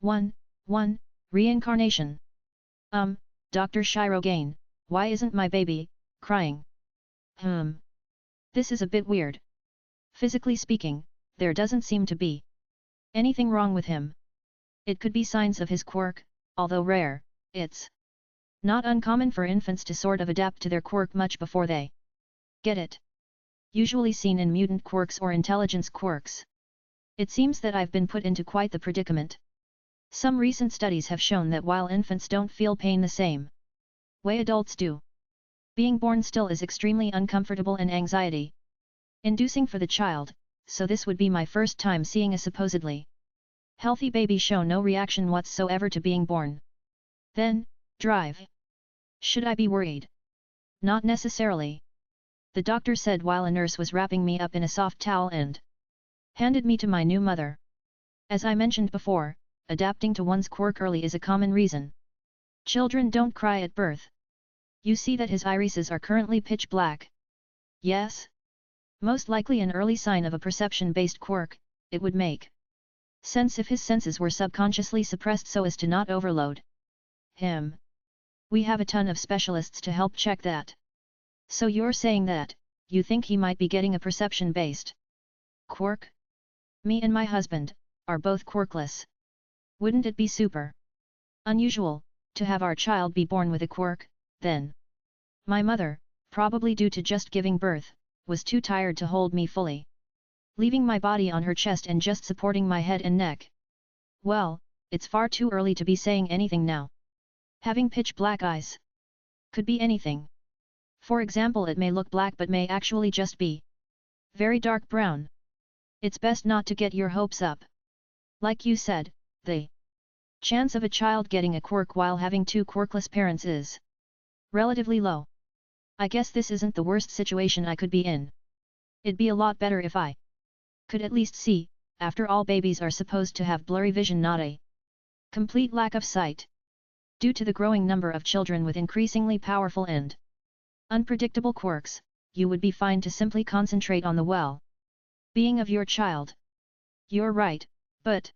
1. Reincarnation. Dr. Shirogane, why isn't my baby crying? This is a bit weird. Physically speaking, there doesn't seem to be anything wrong with him. It could be signs of his quirk, although rare. It's not uncommon for infants to sort of adapt to their quirk much before they get it. Usually seen in mutant quirks or intelligence quirks. It seems that I've been put into quite the predicament. Some recent studies have shown that while infants don't feel pain the same way adults do, being born still is extremely uncomfortable and anxiety-inducing for the child, so this would be my first time seeing a supposedly healthy baby show no reaction whatsoever to being born. Then, drive. Should I be worried? Not necessarily. The doctor said while a nurse was wrapping me up in a soft towel and handed me to my new mother. As I mentioned before, adapting to one's quirk early is a common reason children don't cry at birth. You see that his irises are currently pitch black. Yes? Most likely an early sign of a perception-based quirk. It would make sense if his senses were subconsciously suppressed so as to not overload him. We have a ton of specialists to help check that. So you're saying that you think he might be getting a perception-based quirk? Me and my husband are both quirkless. Wouldn't it be super unusual to have our child be born with a quirk, then? My mother, probably due to just giving birth, was too tired to hold me fully, leaving my body on her chest and just supporting my head and neck. Well, it's far too early to be saying anything now. Having pitch black eyes could be anything. For example, it may look black but may actually just be very dark brown. It's best not to get your hopes up. Like you said, the chance of a child getting a quirk while having two quirkless parents is relatively low. I guess this isn't the worst situation I could be in. It'd be a lot better if I could at least see. After all, babies are supposed to have blurry vision, not a complete lack of sight. Due to the growing number of children with increasingly powerful and unpredictable quirks, you would be fine to simply concentrate on the well-being of your child. You're right, but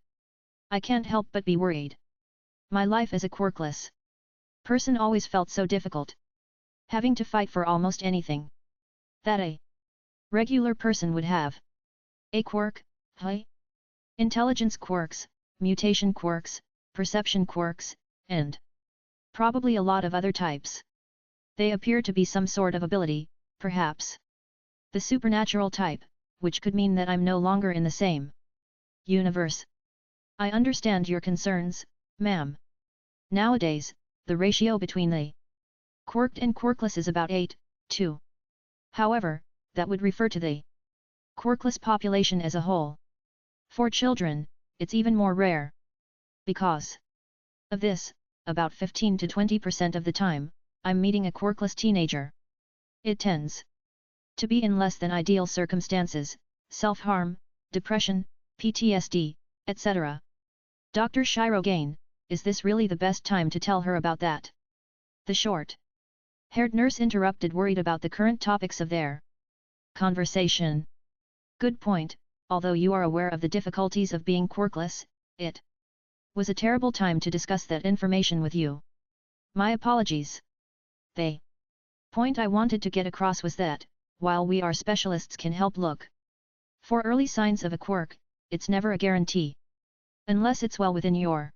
I can't help but be worried. My life as a quirkless person always felt so difficult. Having to fight for almost anything that a regular person would have. A quirk, intelligence quirks, mutation quirks, perception quirks, and probably a lot of other types. They appear to be some sort of ability, perhaps the supernatural type, which could mean that I'm no longer in the same universe. I understand your concerns, ma'am. Nowadays, the ratio between the quirked and quirkless is about 8:2. However, that would refer to the quirkless population as a whole. For children, it's even more rare. Because of this, about 15 to 20% of the time, I'm meeting a quirkless teenager. It tends to be in less than ideal circumstances, self-harm, depression, PTSD, etc. Dr. Shirogane, is this really the best time to tell her about that? The short-haired nurse interrupted, worried about the current topics of their conversation. Good point, although you are aware of the difficulties of being quirkless, it was a terrible time to discuss that information with you. My apologies. The point I wanted to get across was that, while we are specialists can help look for early signs of a quirk, it's never a guarantee. Unless it's well within your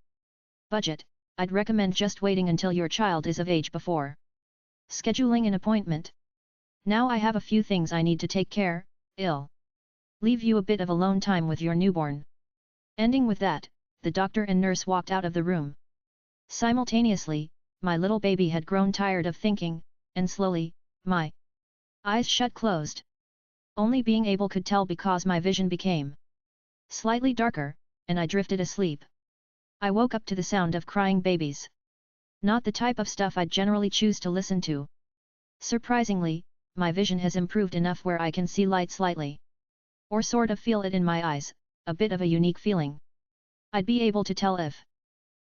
budget, I'd recommend just waiting until your child is of age before scheduling an appointment. Now I have a few things I need to take care. I'll leave you a bit of alone time with your newborn. Ending with that, the doctor and nurse walked out of the room. Simultaneously, my little baby had grown tired of thinking, and slowly, my eyes shut closed. Only being able could tell because my vision became slightly darker, and I drifted asleep. I woke up to the sound of crying babies. Not the type of stuff I'd generally choose to listen to. Surprisingly, my vision has improved enough where I can see light slightly. Or sort of feel it in my eyes, a bit of a unique feeling. I'd be able to tell if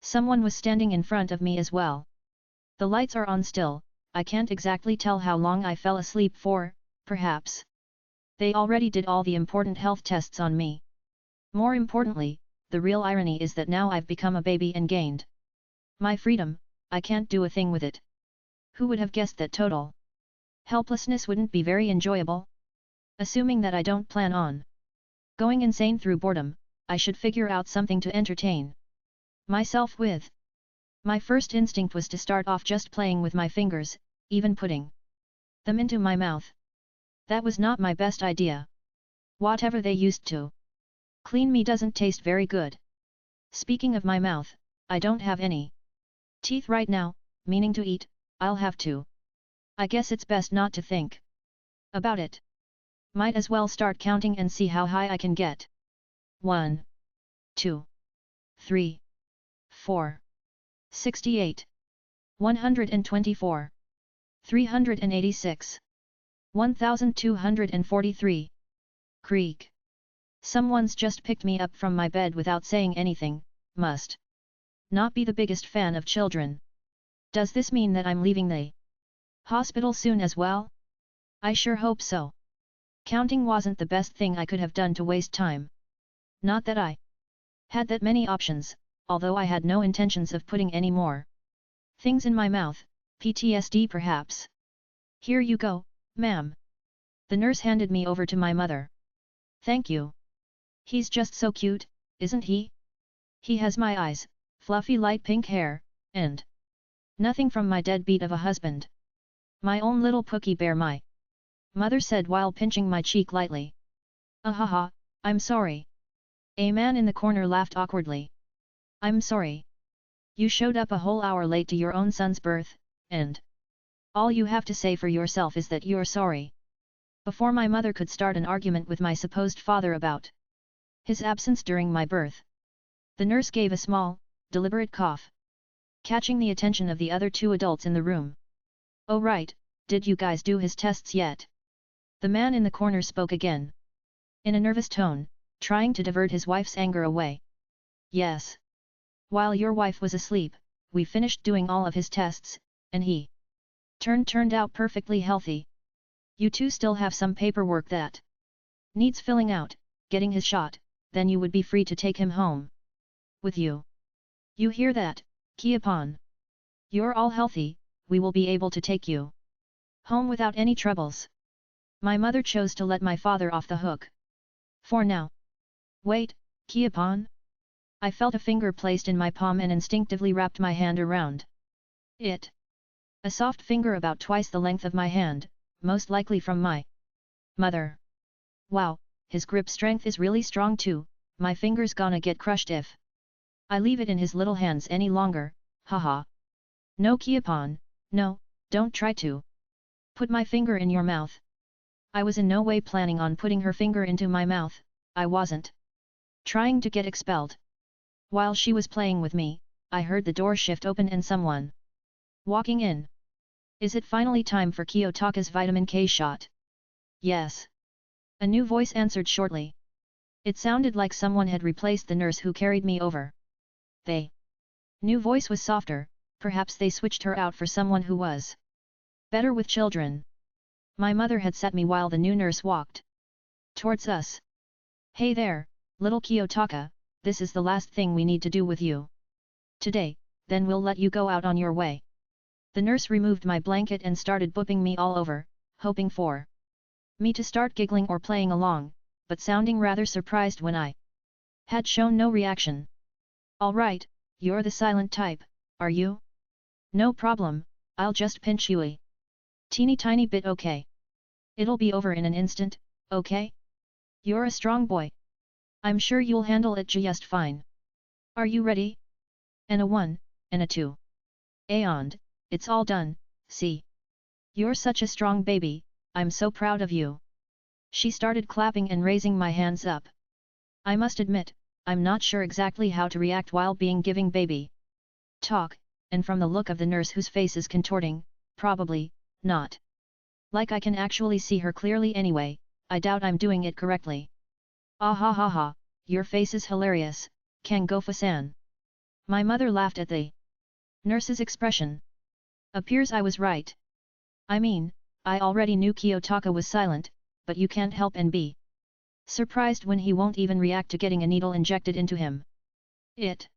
someone was standing in front of me as well. The lights are on still. I can't exactly tell how long I fell asleep for, perhaps they already did all the important health tests on me. More importantly, the real irony is that now I've become a baby and gained my freedom, I can't do a thing with it. Who would have guessed that total helplessness wouldn't be very enjoyable? Assuming that I don't plan on going insane through boredom, I should figure out something to entertain myself with. My first instinct was to start off just playing with my fingers, even putting them into my mouth. That was not my best idea. Whatever they used to clean me doesn't taste very good. Speaking of my mouth, I don't have any teeth right now, meaning to eat, I'll have to. I guess it's best not to think about it. Might as well start counting and see how high I can get. 1, 2, 3, 4, 68, 124, 386, 1243. Creak. Someone's just picked me up from my bed without saying anything, must not be the biggest fan of children. Does this mean that I'm leaving the hospital soon as well? I sure hope so. Counting wasn't the best thing I could have done to waste time. Not that I had that many options, although I had no intentions of putting any more things in my mouth, PTSD perhaps. Here you go, ma'am. The nurse handed me over to my mother. Thank you. He's just so cute, isn't he? He has my eyes, fluffy light pink hair, and nothing from my deadbeat of a husband. My own little pookie bear, my mother said while pinching my cheek lightly. Ahaha, I'm sorry. A man in the corner laughed awkwardly. I'm sorry. You showed up a whole hour late to your own son's birth, and all you have to say for yourself is that you're sorry. Before my mother could start an argument with my supposed father about his absence during my birth, the nurse gave a small, deliberate cough, catching the attention of the other two adults in the room. Oh right, did you guys do his tests yet? The man in the corner spoke again, in a nervous tone, trying to divert his wife's anger away. Yes. While your wife was asleep, we finished doing all of his tests, and he turned out perfectly healthy. You two still have some paperwork that needs filling out, getting his shot, then you would be free to take him home with you. You hear that, Kiyopon? You're all healthy, we will be able to take you home without any troubles. My mother chose to let my father off the hook. For now. Wait, Kiyopon? I felt a finger placed in my palm and instinctively wrapped my hand around it. A soft finger about twice the length of my hand, most likely from my mother. Wow, his grip strength is really strong too, my finger's gonna get crushed if I leave it in his little hands any longer, haha. No Kiyopon, no, don't try to put my finger in your mouth. I was in no way planning on putting her finger into my mouth, I wasn't trying to get expelled. While she was playing with me, I heard the door shift open and someone walking in. Is it finally time for Kiyotaka's vitamin K shot? Yes. A new voice answered shortly. It sounded like someone had replaced the nurse who carried me over. The new voice was softer, perhaps they switched her out for someone who was better with children. My mother had sat me while the new nurse walked towards us. Hey there, little Kiyotaka, this is the last thing we need to do with you today, then we'll let you go out on your way. The nurse removed my blanket and started booping me all over, hoping for me to start giggling or playing along, but sounding rather surprised when I had shown no reaction. All right, you're the silent type, are you? No problem, I'll just pinch you a teeny tiny bit, okay? It'll be over in an instant, okay? You're a strong boy. I'm sure you'll handle it just fine. Are you ready? And a 1, and a 2. And it's all done, see? You're such a strong baby, I'm so proud of you. She started clapping and raising my hands up. I must admit, I'm not sure exactly how to react while being giving baby talk, and from the look of the nurse whose face is contorting, probably not like I can actually see her clearly anyway, I doubt I'm doing it correctly. Ah ha ha ha, your face is hilarious, Kangofa-san. My mother laughed at the nurse's expression. Appears I was right. I mean, I already knew Kiyotaka was silent, but you can't help and be surprised when he won't even react to getting a needle injected into him. It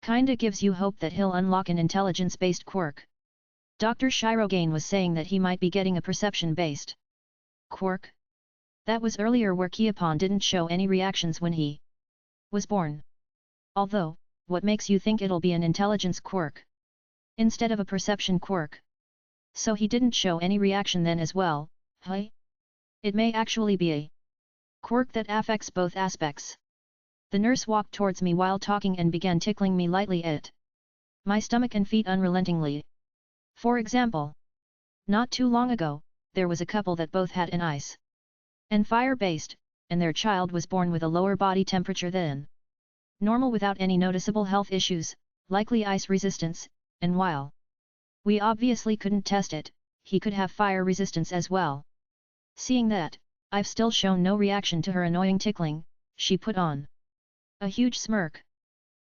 kinda gives you hope that he'll unlock an intelligence-based quirk. Dr. Shirogane was saying that he might be getting a perception-based quirk. That was earlier where Kiyopon didn't show any reactions when he was born. Although, what makes you think it'll be an intelligence quirk instead of a perception quirk? So he didn't show any reaction then as well, huh? It may actually be a quirk that affects both aspects. The nurse walked towards me while talking and began tickling me lightly at my stomach and feet unrelentingly. For example, not too long ago, there was a couple that both had an ice and fire-based, and their child was born with a lower body temperature than normal without any noticeable health issues, likely ice resistance, and while we obviously couldn't test it, he could have fire resistance as well. Seeing that, I've still shown no reaction to her annoying tickling, she put on a huge smirk.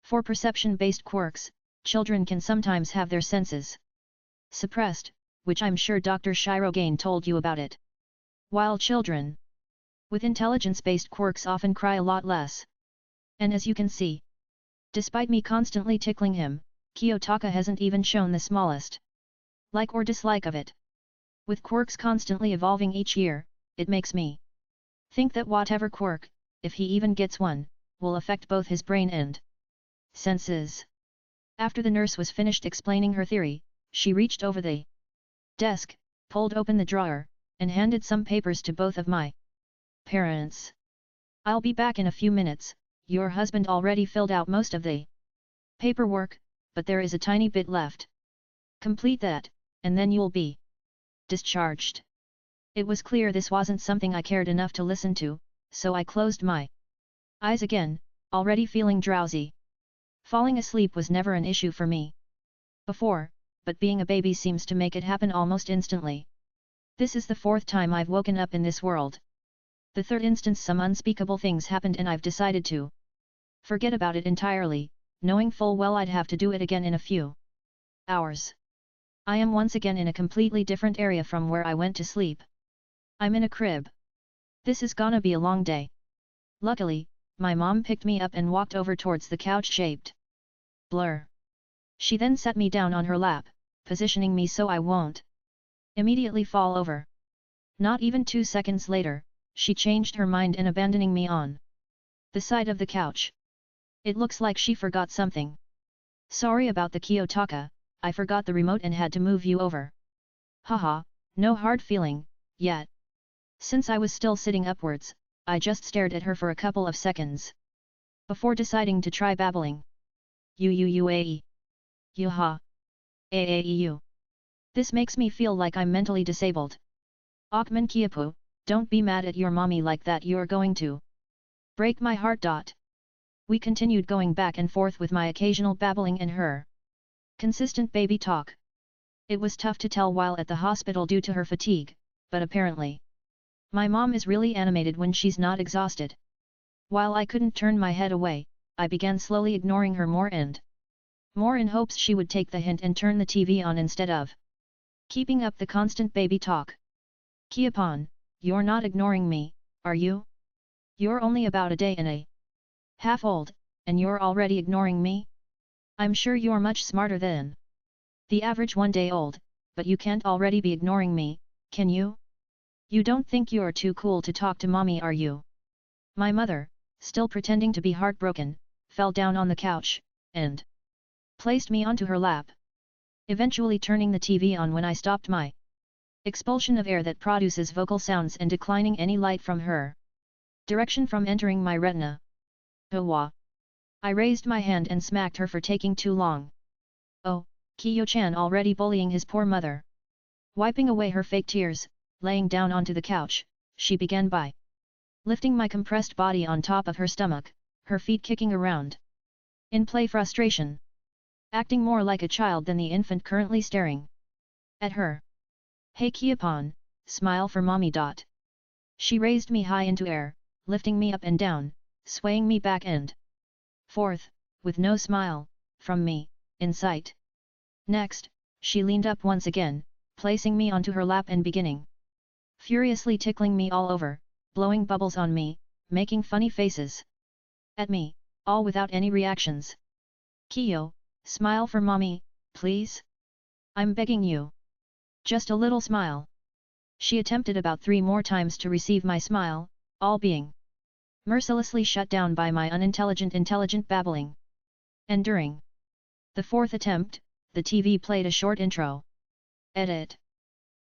For perception-based quirks, children can sometimes have their senses suppressed, which I'm sure Dr. Shirogane told you about it. While children with intelligence-based quirks often cry a lot less. And as you can see, despite me constantly tickling him, Kiyotaka hasn't even shown the smallest like or dislike of it. With quirks constantly evolving each year, it makes me think that whatever quirk, if he even gets one, will affect both his brain and senses. After the nurse was finished explaining her theory, she reached over the desk, pulled open the drawer, and handed some papers to both of my parents. I'll be back in a few minutes, your husband already filled out most of the paperwork, but there is a tiny bit left. Complete that, and then you'll be discharged. It was clear this wasn't something I cared enough to listen to, so I closed my eyes again, already feeling drowsy. Falling asleep was never an issue for me before, but being a baby seems to make it happen almost instantly. This is the fourth time I've woken up in this world. The third instance some unspeakable things happened and I've decided to forget about it entirely, knowing full well I'd have to do it again in a few hours. I am once again in a completely different area from where I went to sleep. I'm in a crib. This is gonna be a long day. Luckily, my mom picked me up and walked over towards the couch-shaped blur. She then set me down on her lap, positioning me so I won't immediately fall over. Not even 2 seconds later, she changed her mind and abandoning me on the side of the couch. It looks like she forgot something. Sorry about the Kiyotaka, I forgot the remote and had to move you over. Haha, no hard feeling, yet. Since I was still sitting upwards, I just stared at her for a couple of seconds before deciding to try babbling. Uae. Yuha. Aaeu. This makes me feel like I'm mentally disabled. Akman Kyopu, don't be mad at your mommy like that, you're going to break my heart. We continued going back and forth with my occasional babbling and her consistent baby talk. It was tough to tell while at the hospital due to her fatigue, but apparently my mom is really animated when she's not exhausted. While I couldn't turn my head away, I began slowly ignoring her more and more in hopes she would take the hint and turn the TV on instead of keeping up the constant baby talk. Kiyopon, you're not ignoring me, are you? You're only about a day and a half old, and you're already ignoring me? I'm sure you're much smarter than the average 1 day old, but you can't already be ignoring me, can you? You don't think you're too cool to talk to mommy, are you? My mother, still pretending to be heartbroken, fell down on the couch, and placed me onto her lap, eventually turning the TV on when I stopped my expulsion of air that produces vocal sounds and declining any light from her direction from entering my retina. Owa. I raised my hand and smacked her for taking too long. Oh, Kiyo-chan already bullying his poor mother. Wiping away her fake tears, laying down onto the couch, she began by lifting my compressed body on top of her stomach, her feet kicking around in play frustration. Acting more like a child than the infant currently staring at her. Hey Kiyopon, smile for mommy. She raised me high into air, lifting me up and down, swaying me back and forth, with no smile from me in sight. Next, she leaned up once again, placing me onto her lap and beginning furiously tickling me all over, blowing bubbles on me, making funny faces at me, all without any reactions. Kiyo, smile for mommy, please? I'm begging you. Just a little smile. She attempted about 3 more times to receive my smile, all being mercilessly shut down by my intelligent babbling. And during the 4th attempt, the TV played a short intro. Edit.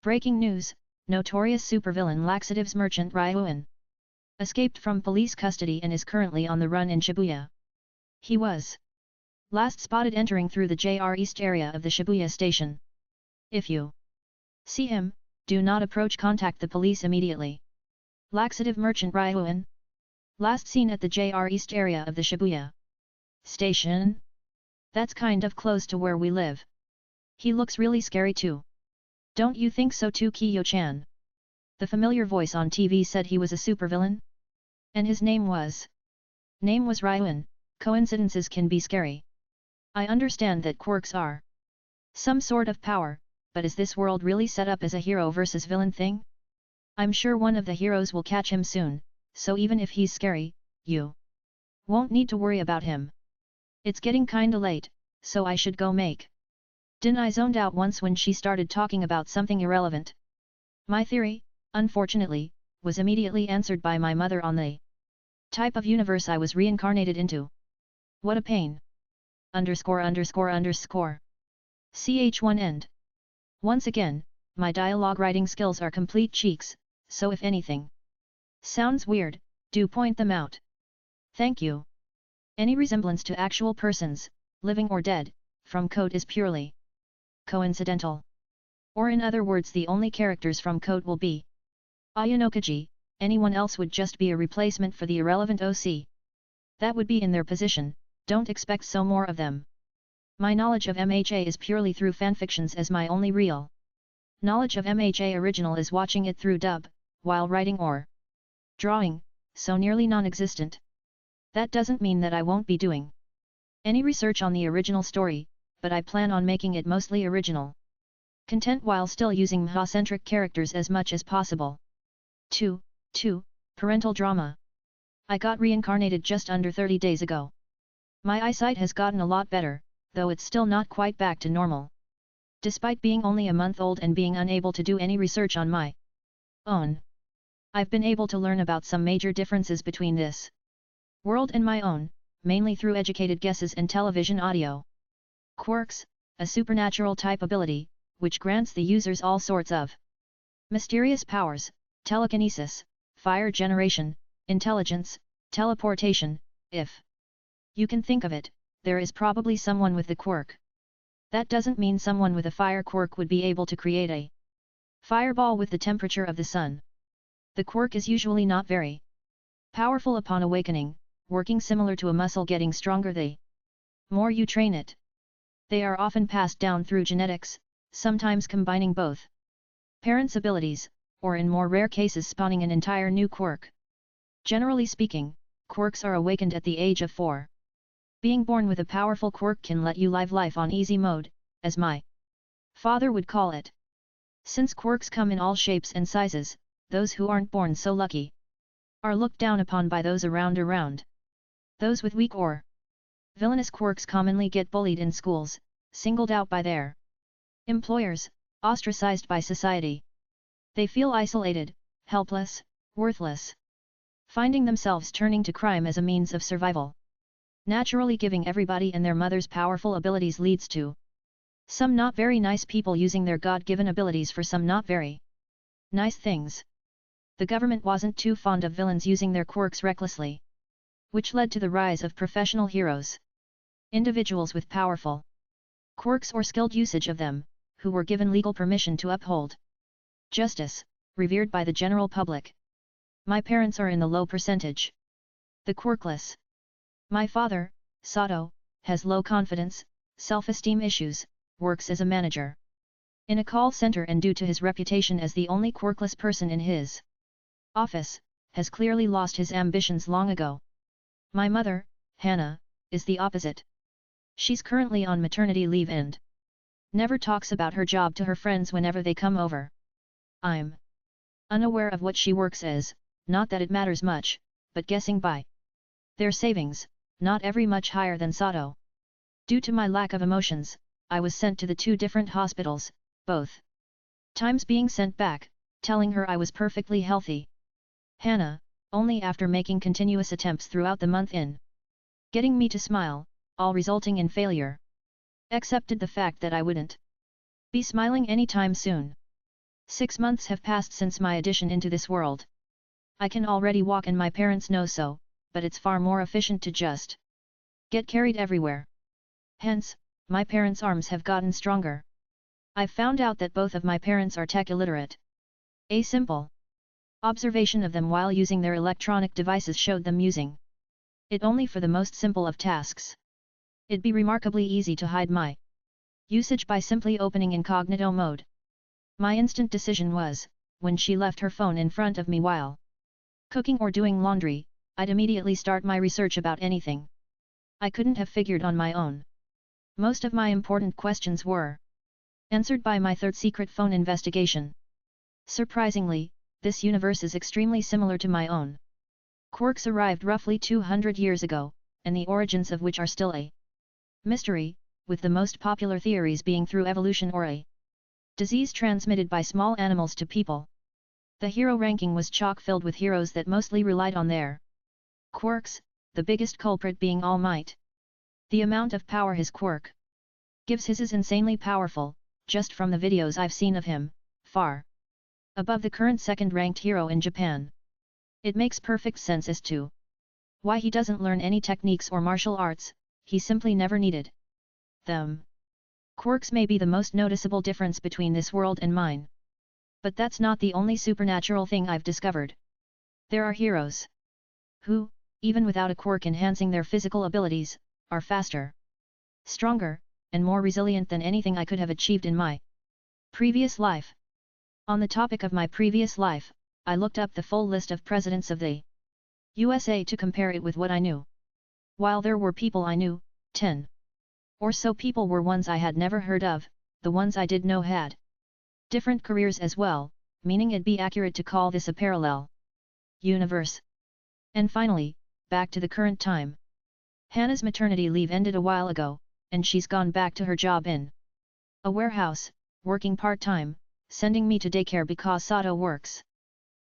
Breaking news, notorious supervillain laxatives merchant Ryuin escaped from police custody and is currently on the run in Shibuya. He was last spotted entering through the JR East area of the Shibuya station. If you see him, do not approach, contact the police immediately. Laxative merchant Ryuin, last seen at the JR East area of the Shibuya station? That's kind of close to where we live. He looks really scary too. Don't you think so too, Kiyo-chan? The familiar voice on TV said he was a supervillain? And his name was Ryuin. Coincidences can be scary. I understand that quirks are some sort of power, but is this world really set up as a hero versus villain thing? I'm sure one of the heroes will catch him soon, so even if he's scary, you won't need to worry about him. It's getting kinda late, so I should go make. I zoned out once when she started talking about something irrelevant. My theory, unfortunately, was immediately answered by my mother on the type of universe I was reincarnated into. What a pain. _____. Ch1 end. Once again, my dialogue writing skills are complete cheeks, so if anything sounds weird, do point them out. Thank you. Any resemblance to actual persons, living or dead, from code is purely coincidental. Or in other words, the only characters from code will be Ayanokoji, anyone else would just be a replacement for the irrelevant OC. That would be in their position, don't expect so more of them. My knowledge of MHA is purely through fanfictions, as my only real knowledge of MHA original is watching it through dub, while writing or drawing, so nearly non-existent. That doesn't mean that I won't be doing any research on the original story, but I plan on making it mostly original content while still using MHA-centric characters as much as possible. 2. Parental drama. I got reincarnated just under 30 days ago. My eyesight has gotten a lot better, though it's still not quite back to normal. Despite being only a month old and being unable to do any research on my own, I've been able to learn about some major differences between this world and my own, mainly through educated guesses and television audio. Quirks, a supernatural type ability, which grants the users all sorts of mysterious powers, telekinesis, fire generation, intelligence, teleportation. If you can think of it, there is probably someone with the quirk. That doesn't mean someone with a fire quirk would be able to create a fireball with the temperature of the sun. The quirk is usually not very powerful upon awakening, working similar to a muscle getting stronger the more you train it. They are often passed down through genetics, sometimes combining both parents' abilities, or in more rare cases spawning an entire new quirk. Generally speaking, quirks are awakened at the age of 4. Being born with a powerful quirk can let you live life on easy mode, as my father would call it. Since quirks come in all shapes and sizes, those who aren't born so lucky are looked down upon by those around. Those with weak or villainous quirks commonly get bullied in schools, singled out by their employers, ostracized by society. They feel isolated, helpless, worthless, finding themselves turning to crime as a means of survival. Naturally, giving everybody and their mothers powerful abilities leads to some not very nice people using their God-given abilities for some not very nice things. The government wasn't too fond of villains using their quirks recklessly, which led to the rise of professional heroes. Individuals with powerful quirks or skilled usage of them, who were given legal permission to uphold justice, revered by the general public. My parents are in the low percentage. The quirkless. My father, Sato, has low confidence, self-esteem issues, works as a manager in a call center, and due to his reputation as the only quirkless person in his office, has clearly lost his ambitions long ago. My mother, Hannah, is the opposite. She's currently on maternity leave and never talks about her job to her friends whenever they come over. I'm unaware of what she works as, not that it matters much, but guessing by their savings, not every much higher than Sato. Due to my lack of emotions, I was sent to the 2 different hospitals, both times being sent back, telling her I was perfectly healthy. Hana, only after making continuous attempts throughout the month in getting me to smile, all resulting in failure. Accepted the fact that I wouldn't be smiling anytime soon. 6 months have passed since my addition into this world. I can already walk and my parents know so, but it's far more efficient to just get carried everywhere. Hence, my parents' arms have gotten stronger. I've found out that both of my parents are tech illiterate. A simple observation of them while using their electronic devices showed them using it only for the most simple of tasks. It'd be remarkably easy to hide my usage by simply opening incognito mode. My instant decision was, when she left her phone in front of me while cooking or doing laundry, I'd immediately start my research about anything I couldn't have figured on my own. Most of my important questions were answered by my third secret phone investigation. Surprisingly, this universe is extremely similar to my own. Quarks arrived roughly 200 years ago, and the origins of which are still a mystery, with the most popular theories being through evolution or a disease transmitted by small animals to people. The hero ranking was chock-filled with heroes that mostly relied on their quirks, the biggest culprit being All Might. The amount of power his quirk gives his is insanely powerful, just from the videos I've seen of him, far above the current second-ranked hero in Japan. It makes perfect sense as to why he doesn't learn any techniques or martial arts, he simply never needed them. Quirks may be the most noticeable difference between this world and mine. But that's not the only supernatural thing I've discovered. There are heroes who, even without a quirk enhancing their physical abilities, are faster, stronger, and more resilient than anything I could have achieved in my previous life. On the topic of my previous life, I looked up the full list of presidents of the USA to compare it with what I knew. While there were people I knew, 10 or so people were ones I had never heard of, the ones I did know had different careers as well, meaning it'd be accurate to call this a parallel universe. And finally, back to the current time. Hana's maternity leave ended a while ago, and she's gone back to her job in a warehouse, working part-time, sending me to daycare because Sato works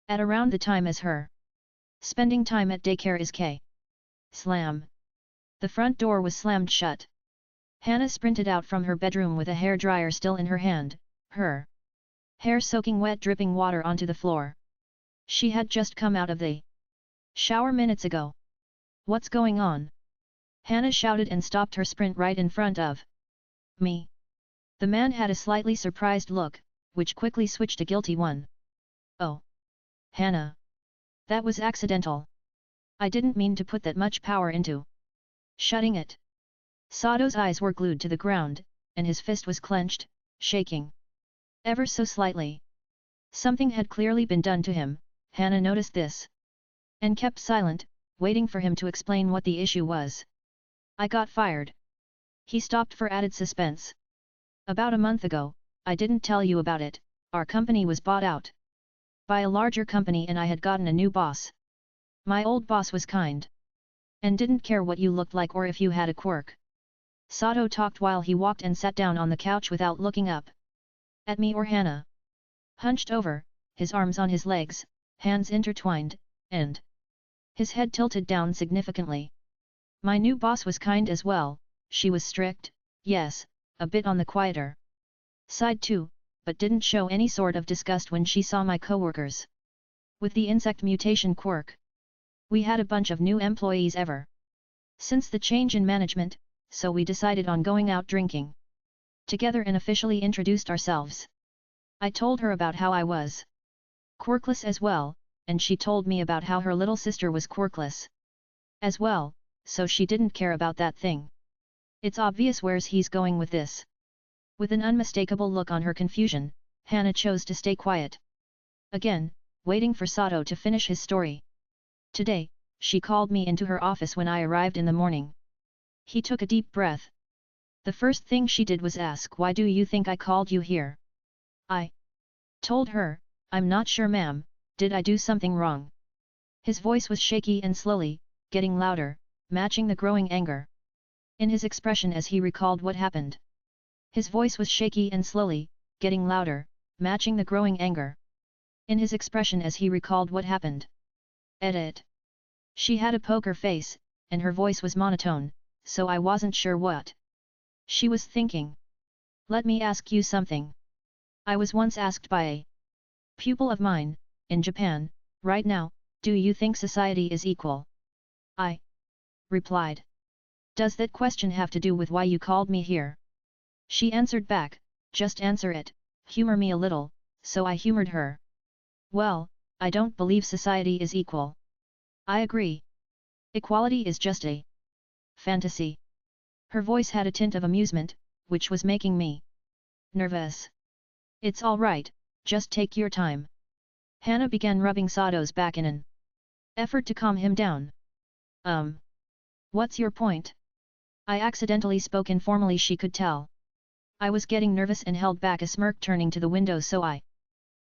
at around the time as her. Spending time at daycare is K. Slam. The front door was slammed shut. Hana sprinted out from her bedroom with a hairdryer still in her hand, her hair soaking wet dripping water onto the floor. She had just come out of the shower minutes ago. What's going on? Hana shouted and stopped her sprint right in front of me. The man had a slightly surprised look, which quickly switched a guilty one. Oh. Hana. That was accidental. I didn't mean to put that much power into shutting it. Sato's eyes were glued to the ground, and his fist was clenched, shaking ever so slightly. Something had clearly been done to him, Hana noticed this, and kept silent, waiting for him to explain what the issue was. I got fired. He stopped for added suspense. About a month ago, I didn't tell you about it, our company was bought out by a larger company and I had gotten a new boss. My old boss was kind and didn't care what you looked like or if you had a quirk. Sato talked while he walked and sat down on the couch without looking up at me or Hana. Hunched over, his arms on his legs, hands intertwined, and his head tilted down significantly. My new boss was kind as well, she was strict, yes, a bit on the quieter side too, but didn't show any sort of disgust when she saw my coworkers with the insect mutation quirk. We had a bunch of new employees ever since the change in management, so we decided on going out drinking together and officially introduced ourselves. I told her about how I was quirkless as well, and she told me about how her little sister was quirkless as well, so she didn't care about that thing. It's obvious where's he's going with this. With an unmistakable look on her confusion, Hana chose to stay quiet. Again, waiting for Sato to finish his story. Today, she called me into her office when I arrived in the morning. He took a deep breath. The first thing she did was ask, "Why do you think I called you here?" I told her, "I'm not sure ma'am, did I do something wrong?" His voice was shaky and slowly, getting louder, matching the growing anger in his expression as he recalled what happened. His voice was shaky and slowly, getting louder, matching the growing anger in his expression as he recalled what happened. Edit. She had a poker face, and her voice was monotone, so I wasn't sure what she was thinking. Let me ask you something. I was once asked by a pupil of mine, in Japan, right now, do you think society is equal? I replied. Does that question have to do with why you called me here? She answered back, just answer it, humor me a little, so I humored her. Well, I don't believe society is equal. I agree. Equality is just a fantasy. Her voice had a tint of amusement, which was making me nervous. It's all right, just take your time. Hana began rubbing Sato's back in an effort to calm him down. What's your point? I accidentally spoke informally, she could tell. I was getting nervous and held back a smirk, turning to the window so I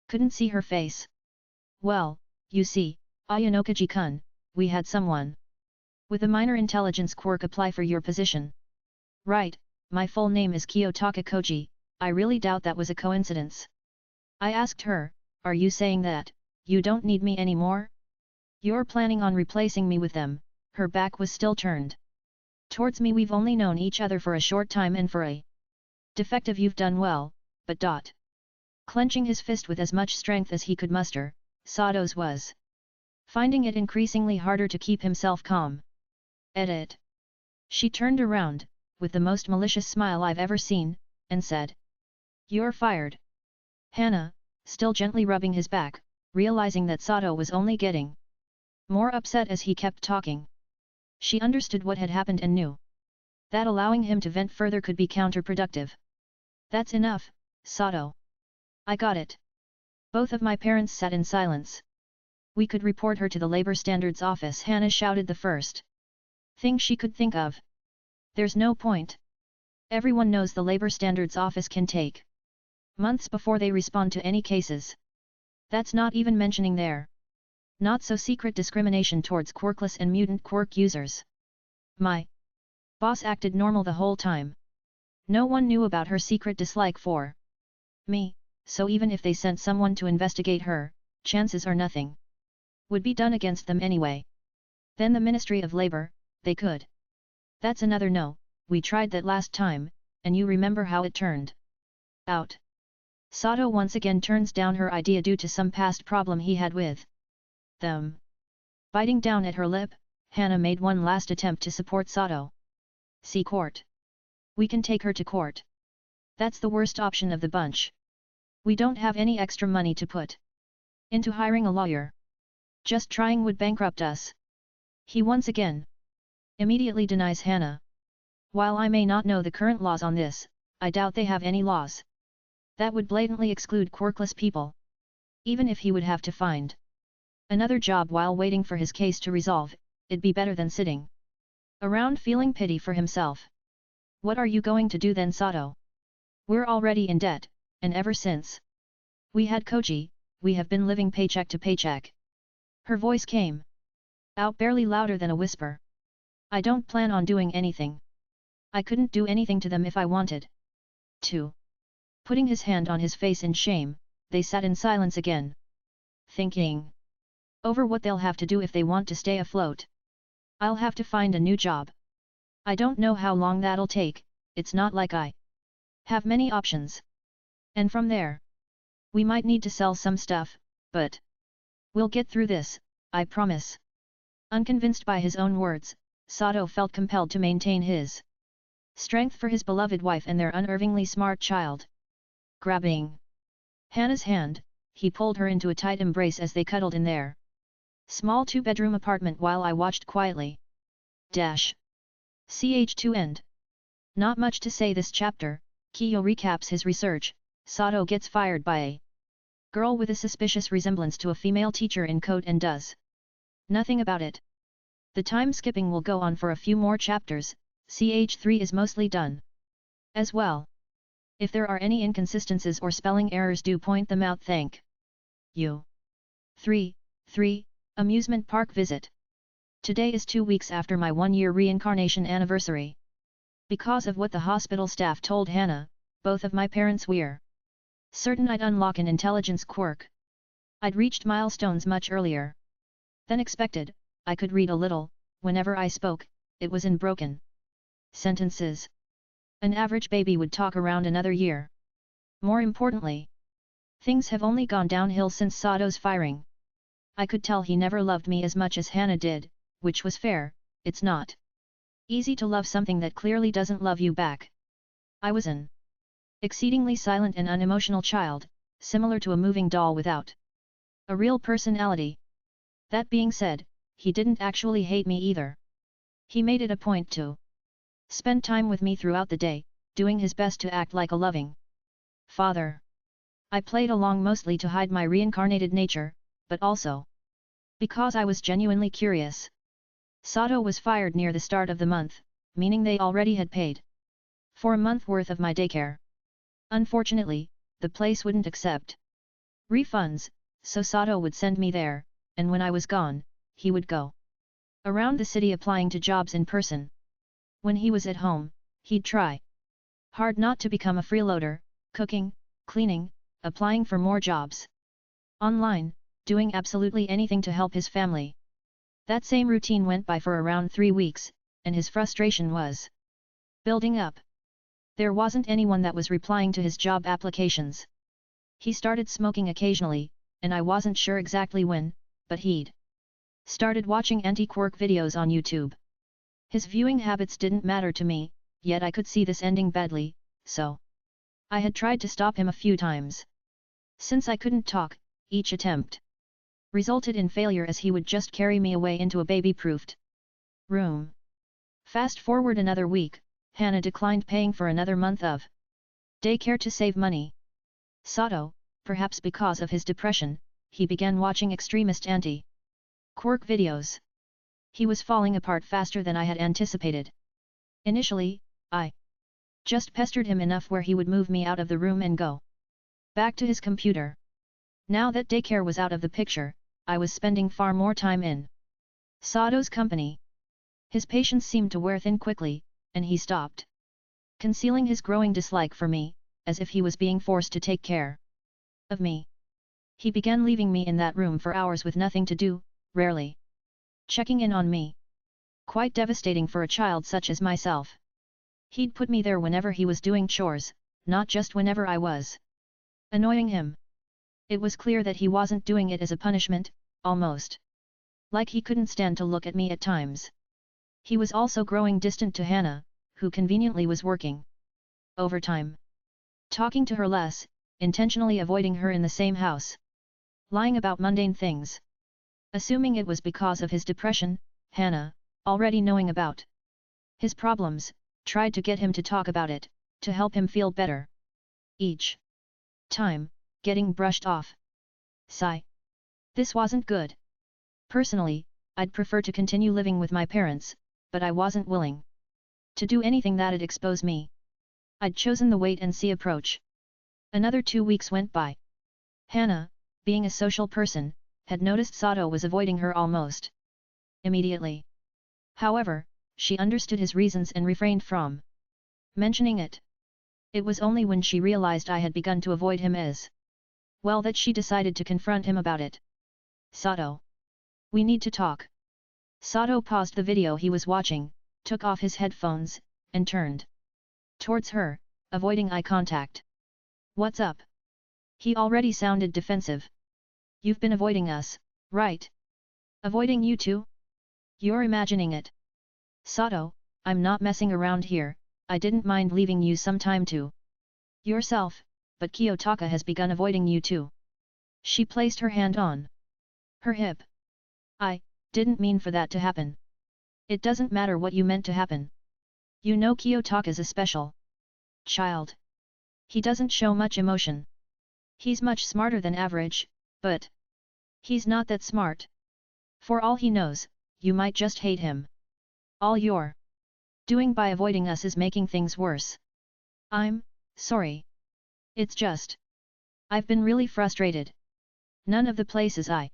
couldn't see her face. Well, you see, Ayanokoji-kun, we had someone with a minor intelligence quirk apply for your position. Right, my full name is Kiyotaka Koji, I really doubt that was a coincidence. I asked her, are you saying that you don't need me anymore? You're planning on replacing me with them? Her back was still turned towards me. We've only known each other for a short time, and for a defective you've done well, but clenching his fist with as much strength as he could muster, Sato's was finding it increasingly harder to keep himself calm. Edit. She turned around, with the most malicious smile I've ever seen, and said, you're fired. Hana, still gently rubbing his back, realizing that Sato was only getting more upset as he kept talking. She understood what had happened and knew that allowing him to vent further could be counterproductive. That's enough, Sato. I got it. Both of my parents sat in silence. We could report her to the Labor Standards Office, Hana shouted, the first thing she could think of. There's no point. Everyone knows the Labor Standards Office can take months before they respond to any cases. That's not even mentioning their not-so-secret discrimination towards quirkless and mutant quirk users. My boss acted normal the whole time. No one knew about her secret dislike for me, so even if they sent someone to investigate her, chances are nothing would be done against them anyway. Then the Ministry of Labor, they could. That's another no, we tried that last time, and you remember how it turned out. Sato once again turns down her idea due to some past problem he had with them. Biting down at her lip, Hana made one last attempt to support Sato. See court. We can take her to court. That's the worst option of the bunch. We don't have any extra money to put into hiring a lawyer. Just trying would bankrupt us. He once again immediately denies Hana. While I may not know the current laws on this, I doubt they have any laws that would blatantly exclude quirkless people. Even if he would have to find another job while waiting for his case to resolve, it'd be better than sitting around feeling pity for himself. What are you going to do then, Sato? We're already in debt, and ever since we had Koji, we have been living paycheck to paycheck. Her voice came out barely louder than a whisper. I don't plan on doing anything. I couldn't do anything to them if I wanted to. Putting his hand on his face in shame, they sat in silence again, thinking over what they'll have to do if they want to stay afloat. I'll have to find a new job. I don't know how long that'll take, it's not like I have many options. And from there, we might need to sell some stuff, but we'll get through this, I promise. Unconvinced by his own words, Sato felt compelled to maintain his strength for his beloved wife and their unervingly smart child. Grabbing Hana's hand, he pulled her into a tight embrace as they cuddled in their small two-bedroom apartment while I watched quietly. Ch2 end. Not much to say this chapter. Kiyo recaps his research. Sato gets fired by a girl with a suspicious resemblance to a female teacher in coat and does nothing about it. The time skipping will go on for a few more chapters. Ch3 is mostly done as well. If there are any inconsistencies or spelling errors, do point them out. Thank you. 3. Amusement park visit. Today is 2 weeks after my 1-year reincarnation anniversary. Because of what the hospital staff told Hannah, both of my parents were certain I'd unlock an intelligence quirk. I'd reached milestones much earlier than expected. I could read a little. Whenever I spoke, it was in broken sentences. An average baby would talk around another year. More importantly, things have only gone downhill since Sato's firing. I could tell he never loved me as much as Hannah did, which was fair. It's not easy to love something that clearly doesn't love you back. I was an exceedingly silent and unemotional child, similar to a moving doll without a real personality. That being said, he didn't actually hate me either. He made it a point to spend time with me throughout the day, doing his best to act like a loving father. I played along mostly to hide my reincarnated nature, but also because I was genuinely curious. Sato was fired near the start of the month, meaning they already had paid for a month worth of my daycare. Unfortunately, the place wouldn't accept refunds, so Sato would send me there, and when I was gone, he would go around the city applying to jobs in person. When he was at home, he'd try hard not to become a freeloader, cooking, cleaning, applying for more jobs online, doing absolutely anything to help his family. That same routine went by for around 3 weeks, and his frustration was building up. There wasn't anyone that was replying to his job applications. He started smoking occasionally, and I wasn't sure exactly when, but he'd started watching anti-quirk videos on YouTube. His viewing habits didn't matter to me, yet I could see this ending badly, so I had tried to stop him a few times. Since I couldn't talk, each attempt resulted in failure as he would just carry me away into a baby-proofed room. Fast forward another week, Hannah declined paying for another month of daycare to save money. Sato, perhaps because of his depression, he began watching extremist anti-quirk videos. He was falling apart faster than I had anticipated. Initially, I just pestered him enough where he would move me out of the room and go back to his computer. Now that daycare was out of the picture, I was spending far more time in Sato's company. His patience seemed to wear thin quickly, and he stopped concealing his growing dislike for me, as if he was being forced to take care of me. He began leaving me in that room for hours with nothing to do, rarely checking in on me. Quite devastating for a child such as myself. He'd put me there whenever he was doing chores, not just whenever I was annoying him. It was clear that he wasn't doing it as a punishment, almost like he couldn't stand to look at me at times. He was also growing distant to Hannah, who conveniently was working overtime. Talking to her less, intentionally avoiding her in the same house. Lying about mundane things. Assuming it was because of his depression, Hannah, already knowing about his problems, tried to get him to talk about it, to help him feel better. Each time, getting brushed off. Sigh. This wasn't good. Personally, I'd prefer to continue living with my parents, but I wasn't willing to do anything that'd expose me. I'd chosen the wait-and-see approach. Another 2 weeks went by. Hannah, being a social person, had noticed Sato was avoiding her almost immediately. However, she understood his reasons and refrained from mentioning it. It was only when she realized I had begun to avoid him as well that she decided to confront him about it. Sato. We need to talk. Sato paused the video he was watching, took off his headphones, and turned towards her, avoiding eye contact. What's up? He already sounded defensive. You've been avoiding us, right? Avoiding you too? You're imagining it. Sato, I'm not messing around here. I didn't mind leaving you some time to yourself, but Kiyotaka has begun avoiding you too. She placed her hand on her hip. I didn't mean for that to happen. It doesn't matter what you meant to happen. You know Kiyotaka's a special child. He doesn't show much emotion. He's much smarter than average, but he's not that smart. For all he knows, you might just hate him. All you're doing by avoiding us is making things worse. I'm sorry. It's just I've been really frustrated. None of the places I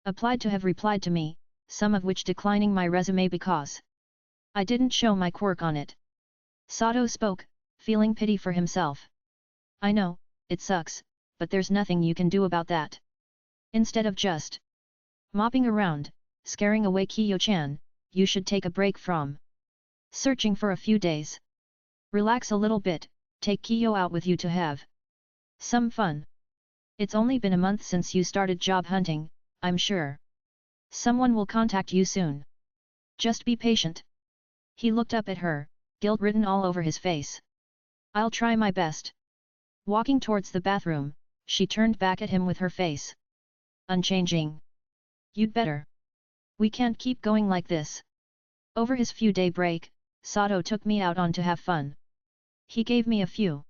applied to have replied to me, some of which declining my resume because I didn't show my quirk on it. Sato spoke, feeling pity for himself. I know, it sucks, but there's nothing you can do about that. Instead of just mopping around, scaring away Kiyo-chan, you should take a break from searching for a few days. Relax a little bit, take Kiyo out with you to have some fun. It's only been a month since you started job hunting, I'm sure someone will contact you soon. Just be patient. He looked up at her, guilt written all over his face. I'll try my best. Walking towards the bathroom, she turned back at him with her face unchanging. You'd better. We can't keep going like this. Over his few-day break, Sato took me out on to have fun. He gave me a few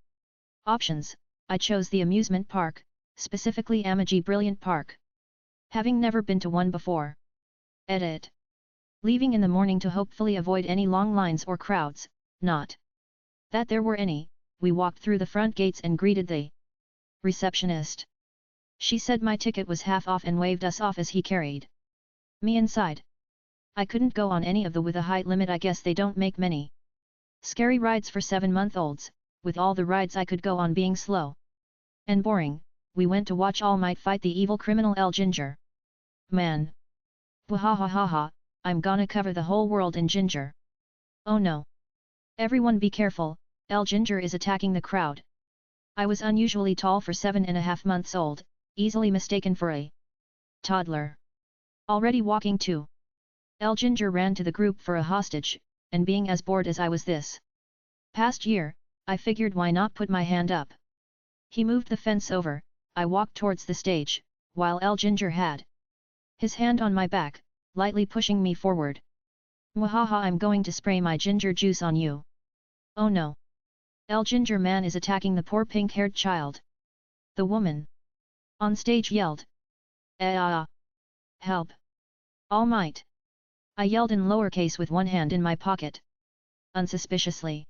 options. I chose the amusement park, specifically MHA Brilliant Park. Having never been to one before. Edit. Leaving in the morning to hopefully avoid any long lines or crowds, not that there were any, we walked through the front gates and greeted the receptionist. She said my ticket was half off and waved us off as he carried me inside. I couldn't go on any of the with a height limit. I guess they don't make many scary rides for 7-month-olds, with all the rides I could go on being slow and boring. We went to watch All Might fight the evil criminal El Ginger Man. Wahahahaha, I'm gonna cover the whole world in ginger. Oh no. Everyone be careful, El Ginger is attacking the crowd. I was unusually tall for 7.5 months old, easily mistaken for a toddler. Already walking too. El Ginger ran to the group for a hostage, and being as bored as I was this past year, I figured why not put my hand up. He moved the fence over, I walked towards the stage, while El Ginger had his hand on my back, lightly pushing me forward. Mwahaha, I'm going to spray my ginger juice on you. Oh no. El Ginger Man is attacking the poor pink-haired child. The woman on stage yelled. Help! All Might! I yelled in lowercase with one hand in my pocket. Unsuspiciously.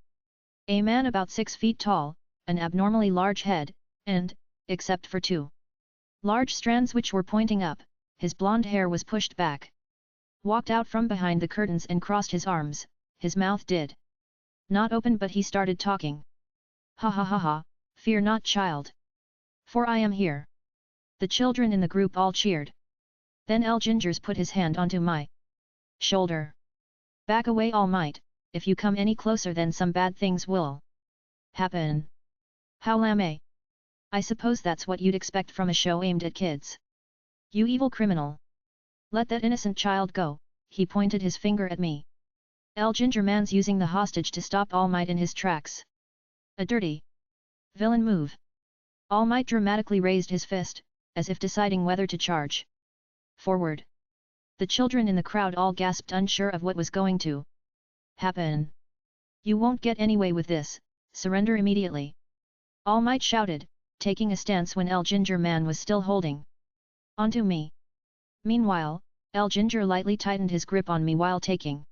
A man about 6 feet tall, an abnormally large head, and, except for 2 large strands which were pointing up, his blonde hair was pushed back. Walked out from behind the curtains and crossed his arms, his mouth did not open but he started talking. Ha ha ha ha, fear not child. For I am here. The children in the group all cheered. Then El Gingers put his hand onto my shoulder. Back away All Might, if you come any closer then some bad things will happen. How lame. I suppose that's what you'd expect from a show aimed at kids. You evil criminal. Let that innocent child go, he pointed his finger at me. El Ginger Man's using the hostage to stop All Might in his tracks. A dirty villain move. All Might dramatically raised his fist, as if deciding whether to charge forward. The children in the crowd all gasped, unsure of what was going to happen. You won't get anyway with this, surrender immediately. All Might shouted, taking a stance when El Ginger Man was still holding onto me. Meanwhile, El Ginger lightly tightened his grip on me while taking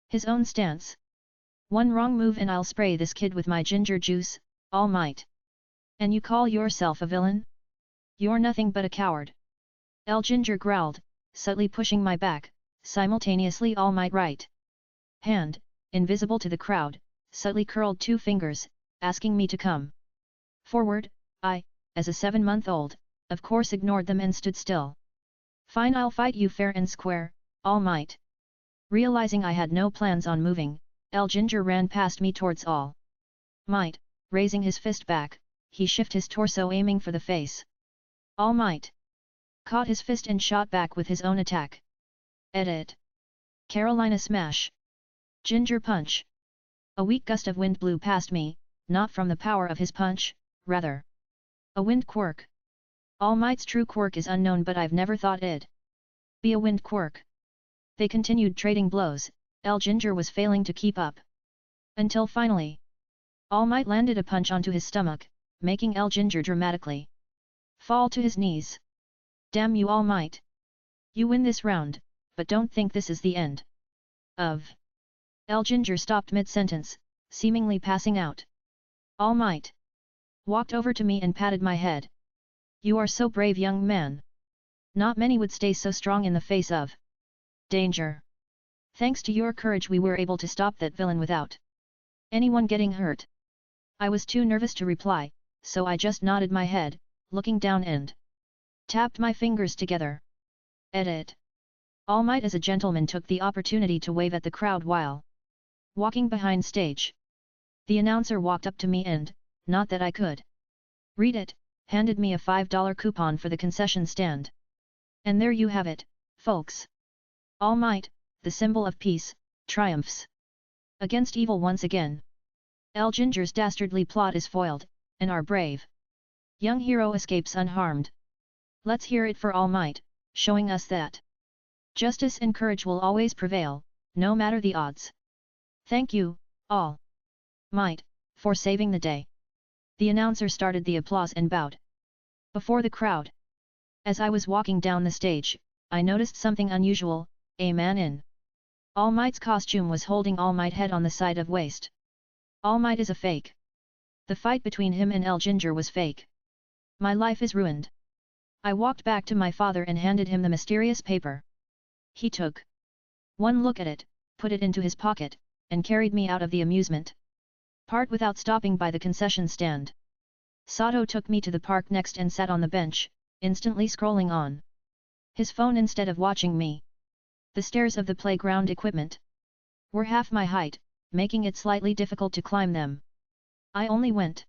his own stance. One wrong move and I'll spray this kid with my ginger juice, All Might. And you call yourself a villain? You're nothing but a coward. El Ginger growled, subtly pushing my back, simultaneously All Might right hand, invisible to the crowd, subtly curled 2 fingers, asking me to come forward. I, as a 7-month-old, of course ignored them and stood still. Fine, I'll fight you fair and square, All Might. Realizing I had no plans on moving, El Ginger ran past me towards All Might, raising his fist back, he shifted his torso aiming for the face. All Might caught his fist and shot back with his own attack. Edit. Carolina Smash. Ginger Punch. A weak gust of wind blew past me, not from the power of his punch, rather a wind quirk. All Might's true quirk is unknown but I've never thought it'd be a wind quirk. They continued trading blows, El Ginger was failing to keep up. Until finally, All Might landed a punch onto his stomach, making El Ginger dramatically fall to his knees. Damn you All Might! You win this round, but don't think this is the end of. El Ginger stopped mid-sentence, seemingly passing out. All Might walked over to me and patted my head. You are so brave young man. Not many would stay so strong in the face of danger. Thanks to your courage we were able to stop that villain without anyone getting hurt. I was too nervous to reply, so I just nodded my head, looking down and tapped my fingers together. Edit. All Might as a gentleman took the opportunity to wave at the crowd while walking behind stage. The announcer walked up to me and, not that I could read it, handed me a $5 coupon for the concession stand. And there you have it, folks. All Might, the symbol of peace, triumphs against evil once again. El Ginger's dastardly plot is foiled, and our brave young hero escapes unharmed. Let's hear it for All Might, showing us that justice and courage will always prevail, no matter the odds. Thank you, All Might, for saving the day. The announcer started the applause and bowed before the crowd. As I was walking down the stage, I noticed something unusual. A man in All Might's costume was holding All Might head on the side of waist. All Might is a fake. The fight between him and El Ginger was fake. My life is ruined. I walked back to my father and handed him the mysterious paper. He took one look at it, put it into his pocket, and carried me out of the amusement park without stopping by the concession stand. Sato took me to the park next and sat on the bench, instantly scrolling on his phone instead of watching me. The stairs of the playground equipment were half my height, making it slightly difficult to climb them. I only went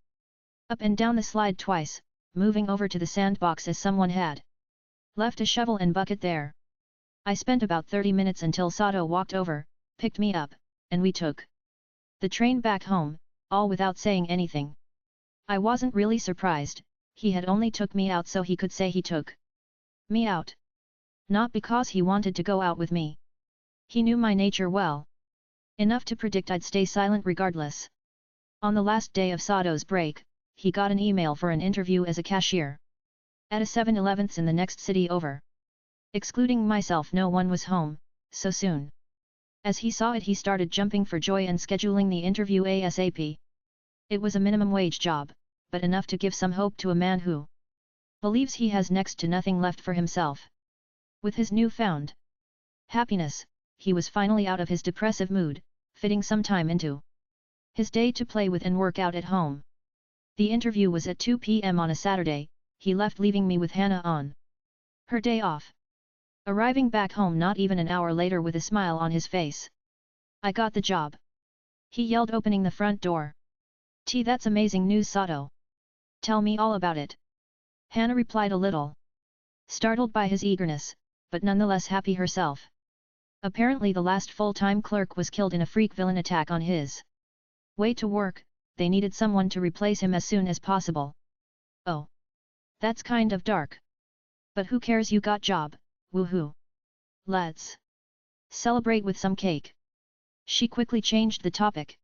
up and down the slide twice, moving over to the sandbox as someone had left a shovel and bucket there. I spent about 30 minutes until Sato walked over, picked me up, and we took the train back home, all without saying anything. I wasn't really surprised, he had only took me out so he could say he took me out. Not because he wanted to go out with me. He knew my nature well enough to predict I'd stay silent regardless. On the last day of Sato's break, he got an email for an interview as a cashier at a 7-Eleven's in the next city over. Excluding myself, no one was home, so soon as he saw it he started jumping for joy and scheduling the interview ASAP. It was a minimum wage job, but enough to give some hope to a man who believes he has next to nothing left for himself. With his newfound happiness, he was finally out of his depressive mood, fitting some time into his day to play with and work out at home. The interview was at 2 p.m. on a Saturday. He left leaving me with Hannah on her day off, arriving back home not even an hour later with a smile on his face. I got the job, he yelled, opening the front door. That's amazing news, Sato. Tell me all about it. Hannah replied, a little startled by his eagerness, but nonetheless happy herself. Apparently the last full-time clerk was killed in a freak villain attack on his way to work. They needed someone to replace him as soon as possible. Oh. That's kind of dark. But who cares, you got job, woohoo. Let's celebrate with some cake. She quickly changed the topic.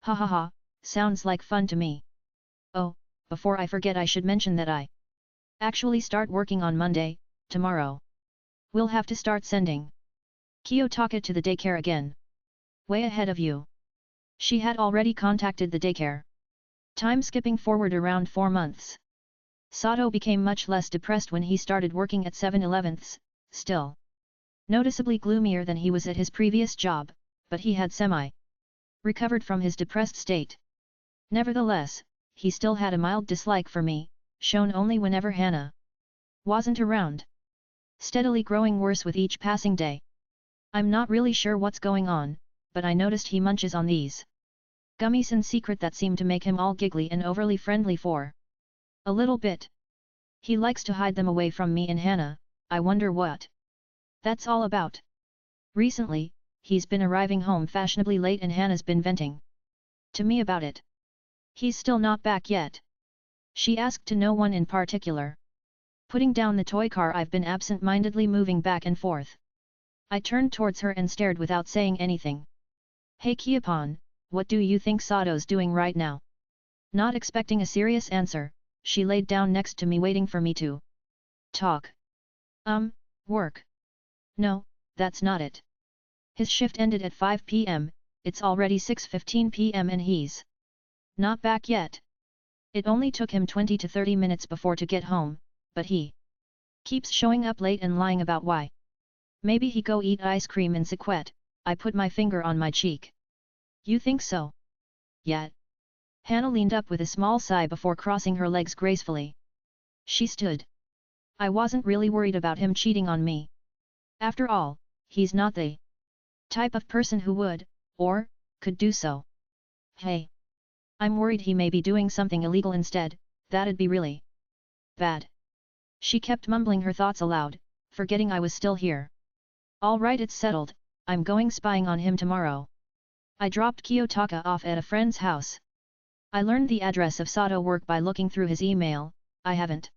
Ha ha ha, sounds like fun to me. Oh, before I forget I should mention that I actually start working on Monday, tomorrow. We'll have to start sending Kiyotaka to the daycare again. Way ahead of you. She had already contacted the daycare. Time skipping forward around 4 months. Sato became much less depressed when he started working at 7-Eleven's, still noticeably gloomier than he was at his previous job, but he had recovered from his depressed state. Nevertheless, he still had a mild dislike for me, shown only whenever Hannah wasn't around. Steadily growing worse with each passing day. I'm not really sure what's going on, but I noticed he munches on these gummies in secret that seem to make him all giggly and overly friendly for a little bit. He likes to hide them away from me and Hannah. I wonder what that's all about. Recently, he's been arriving home fashionably late and Hannah's been venting to me about it. He's still not back yet? She asked, to no one in particular. Putting down the toy car I've been absent-mindedly moving back and forth. I turned towards her and stared without saying anything. Hey Kiyopon, what do you think Sato's doing right now? Not expecting a serious answer, she laid down next to me waiting for me to talk. Work. No, that's not it. His shift ended at 5 p.m, it's already 6:15 p.m. and he's not back yet. It only took him 20 to 30 minutes before to get home, but he keeps showing up late and lying about why. Maybe he go eat ice cream in Sequet. I put my finger on my cheek. You think so? Yet. Hannah leaned up with a small sigh before crossing her legs gracefully. She stood. I wasn't really worried about him cheating on me. After all, he's not the type of person who would, or, could do so. Hey. I'm worried he may be doing something illegal instead, that'd be really bad. She kept mumbling her thoughts aloud, forgetting I was still here. All right, it's settled, I'm going spying on him tomorrow. I dropped Kiyotaka off at a friend's house. I learned the address of Sato work by looking through his email. I haven't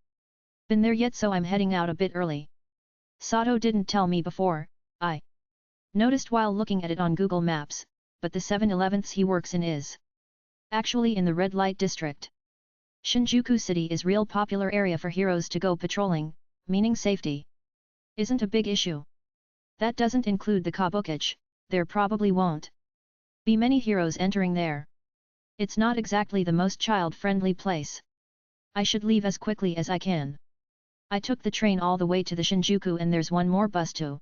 been there yet, so I'm heading out a bit early. Sato didn't tell me before, I noticed while looking at it on Google Maps, but the 7-Elevens he works in is actually in the red light district. Shinjuku City is real popular area for heroes to go patrolling, meaning safety isn't a big issue. That doesn't include the Kabukicho, there probably won't be many heroes entering there. It's not exactly the most child-friendly place. I should leave as quickly as I can. I took the train all the way to the Shinjuku and there's one more bus to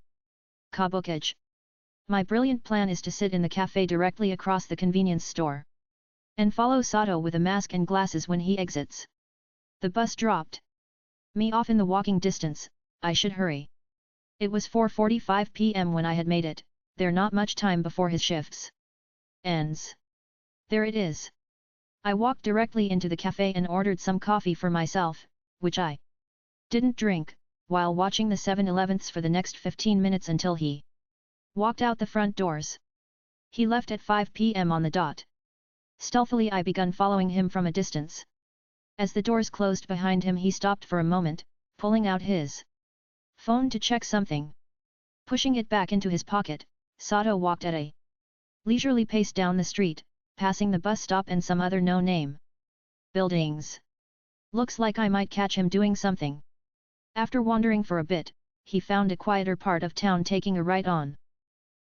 Kabukicho. My brilliant plan is to sit in the cafe directly across the convenience store and follow Sato with a mask and glasses when he exits. The bus dropped me off in the walking distance. I should hurry. It was 4:45 p.m. when I had made it, there not much time before his shifts ends. There it is. I walked directly into the cafe and ordered some coffee for myself, which I didn't drink, while watching the 7-Elevens for the next 15 minutes until he walked out the front doors. He left at 5 p.m. on the dot. Stealthily I begun following him from a distance. As the doors closed behind him, he stopped for a moment, pulling out his phone to check something. Pushing it back into his pocket, Sato walked at a leisurely pace down the street, passing the bus stop and some other no-name buildings. Looks like I might catch him doing something. After wandering for a bit, he found a quieter part of town, taking a right on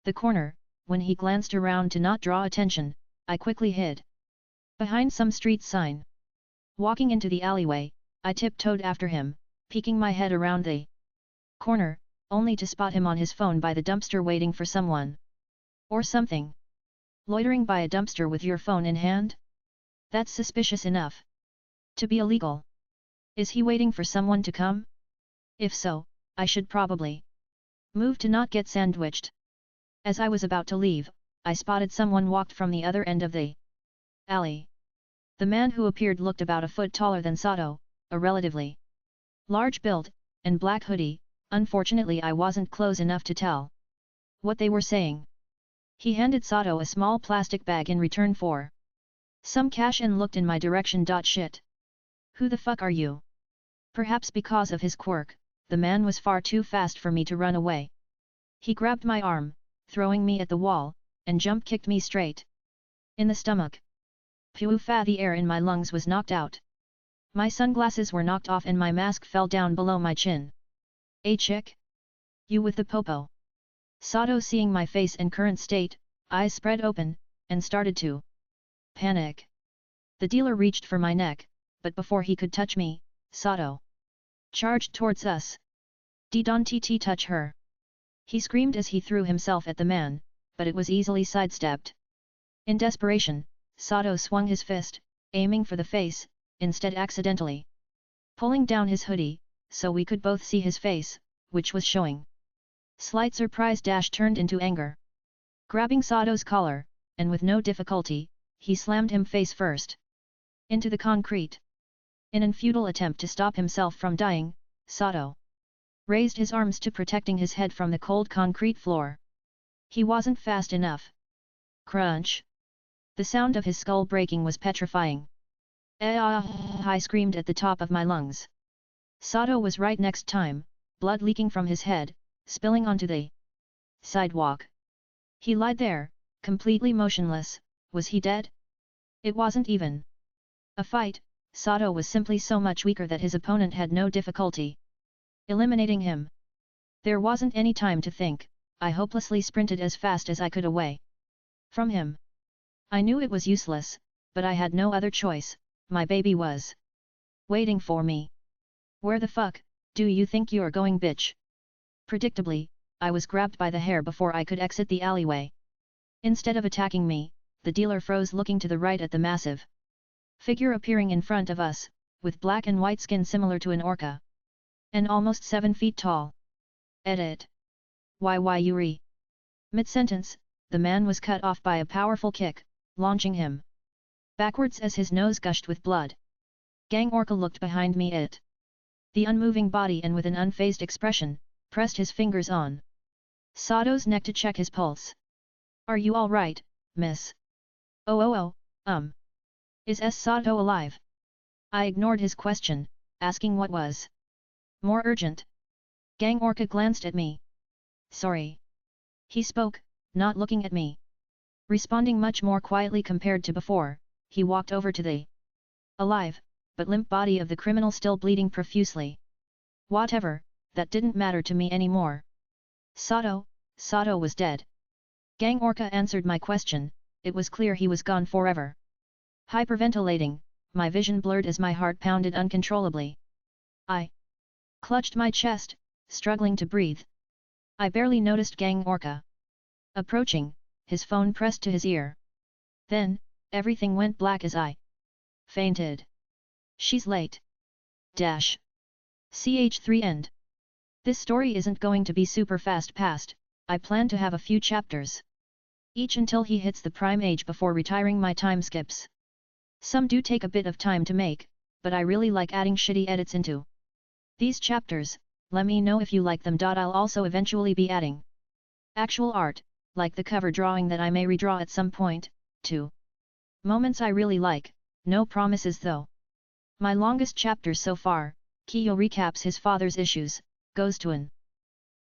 the corner. When he glanced around to not draw attention, I quickly hid behind some street sign. Walking into the alleyway, I tiptoed after him, peeking my head around the corner, only to spot him on his phone by the dumpster waiting for someone or something. Loitering by a dumpster with your phone in hand? That's suspicious enough to be illegal. Is he waiting for someone to come? If so, I should probably move to not get sandwiched. As I was about to leave, I spotted someone walked from the other end of the alley. The man who appeared looked about a foot taller than Sato, a relatively large build, and black hoodie. Unfortunately I wasn't close enough to tell what they were saying. He handed Sato a small plastic bag in return for some cash and looked in my direction. Shit. Who the fuck are you? Perhaps because of his quirk, the man was far too fast for me to run away. He grabbed my arm, throwing me at the wall, and jump kicked me straight in the stomach. Poofa! The air in my lungs was knocked out. My sunglasses were knocked off and my mask fell down below my chin. Hey chick? You with the popo? Sato, seeing my face and current state, eyes spread open, and started to panic. The dealer reached for my neck, but before he could touch me, Sato charged towards us. Don't touch her! He screamed as he threw himself at the man, but it was easily sidestepped. In desperation, Sato swung his fist, aiming for the face, instead accidentally pulling down his hoodie, so we could both see his face, which was showing. Slight surprise turned into anger. Grabbing Sato's collar, and with no difficulty, he slammed him face first into the concrete. In an futile attempt to stop himself from dying, Sato raised his arms to protecting his head from the cold concrete floor. He wasn't fast enough. Crunch! The sound of his skull breaking was petrifying. I screamed at the top of my lungs. Sato was right next time, blood leaking from his head, spilling onto the sidewalk. He lied there, completely motionless. Was he dead? It wasn't even a fight. Sato was simply so much weaker that his opponent had no difficulty eliminating him. There wasn't any time to think. I hopelessly sprinted as fast as I could away from him. I knew it was useless, but I had no other choice. My baby was waiting for me. Where the fuck do you think you're going, bitch? Predictably, I was grabbed by the hair before I could exit the alleyway. Instead of attacking me, the dealer froze, looking to the right at the massive figure appearing in front of us, with black and white skin similar to an orca. And almost 7 feet tall. Edit. Why Yuri? Mid-sentence, the man was cut off by a powerful kick, launching him backwards as his nose gushed with blood. Gang Orca looked behind me at the unmoving body and with an unfazed expression, pressed his fingers on Sato's neck to check his pulse. Are you alright, miss? Oh. Is Sato alive? I ignored his question, asking what was more urgent. Gang Orca glanced at me. Sorry. He spoke, not looking at me. Responding much more quietly compared to before, he walked over to the alive, but limp body of the criminal still bleeding profusely. Whatever, that didn't matter to me anymore. Sato was dead. Gang Orca answered my question, it was clear he was gone forever. Hyperventilating, my vision blurred as my heart pounded uncontrollably. I clutched my chest, struggling to breathe. I barely noticed Gang Orca approaching, his phone pressed to his ear. Then, everything went black as I fainted. She's late. Ch3 end. This story isn't going to be super fast paced. I plan to have a few chapters each until he hits the prime age before retiring my time skips. Some do take a bit of time to make, but I really like adding shitty edits into these chapters. Let me know if you like them. I'll also eventually be adding actual art, like the cover drawing that I may redraw at some point, too. Moments I really like, no promises though. My longest chapter so far, Kiyo recaps his father's issues, goes to an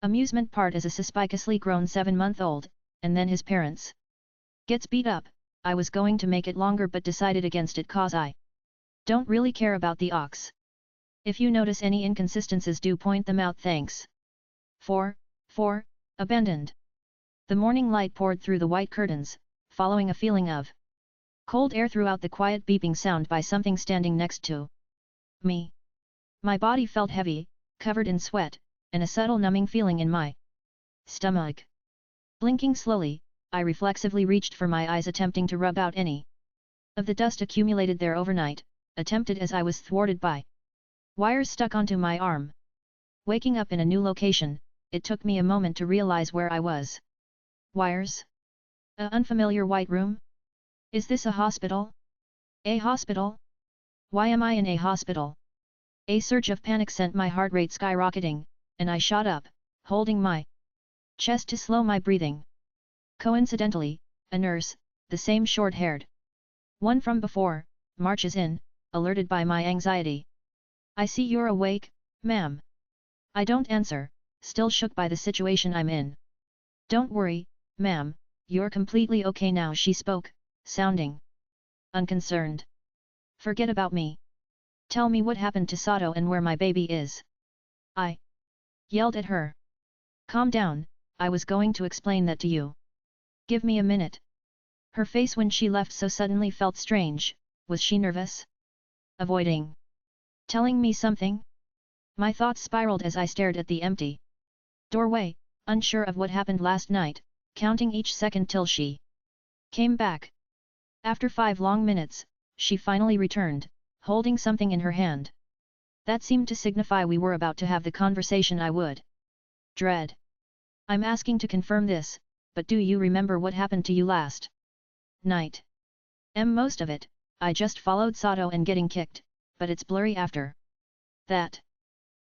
amusement part as a suspiciously grown 7-month-old, and then his parents gets beat up. I was going to make it longer but decided against it cause I don't really care about the ox. If you notice any inconsistencies, do point them out, thanks. 4. Abandoned. The morning light poured through the white curtains, following a feeling of cold air throughout the quiet beeping sound by something standing next to me. My body felt heavy, covered in sweat, and a subtle numbing feeling in my stomach. Blinking slowly, I reflexively reached for my eyes, attempting to rub out any of the dust accumulated there overnight, attempted as I was thwarted by wires stuck onto my arm. Waking up in a new location, it took me a moment to realize where I was. Wires? A unfamiliar white room? Is this a hospital? A hospital? Why am I in a hospital? A surge of panic sent my heart rate skyrocketing, and I shot up, holding my chest to slow my breathing. Coincidentally, a nurse, the same short-haired one from before, marches in, alerted by my anxiety. I see you're awake, ma'am. I don't answer, still shook by the situation I'm in. Don't worry, ma'am, you're completely okay now, she spoke, sounding unconcerned. Forget about me. Tell me what happened to Sato and where my baby is. I yelled at her. Calm down, I was going to explain that to you. Give me a minute. Her face when she left so suddenly felt strange. Was she nervous? Avoiding telling me something? My thoughts spiraled as I stared at the empty doorway, unsure of what happened last night, counting each second till she came back. After 5 long minutes, she finally returned, holding something in her hand. That seemed to signify we were about to have the conversation I would dread. I'm asking to confirm this, but do you remember what happened to you last night? Most of it, I just followed Sato and getting kicked, but it's blurry after that.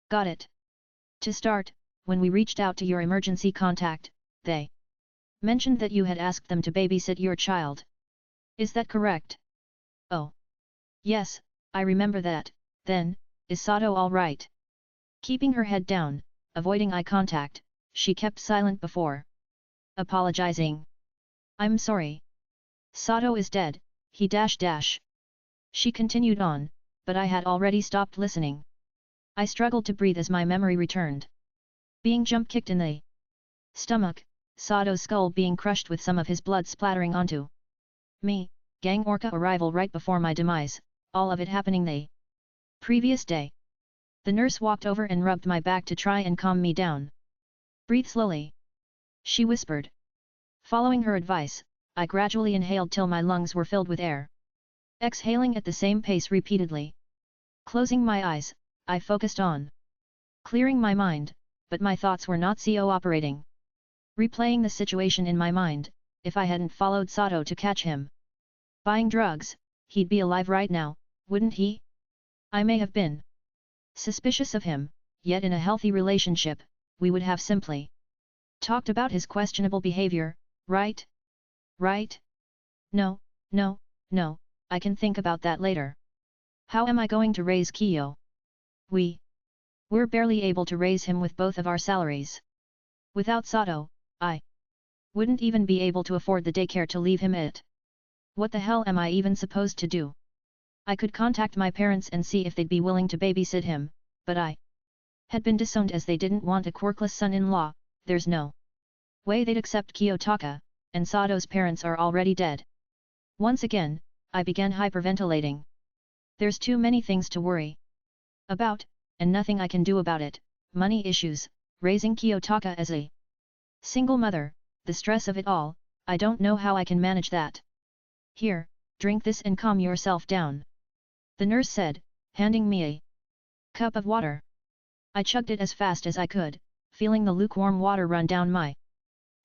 Got it. To start, when we reached out to your emergency contact, they mentioned that you had asked them to babysit your child. Is that correct? Oh. Yes, I remember that. Then, is Sato all right? Keeping her head down, avoiding eye contact, she kept silent before apologizing. I'm sorry. Sato is dead, he dash. She continued on, but I had already stopped listening. I struggled to breathe as my memory returned. Being jump-kicked in the stomach, Sato's skull being crushed with some of his blood splattering onto me, Gang Orca arrival right before my demise, all of it happening the previous day. The nurse walked over and rubbed my back to try and calm me down. Breathe slowly, she whispered. Following her advice, I gradually inhaled till my lungs were filled with air. Exhaling at the same pace repeatedly. Closing my eyes, I focused on clearing my mind, but my thoughts were not cooperating. Replaying the situation in my mind, if I hadn't followed Sato to catch him buying drugs, he'd be alive right now, wouldn't he? I may have been suspicious of him, yet in a healthy relationship, we would have simply talked about his questionable behavior, right? Right? No, no, no, I can think about that later. How am I going to raise Kiyo? We're barely able to raise him with both of our salaries. Without Sato, I wouldn't even be able to afford the daycare to leave him at. What the hell am I even supposed to do? I could contact my parents and see if they'd be willing to babysit him, but I had been disowned as they didn't want a quirkless son-in-law. There's no way they'd accept Kiyotaka, and Sato's parents are already dead. Once again, I began hyperventilating. There's too many things to worry about, and nothing I can do about it. Money issues, raising Kiyotaka as a single mother, the stress of it all, I don't know how I can manage that. Here, drink this and calm yourself down, the nurse said, handing me a cup of water. I chugged it as fast as I could, feeling the lukewarm water run down my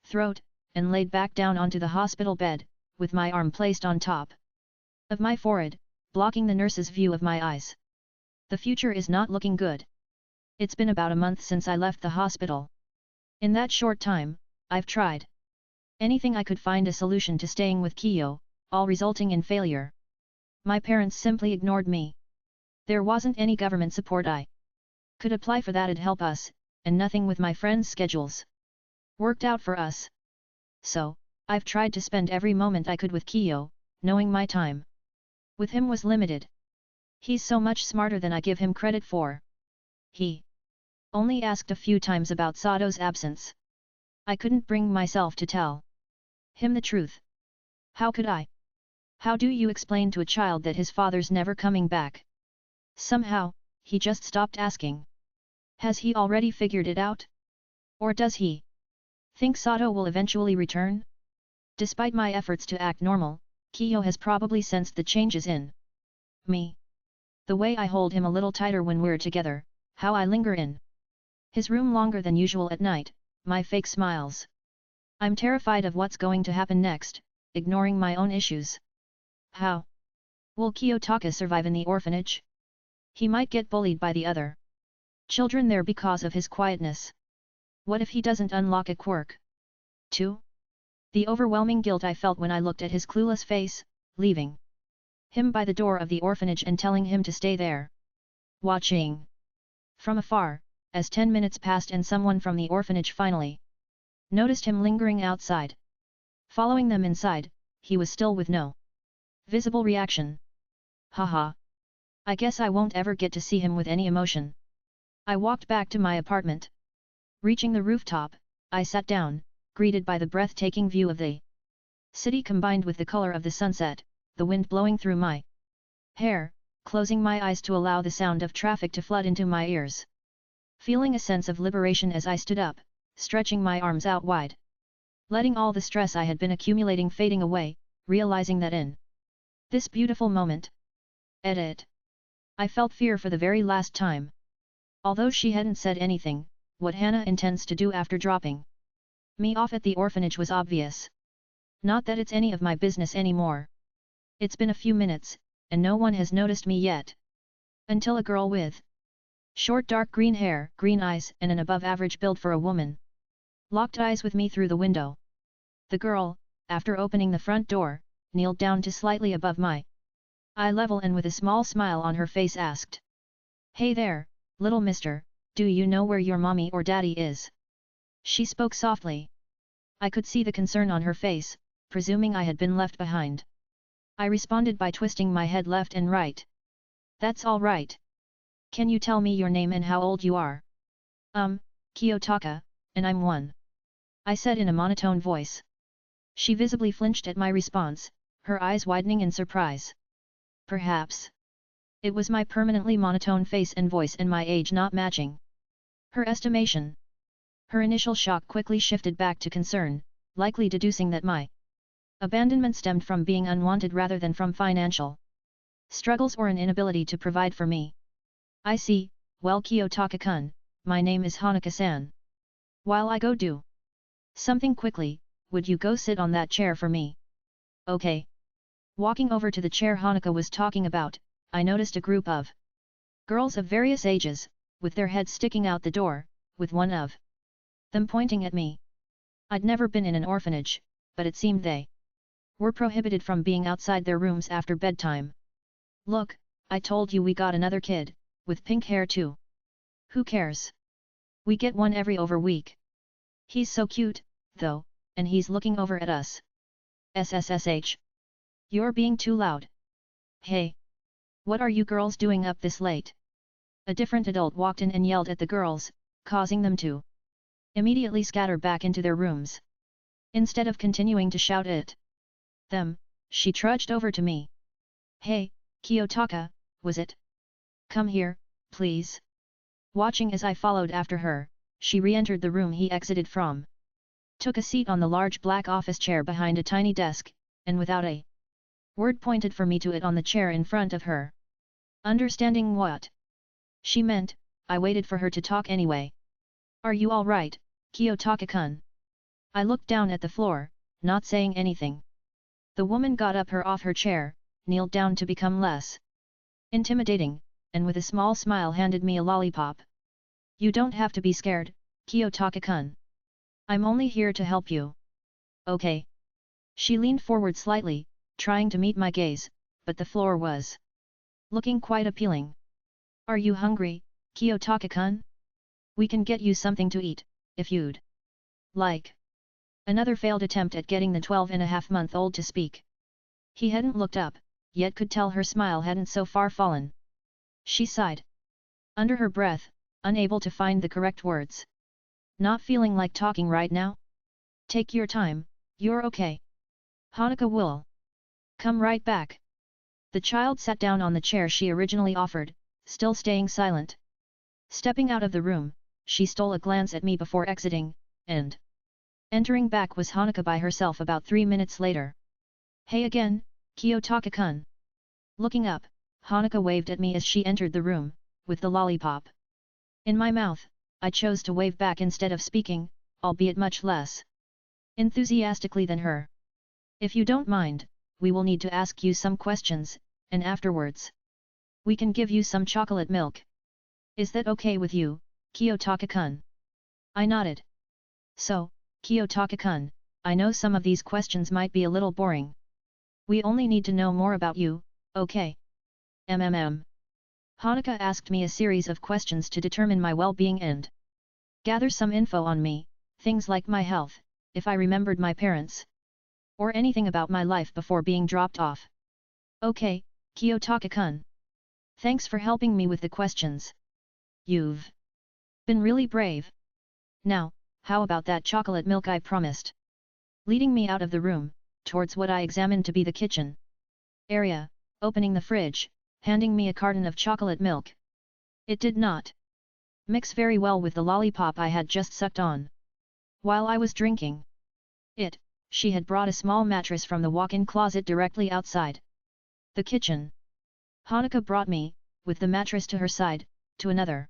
throat, and laid back down onto the hospital bed, with my arm placed on top of my forehead, blocking the nurse's view of my eyes. The future is not looking good. It's been about a month since I left the hospital. In that short time, I've tried anything I could find a solution to staying with Kiyo, all resulting in failure. My parents simply ignored me. There wasn't any government support I could apply for that'd help us, and nothing with my friends' schedules worked out for us. So, I've tried to spend every moment I could with Kiyo, knowing my time with him was limited. He's so much smarter than I give him credit for. He only asked a few times about Sato's absence. I couldn't bring myself to tell him the truth. How could I? How do you explain to a child that his father's never coming back? Somehow, he just stopped asking. Has he already figured it out? Or does he think Sato will eventually return? Despite my efforts to act normal, Kiyo has probably sensed the changes in me. The way I hold him a little tighter when we're together, how I linger in his room longer than usual at night, my fake smiles. I'm terrified of what's going to happen next, ignoring my own issues. How will Kiyotaka survive in the orphanage? He might get bullied by the other children there because of his quietness. What if he doesn't unlock a quirk? 2. The overwhelming guilt I felt when I looked at his clueless face, leaving him by the door of the orphanage and telling him to stay there. Watching from afar, as 10 minutes passed and someone from the orphanage finally noticed him lingering outside. Following them inside, he was still with no visible reaction. Haha. I guess I won't ever get to see him with any emotion. I walked back to my apartment. Reaching the rooftop, I sat down, greeted by the breathtaking view of the city combined with the color of the sunset, the wind blowing through my hair, closing my eyes to allow the sound of traffic to flood into my ears. Feeling a sense of liberation as I stood up, stretching my arms out wide. Letting all the stress I had been accumulating fading away, realizing that in this beautiful moment, edit, I felt fear for the very last time. Although she hadn't said anything, what Hannah intends to do after dropping me off at the orphanage was obvious. Not that it's any of my business anymore. It's been a few minutes, and no one has noticed me yet. Until a girl with short dark green hair, green eyes and an above-average build for a woman locked eyes with me through the window. The girl, after opening the front door, kneeled down to slightly above my eye level and with a small smile on her face asked, "Hey there, little mister, do you know where your mommy or daddy is?" She spoke softly. I could see the concern on her face, presuming I had been left behind. I responded by twisting my head left and right. "That's all right. Can you tell me your name and how old you are?" Kiyotaka, and I'm 1. I said in a monotone voice. She visibly flinched at my response, her eyes widening in surprise. Perhaps it was my permanently monotone face and voice and my age not matching her estimation. Her initial shock quickly shifted back to concern, likely deducing that my abandonment stemmed from being unwanted rather than from financial struggles or an inability to provide for me. I see, well Kiyotaka-kun, my name is Hanaka-san. While I go do something quickly, would you go sit on that chair for me? Okay. Walking over to the chair Hanaka was talking about, I noticed a group of girls of various ages, with their heads sticking out the door, with one of them pointing at me. I'd never been in an orphanage, but it seemed they were prohibited from being outside their rooms after bedtime. Look, I told you we got another kid, with pink hair too. Who cares? We get one every other week. He's so cute, though, and he's looking over at us. SSSH. You're being too loud. Hey! What are you girls doing up this late? A different adult walked in and yelled at the girls, causing them to immediately scatter back into their rooms. Instead of continuing to shout at them, she trudged over to me. Hey, Kiyotaka, was it? Come here, please. Watching as I followed after her, she re-entered the room he exited from. Took a seat on the large black office chair behind a tiny desk, and without a word pointed for me to it on the chair in front of her. Understanding what she meant, I waited for her to talk anyway. Are you all right, Kiyotaka-kun? I looked down at the floor, not saying anything. The woman got up off her chair, kneeled down to become less intimidating, and with a small smile handed me a lollipop. You don't have to be scared, Kiyotaka-kun. I'm only here to help you. Okay. She leaned forward slightly, trying to meet my gaze, but the floor was looking quite appealing. Are you hungry, Kiyotaka-kun? We can get you something to eat, if you'd like. Another failed attempt at getting the 12-and-a-half-month-old to speak. He hadn't looked up, yet could tell her smile hadn't so far fallen. She sighed under her breath, unable to find the correct words. Not feeling like talking right now? Take your time, you're okay. Hanaka will come right back. The child sat down on the chair she originally offered, still staying silent. Stepping out of the room, she stole a glance at me before exiting, and entering back was Hanaka by herself about 3 minutes later. Hey again, Kiyotaka-kun. Looking up, Hanaka waved at me as she entered the room, with the lollipop in my mouth. I chose to wave back instead of speaking, albeit much less enthusiastically than her. If you don't mind, we will need to ask you some questions, and afterwards we can give you some chocolate milk. Is that okay with you, Kiyotaka-kun? I nodded. So, Kiyotaka-kun, I know some of these questions might be a little boring. We only need to know more about you, okay? Hanaka asked me a series of questions to determine my well-being and gather some info on me, things like my health, if I remembered my parents, or anything about my life before being dropped off. Okay, Kiyotaka-kun. Thanks for helping me with the questions. You've been really brave. Now, how about that chocolate milk I promised? Leading me out of the room, towards what I examined to be the kitchen area, opening the fridge, handing me a carton of chocolate milk. It did not mix very well with the lollipop I had just sucked on. While I was drinking it, she had brought a small mattress from the walk-in closet directly outside the kitchen. Hanaka brought me, with the mattress to her side, to another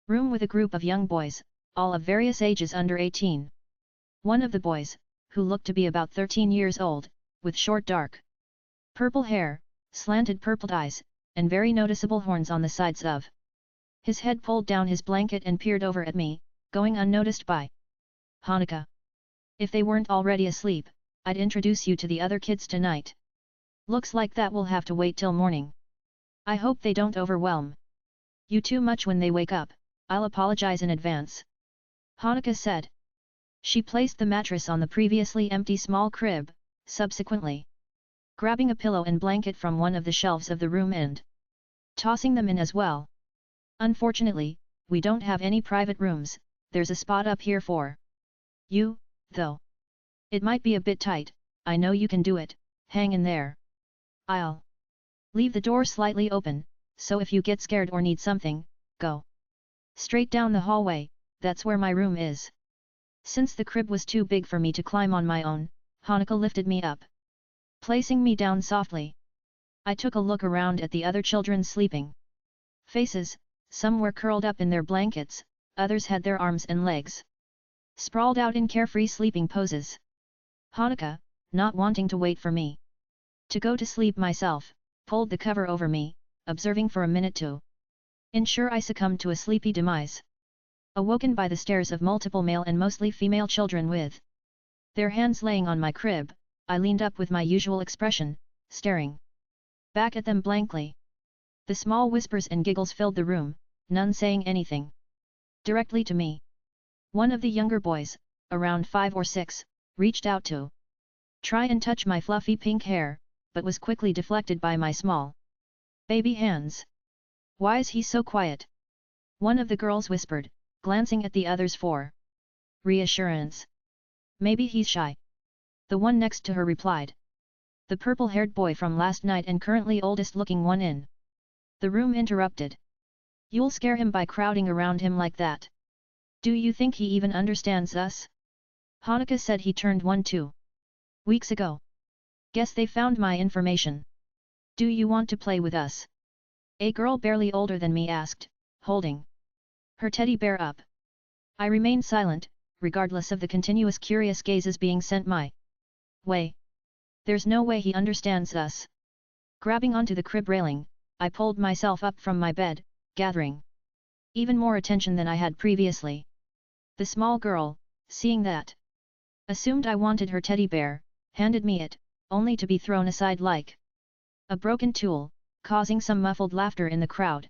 room with a group of young boys, all of various ages under 18. One of the boys, who looked to be about 13 years old, with short dark purple hair, slanted purple eyes, and very noticeable horns on the sides of his head, pulled down his blanket and peered over at me, going unnoticed by Hanaka. If they weren't already asleep, I'd introduce you to the other kids tonight. Looks like that will have to wait till morning. I hope they don't overwhelm you too much when they wake up. I'll apologize in advance. Hanaka said. She placed the mattress on the previously empty small crib, subsequently grabbing a pillow and blanket from one of the shelves of the room and tossing them in as well. Unfortunately, we don't have any private rooms. There's a spot up here for you, though. It might be a bit tight. I know you can do it. Hang in there. I'll leave the door slightly open, so if you get scared or need something, go straight down the hallway. That's where my room is. Since the crib was too big for me to climb on my own, Hanako lifted me up, placing me down softly. I took a look around at the other children sleeping. Faces, some were curled up in their blankets, others had their arms and legs sprawled out in carefree sleeping poses. Hanako, not wanting to wait for me to go to sleep myself, pulled the cover over me, observing for a minute to ensure I succumbed to a sleepy demise. Awoken by the stares of multiple male and mostly female children with their hands laying on my crib, I leaned up with my usual expression, staring back at them blankly. The small whispers and giggles filled the room, none saying anything directly to me. One of the younger boys, around 5 or 6, reached out to try and touch my fluffy pink hair, but was quickly deflected by my small baby hands. "Why is he so quiet?" one of the girls whispered, glancing at the others for reassurance. "Maybe he's shy," the one next to her replied. The purple-haired boy from last night and currently oldest looking one in the room interrupted. "You'll scare him by crowding around him like that. Do you think he even understands us?" Hanako said he turned 1-2 weeks ago. "Guess they found my information. Do you want to play with us?" A girl barely older than me asked, holding her teddy bear up. I remained silent, regardless of the continuous curious gazes being sent my way. There's no way he understands us. Grabbing onto the crib railing, I pulled myself up from my bed, gathering even more attention than I had previously. The small girl, seeing that, assumed I wanted her teddy bear, handed me it, only to be thrown aside like a broken tool, causing some muffled laughter in the crowd.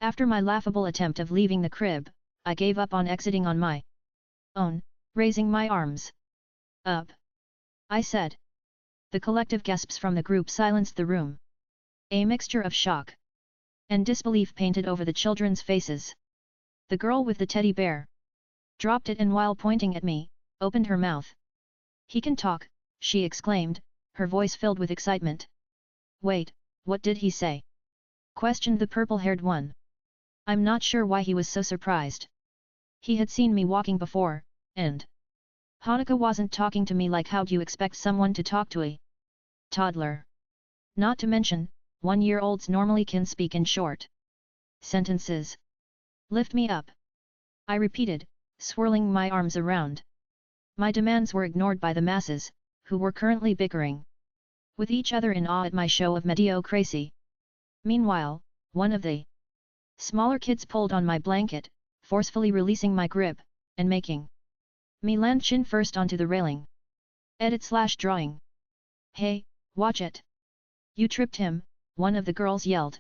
After my laughable attempt of leaving the crib, I gave up on exiting on my own, raising my arms up. I said. The collective gasps from the group silenced the room. A mixture of shock and disbelief painted over the children's faces. The girl with the teddy bear dropped it and while pointing at me, opened her mouth. "He can talk," she exclaimed, her voice filled with excitement. "Wait, what did he say?" questioned the purple-haired one. I'm not sure why he was so surprised. He had seen me walking before, and Hanako wasn't talking to me like how'd you expect someone to talk to a toddler. Not to mention, 1-year-olds normally can speak in short sentences. "Lift me up," I repeated, swirling my arms around. My demands were ignored by the masses, who were currently bickering with each other in awe at my show of mediocrity. Meanwhile, one of the smaller kids pulled on my blanket, forcefully releasing my grip, and making me land chin first onto the railing. Edit/drawing. "Hey, watch it! You tripped him," one of the girls yelled.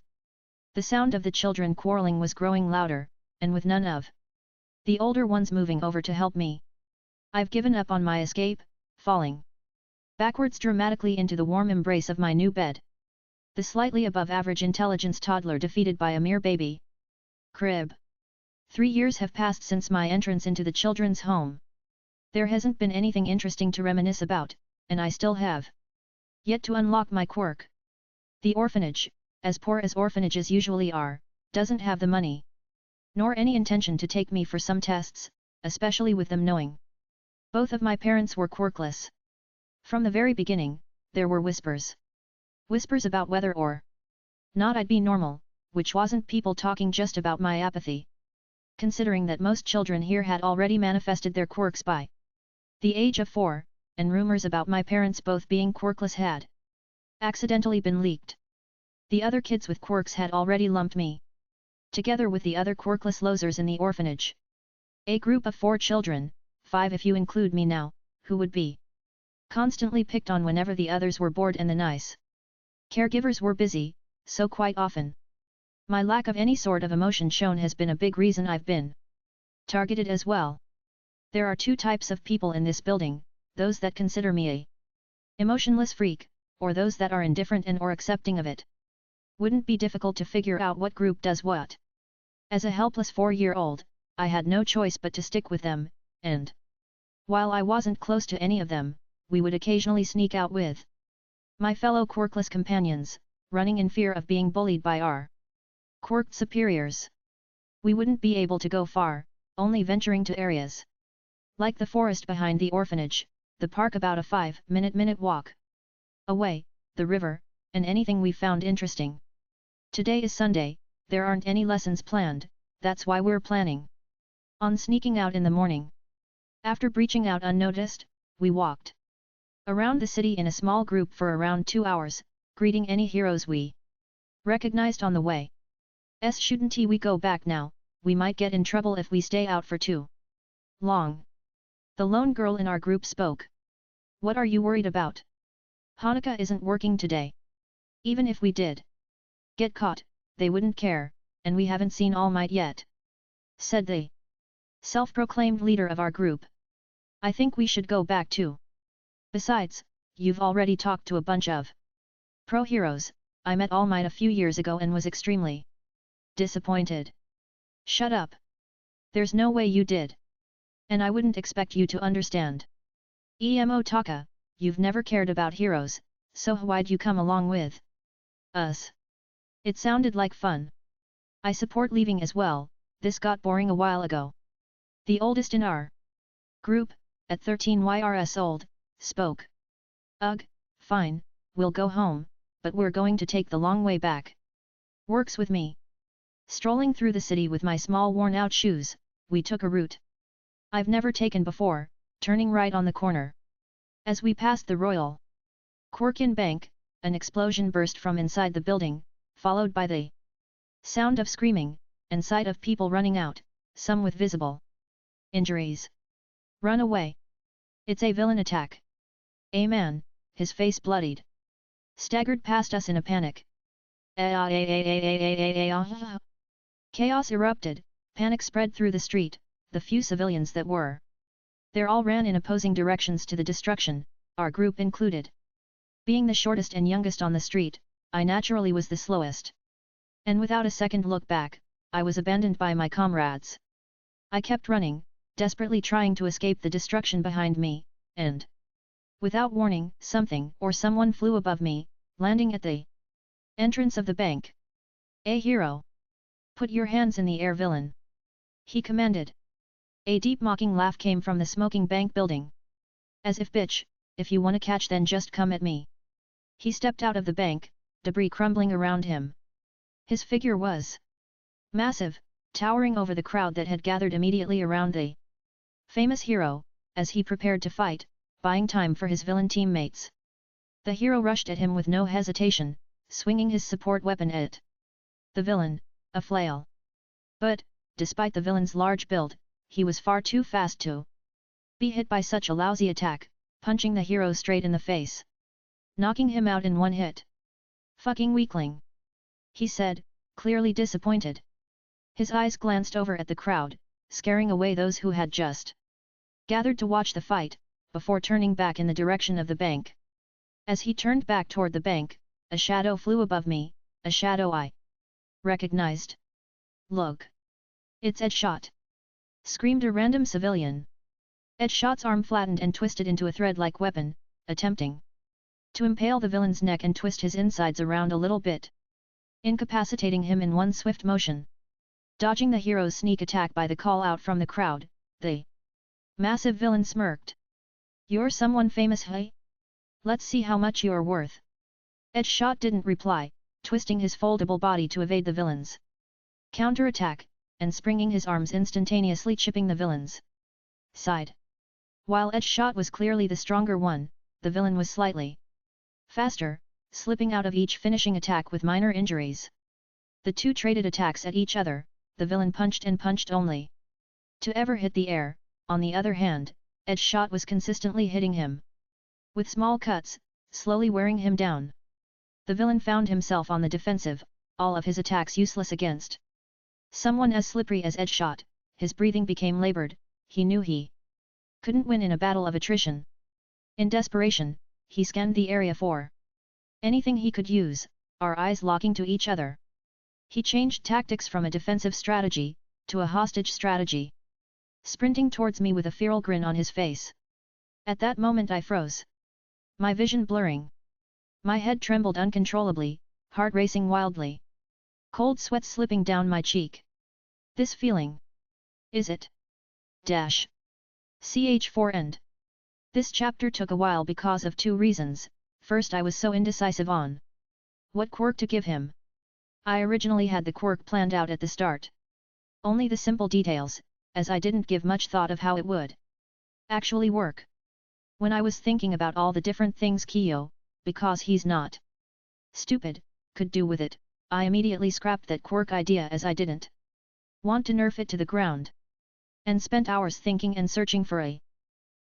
The sound of the children quarreling was growing louder, and with none of the older ones moving over to help me. I've given up on my escape, falling backwards dramatically into the warm embrace of my new bed. The slightly above average intelligence toddler defeated by a mere baby crib. 3 years have passed since my entrance into the children's home. There hasn't been anything interesting to reminisce about, and I still have yet to unlock my quirk. The orphanage, as poor as orphanages usually are, doesn't have the money nor any intention to take me for some tests, especially with them knowing both of my parents were quirkless. From the very beginning, there were whispers about whether or not I'd be normal, which wasn't people talking just about my apathy. Considering that most children here had already manifested their quirks by the age of 4, and rumors about my parents both being quirkless had accidentally been leaked. The other kids with quirks had already lumped me together with the other quirkless losers in the orphanage. A group of 4 children, 5 if you include me now, who would be constantly picked on whenever the others were bored and the nice caregivers were busy, so quite often my lack of any sort of emotion shown has been a big reason I've been targeted as well. There are 2 types of people in this building, those that consider me a emotionless freak, or those that are indifferent and or accepting of it. Wouldn't be difficult to figure out what group does what. As a helpless 4-year-old, I had no choice but to stick with them, and while I wasn't close to any of them, we would occasionally sneak out with my fellow quirkless companions, running in fear of being bullied by our quirked superiors. We wouldn't be able to go far, only venturing to areas Like the forest behind the orphanage, the park about a 5-minute walk away, the river, and anything we found interesting. Today is Sunday, there aren't any lessons planned, that's why we're planning on sneaking out in the morning. After breaching out unnoticed, we walked around the city in a small group for around 2 hours, greeting any heroes we recognized on the way. Shouldn't we go back now, we might get in trouble if we stay out for too long. The lone girl in our group spoke. What are you worried about? Hanukkah isn't working today. Even if we did get caught, they wouldn't care, and we haven't seen All Might yet, said the self-proclaimed leader of our group. I think we should go back too. Besides, you've already talked to a bunch of pro-heroes. I met All Might a few years ago and was extremely disappointed. Shut up. There's no way you did. And I wouldn't expect you to understand. Kiyotaka, you've never cared about heroes, so why'd you come along with us? It sounded like fun. I support leaving as well, this got boring a while ago. The oldest in our group, at 13 years old, spoke. Ugh, fine, we'll go home, but we're going to take the long way back. Works with me. Strolling through the city with my small worn-out shoes, we took a route I've never taken before, turning right on the corner. As we passed the Royal Korkin Bank, an explosion burst from inside the building, followed by the sound of screaming, and sight of people running out, some with visible injuries. Run away! It's a villain attack. A man, his face bloodied, staggered past us in a panic. Chaos erupted, panic spread through the street, the few civilians that were there all ran in opposing directions to the destruction, our group included. Being the shortest and youngest on the street, I naturally was the slowest. And without a second look back, I was abandoned by my comrades. I kept running, desperately trying to escape the destruction behind me, and without warning, something or someone flew above me, landing at the entrance of the bank. A hero! Put your hands in the air, villain! He commanded. A deep mocking laugh came from the smoking bank building. As if bitch, if you wanna catch then just come at me. He stepped out of the bank, debris crumbling around him. His figure was massive, towering over the crowd that had gathered immediately around the famous hero, as he prepared to fight, buying time for his villain teammates. The hero rushed at him with no hesitation, swinging his support weapon at the villain, a flail. But, despite the villain's large build, he was far too fast to be hit by such a lousy attack, punching the hero straight in the face, knocking him out in one hit. Fucking weakling! He said, clearly disappointed. His eyes glanced over at the crowd, scaring away those who had just gathered to watch the fight, before turning back in the direction of the bank. As he turned back toward the bank, a shadow flew above me, a shadow I recognized. Look! It's Edshot! Screamed a random civilian. Edshot's arm flattened and twisted into a thread-like weapon, attempting to impale the villain's neck and twist his insides around a little bit, incapacitating him in one swift motion. Dodging the hero's sneak attack by the call-out from the crowd, the massive villain smirked. You're someone famous, hey? Let's see how much you're worth. Edshot didn't reply, twisting his foldable body to evade the villain's counter-attack, and springing his arms instantaneously chipping the villain's side. While Edshot was clearly the stronger one, the villain was slightly faster, slipping out of each finishing attack with minor injuries. The two traded attacks at each other, the villain punched and punched only to ever hit the air. On the other hand, Edshot was consistently hitting him with small cuts, slowly wearing him down. The villain found himself on the defensive, all of his attacks useless against someone as slippery as Edshot. His breathing became labored, he knew he couldn't win in a battle of attrition. In desperation, he scanned the area for anything he could use, our eyes locking to each other. He changed tactics from a defensive strategy to a hostage strategy, sprinting towards me with a feral grin on his face. At that moment I froze, my vision blurring. My head trembled uncontrollably, heart racing wildly. Cold sweat slipping down my cheek. This feeling. Is it? Dash. Ch4 End. This chapter took a while because of two reasons. First, I was so indecisive on what quirk to give him. I originally had the quirk planned out at the start. Only the simple details, as I didn't give much thought of how it would actually work. When I was thinking about all the different things Kiyo, because he's not stupid, could do with it, I immediately scrapped that quirk idea as I didn't want to nerf it to the ground. And spent hours thinking and searching for a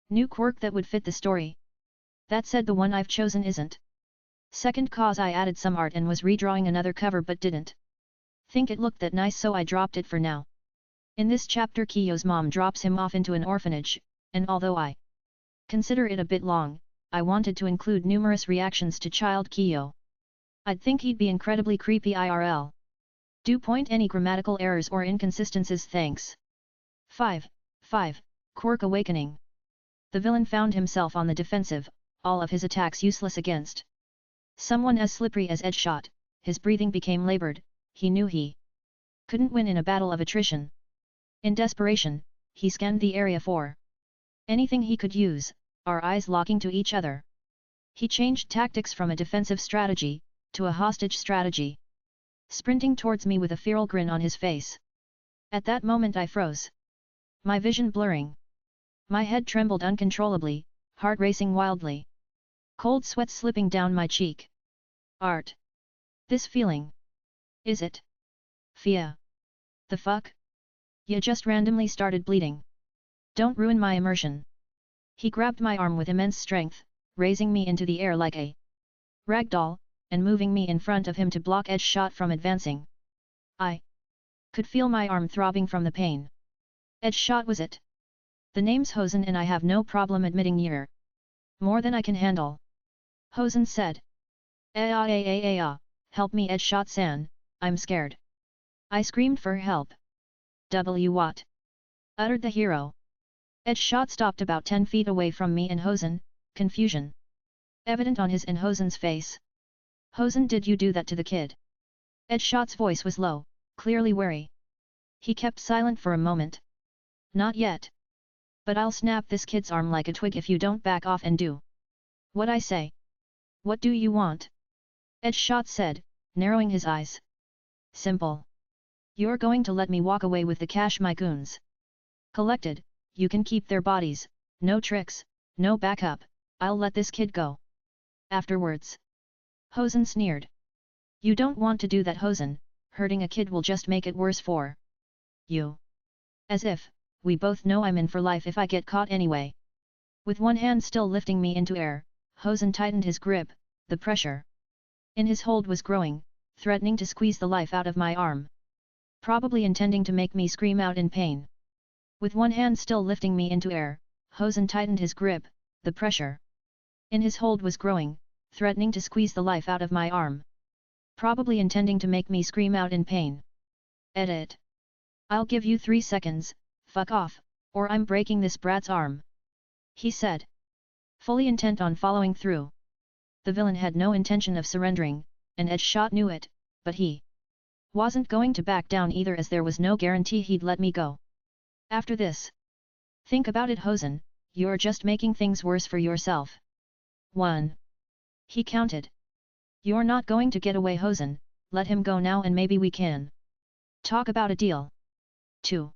new quirk that would fit the story. That said, the one I've chosen isn't. Second cause, I added some art and was redrawing another cover but didn't think it looked that nice, so I dropped it for now. In this chapter, Kiyo's mom drops him off into an orphanage, and although I consider it a bit long, I wanted to include numerous reactions to child Kiyo. I'd think he'd be incredibly creepy IRL. Do point any grammatical errors or inconsistencies, thanks. 5. Quirk Awakening. The villain found himself on the defensive, all of his attacks useless against someone as slippery as Edgeshot. His breathing became labored, he knew he couldn't win in a battle of attrition. In desperation, he scanned the area for anything he could use, our eyes locking to each other. He changed tactics from a defensive strategy to a hostage strategy, sprinting towards me with a feral grin on his face. At that moment I froze, my vision blurring. My head trembled uncontrollably, heart racing wildly. Cold sweat slipping down my cheek. Art. This feeling. Is it Fia? The fuck? Ya just randomly started bleeding. Don't ruin my immersion. He grabbed my arm with immense strength, raising me into the air like a ragdoll, and moving me in front of him to block Edgeshot from advancing. I could feel my arm throbbing from the pain. Edgeshot was it? The name's Hosen and I have no problem admitting you're more than I can handle. Hosen said. Help me Edgeshot-san, I'm scared. I screamed for help. What? Uttered the hero. Edgeshot stopped about 10 feet away from me and Hosen, confusion evident on his and Hosen's face. Hosen, did you do that to the kid? Edgeshot's voice was low, clearly wary. He kept silent for a moment. Not yet. But I'll snap this kid's arm like a twig if you don't back off and do what I say. What do you want? Edgeshot said, narrowing his eyes. Simple. You're going to let me walk away with the cash my goons collected. You can keep their bodies, no tricks, no backup, I'll let this kid go. Afterwards. Hosen sneered. You don't want to do that, Hosen, hurting a kid will just make it worse for you. As if, we both know I'm in for life if I get caught anyway. With one hand still lifting me into air, Hosen tightened his grip, the pressure in his hold was growing, threatening to squeeze the life out of my arm. Probably intending to make me scream out in pain. With one hand still lifting me into air, Hosen tightened his grip, the pressure in his hold was growing, threatening to squeeze the life out of my arm. Probably intending to make me scream out in pain. Edit. I'll give you 3 seconds, fuck off, or I'm breaking this brat's arm. He said. Fully intent on following through. The villain had no intention of surrendering, and Edgeshot knew it, but he wasn't going to back down either, as there was no guarantee he'd let me go. After this. Think about it, Hosen, you're just making things worse for yourself. 1. He counted. You're not going to get away, Hosen, let him go now and maybe we can talk about a deal. 2.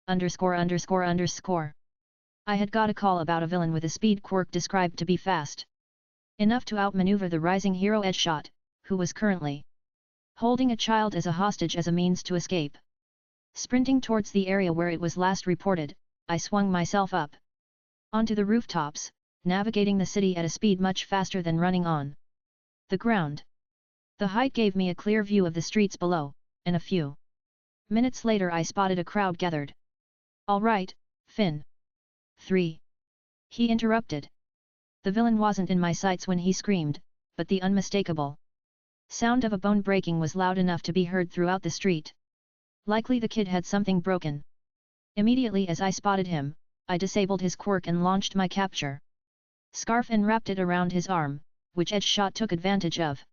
_____. I had got a call about a villain with a speed quirk described to be fast enough to outmaneuver the rising hero Edgeshot, who was currently holding a child as a hostage as a means to escape. Sprinting towards the area where it was last reported, I swung myself up onto the rooftops, navigating the city at a speed much faster than running on the ground. The height gave me a clear view of the streets below, and a few minutes later I spotted a crowd gathered. All right, Finn. 3. He interrupted. The villain wasn't in my sights when he screamed, but the unmistakable sound of a bone breaking was loud enough to be heard throughout the street. Likely the kid had something broken. Immediately as I spotted him, I disabled his quirk and launched my capture scarf and wrapped it around his arm, which Edgeshot took advantage of,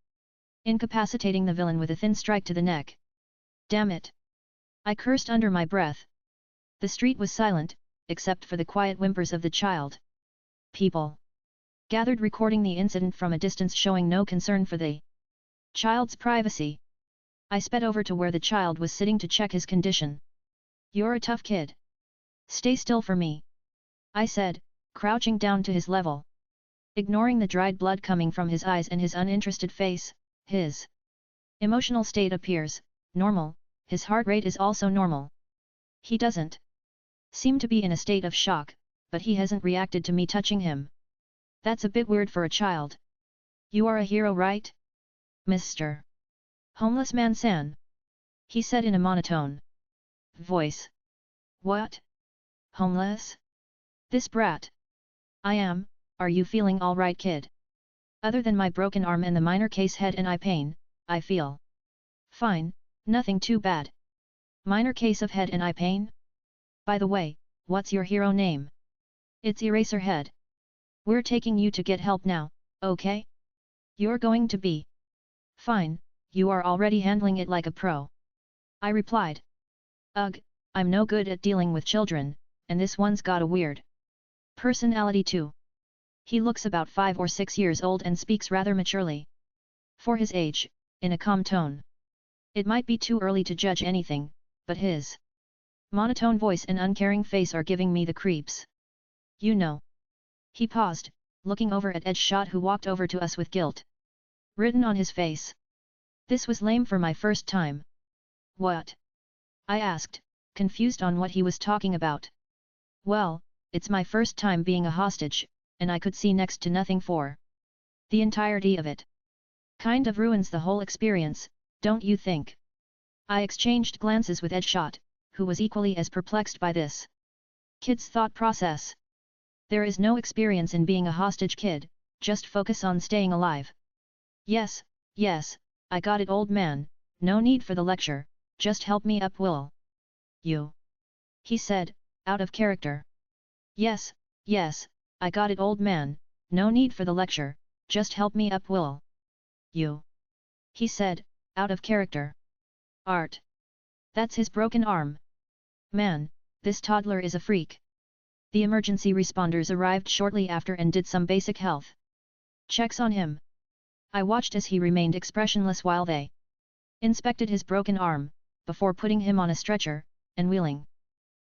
incapacitating the villain with a thin strike to the neck. Damn it! I cursed under my breath. The street was silent, except for the quiet whimpers of the child. People gathered recording the incident from a distance, showing no concern for the child's privacy. I sped over to where the child was sitting to check his condition. "You're a tough kid. Stay still for me," I said, crouching down to his level. Ignoring the dried blood coming from his eyes and his uninterested face, his emotional state appears normal, his heart rate is also normal. He doesn't seem to be in a state of shock, but he hasn't reacted to me touching him. That's a bit weird for a child. "You are a hero, right, Mr. Homeless Man-san?" he said in a monotone voice. "What? Homeless? This brat?" "I am. Are you feeling all right, kid?" "Other than my broken arm and the minor case head and eye pain, I feel fine, nothing too bad." "Minor case of head and eye pain? By the way, what's your hero name?" "It's Eraserhead. We're taking you to get help now, okay? You're going to be fine, you are already handling it like a pro," I replied. "Ugh, I'm no good at dealing with children, and this one's got a weird personality too. He looks about 5 or 6 years old and speaks rather maturely for his age, in a calm tone. It might be too early to judge anything, but his monotone voice and uncaring face are giving me the creeps. You know." He paused, looking over at Edgeshot, who walked over to us with guilt written on his face. This was lame for my first time. "What?" I asked, confused on what he was talking about. "Well, it's my first time being a hostage, and I could see next to nothing for the entirety of it. Kind of ruins the whole experience, don't you think?" I exchanged glances with Edgeshot, who was equally as perplexed by this kid's thought process. "There is no experience in being a hostage, kid, just focus on staying alive." Yes, I got it, old man, no need for the lecture, just help me up, will you?" he said, out of character. Yes, I got it, old man, no need for the lecture, just help me up, will you?" he said, out of character. Art. That's his broken arm. Man, this toddler is a freak. The emergency responders arrived shortly after and did some basic health checks on him. I watched as he remained expressionless while they inspected his broken arm, before putting him on a stretcher, and wheeling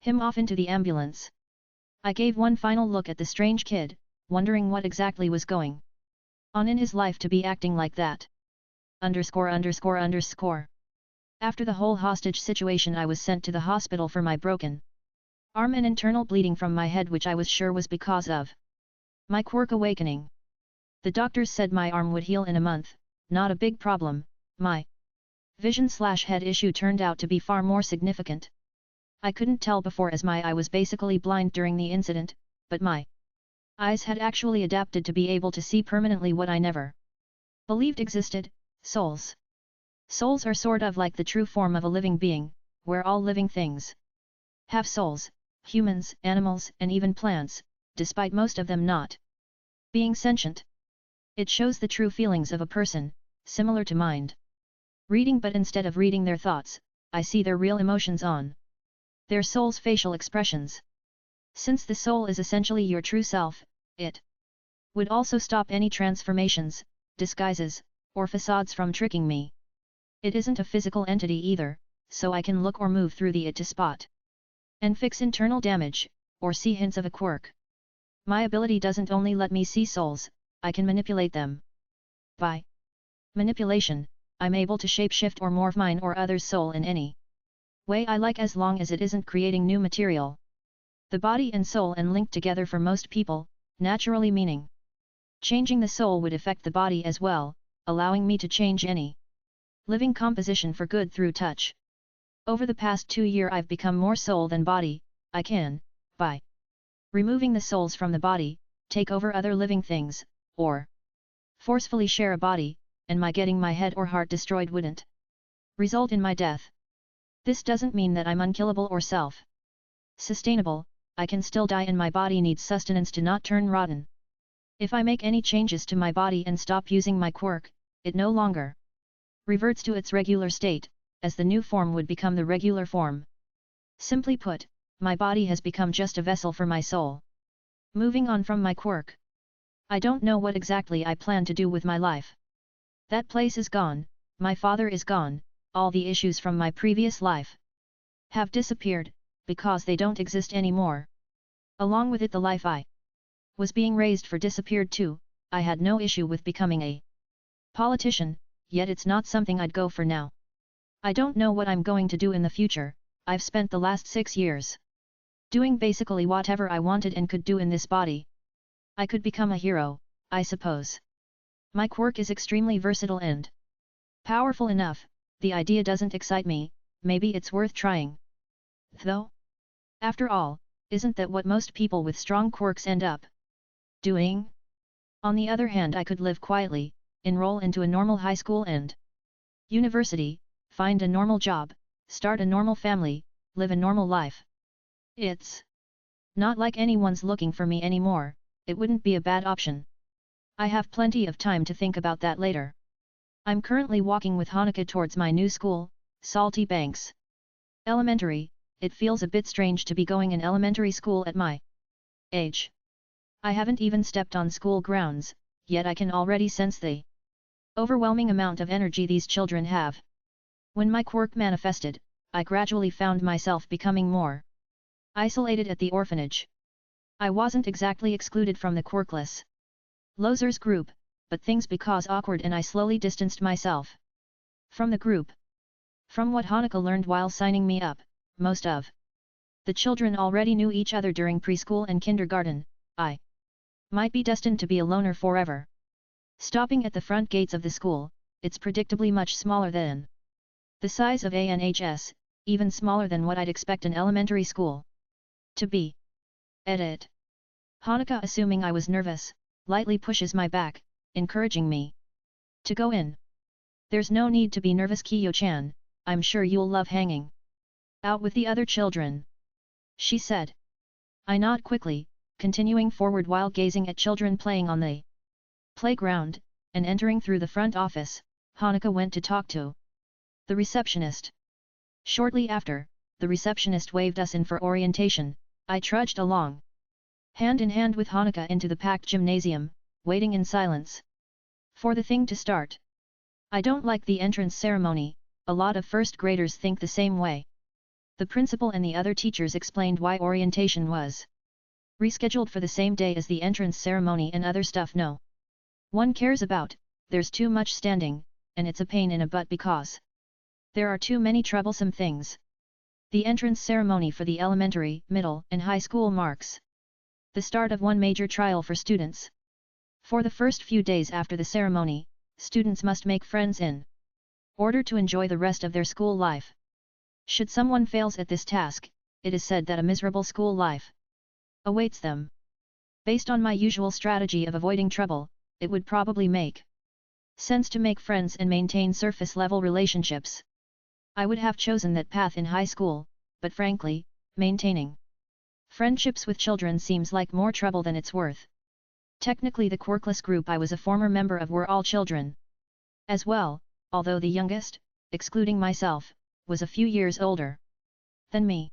him off into the ambulance. I gave one final look at the strange kid, wondering what exactly was going on in his life to be acting like that. _____. After the whole hostage situation, I was sent to the hospital for my broken arm and internal bleeding from my head, which I was sure was because of my quirk awakening. The doctors said my arm would heal in a month, not a big problem. My vision/head issue turned out to be far more significant. I couldn't tell before as my eye was basically blind during the incident, but my eyes had actually adapted to be able to see permanently what I never believed existed: souls. Souls are sort of like the true form of a living being, where all living things have souls, humans, animals, and even plants, despite most of them not being sentient. It shows the true feelings of a person, similar to mind reading, but instead of reading their thoughts, I see their real emotions on their soul's facial expressions. Since the soul is essentially your true self, it would also stop any transformations, disguises, or facades from tricking me. It isn't a physical entity either, so I can look or move through the it to spot and fix internal damage, or see hints of a quirk. My ability doesn't only let me see souls, I can manipulate them. By manipulation, I'm able to shapeshift or morph mine or others' soul in any way I like, as long as it isn't creating new material. The body and soul and linked together for most people, naturally, meaning changing the soul would affect the body as well, allowing me to change any living composition for good through touch. Over the past 2 years I've become more soul than body. I can, by removing the souls from the body, take over other living things, or forcefully share a body, and my getting my head or heart destroyed wouldn't result in my death. This doesn't mean that I'm unkillable or self-sustainable. I can still die, and my body needs sustenance to not turn rotten. If I make any changes to my body and stop using my quirk, it no longer reverts to its regular state, as the new form would become the regular form. Simply put, my body has become just a vessel for my soul. Moving on from my quirk. I don't know what exactly I plan to do with my life. That place is gone, my father is gone, all the issues from my previous life have disappeared, because they don't exist anymore. Along with it, the life I was being raised for disappeared too. I had no issue with becoming a politician, yet it's not something I'd go for now. I don't know what I'm going to do in the future. I've spent the last 6 years doing basically whatever I wanted and could do in this body. I could become a hero, I suppose. My quirk is extremely versatile and powerful enough. The idea doesn't excite me, maybe it's worth trying. Though? After all, isn't that what most people with strong quirks end up doing? On the other hand, I could live quietly, enroll into a normal high school and university, find a normal job, start a normal family, live a normal life. It's not like anyone's looking for me anymore. It wouldn't be a bad option. I have plenty of time to think about that later. I'm currently walking with Hanuka towards my new school, Salty Banks Elementary. It feels a bit strange to be going in elementary school at my age. I haven't even stepped on school grounds, yet I can already sense the overwhelming amount of energy these children have. When my quirk manifested, I gradually found myself becoming more isolated at the orphanage. I wasn't exactly excluded from the quirkless losers group, but things because awkward and I slowly distanced myself from the group. From what Hanuka learned while signing me up, most of the children already knew each other during preschool and kindergarten. I might be destined to be a loner forever. Stopping at the front gates of the school, it's predictably much smaller than the size of ANHS, even smaller than what I'd expect an elementary school to be. Edit. Hanuka, assuming I was nervous, lightly pushes my back, encouraging me to go in. There's no need to be nervous, Kiyo-chan, I'm sure you'll love hanging out with the other children, she said. I nod quickly, continuing forward while gazing at children playing on the playground, and entering through the front office, Hanuka went to talk to the receptionist. Shortly after, the receptionist waved us in for orientation. I trudged along, hand in hand with Hanuka into the packed gymnasium, waiting in silence for the thing to start. I don't like the entrance ceremony, a lot of first graders think the same way. The principal and the other teachers explained why orientation was rescheduled for the same day as the entrance ceremony and other stuff no one cares about. There's too much standing, and it's a pain in a butt because there are too many troublesome things. The entrance ceremony for the elementary, middle, and high school marks the start of one major trial for students. For the first few days after the ceremony, students must make friends in order to enjoy the rest of their school life. Should someone fails at this task, it is said that a miserable school life awaits them. Based on my usual strategy of avoiding trouble, it would probably make sense to make friends and maintain surface-level relationships. I would have chosen that path in high school, but frankly, maintaining friendships with children seems like more trouble than it's worth. Technically, the quirkless group I was a former member of were all children as well, although the youngest, excluding myself, was a few years older than me.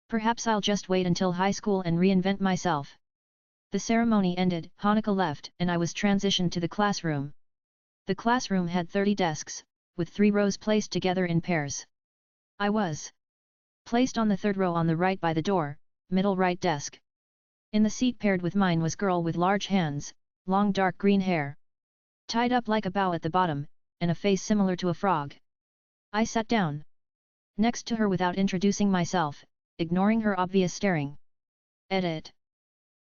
Perhaps I'll just wait until high school and reinvent myself. The ceremony ended, Hanuka left, and I was transitioned to the classroom. The classroom had 30 desks, with 3 rows placed together in pairs. I was placed on the 3rd row on the right by the door, middle right desk. In the seat paired with mine was girl with large hands, long dark green hair, tied up like a bow at the bottom, and a face similar to a frog. I sat down next to her without introducing myself, ignoring her obvious staring. Edit.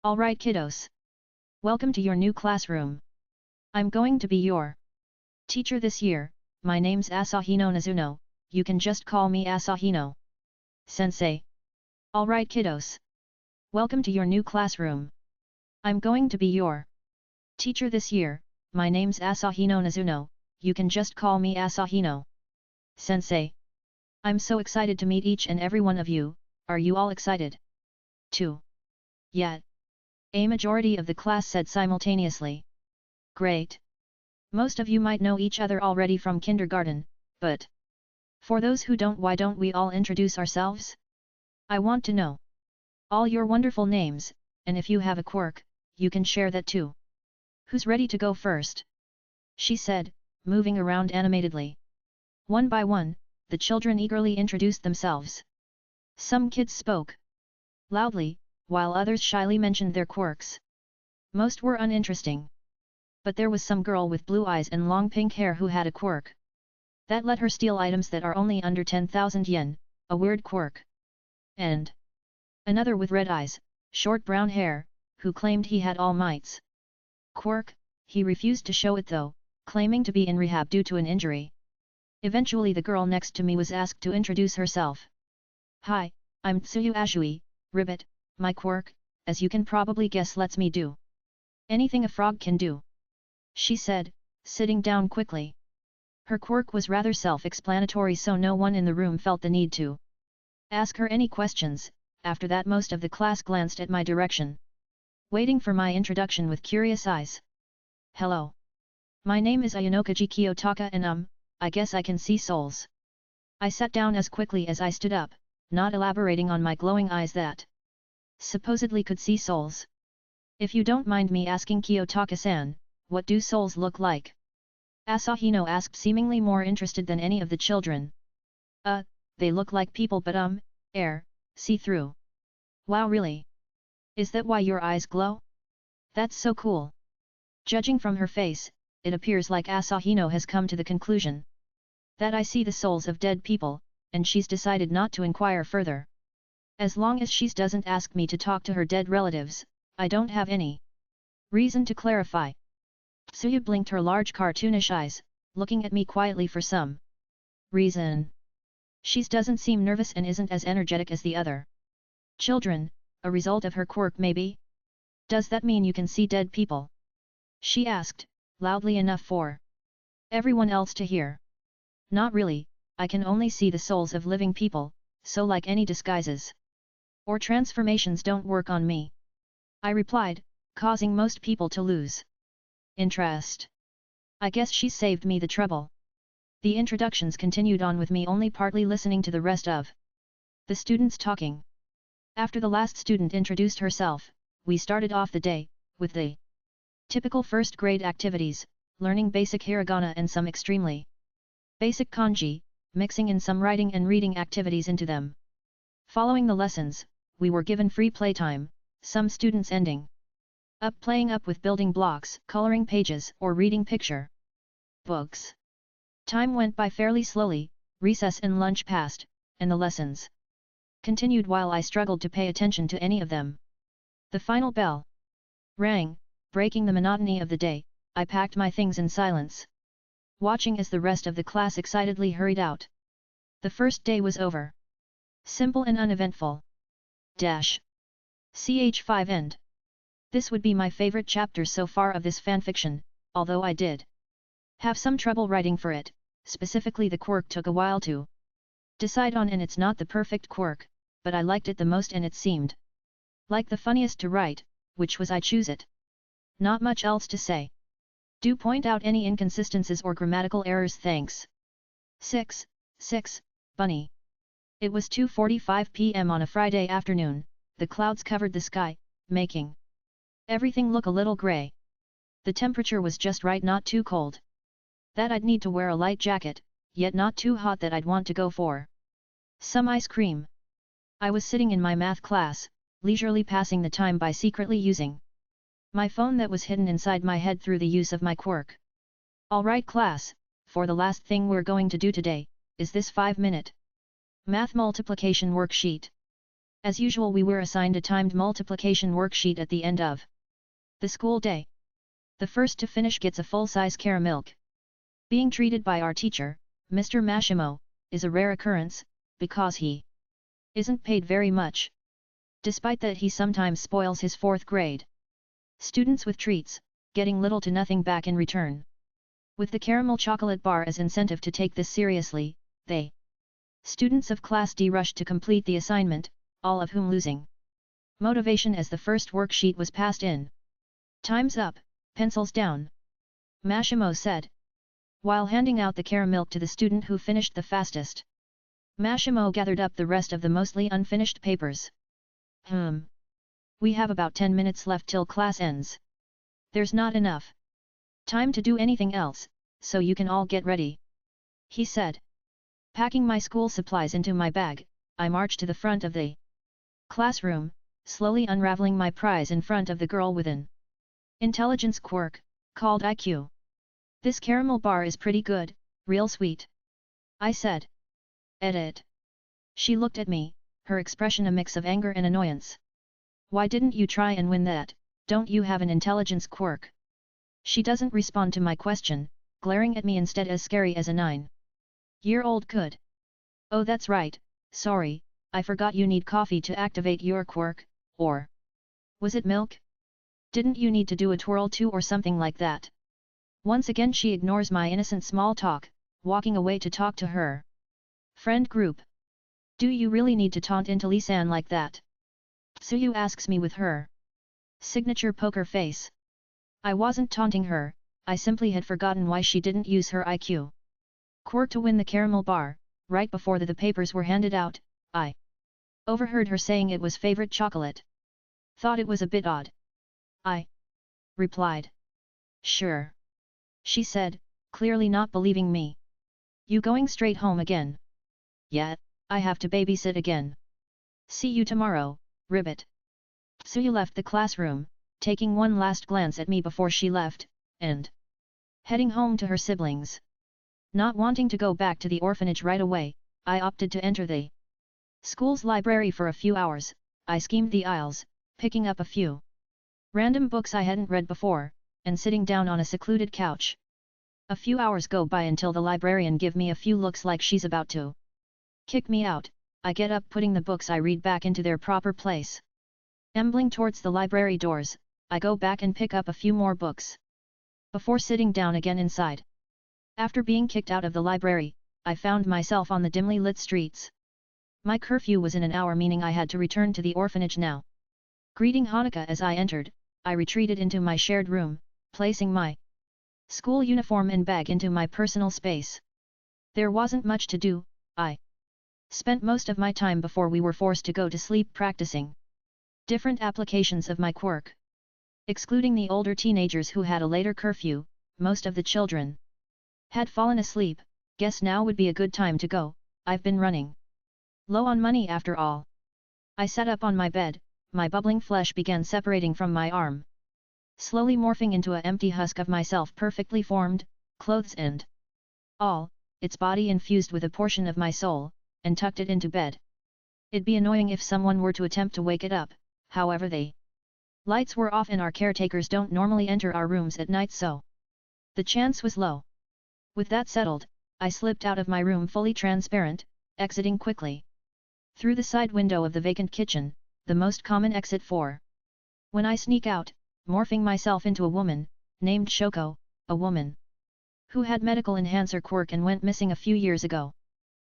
Alright kiddos. Welcome to your new classroom. I'm going to be your teacher this year. My name's Asahino Nazuno, you can just call me Asahino Sensei. Alright kiddos. Welcome to your new classroom. I'm going to be your teacher this year. My name's Asahino Nazuno, you can just call me Asahino Sensei. I'm so excited to meet each and every one of you. Are you all excited too? Yeah. A majority of the class said simultaneously. Great. Most of you might know each other already from kindergarten, but for those who don't, why don't we all introduce ourselves? I want to know. All your wonderful names, and if you have a quirk, you can share that too. Who's ready to go first? She said, moving around animatedly. One by one, the children eagerly introduced themselves. Some kids spoke loudly, while others shyly mentioned their quirks. Most were uninteresting. But there was some girl with blue eyes and long pink hair who had a quirk that let her steal items that are only under 10,000 yen, a weird quirk. And another with red eyes, short brown hair, who claimed he had All Might's quirk. He refused to show it though, claiming to be in rehab due to an injury. Eventually the girl next to me was asked to introduce herself. Hi, I'm Tsuyu Ashui, Ribbit. My quirk, as you can probably guess, lets me do anything a frog can do, she said, sitting down quickly. Her quirk was rather self-explanatory, so no one in the room felt the need to ask her any questions. After that most of the class glanced at my direction, waiting for my introduction with curious eyes. Hello. My name is Ayanokoji Kiyotaka and I guess I can see souls. I sat down as quickly as I stood up, not elaborating on my glowing eyes that supposedly could see souls. If you don't mind me asking, Kiyotaka-san, what do souls look like? Asahino asked, seemingly more interested than any of the children. They look like people but air, see-through. Wow, really? Is that why your eyes glow? That's so cool. Judging from her face, it appears like Asahino has come to the conclusion that I see the souls of dead people, and she's decided not to inquire further. As long as she doesn't ask me to talk to her dead relatives, I don't have any reason to clarify. Tsuyu blinked her large cartoonish eyes, looking at me quietly for some reason. She doesn't seem nervous and isn't as energetic as the other children, a result of her quirk maybe? Does that mean you can see dead people? She asked, loudly enough for everyone else to hear. Not really, I can only see the souls of living people, so like any disguises or transformations don't work on me, I replied, causing most people to lose interest. I guess she saved me the trouble. The introductions continued on with me only partly listening to the rest of the students talking. After the last student introduced herself, we started off the day with the typical first grade activities, learning basic hiragana and some extremely basic kanji, mixing in some writing and reading activities into them. Following the lessons, we were given free playtime, some students ending up playing up with building blocks, coloring pages, or reading picture books. Time went by fairly slowly, recess and lunch passed, and the lessons continued while I struggled to pay attention to any of them. The final bell rang, breaking the monotony of the day. I packed my things in silence, watching as the rest of the class excitedly hurried out. The first day was over. Simple and uneventful. Ch5 End. This would be my favorite chapter so far of this fanfiction, although I did have some trouble writing for it. Specifically, the quirk took a while to decide on, and it's not the perfect quirk, but I liked it the most and it seemed like the funniest to write, which was I choose it. Not much else to say. Do point out any inconsistencies or grammatical errors, thanks. 6. Bunny. It was 2:45 p.m. on a Friday afternoon. The clouds covered the sky, making everything look a little grey. The temperature was just right, not too cold that I'd need to wear a light jacket, yet not too hot that I'd want to go for some ice cream. I was sitting in my math class, leisurely passing the time by secretly using my phone that was hidden inside my head through the use of my quirk. Alright class, for the last thing we're going to do today, is this 5-minute math multiplication worksheet. As usual, we were assigned a timed multiplication worksheet at the end of the school day. The first to finish gets a full-size caramilk. Being treated by our teacher, Mr. Mashimo, is a rare occurrence, because he isn't paid very much. Despite that, he sometimes spoils his 4th grade students with treats, getting little to nothing back in return. With the caramel chocolate bar as incentive to take this seriously, they students of Class D rushed to complete the assignment, all of whom losing motivation as the first worksheet was passed in. Time's up, pencils down, Mashimo said, while handing out the caramilk to the student who finished the fastest. Mashimo gathered up the rest of the mostly unfinished papers. We have about 10 minutes left till class ends. There's not enough time to do anything else, so you can all get ready," he said. Packing my school supplies into my bag, I marched to the front of the classroom, slowly unraveling my prize in front of the girl with an intelligence quirk, called IQ. "This caramel bar is pretty good, real sweet," I said. Edit. She looked at me, her expression a mix of anger and annoyance. "Why didn't you try and win that? Don't you have an intelligence quirk?" She doesn't respond to my question, glaring at me instead as scary as a 9-year-old could. "Oh, that's right, sorry, I forgot you need coffee to activate your quirk, or was it milk? Didn't you need to do a twirl too or something like that?" Once again she ignores my innocent small talk, walking away to talk to her friend group. "Do you really need to taunt Intelli-san like that?" Tsuyu asks me with her signature poker face. I wasn't taunting her, I simply had forgotten why she didn't use her IQ quirk to win the caramel bar. Right before the papers were handed out, I overheard her saying it was favorite chocolate. Thought it was a bit odd. I replied. "Sure," she said, clearly not believing me. "You going straight home again?" "Yeah, I have to babysit again. See you tomorrow, Ribbit." Tsuyu left the classroom, taking one last glance at me before she left, and heading home to her siblings. Not wanting to go back to the orphanage right away, I opted to enter the school's library for a few hours. I schemed the aisles, picking up a few random books I hadn't read before, and sitting down on a secluded couch. A few hours go by until the librarian give me a few looks like she's about to kick me out. I get up, putting the books I read back into their proper place. Ambling towards the library doors, I go back and pick up a few more books before sitting down again inside. After being kicked out of the library, I found myself on the dimly lit streets. My curfew was in an hour, meaning I had to return to the orphanage now. Greeting Hanukkah as I entered, I retreated into my shared room, placing my school uniform and bag into my personal space. There wasn't much to do. I spent most of my time before we were forced to go to sleep practicing different applications of my quirk. Excluding the older teenagers who had a later curfew, most of the children had fallen asleep. Guess now would be a good time to go. I've been running low on money after all. I sat up on my bed, my bubbling flesh began separating from my arm, slowly morphing into an empty husk of myself, perfectly formed, clothes and all, its body infused with a portion of my soul, and tucked it into bed. It'd be annoying if someone were to attempt to wake it up, however the lights were off and our caretakers don't normally enter our rooms at night, so the chance was low. With that settled, I slipped out of my room fully transparent, exiting quickly through the side window of the vacant kitchen, the most common exit for when I sneak out, morphing myself into a woman, named Shoko, a woman who had medical enhancer quirk and went missing a few years ago.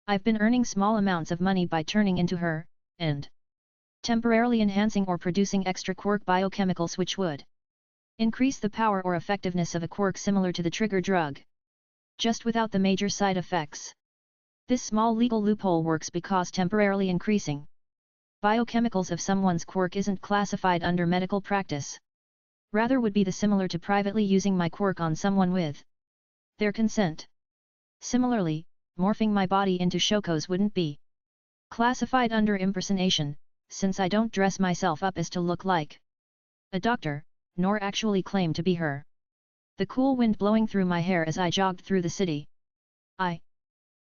I've been earning small amounts of money by turning into her, and temporarily enhancing or producing extra quirk biochemicals which would increase the power or effectiveness of a quirk similar to the trigger drug, just without the major side effects. This small legal loophole works because temporarily increasing biochemicals of someone's quirk isn't classified under medical practice. Rather would be the similar to privately using my quirk on someone with their consent. Similarly, morphing my body into Shoko's wouldn't be classified under impersonation, since I don't dress myself up as to look like a doctor, nor actually claim to be her. The cool wind blowing through my hair as I jogged through the city. I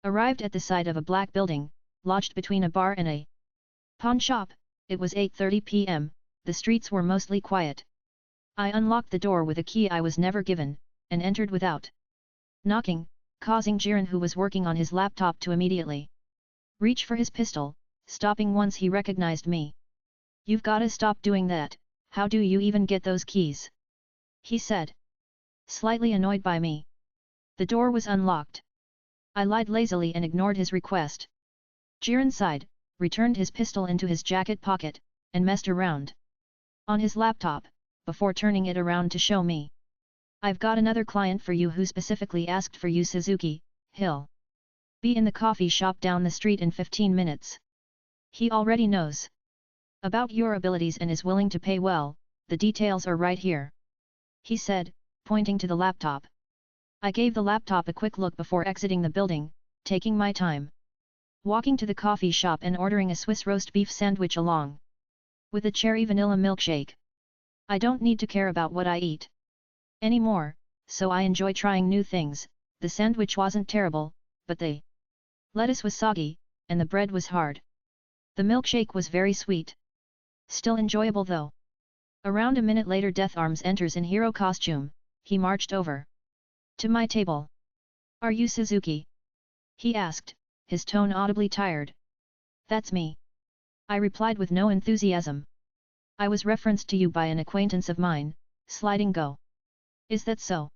arrived at the side of a black building, lodged between a bar and a pawn shop. It was 8:30 p.m., the streets were mostly quiet. I unlocked the door with a key I was never given, and entered without knocking, causing Jiren, who was working on his laptop, to immediately reach for his pistol, stopping once he recognized me. "You've gotta stop doing that, how do you even get those keys?" he said, slightly annoyed by me. The door was unlocked. I lied lazily and ignored his request. Jiren sighed, returned his pistol into his jacket pocket, and messed around on his laptop, before turning it around to show me. "I've got another client for you who specifically asked for you, Suzuki. He'll be in the coffee shop down the street in 15 minutes. He already knows About your abilities and is willing to pay well, the details are right here. He said, pointing to the laptop. I gave the laptop a quick look before exiting the building, taking my time. Walking to the coffee shop and ordering a Swiss roast beef sandwich along with a cherry vanilla milkshake. I don't need to care about what I eat anymore, so I enjoy trying new things. The sandwich wasn't terrible, but the lettuce was soggy, and the bread was hard. The milkshake was very sweet. Still enjoyable though. Around a minute later Death Arms enters in hero costume. He marched over to my table. Are you Suzuki? He asked, his tone audibly tired. That's me. I replied with no enthusiasm. I was referenced to you by an acquaintance of mine, Sliding Go. Is that so?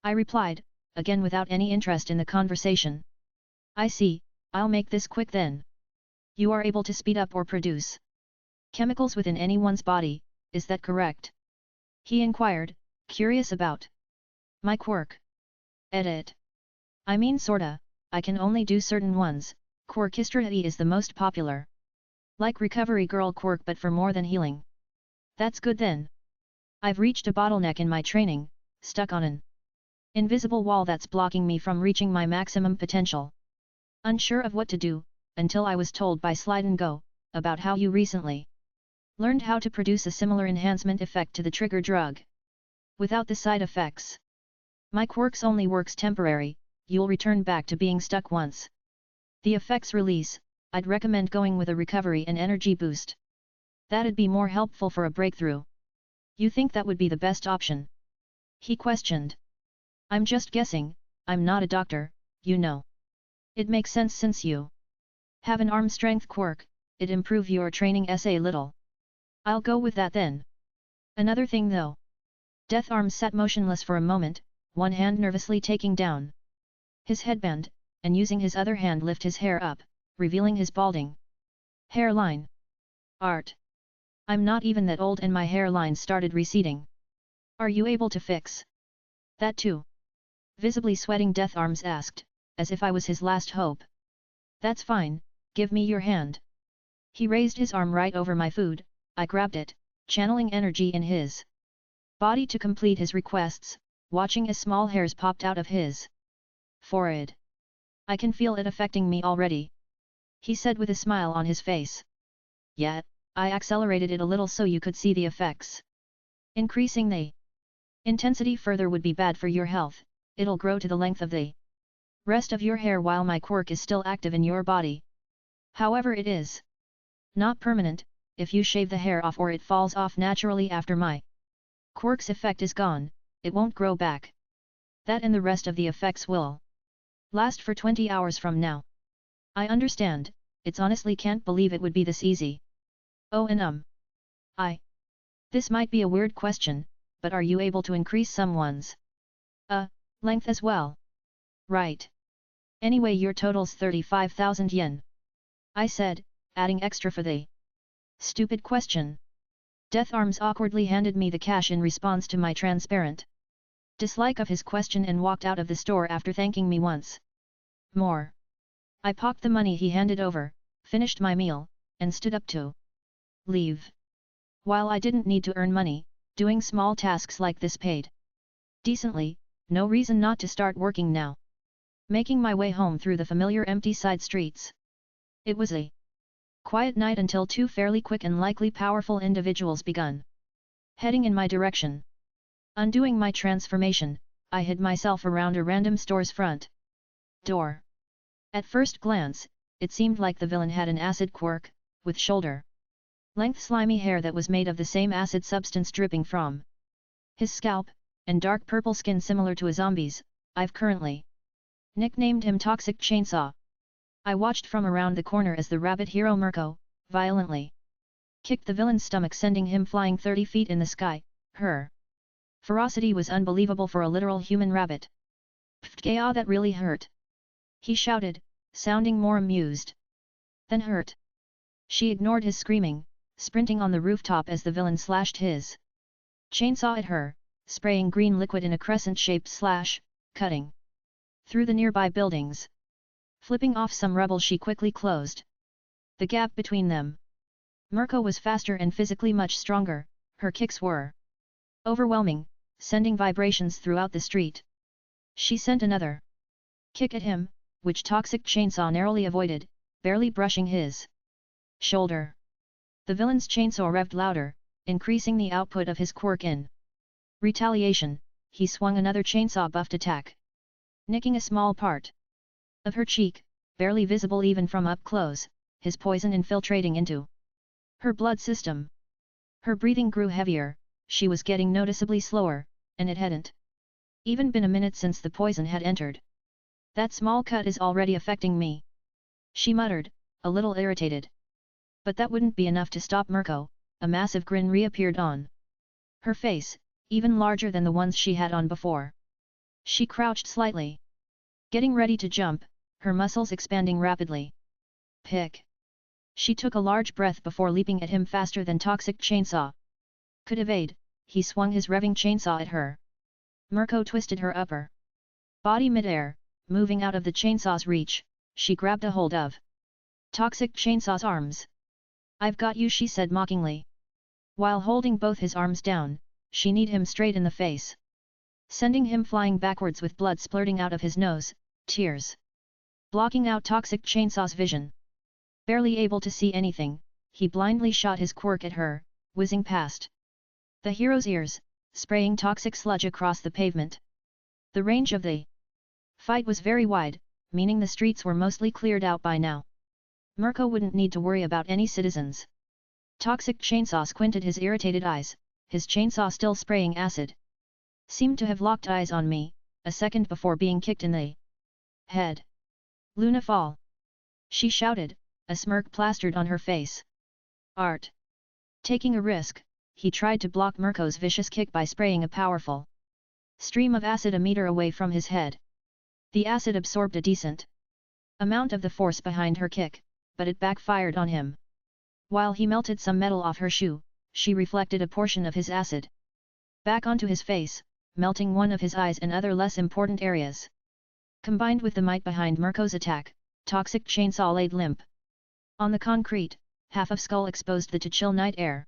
I replied, again without any interest in the conversation. I see, I'll make this quick then. You are able to speed up or produce chemicals within anyone's body, is that correct? He inquired, curious about my quirk. Edit. I mean sorta, I can only do certain ones. Quirkistrategy is the most popular. Like recovery girl quirk but for more than healing. That's good then. I've reached a bottleneck in my training, stuck on an invisible wall that's blocking me from reaching my maximum potential. Unsure of what to do, until I was told by Slide and Go, about how you recently learned how to produce a similar enhancement effect to the trigger drug. Without the side effects. My quirks only works temporary, you'll return back to being stuck once the effects release. I'd recommend going with a recovery and energy boost. That'd be more helpful for a breakthrough. You think that would be the best option? He questioned. I'm just guessing, I'm not a doctor, you know. It makes sense since you have an arm strength quirk, it improve your training a little. I'll go with that then. Another thing though. Death Arms sat motionless for a moment, one hand nervously taking down his headband, and using his other hand lift his hair up, revealing his balding hairline. Art. I'm not even that old and my hairline started receding. Are you able to fix that too? Visibly sweating Death Arms asked, as if I was his last hope. That's fine, give me your hand. He raised his arm right over my food, I grabbed it, channeling energy in his body to complete his requests, watching as small hairs popped out of his forehead. I can feel it affecting me already. He said with a smile on his face. Yet, I accelerated it a little so you could see the effects. Increasing the intensity further would be bad for your health, it'll grow to the length of the rest of your hair while my quirk is still active in your body. However, it is not permanent. If you shave the hair off or it falls off naturally after my quirk's effect is gone, it won't grow back. That and the rest of the effects will last for 20 hours from now. I understand, it's honestly can't believe it would be this easy. Oh and This might be a weird question, but are you able to increase someone's length as well? Right. Anyway, your total's 35,000 yen. I said, adding extra for the stupid question. Death Arms awkwardly handed me the cash in response to my transparent dislike of his question and walked out of the store after thanking me once more. I pocked the money he handed over, finished my meal, and stood up to leave. While I didn't need to earn money, doing small tasks like this paid decently, no reason not to start working now. Making my way home through the familiar empty side streets. It was a quiet night until two fairly quick and likely powerful individuals begun heading in my direction. Undoing my transformation, I hid myself around a random store's front door. At first glance, it seemed like the villain had an acid quirk, with shoulder-length slimy hair that was made of the same acid substance dripping from his scalp, and dark purple skin similar to a zombie's. I've currently nicknamed him Toxic Chainsaw. I watched from around the corner as the rabbit hero Mirko violently kicked the villain's stomach, sending him flying 30 feet in the sky. Her ferocity was unbelievable for a literal human rabbit. Pfft, that really hurt. He shouted, sounding more amused than hurt. She ignored his screaming, sprinting on the rooftop as the villain slashed his chainsaw at her, spraying green liquid in a crescent-shaped slash, cutting through the nearby buildings. Flipping off some rubble, she quickly closed the gap between them. Mirko was faster and physically much stronger, her kicks were overwhelming, sending vibrations throughout the street. She sent another kick at him, which Toxic Chainsaw narrowly avoided, barely brushing his shoulder. The villain's chainsaw revved louder, increasing the output of his quirk in retaliation. He swung another chainsaw-buffed attack, nicking a small part of her cheek, barely visible even from up close, his poison infiltrating into her blood system. Her breathing grew heavier, she was getting noticeably slower, and it hadn't even been a minute since the poison had entered. That small cut is already affecting me, she muttered, a little irritated. But that wouldn't be enough to stop Mirko. A massive grin reappeared on her face, even larger than the ones she had on before. She crouched slightly, getting ready to jump, her muscles expanding rapidly. Pick! She took a large breath before leaping at him faster than Toxic Chainsaw could evade. He swung his revving chainsaw at her. Mirko twisted her upper body mid-air, moving out of the chainsaw's reach. She grabbed a hold of Toxic Chainsaw's arms. "I've got you," she said mockingly. While holding both his arms down, she kneed him straight in the face, sending him flying backwards with blood splurting out of his nose, tears blocking out Toxic Chainsaw's vision. Barely able to see anything, he blindly shot his quirk at her, whizzing past the hero's ears, spraying toxic sludge across the pavement. The range of the fight was very wide, meaning the streets were mostly cleared out by now. Mirko wouldn't need to worry about any citizens. Toxic Chainsaw squinted his irritated eyes, his chainsaw still spraying acid. "Seemed to have locked eyes on me, a second before being kicked in the head. Luna fall!" she shouted, a smirk plastered on her face. Art. Taking a risk, he tried to block Mirko's vicious kick by spraying a powerful stream of acid a meter away from his head. The acid absorbed a decent amount of the force behind her kick, but it backfired on him. While he melted some metal off her shoe, she reflected a portion of his acid back onto his face, melting one of his eyes and other less important areas. Combined with the might behind Mirko's attack, Toxic Chainsaw laid limp on the concrete, half of skull exposed to chill night air.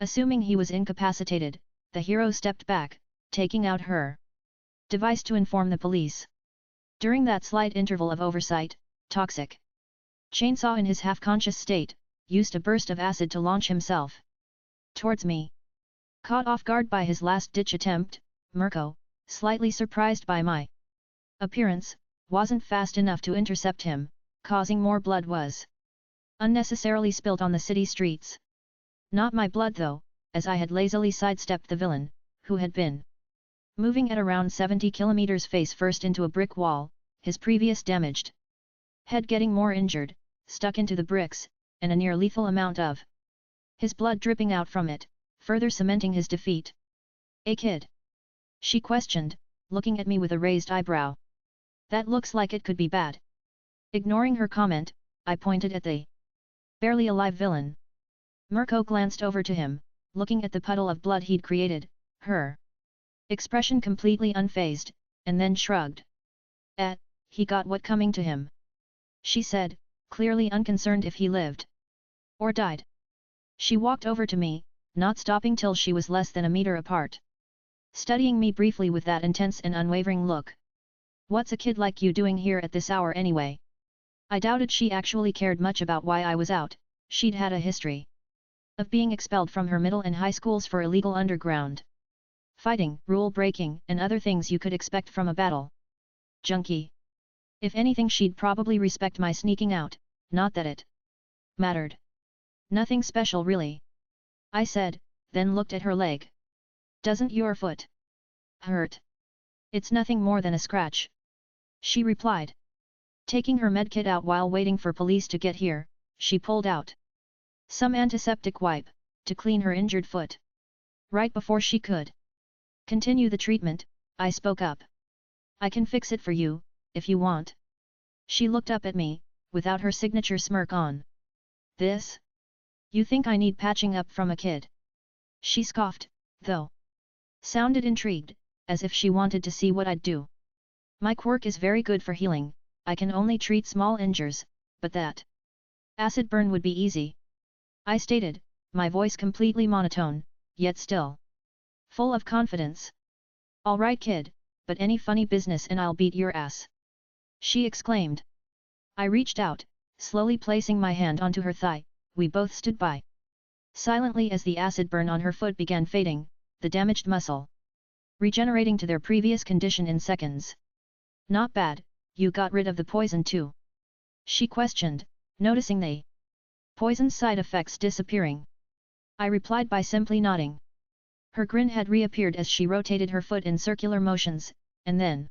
Assuming he was incapacitated, the hero stepped back, taking out her device to inform the police. During that slight interval of oversight, Toxic Chainsaw in his half-conscious state, used a burst of acid to launch himself towards me. Caught off guard by his last-ditch attempt, Mirko, slightly surprised by my appearance, wasn't fast enough to intercept him, causing more blood was unnecessarily spilt on the city streets. Not my blood though, as I had lazily sidestepped the villain, who had been moving at around 70 kilometers face first into a brick wall, his previous damaged head getting more injured, stuck into the bricks, and a near-lethal amount of his blood dripping out from it, further cementing his defeat. "A kid?" she questioned, looking at me with a raised eyebrow. "That looks like it could be bad." Ignoring her comment, I pointed at the barely alive villain. Mirko glanced over to him, looking at the puddle of blood he'd created, her expression completely unfazed, and then shrugged. He got what coming to him," she said, clearly unconcerned if he lived or died. She walked over to me, not stopping till she was less than a meter apart, studying me briefly with that intense and unwavering look. "What's a kid like you doing here at this hour anyway?" I doubted she actually cared much about why I was out. She'd had a history of being expelled from her middle and high schools for illegal underground fighting, rule breaking, and other things you could expect from a battle junkie. If anything, she'd probably respect my sneaking out, not that it mattered. "Nothing special really," I said, then looked at her leg. "Doesn't your foot hurt?" "It's nothing more than a scratch," she replied. Taking her medkit out while waiting for police to get here, she pulled out some antiseptic wipe to clean her injured foot. Right before she could continue the treatment, I spoke up. "I can fix it for you, if you want." She looked up at me, without her signature smirk on. "This? You think I need patching up from a kid?" She scoffed, though sounded intrigued, as if she wanted to see what I'd do. "My quirk is very good for healing. I can only treat small injuries, but that acid burn would be easy." I stated, my voice completely monotone, yet still full of confidence. Alright kid, but any funny business and I'll beat your ass. She exclaimed. I reached out, slowly placing my hand onto her thigh. We both stood by silently as the acid burn on her foot began fading, the damaged muscle regenerating to their previous condition in seconds. Not bad, you got rid of the poison too? She questioned, noticing the poison's side effects disappearing. I replied by simply nodding. Her grin had reappeared as she rotated her foot in circular motions, and then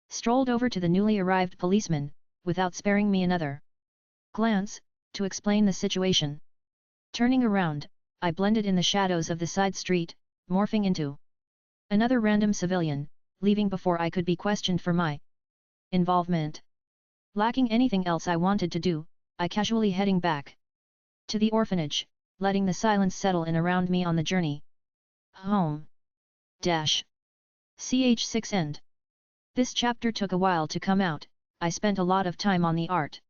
strolled over to the newly arrived policeman, without sparing me another glance, to explain the situation. Turning around, I blended in the shadows of the side street, morphing into another random civilian, leaving before I could be questioned for my involvement. Lacking anything else I wanted to do, I casually heading back to the orphanage, letting the silence settle in around me on the journey home. Ch 6 End. This chapter took a while to come out. I spent a lot of time on the art,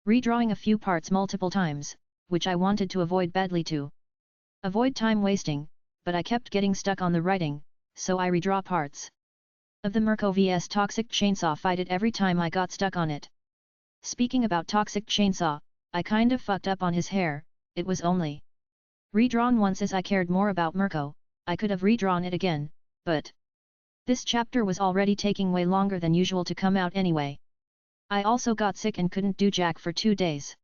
redrawing a few parts multiple times, which I wanted to avoid badly to avoid time wasting, but I kept getting stuck on the writing, so I redraw parts of the Mirko vs Toxic Chainsaw fight it every time I got stuck on it. Speaking about Toxic Chainsaw, I kind of fucked up on his hair. It was only redrawn once as I cared more about Mirko. I could have redrawn it again, but this chapter was already taking way longer than usual to come out anyway. I also got sick and couldn't do jack for 2 days.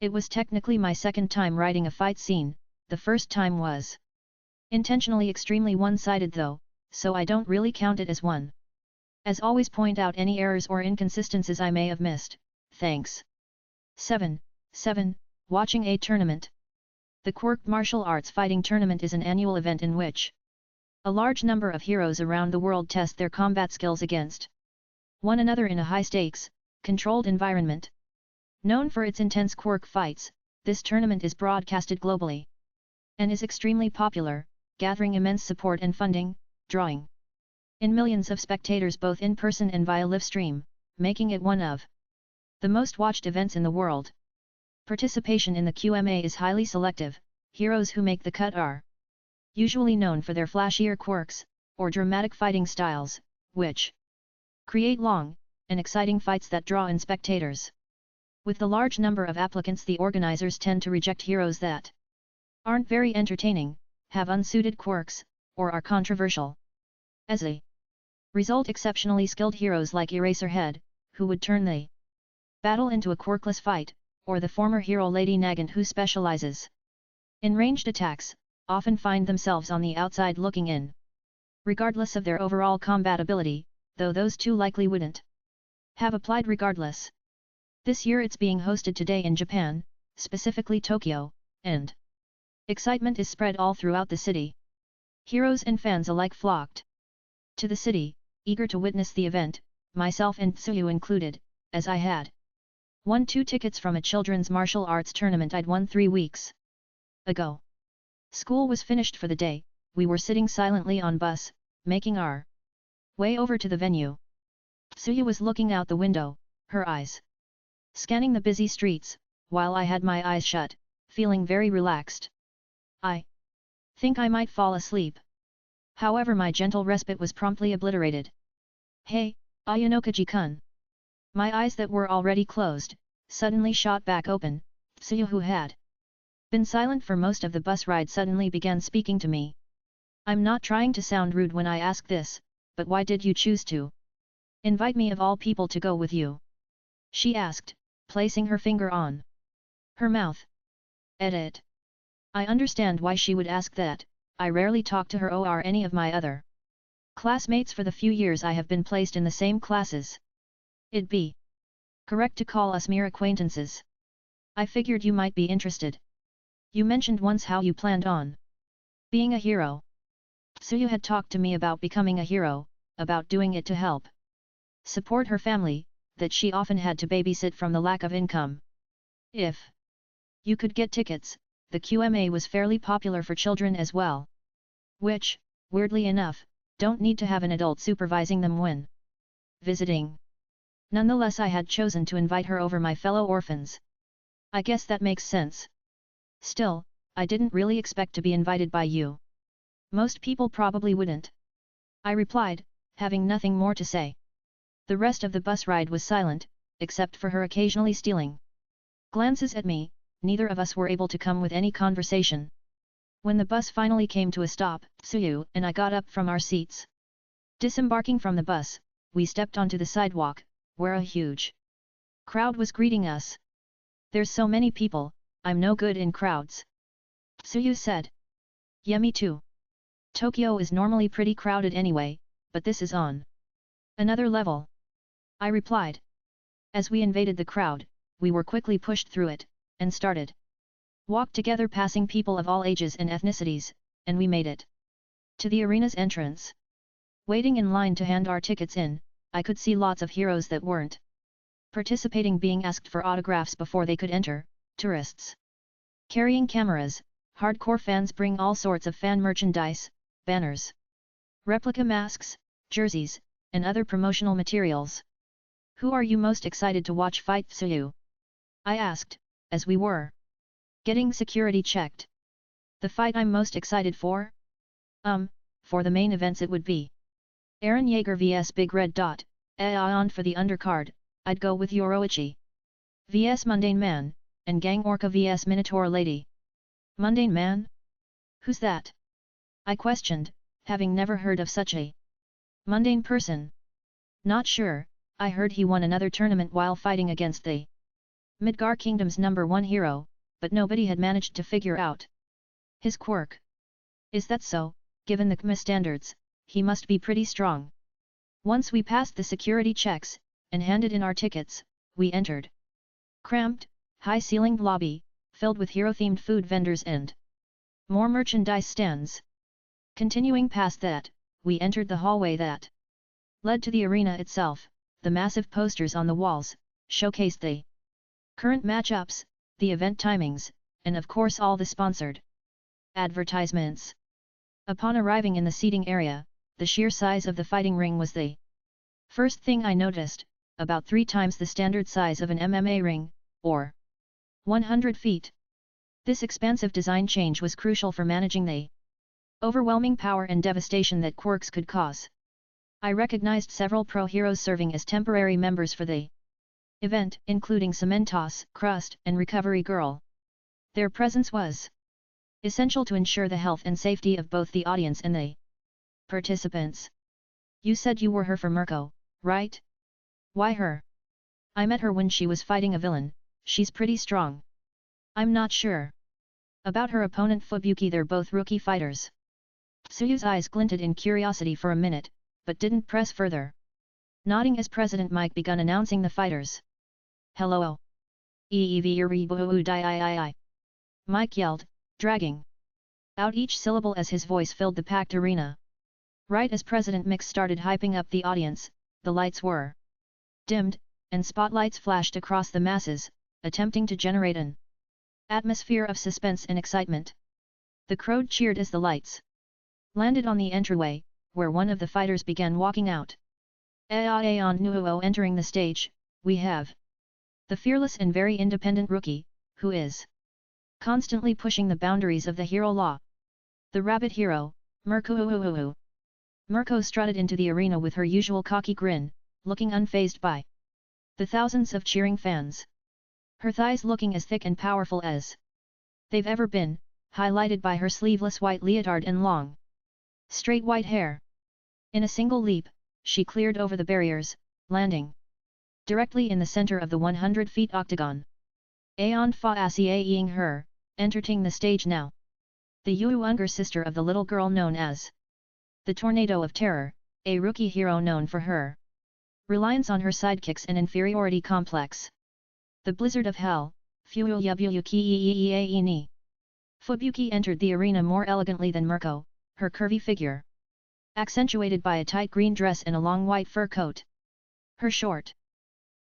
It was technically my second time writing a fight scene. The first time was intentionally extremely one-sided though, so I don't really count it as one. As always, point out any errors or inconsistencies I may have missed. Thanks. 7. Watching a tournament. The Quirked Martial Arts Fighting Tournament is an annual event in which a large number of heroes around the world test their combat skills against one another in a high-stakes, controlled environment. Known for its intense quirk fights, this tournament is broadcasted globally and is extremely popular, gathering immense support and funding, drawing in millions of spectators both in person and via live stream, making it one of the most watched events in the world. Participation in the QMA is highly selective. Heroes who make the cut are usually known for their flashier quirks, or dramatic fighting styles, which create long and exciting fights that draw in spectators. With the large number of applicants, the organizers tend to reject heroes that aren't very entertaining, have unsuited quirks, or are controversial. As a result, exceptionally skilled heroes like Eraserhead, who would turn the battle into a quirkless fight, or the former hero Lady Nagant, who specializes in ranged attacks, often find themselves on the outside looking in. Regardless of their overall combat ability, though those two likely wouldn't have applied regardless. This year it's being hosted today in Japan, specifically Tokyo, and excitement is spread all throughout the city. Heroes and fans alike flocked to the city, eager to witness the event, myself and Tsuyu included, as I had won 2 tickets from a children's martial arts tournament I'd won 3 weeks ago. School was finished for the day. We were sitting silently on bus, making our way over to the venue. Tsuyu was looking out the window, her eyes scanning the busy streets, while I had my eyes shut, feeling very relaxed. I think I might fall asleep. However, my gentle respite was promptly obliterated. Hey, Ayanokoji-kun! My eyes that were already closed, suddenly shot back open. Tsuyu, who had been silent for most of the bus ride, suddenly began speaking to me. I'm not trying to sound rude when I ask this, but why did you choose to invite me of all people to go with you? She asked, placing her finger on her mouth. Edit. I understand why she would ask that. I rarely talk to her or any of my other classmates for the few years I have been placed in the same classes. It'd be correct to call us mere acquaintances. I figured you might be interested. You mentioned once how you planned on being a hero. Tsuyu had talked to me about becoming a hero, about doing it to help support her family, that she often had to babysit from the lack of income. If you could get tickets, the QMA was fairly popular for children as well, which, weirdly enough, don't need to have an adult supervising them when visiting. Nonetheless, I had chosen to invite her over my fellow orphans. I guess that makes sense. Still, I didn't really expect to be invited by you. Most people probably wouldn't. I replied, having nothing more to say. The rest of the bus ride was silent, except for her occasionally stealing glances at me. Neither of us were able to come with any conversation. When the bus finally came to a stop, Suyu and I got up from our seats. Disembarking from the bus, we stepped onto the sidewalk, where a huge crowd was greeting us. There's so many people, I'm no good in crowds. Suyu said. Yeah, me too. Tokyo is normally pretty crowded anyway, but this is on another level. I replied. As we invaded the crowd, we were quickly pushed through it, and started walk together passing people of all ages and ethnicities, and we made it to the arena's entrance. Waiting in line to hand our tickets in, I could see lots of heroes that weren't participating being asked for autographs before they could enter, tourists carrying cameras, hardcore fans bring all sorts of fan merchandise, banners, replica masks, jerseys, and other promotional materials. Who are you most excited to watch fight, Suyu? I asked, as we were getting security checked. The fight I'm most excited for? For the main events it would be Eren Yeager vs Big Red Dot, and for the undercard, I'd go with Yoroichi vs Mundane Man, and Gang Orca vs Minotaur Lady. Mundane Man? Who's that? I questioned, having never heard of such a mundane person. Not sure, I heard he won another tournament while fighting against the Midgar Kingdom's #1 hero, but nobody had managed to figure out his quirk. Is that so? Given the KMA standards, he must be pretty strong. Once we passed the security checks, and handed in our tickets, we entered cramped, high-ceilinged lobby, filled with hero-themed food vendors and more merchandise stands. Continuing past that, we entered the hallway that led to the arena itself. The massive posters on the walls showcased the current matchups, the event timings, and of course all the sponsored advertisements. Upon arriving in the seating area, the sheer size of the fighting ring was the first thing I noticed, about 3 times the standard size of an MMA ring, or 100 feet. This expansive design change was crucial for managing the overwhelming power and devastation that quirks could cause. I recognized several pro heroes serving as temporary members for the event, including Cementos, Crust, and Recovery Girl. Their presence was essential to ensure the health and safety of both the audience and the participants. You said you were here for Mirko, right? Why her? I met her when she was fighting a villain. She's pretty strong. I'm not sure about her opponent Fubuki. They're both rookie fighters. Suyu's eyes glinted in curiosity for a minute, but didn't press further. Nodding as President Mike began announcing the fighters. Hello. Mike yelled, dragging out each syllable as his voice filled the packed arena. Right as President Mix started hyping up the audience, the lights were dimmed, and spotlights flashed across the masses, attempting to generate an atmosphere of suspense and excitement. The crowd cheered as the lights landed on the entryway, where one of the fighters began walking out. Aeon Nuo entering the stage, we have the fearless and very independent rookie, who is constantly pushing the boundaries of the hero law. The rabbit hero, Mirko. Mirko strutted into the arena with her usual cocky grin, looking unfazed by the thousands of cheering fans. Her thighs looking as thick and powerful as they've ever been, highlighted by her sleeveless white leotard and long, straight white hair. In a single leap, she cleared over the barriers, landing directly in the center of the 100 feet octagon. Aeon Fa Asiaing her, entering the stage now. The younger sister of the little girl known as the Tornado of Terror, a rookie hero known for her reliance on her sidekicks and inferiority complex. The Blizzard of Hell, Fubuki. Fubuki entered the arena more elegantly than Mirko, her curvy figure accentuated by a tight green dress and a long white fur coat. Her short,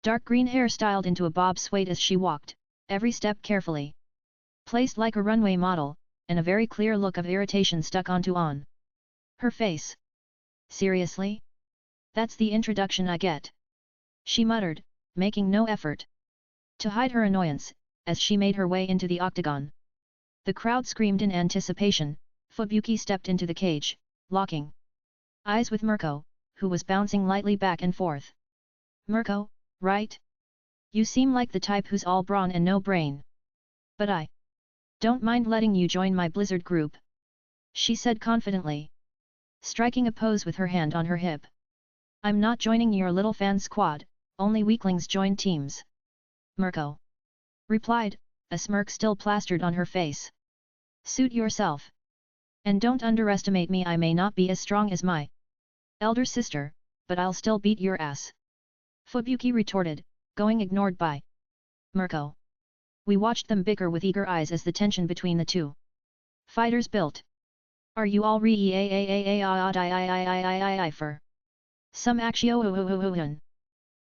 dark green hair styled into a bob swayed as she walked, every step carefully placed like a runway model, and a very clear look of irritation stuck onto her face. Seriously? That's the introduction I get? She muttered, making no effort to hide her annoyance, as she made her way into the octagon. The crowd screamed in anticipation. Fubuki stepped into the cage, locking eyes with Mirko, who was bouncing lightly back and forth. Mirko, right? You seem like the type who's all brawn and no brain. But I don't mind letting you join my Blizzard group, she said confidently, striking a pose with her hand on her hip. I'm not joining your little fan squad, only weaklings join teams. Mirko replied, a smirk still plastered on her face. Suit yourself. And don't underestimate me. I may not be as strong as my elder sister, but I'll still beat your ass. Fubuki retorted, going ignored by Mirko. We watched them bicker with eager eyes as the tension between the two fighters built. Are you all for some actio?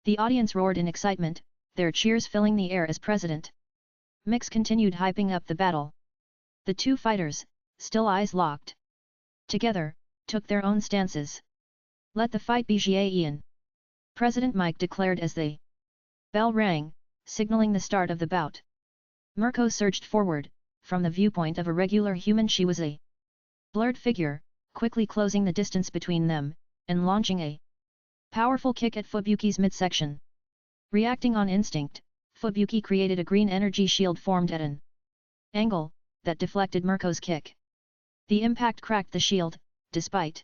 The audience roared in excitement, their cheers filling the air as President Mix continued hyping up the battle. The two fighters, still eyes locked together, took their own stances. Let the fight begin, President Mike declared as the bell rang, signaling the start of the bout. Mirko surged forward. From the viewpoint of a regular human she was a blurred figure, quickly closing the distance between them, and launching a powerful kick at Fubuki's midsection. Reacting on instinct, Fubuki created a green energy shield formed at an angle that deflected Mirko's kick. The impact cracked the shield, despite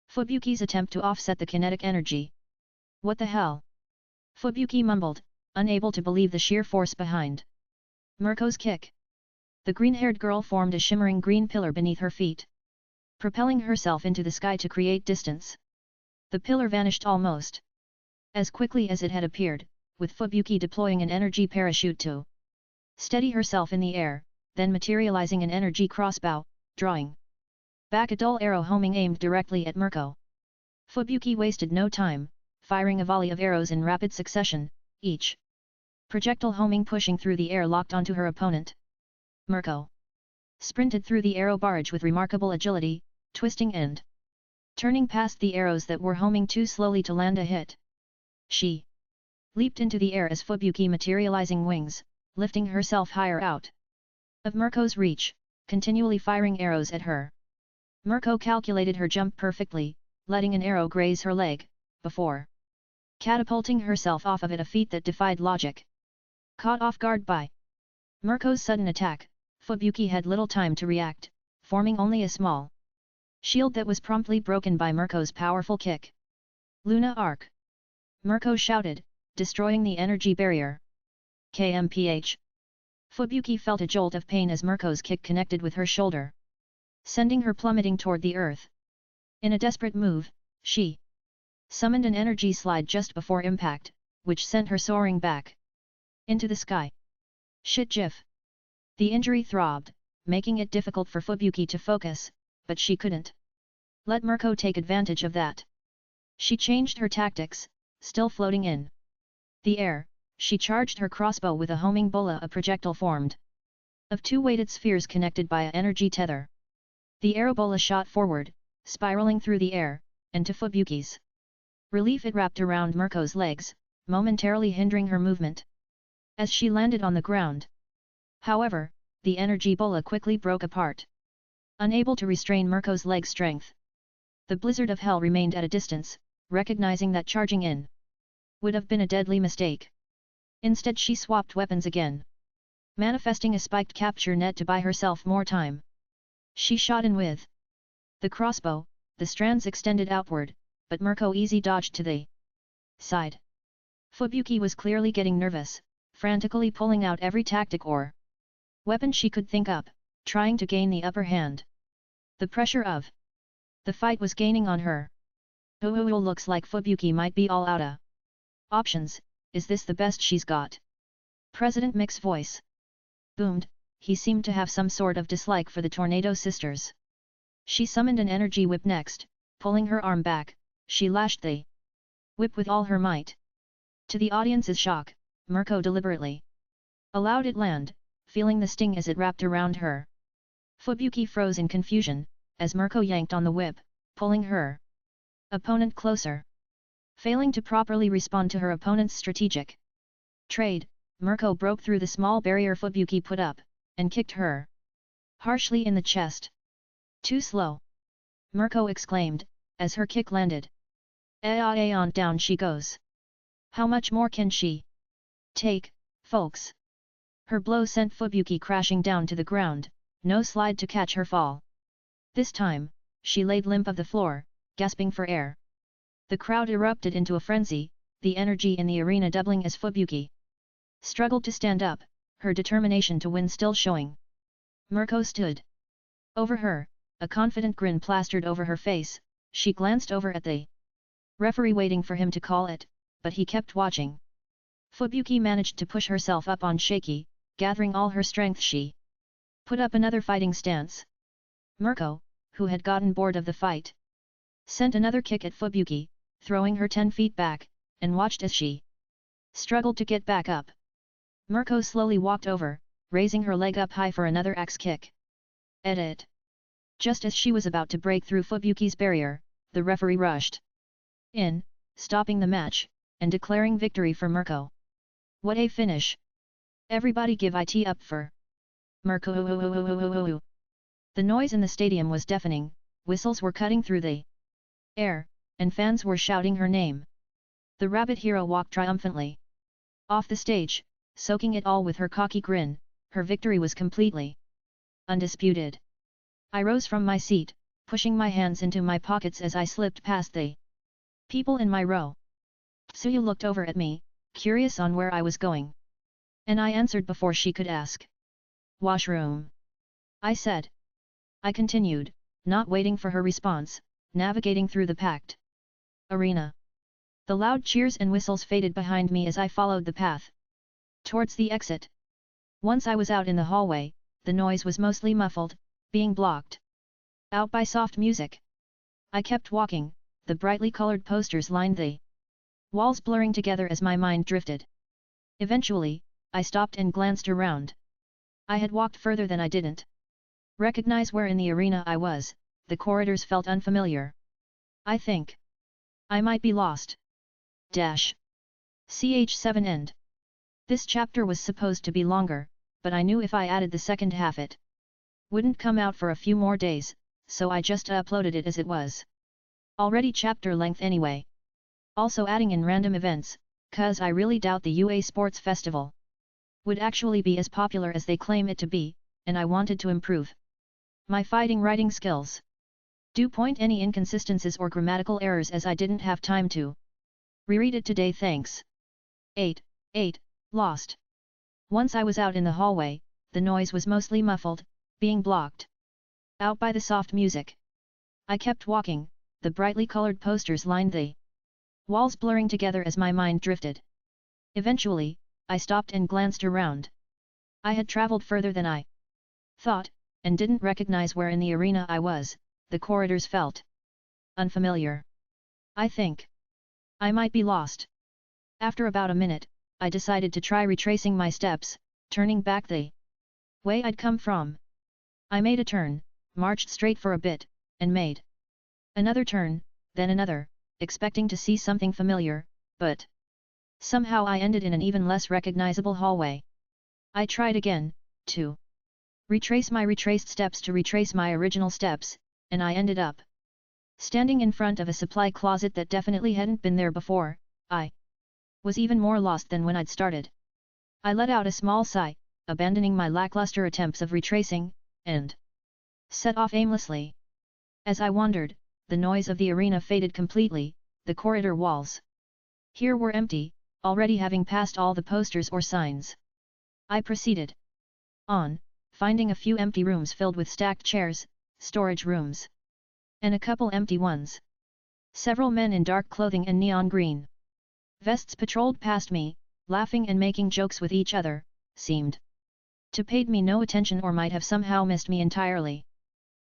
Fubuki's attempt to offset the kinetic energy. What the hell? Fubuki mumbled, unable to believe the sheer force behind Mirko's kick. The green-haired girl formed a shimmering green pillar beneath her feet, propelling herself into the sky to create distance. The pillar vanished almost as quickly as it had appeared, with Fubuki deploying an energy parachute to steady herself in the air, then materializing an energy crossbow, drawing back a dull arrow homing aimed directly at Mirko. Fubuki wasted no time, firing a volley of arrows in rapid succession, each projectile homing pushing through the air locked onto her opponent. Mirko sprinted through the arrow barrage with remarkable agility, twisting and turning past the arrows that were homing too slowly to land a hit. She leaped into the air as Fubuki materializing wings, lifting herself higher out of Mirko's reach, continually firing arrows at her. Mirko calculated her jump perfectly, letting an arrow graze her leg, before catapulting herself off of it, a feat that defied logic. Caught off guard by Mirko's sudden attack, Fubuki had little time to react, forming only a small shield that was promptly broken by Mirko's powerful kick. Luna Arc! Mirko shouted, destroying the energy barrier. KMPH! Fubuki felt a jolt of pain as Mirko's kick connected with her shoulder, sending her plummeting toward the earth. In a desperate move, she summoned an energy slide just before impact, which sent her soaring back into the sky. Shit gif! The injury throbbed, making it difficult for Fubuki to focus, but she couldn't let Mirko take advantage of that. She changed her tactics, still floating in the air. She charged her crossbow with a homing bola, a projectile formed of two weighted spheres connected by an energy tether. The arrow bola shot forward, spiraling through the air, and to Fubuki's relief it wrapped around Mirko's legs, momentarily hindering her movement as she landed on the ground. However, the energy bola quickly broke apart, unable to restrain Mirko's leg strength. The Blizzard of Hell remained at a distance, recognizing that charging in would have been a deadly mistake. Instead she swapped weapons again, manifesting a spiked capture net to buy herself more time. She shot in with the crossbow, the strands extended outward, but Mirko easy dodged to the side. Fubuki was clearly getting nervous, frantically pulling out every tactic or weapon she could think up, trying to gain the upper hand. The pressure of the fight was gaining on her. Looks like Fubuki might be all outta options. Is this the best she's got? President Mix's voice boomed. He seemed to have some sort of dislike for the Tornado Sisters. She summoned an energy whip next, pulling her arm back, she lashed the whip with all her might. To the audience's shock, Mirko deliberately allowed it land, feeling the sting as it wrapped around her. Fubuki froze in confusion, as Mirko yanked on the whip, pulling her opponent closer. Failing to properly respond to her opponent's strategic trade, Mirko broke through the small barrier Fubuki put up, and kicked her harshly in the chest. Too slow. Mirko exclaimed, as her kick landed. On down she goes. How much more can she take, folks? Her blow sent Fubuki crashing down to the ground, no slide to catch her fall. This time, she laid limp of the floor, gasping for air. The crowd erupted into a frenzy, the energy in the arena doubling as Fubuki struggled to stand up, her determination to win still showing. Mirko stood over her, a confident grin plastered over her face. She glanced over at the referee waiting for him to call it, but he kept watching. Fubuki managed to push herself up on shaky, gathering all her strength she put up another fighting stance. Mirko, who had gotten bored of the fight, sent another kick at Fubuki, throwing her 10 feet back, and watched as she struggled to get back up. Mirko slowly walked over, raising her leg up high for another axe kick. Edit. Just as she was about to break through Fubuki's barrier, the referee rushed in, stopping the match, and declaring victory for Mirko. What a finish! Everybody give it up for Mirko. The noise in the stadium was deafening, whistles were cutting through the air, and fans were shouting her name. The rabbit hero walked triumphantly off the stage, soaking it all with her cocky grin. Her victory was completely undisputed. I rose from my seat, pushing my hands into my pockets as I slipped past the people in my row. Suyu looked over at me, curious on where I was going. And I answered before she could ask. Washroom, I said. I continued, not waiting for her response, navigating through the packed arena. The loud cheers and whistles faded behind me as I followed the path towards the exit. Once I was out in the hallway, the noise was mostly muffled, being blocked out by soft music. I kept walking, the brightly colored posters lined the walls blurring together as my mind drifted. Eventually, I stopped and glanced around. I had walked further than I didn't recognize where in the arena I was. The corridors felt unfamiliar. I think I might be lost. Ch7 end. This chapter was supposed to be longer, but I knew if I added the second half it wouldn't come out for a few more days, so I just uploaded it as it was. Already chapter length anyway. Also adding in random events, cause I really doubt the UA Sports Festival would actually be as popular as they claim it to be, and I wanted to improve my fighting writing skills. Do point any inconsistencies or grammatical errors as I didn't have time to reread it today. Thanks. 8. Lost. Once I was out in the hallway, the noise was mostly muffled, being blocked out by the soft music. I kept walking, the brightly colored posters lined the walls blurring together as my mind drifted. Eventually, I stopped and glanced around. I had traveled further than I thought, and didn't recognize where in the arena I was. The corridors felt unfamiliar. I think I might be lost. After about a minute, I decided to try retracing my steps, turning back the way I'd come from. I made a turn, marched straight for a bit, and made another turn, then another, expecting to see something familiar, but somehow I ended in an even less recognizable hallway. I tried again, to retrace my retraced steps to retrace my original steps, and I ended up standing in front of a supply closet that definitely hadn't been there before. I was even more lost than when I'd started. I let out a small sigh, abandoning my lackluster attempts of retracing, and set off aimlessly. As I wandered, the noise of the arena faded completely. The corridor walls here were empty, already having passed all the posters or signs. I proceeded on, finding a few empty rooms filled with stacked chairs, storage rooms, and a couple empty ones. Several men in dark clothing and neon green vests patrolled past me, laughing and making jokes with each other, seemed to paid me no attention or might have somehow missed me entirely.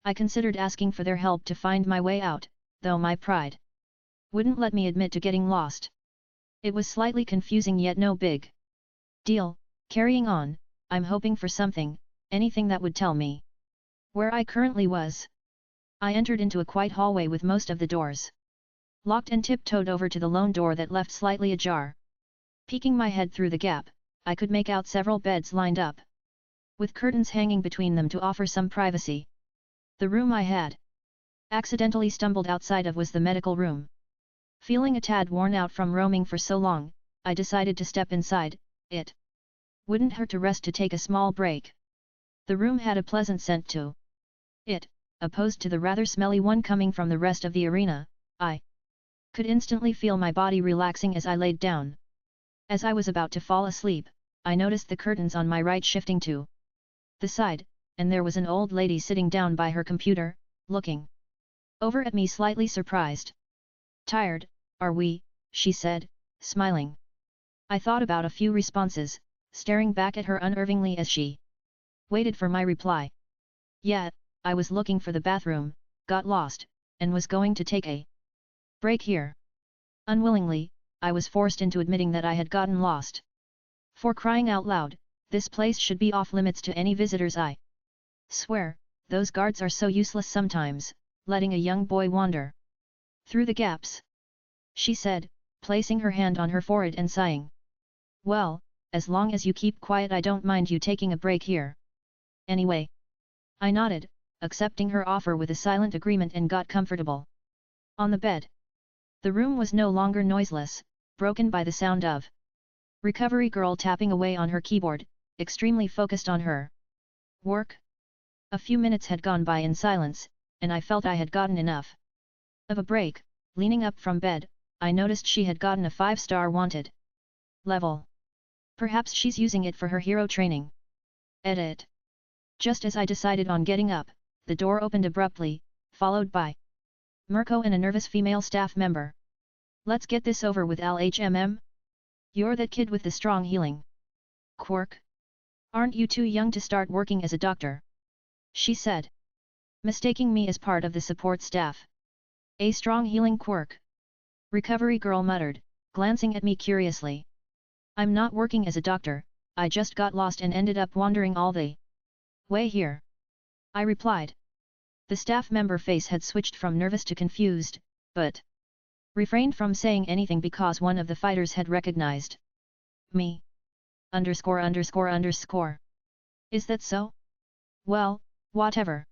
I considered asking for their help to find my way out, though my pride wouldn't let me admit to getting lost. It was slightly confusing yet no big deal. Carrying on, I'm hoping for something, anything that would tell me where I currently was. I entered into a quiet hallway with most of the doors locked and tiptoed over to the lone door that left slightly ajar. Peeking my head through the gap, I could make out several beds lined up with curtains hanging between them to offer some privacy. The room I had accidentally stumbled outside of was the medical room. Feeling a tad worn out from roaming for so long, I decided to step inside. It wouldn't hurt to rest to take a small break. The room had a pleasant scent to it, opposed to the rather smelly one coming from the rest of the arena. I could instantly feel my body relaxing as I laid down. As I was about to fall asleep, I noticed the curtains on my right shifting to the side, and there was an old lady sitting down by her computer, looking over at me slightly surprised. "Tired, are we?" she said, smiling. I thought about a few responses, staring back at her unnervingly as she waited for my reply. "Yeah, I was looking for the bathroom, got lost, and was going to take a break here." Unwillingly, I was forced into admitting that I had gotten lost. For crying out loud, this place should be off limits to any visitors. I swear, those guards are so useless sometimes, letting a young boy wander through the gaps," she said, placing her hand on her forehead and sighing. "Well, as long as you keep quiet I don't mind you taking a break here. Anyway." I nodded, accepting her offer with a silent agreement and got comfortable on the bed. The room was no longer noiseless, broken by the sound of recovery girl tapping away on her keyboard, extremely focused on her work. A few minutes had gone by in silence, and I felt I had gotten enough of a break. Leaning up from bed, I noticed she had gotten a 5-star wanted level. Perhaps she's using it for her hero training. Edit. Just as I decided on getting up, the door opened abruptly, followed by Mirko and a nervous female staff member. "Let's get this over with, LHMM. You're that kid with the strong healing quirk? Aren't you too young to start working as a doctor?" she said, mistaking me as part of the support staff. "A strong healing quirk?" Recovery girl muttered, glancing at me curiously. "I'm not working as a doctor, I just got lost and ended up wandering all the way here," I replied. The staff member face had switched from nervous to confused, but refrained from saying anything because one of the fighters had recognized me. Underscore. "Is that so? Well, whatever,"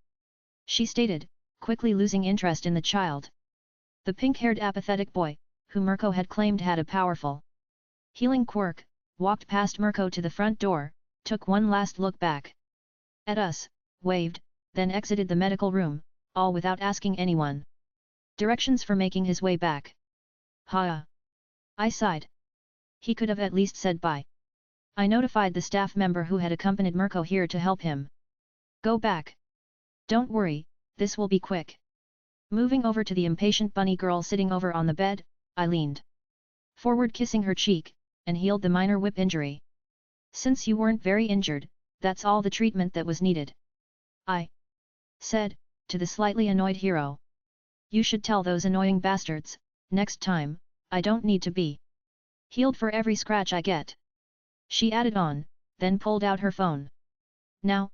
she stated, quickly losing interest in the child. The pink-haired apathetic boy, who Mirko had claimed had a powerful healing quirk, walked past Mirko to the front door, took one last look back at us, waved, then exited the medical room, all without asking anyone directions for making his way back. "Ha!" I sighed. He could have at least said bye. I notified the staff member who had accompanied Mirko here to help him go back. "Don't worry, this will be quick." Moving over to the impatient bunny girl sitting over on the bed, I leaned forward, kissing her cheek, and healed the minor whip injury. "Since you weren't very injured, that's all the treatment that was needed," I said, to the slightly annoyed hero. "You should tell those annoying bastards, next time, I don't need to be healed for every scratch I get," she added on, then pulled out her phone. Now,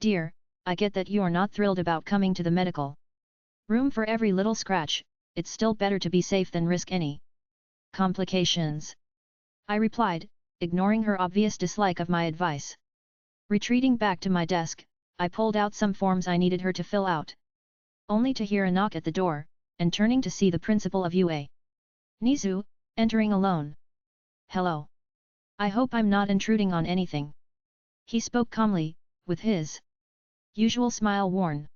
dear, I get that you're not thrilled about coming to the medical room for every little scratch, it's still better to be safe than risk any complications," I replied, ignoring her obvious dislike of my advice. Retreating back to my desk, I pulled out some forms I needed her to fill out. Only to hear a knock at the door, and turning to see the principal of UA Nizu, entering alone. "Hello. I hope I'm not intruding on anything." He spoke calmly, with his usual smile worn.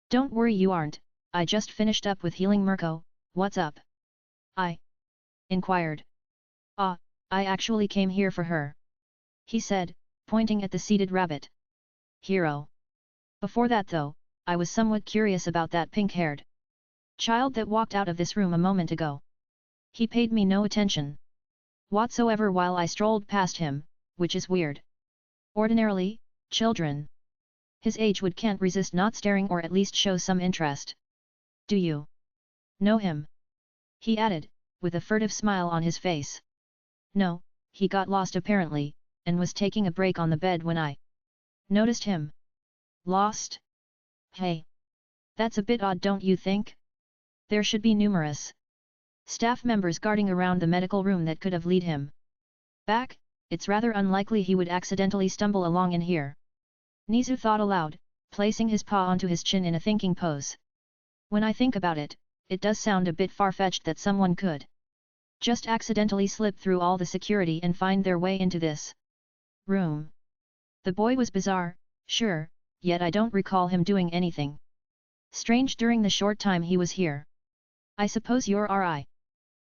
"Don't worry, you aren't, I just finished up with healing Mirko, what's up?" I inquired. "Ah, I actually came here for her," he said, pointing at the seated rabbit hero. "Before that though, I was somewhat curious about that pink-haired child that walked out of this room a moment ago." He paid me no attention whatsoever while I strolled past him, which is weird. Ordinarily, children his age can't resist not staring or at least show some interest. "Do you know him?" he added, with a furtive smile on his face. "No, he got lost apparently, and was taking a break on the bed when I noticed him." "Lost? Hey! That's a bit odd, don't you think? There should be numerous staff members guarding around the medical room that could have lead him back. It's rather unlikely he would accidentally stumble along in here." Nizu thought aloud, placing his paw onto his chin in a thinking pose. When I think about it, it does sound a bit far-fetched that someone could just accidentally slip through all the security and find their way into this room. The boy was bizarre, sure, yet I don't recall him doing anything strange during the short time he was here. I suppose you're RI.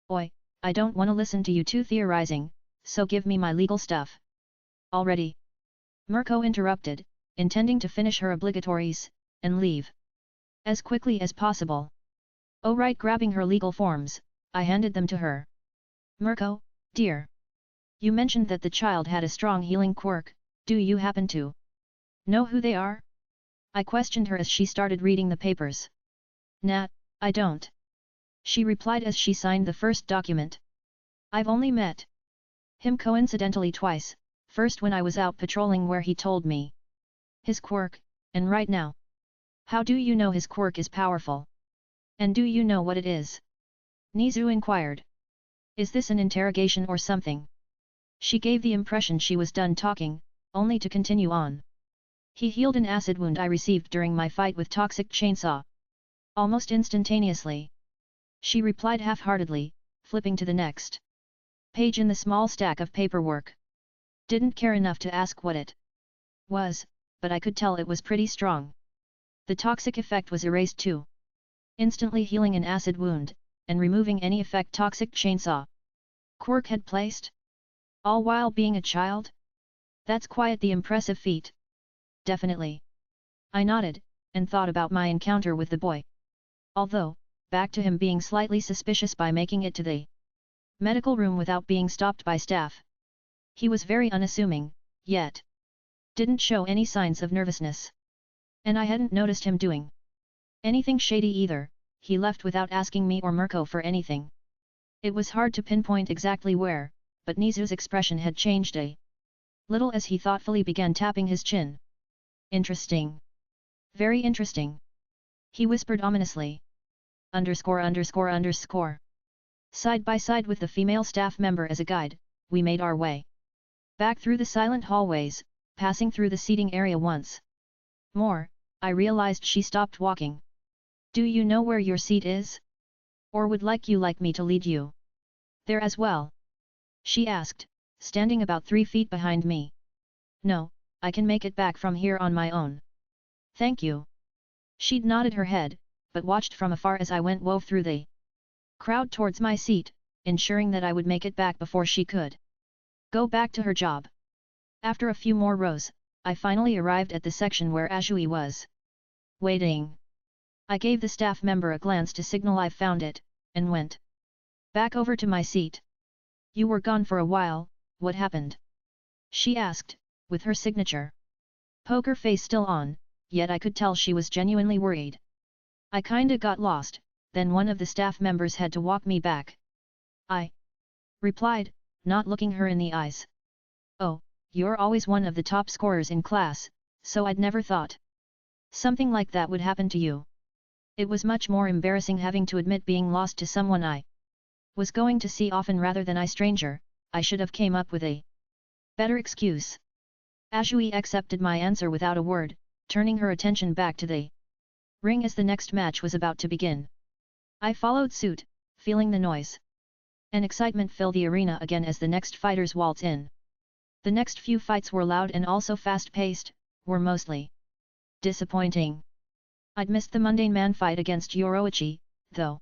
Oi, I don't wanna listen to you two theorizing, so give me my legal stuff. Already? Mirko interrupted, intending to finish her obligatories, and leave as quickly as possible. Oh right, grabbing her legal forms, I handed them to her. Mirko, dear. You mentioned that the child had a strong healing quirk, do you happen to know who they are? I questioned her as she started reading the papers. Nah, I don't. She replied as she signed the first document. I've only met him coincidentally twice, first when I was out patrolling where he told me his quirk, and right now. How do you know his quirk is powerful? And do you know what it is? Nizu inquired. Is this an interrogation or something? She gave the impression she was done talking, only to continue on. He healed an acid wound I received during my fight with Toxic Chainsaw. Almost instantaneously. She replied half-heartedly, flipping to the next page in the small stack of paperwork. Didn't care enough to ask what it was, but I could tell it was pretty strong. The toxic effect was erased too. Instantly healing an acid wound, and removing any effect Toxic Chainsaw quirk had placed. All while being a child? That's quite the impressive feat. Definitely. I nodded, and thought about my encounter with the boy. Although, back to him being slightly suspicious by making it to the medical room without being stopped by staff. He was very unassuming, yet didn't show any signs of nervousness. And I hadn't noticed him doing anything shady either. He left without asking me or Mirko for anything. It was hard to pinpoint exactly where, but Nizu's expression had changed a little as he thoughtfully began tapping his chin. Interesting. Very interesting. He whispered ominously. Underscore underscore underscore. Side by side with the female staff member as a guide, we made our way back through the silent hallways, passing through the seating area once more. I realized she stopped walking. Do you know where your seat is? Or would like me to lead you there as well? She asked, standing about 3 feet behind me. No, I can make it back from here on my own. Thank you. She'd nodded her head, but watched from afar as I wove through the crowd towards my seat, ensuring that I would make it back before she could go back to her job. After a few more rows, I finally arrived at the section where Azui was waiting. I gave the staff member a glance to signal I found it, and went back over to my seat. You were gone for a while, what happened? She asked, with her signature poker face still on, yet I could tell she was genuinely worried. I kinda got lost, then one of the staff members had to walk me back. I replied, not looking her in the eyes. Oh, you're always one of the top scorers in class, so I'd never thought something like that would happen to you. It was much more embarrassing having to admit being lost to someone I was going to see often rather than a stranger. I should have came up with a better excuse. Azui accepted my answer without a word, turning her attention back to the ring as the next match was about to begin. I followed suit, feeling the noise and excitement fill the arena again as the next fighters waltz in. The next few fights were loud and also fast-paced, were mostly disappointing. I'd missed the mundane man fight against Yoroichi, though.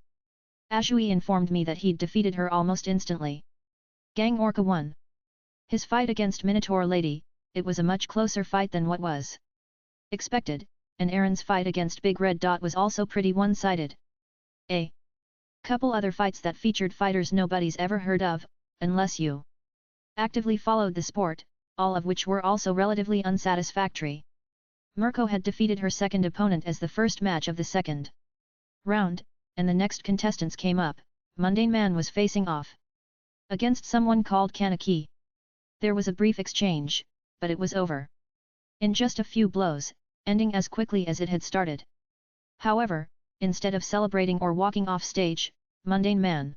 Azui informed me that he'd defeated her almost instantly. Gang Orca won his fight against Minotaur Lady. It was a much closer fight than what was expected, and Aaron's fight against Big Red Dot was also pretty one-sided. A couple other fights that featured fighters nobody's ever heard of, unless you actively followed the sport, all of which were also relatively unsatisfactory. Mirko had defeated her second opponent as the first match of the second round, and the next contestants came up. Mundane Man was facing off against someone called Kaneki. There was a brief exchange, but it was over in just a few blows, ending as quickly as it had started. However, instead of celebrating or walking off stage, Mundane Man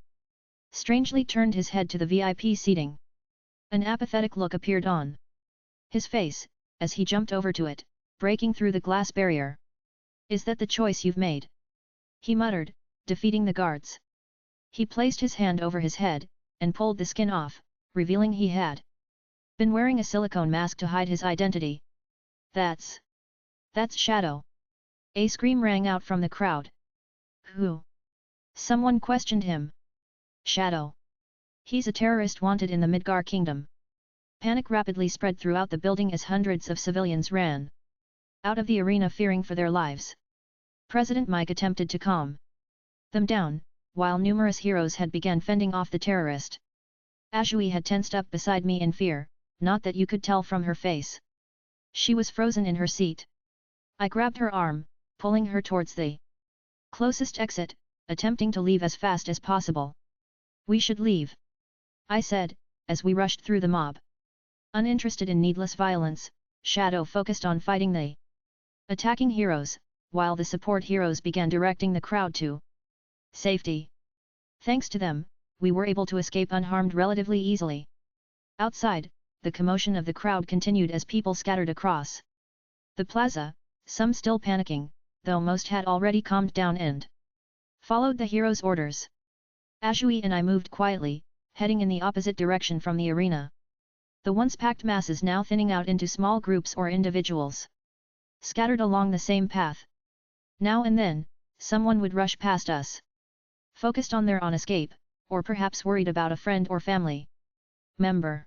strangely turned his head to the VIP seating. An apathetic look appeared on his face, as he jumped over to it, breaking through the glass barrier. Is that the choice you've made? He muttered, defeating the guards. He placed his hand over his head, and pulled the skin off, revealing he had been wearing a silicone mask to hide his identity. That's Shadow. A scream rang out from the crowd. Who? Someone questioned him. Shadow. He's a terrorist wanted in the Midgar Kingdom. Panic rapidly spread throughout the building as hundreds of civilians ran out of the arena fearing for their lives. President Mike attempted to calm them down, while numerous heroes had begun fending off the terrorist. Ashui had tensed up beside me in fear, not that you could tell from her face. She was frozen in her seat. I grabbed her arm, pulling her towards the closest exit, attempting to leave as fast as possible. We should leave, I said, as we rushed through the mob. Uninterested in needless violence, Shadow focused on fighting the attacking heroes, while the support heroes began directing the crowd to safety. Thanks to them, we were able to escape unharmed relatively easily. Outside, the commotion of the crowd continued as people scattered across the plaza, some still panicking, though most had already calmed down and followed the heroes' orders. Ashui and I moved quietly, heading in the opposite direction from the arena. The once packed masses now thinning out into small groups or individuals, scattered along the same path. Now and then, someone would rush past us, focused on their own escape, or perhaps worried about a friend or family member.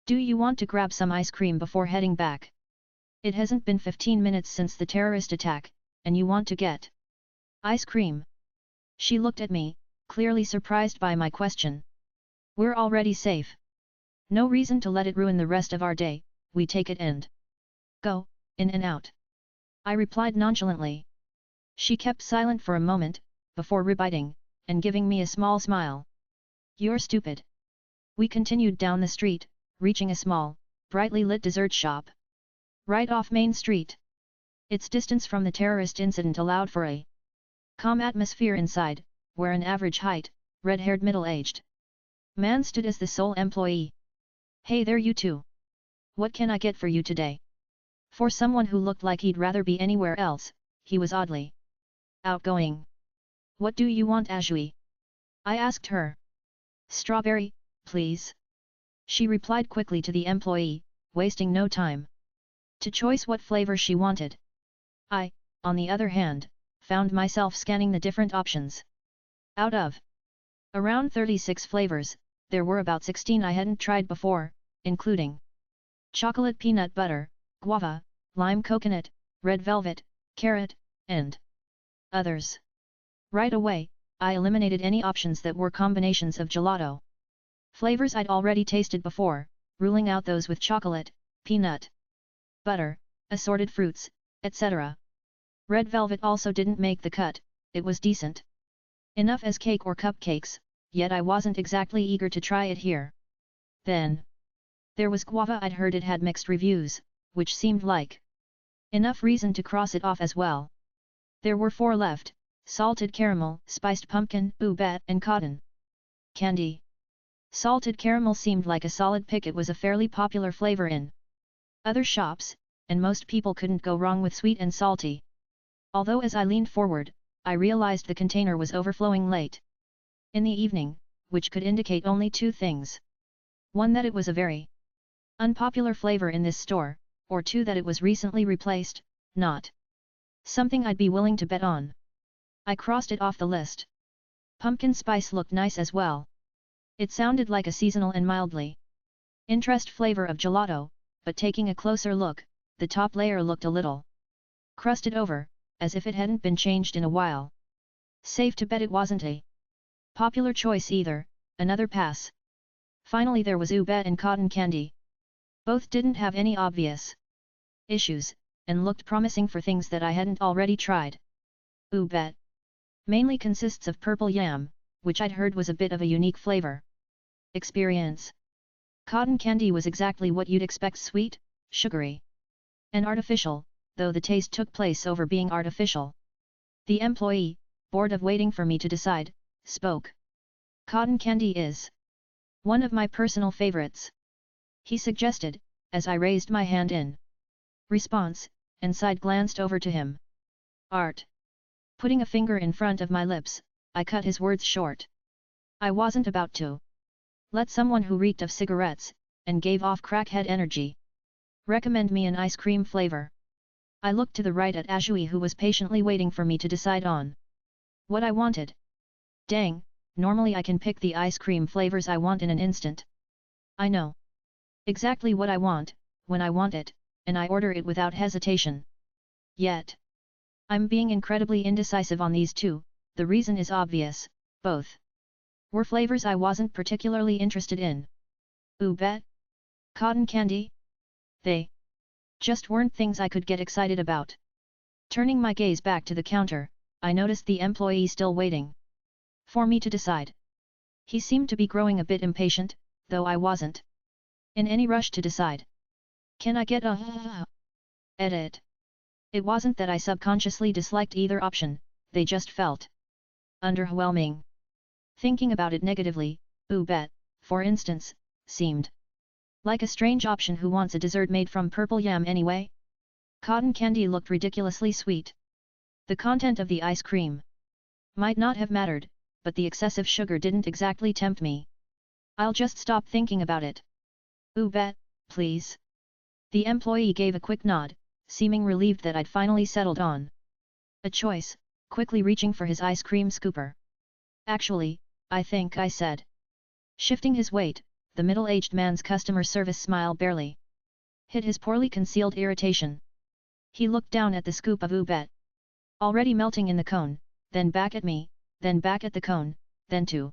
Do you want to grab some ice cream before heading back? It hasn't been 15 minutes since the terrorist attack, and you want to get ice cream? She looked at me, clearly surprised by my question. We're already safe. No reason to let it ruin the rest of our day, we take it and go, in and out. I replied nonchalantly. She kept silent for a moment, before rebiting, and giving me a small smile. You're stupid. We continued down the street, reaching a small, brightly lit dessert shop right off Main Street. Its distance from the terrorist incident allowed for a calm atmosphere inside, where an average height, red-haired middle-aged man stood as the sole employee. Hey there you two! What can I get for you today? For someone who looked like he'd rather be anywhere else, he was oddly outgoing. What do you want, Ashui? I asked her. Strawberry, please. She replied quickly to the employee, wasting no time to choose what flavor she wanted. I, on the other hand, found myself scanning the different options. Out of around 36 flavors, there were about 16 I hadn't tried before, including chocolate peanut butter, guava, lime coconut, red velvet, carrot, and others. Right away, I eliminated any options that were combinations of gelato flavors I'd already tasted before, ruling out those with chocolate, peanut butter, assorted fruits, etc. Red velvet also didn't make the cut. It was decent enough as cake or cupcakes, yet I wasn't exactly eager to try it here. Then there was guava. I'd heard it had mixed reviews, which seemed like enough reason to cross it off as well. There were 4 left: salted caramel, spiced pumpkin, boobette, and cotton candy. Salted caramel seemed like a solid pick. It was a fairly popular flavor in other shops, and most people couldn't go wrong with sweet and salty. Although as I leaned forward, I realized the container was overflowing late in the evening, which could indicate only 2 things. 1, that it was a very unpopular flavor in this store, or 2, that it was recently replaced, not something I'd be willing to bet on. I crossed it off the list. Pumpkin spice looked nice as well. It sounded like a seasonal and mildly interest flavor of gelato, but taking a closer look, the top layer looked a little crusted over, as if it hadn't been changed in a while. Safe to bet it wasn't a popular choice either, another pass. Finally there was boobette and cotton candy. Both didn't have any obvious issues, and looked promising for things that I hadn't already tried. Boobette mainly consists of purple yam, which I'd heard was a bit of a unique flavor experience. Cotton candy was exactly what you'd expect: sweet, sugary, and artificial, though the taste took place over being artificial. The employee, bored of waiting for me to decide, spoke. Cotton candy is one of my personal favorites, he suggested, as I raised my hand in response, and side glanced over to him. Art. Putting a finger in front of my lips, I cut his words short. I wasn't about to let someone who reeked of cigarettes, and gave off crackhead energy, recommend me an ice cream flavor. I looked to the right at Azui, who was patiently waiting for me to decide on what I wanted. Dang, normally I can pick the ice cream flavors I want in an instant. I know exactly what I want, when I want it, and I order it without hesitation. Yet I'm being incredibly indecisive on these two. The reason is obvious, both were flavors I wasn't particularly interested in. Bet? Cotton candy? They just weren't things I could get excited about. Turning my gaze back to the counter, I noticed the employee still waiting for me to decide. He seemed to be growing a bit impatient, though I wasn't in any rush to decide. Can I get a edit? It wasn't that I subconsciously disliked either option, they just felt underwhelming. Thinking about it negatively, bet, for instance, seemed like a strange option. Who wants a dessert made from purple yam anyway? Cotton candy looked ridiculously sweet. The content of the ice cream might not have mattered, but the excessive sugar didn't exactly tempt me. I'll just stop thinking about it. Bet, please. The employee gave a quick nod, seeming relieved that I'd finally settled on a choice, quickly reaching for his ice cream scooper. Actually, I think I said. Shifting his weight, the middle-aged man's customer service smile barely hid his poorly concealed irritation. He looked down at the scoop of bet, already melting in the cone, then back at me, then back at the cone, then to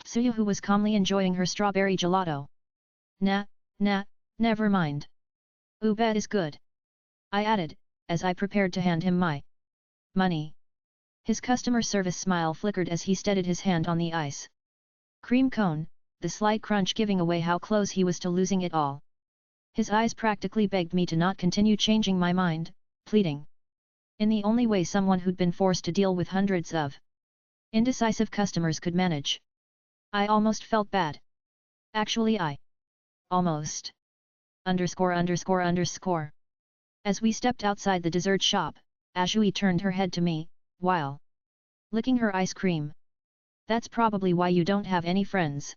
Tsuyu, who was calmly enjoying her strawberry gelato. Nah, never mind. Bet is good, I added, as I prepared to hand him my money. His customer service smile flickered as he steadied his hand on the ice cream cone, the slight crunch giving away how close he was to losing it all. His eyes practically begged me to not continue changing my mind, pleading in the only way someone who'd been forced to deal with hundreds of indecisive customers could manage. I almost felt bad. Actually I almost underscore. As we stepped outside the dessert shop, Azui turned her head to me, while licking her ice cream. That's probably why you don't have any friends.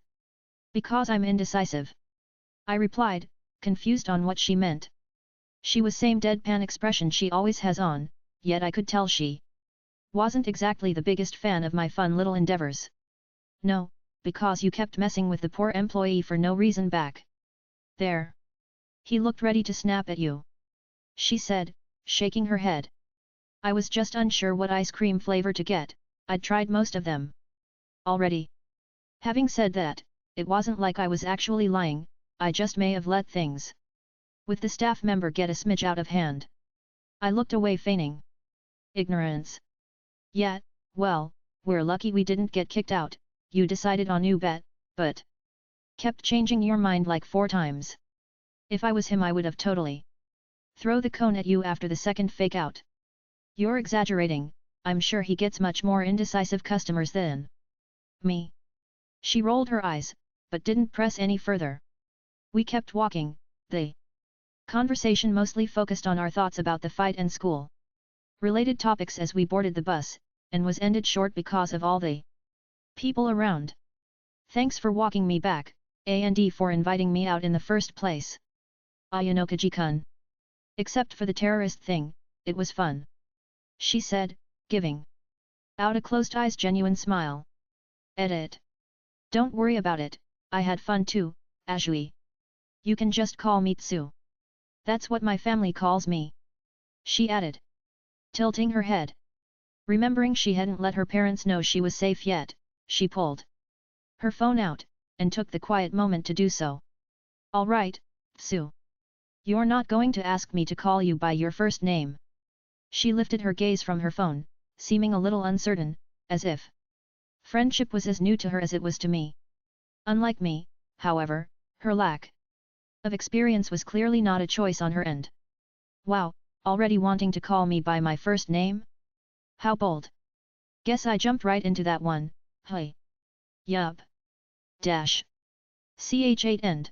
Because I'm indecisive, I replied, confused on what she meant. She was same deadpan expression she always has on, yet I could tell she wasn't exactly the biggest fan of my fun little endeavors. No, because you kept messing with the poor employee for no reason back there. He looked ready to snap at you, she said, shaking her head. I was just unsure what ice cream flavor to get. I'd tried most of them already. Having said that, it wasn't like I was actually lying, I just may have let things with the staff member get a smidge out of hand. I looked away, feigning ignorance. Yeah, well, we're lucky we didn't get kicked out. You decided on bet, but kept changing your mind like 4 times. If I was him, I would have totally throw the cone at you after the second fake out. You're exaggerating, I'm sure he gets much more indecisive customers than me. She rolled her eyes, but didn't press any further. We kept walking, the conversation mostly focused on our thoughts about the fight and school related topics as we boarded the bus, and was ended short because of all the people around. Thanks for walking me back, and for inviting me out in the first place. Ayanokoji-kun. Except for the terrorist thing, it was fun, she said, giving out a closed eyes genuine smile. Edit. Don't worry about it, I had fun too, Azui. You can just call me Tsu. That's what my family calls me, she added, tilting her head. Remembering she hadn't let her parents know she was safe yet, she pulled her phone out, and took the quiet moment to do so. All right, Tsu. You're not going to ask me to call you by your first name. She lifted her gaze from her phone, seeming a little uncertain, as if friendship was as new to her as it was to me. Unlike me, however, her lack of experience was clearly not a choice on her end. Wow, already wanting to call me by my first name? How bold. Guess I jumped right into that one, hey. Yup. Dash. Ch8 end.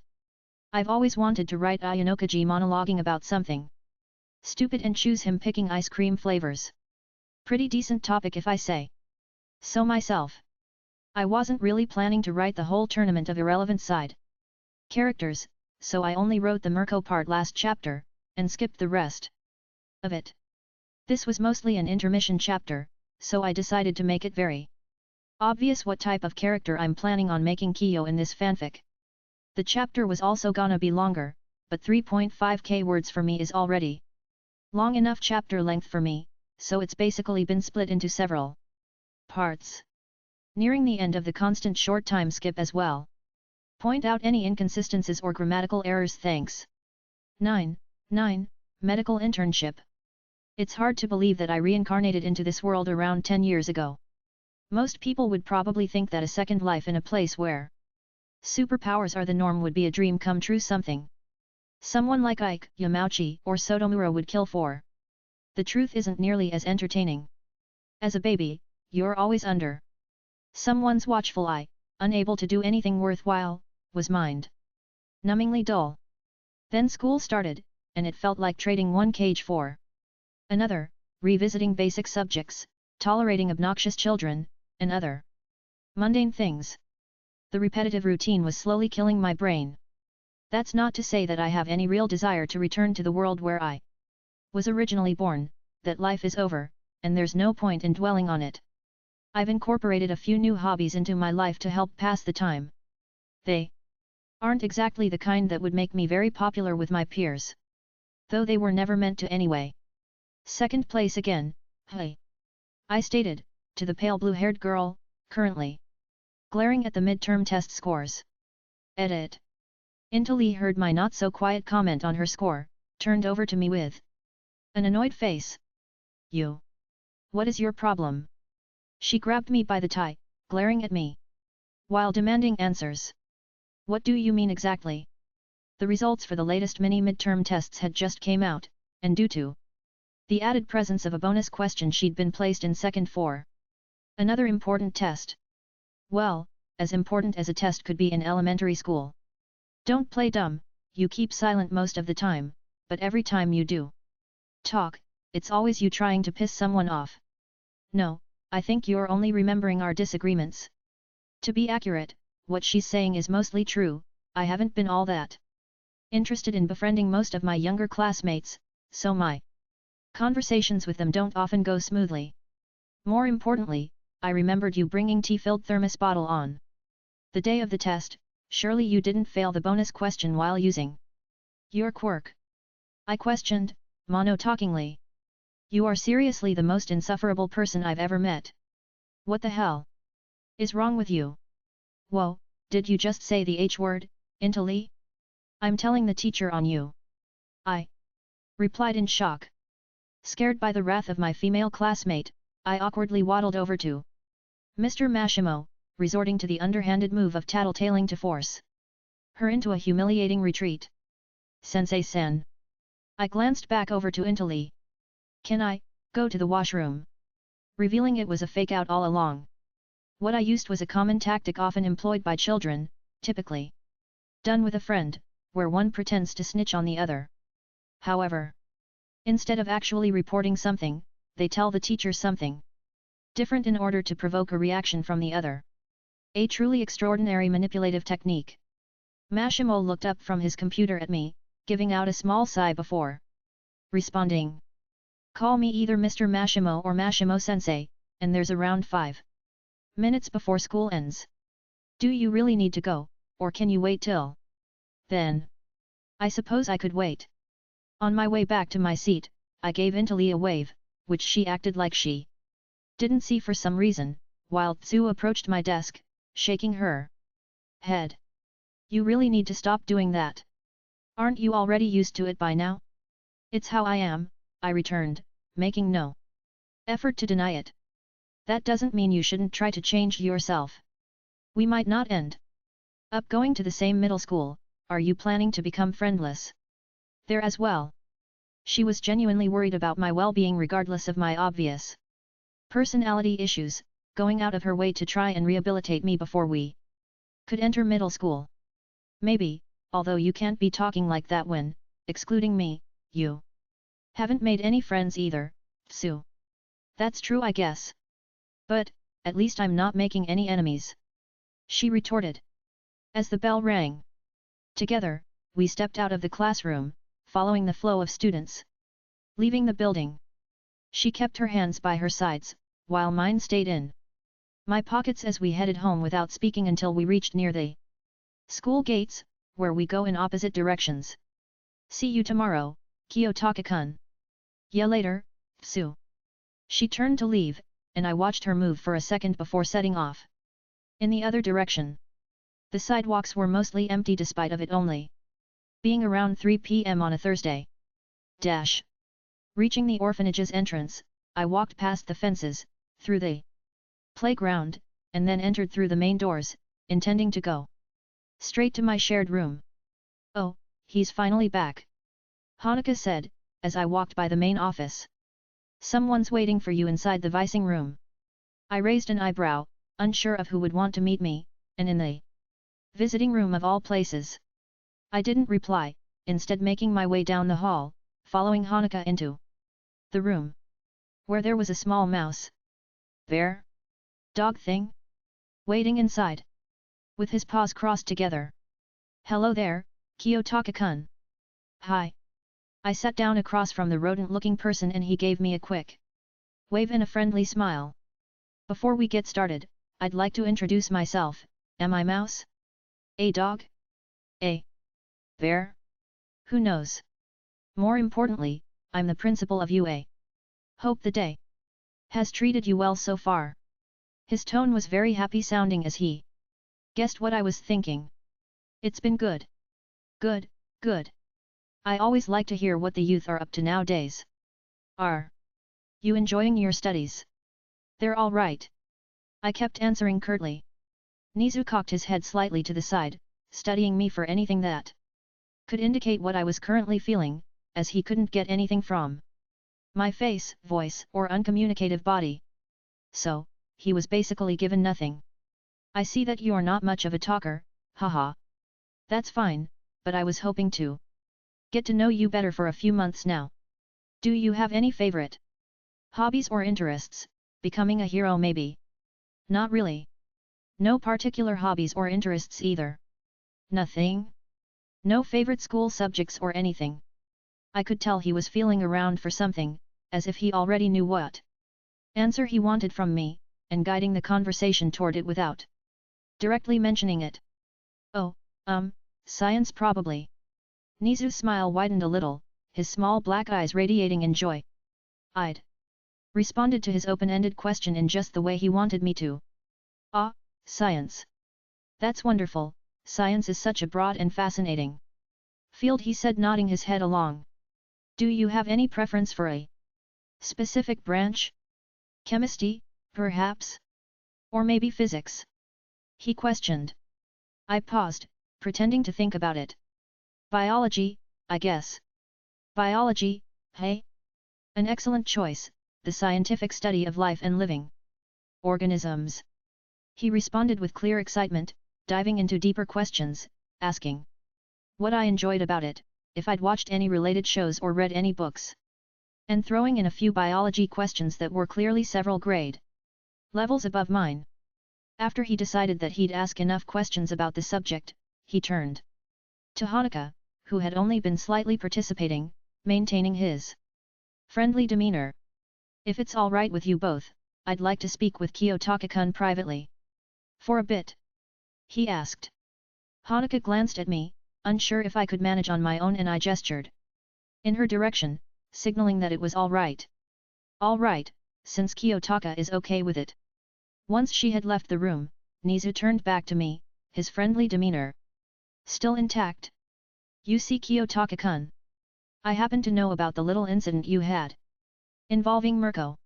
I've always wanted to write Ayanokoji monologuing about something Stupid, and choose him picking ice cream flavors. Pretty decent topic if I say so myself. I wasn't really planning to write the whole tournament of irrelevant side characters, so I only wrote the Mirko part last chapter, and skipped the rest of it. This was mostly an intermission chapter, so I decided to make it very obvious what type of character I'm planning on making Kiyo in this fanfic. The chapter was also gonna be longer, but 3.5k words for me is already long enough chapter length for me, so it's basically been split into several parts. Nearing the end of the constant short time skip as well. Point out any inconsistencies or grammatical errors. Thanks. 9. Medical internship. It's hard to believe that I reincarnated into this world around 10 years ago. Most people would probably think that a second life in a place where superpowers are the norm would be a dream come true, something someone like Ike, Yamauchi, or Sotomura would kill for. The truth isn't nearly as entertaining. As a baby, you're always under someone's watchful eye, unable to do anything worthwhile, was mind-numbingly dull. Then school started, and it felt like trading one cage for another, revisiting basic subjects, tolerating obnoxious children, and other mundane things. The repetitive routine was slowly killing my brain. That's not to say that I have any real desire to return to the world where I was originally born, that life is over, and there's no point in dwelling on it. I've incorporated a few new hobbies into my life to help pass the time. They aren't exactly the kind that would make me very popular with my peers, though they were never meant to anyway. Second place again, hey, I stated, to the pale blue-haired girl, currently glaring at the midterm test scores. Edit. Intali heard my not-so-quiet comment on her score, turned over to me with an annoyed face. You. What is your problem? She grabbed me by the tie, glaring at me while demanding answers. What do you mean exactly? The results for the latest mini-midterm tests had just came out, and due to the added presence of a bonus question, she'd been placed in second for another important test. Well, as important as a test could be in elementary school. Don't play dumb, you keep silent most of the time, but every time you do talk, it's always you trying to piss someone off. No, I think you're only remembering our disagreements. To be accurate, what she's saying is mostly true. I haven't been all that interested in befriending most of my younger classmates, so my conversations with them don't often go smoothly. More importantly, I remembered you bringing tea-filled thermos bottle on the day of the test. Surely you didn't fail the bonus question while using your quirk? I questioned, mono-talkingly. You are seriously the most insufferable person I've ever met. What the hell is wrong with you? Whoa, did you just say the H word, Intali? I'm telling the teacher on you. I replied in shock. Scared by the wrath of my female classmate, I awkwardly waddled over to Mr. Mashimo, resorting to the underhanded move of tattletaling to force her into a humiliating retreat. Sensei-sen. I glanced back over to Intali. Can I go to the washroom? Revealing it was a fake-out all along. What I used was a common tactic often employed by children, typically done with a friend, where one pretends to snitch on the other. However, instead of actually reporting something, they tell the teacher something different in order to provoke a reaction from the other. A truly extraordinary manipulative technique. Mashimo looked up from his computer at me, giving out a small sigh before responding. Call me either Mr. Mashimo or Mashimo-sensei, and there's around 5 minutes before school ends. Do you really need to go, or can you wait till then? I suppose I could wait. On my way back to my seat, I gave Intali a wave, which she acted like she didn't see for some reason, while Tsu approached my desk, shaking her head. You really need to stop doing that. Aren't you already used to it by now? It's how I am, I returned, making no effort to deny it. That doesn't mean you shouldn't try to change yourself. We might not end up going to the same middle school. Are you planning to become friendless there as well? She was genuinely worried about my well-being regardless of my obvious personality issues, going out of her way to try and rehabilitate me before we could enter middle school. Maybe, although you can't be talking like that when excluding me, you Haven't made any friends either, Sue. That's true I guess. But, at least I'm not making any enemies. She retorted. As the bell rang. Together, we stepped out of the classroom, following the flow of students. Leaving the building. She kept her hands by her sides, while mine stayed in my pockets as we headed home without speaking until we reached near the school gates, where we go in opposite directions. See you tomorrow, Kiyotaka-kun. Yeah later, Sue. She turned to leave, and I watched her move for a second before setting off. In the other direction. The sidewalks were mostly empty despite of it only being around 3 p.m. on a Thursday. Reaching the orphanage's entrance, I walked past the fences, through the playground, and then entered through the main doors, intending to go straight to my shared room. Oh, he's finally back. Hanuka said, as I walked by the main office. Someone's waiting for you inside the vising room. I raised an eyebrow, unsure of who would want to meet me, and in the visiting room of all places. I didn't reply, instead making my way down the hall, following Hanuka into the room, where there was a small mouse. Bear? Dog thing? Waiting inside. With his paws crossed together. Hello there, Kiyotaka-kun. Hi. I sat down across from the rodent-looking person and he gave me a quick wave and a friendly smile. Before we get started, I'd like to introduce myself. Am I mouse? A dog? A bear? Who knows? More importantly, I'm the principal of UA. Hope the day has treated you well so far. His tone was very happy sounding as he guessed what I was thinking. It's been good. Good, good. I always like to hear what the youth are up to nowadays. Are you enjoying your studies? They're all right. I kept answering curtly. Nizu cocked his head slightly to the side, studying me for anything that could indicate what I was currently feeling, as he couldn't get anything from my face, voice, or uncommunicative body. So, he was basically given nothing. I see that you're not much of a talker, haha. That's fine, but I was hoping to get to know you better for a few months now. Do you have any favorite hobbies or interests? Becoming a hero maybe? Not really. No particular hobbies or interests either. Nothing? No favorite school subjects or anything? I could tell he was feeling around for something, as if he already knew what answer he wanted from me, and guiding the conversation toward it without directly mentioning it. Oh, science probably. Nizu's smile widened a little, his small black eyes radiating in joy. I'd responded to his open-ended question in just the way he wanted me to. Ah, science. That's wonderful, science is such a broad and fascinating field, he said, nodding his head along. Do you have any preference for a specific branch? Chemistry, perhaps? Or maybe physics? He questioned. I paused, pretending to think about it. Biology, I guess. Biology, hey? An excellent choice, the scientific study of life and living organisms. He responded with clear excitement, diving into deeper questions, asking what I enjoyed about it, if I'd watched any related shows or read any books, and throwing in a few biology questions that were clearly several grade levels above mine. After he decided that he'd ask enough questions about the subject, he turned to Hanuka, who had only been slightly participating, maintaining his friendly demeanor. If it's all right with you both, I'd like to speak with Kiyotaka-kun privately. For a bit? He asked. Hanuka glanced at me, unsure if I could manage on my own, and I gestured in her direction, signaling that it was all right. All right, since Kiyotaka is okay with it. Once she had left the room, Nizu turned back to me, his friendly demeanor still intact. You see, Kiyotaka-kun, I happen to know about the little incident you had involving Mirko.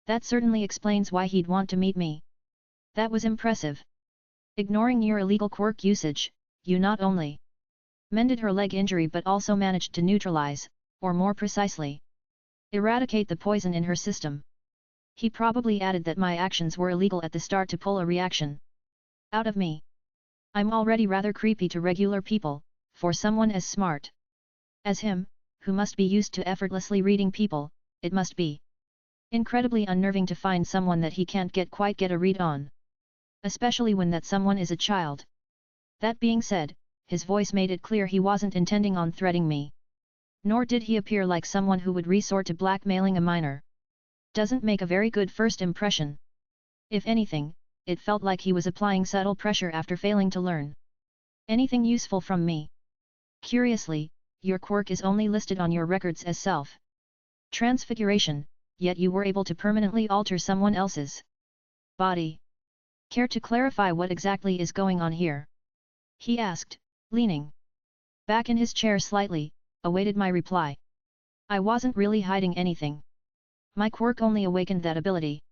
That certainly explains why he'd want to meet me. That was impressive. Ignoring your illegal quirk usage, you not only mended her leg injury but also managed to neutralize, or more precisely, eradicate the poison in her system. He probably added that my actions were illegal at the start to pull a reaction out of me. I'm already rather creepy to regular people, for someone as smart as him, who must be used to effortlessly reading people, it must be incredibly unnerving to find someone that he can't quite get a read on. Especially when that someone is a child. That being said, his voice made it clear he wasn't intending on threatening me. Nor did he appear like someone who would resort to blackmailing a minor. Doesn't make a very good first impression. If anything, it felt like he was applying subtle pressure after failing to learn anything useful from me. Curiously, your quirk is only listed on your records as self-transfiguration, yet you were able to permanently alter someone else's body. Care to clarify what exactly is going on here? He asked, leaning back in his chair slightly, awaited my reply. I wasn't really hiding anything. My quirk only awakened that ability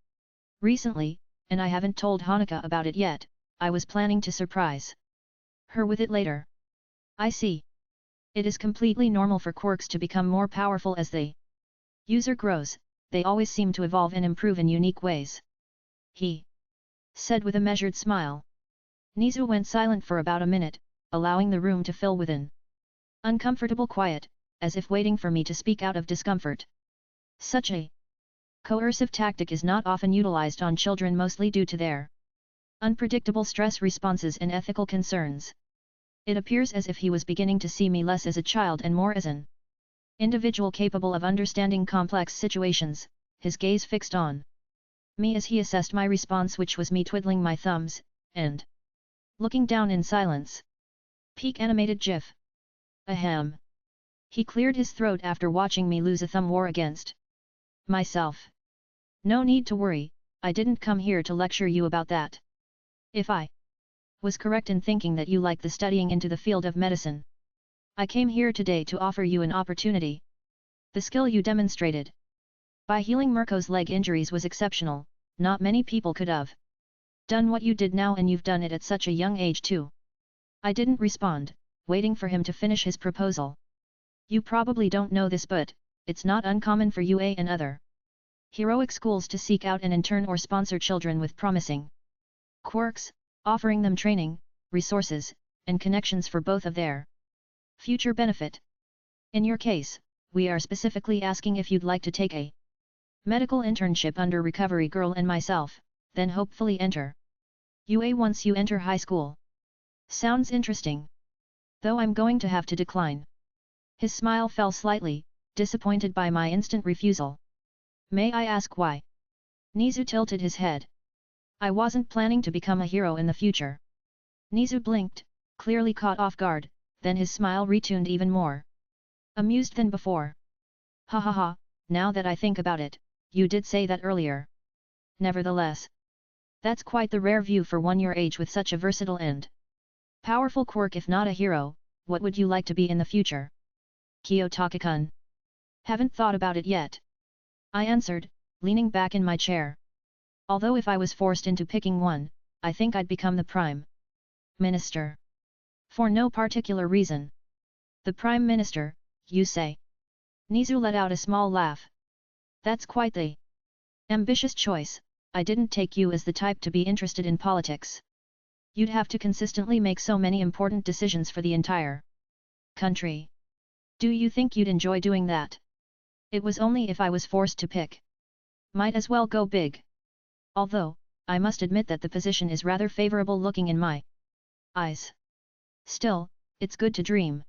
recently, and I haven't told Hanuka about it yet. I was planning to surprise her with it later. I see. It is completely normal for quirks to become more powerful as the user grows. They always seem to evolve and improve in unique ways. He said with a measured smile. Nizu went silent for about a minute, allowing the room to fill with an uncomfortable quiet, as if waiting for me to speak out of discomfort. Such a coercive tactic is not often utilized on children, mostly due to their unpredictable stress responses and ethical concerns. It appears as if he was beginning to see me less as a child and more as an individual capable of understanding complex situations, his gaze fixed on me as he assessed my response, which was me twiddling my thumbs, and looking down in silence. Peak animated GIF. Ahem. He cleared his throat after watching me lose a thumb war against myself. No need to worry, I didn't come here to lecture you about that. If I was correct in thinking that you like the studying into the field of medicine, I came here today to offer you an opportunity. The skill you demonstrated by healing Mirko's leg injuries was exceptional. Not many people could have done what you did now, and you've done it at such a young age too. I didn't respond, waiting for him to finish his proposal. You probably don't know this, but it's not uncommon for UA and other heroic schools to seek out and intern or sponsor children with promising quirks, offering them training, resources, and connections for both of their future benefit. In your case, we are specifically asking if you'd like to take a medical internship under Recovery Girl and myself, then hopefully enter UA once you enter high school. Sounds interesting. Though I'm going to have to decline. His smile fell slightly, disappointed by my instant refusal. May I ask why? Nizu tilted his head. I wasn't planning to become a hero in the future. Nizu blinked, clearly caught off guard, then his smile retuned even more amused than before. Ha ha ha, now that I think about it, you did say that earlier. Nevertheless, that's quite the rare view for one your age with such a versatile and powerful quirk. If not a hero, what would you like to be in the future? Kiyotaka-kun. Haven't thought about it yet. I answered, leaning back in my chair. Although if I was forced into picking one, I think I'd become the Prime Minister. For no particular reason. The Prime Minister, you say? Nizu let out a small laugh. That's quite the ambitious choice. I didn't take you as the type to be interested in politics. You'd have to consistently make so many important decisions for the entire country. Do you think you'd enjoy doing that? It was only if I was forced to pick. Might as well go big. Although, I must admit that the position is rather favorable looking in my eyes. Still, it's good to dream.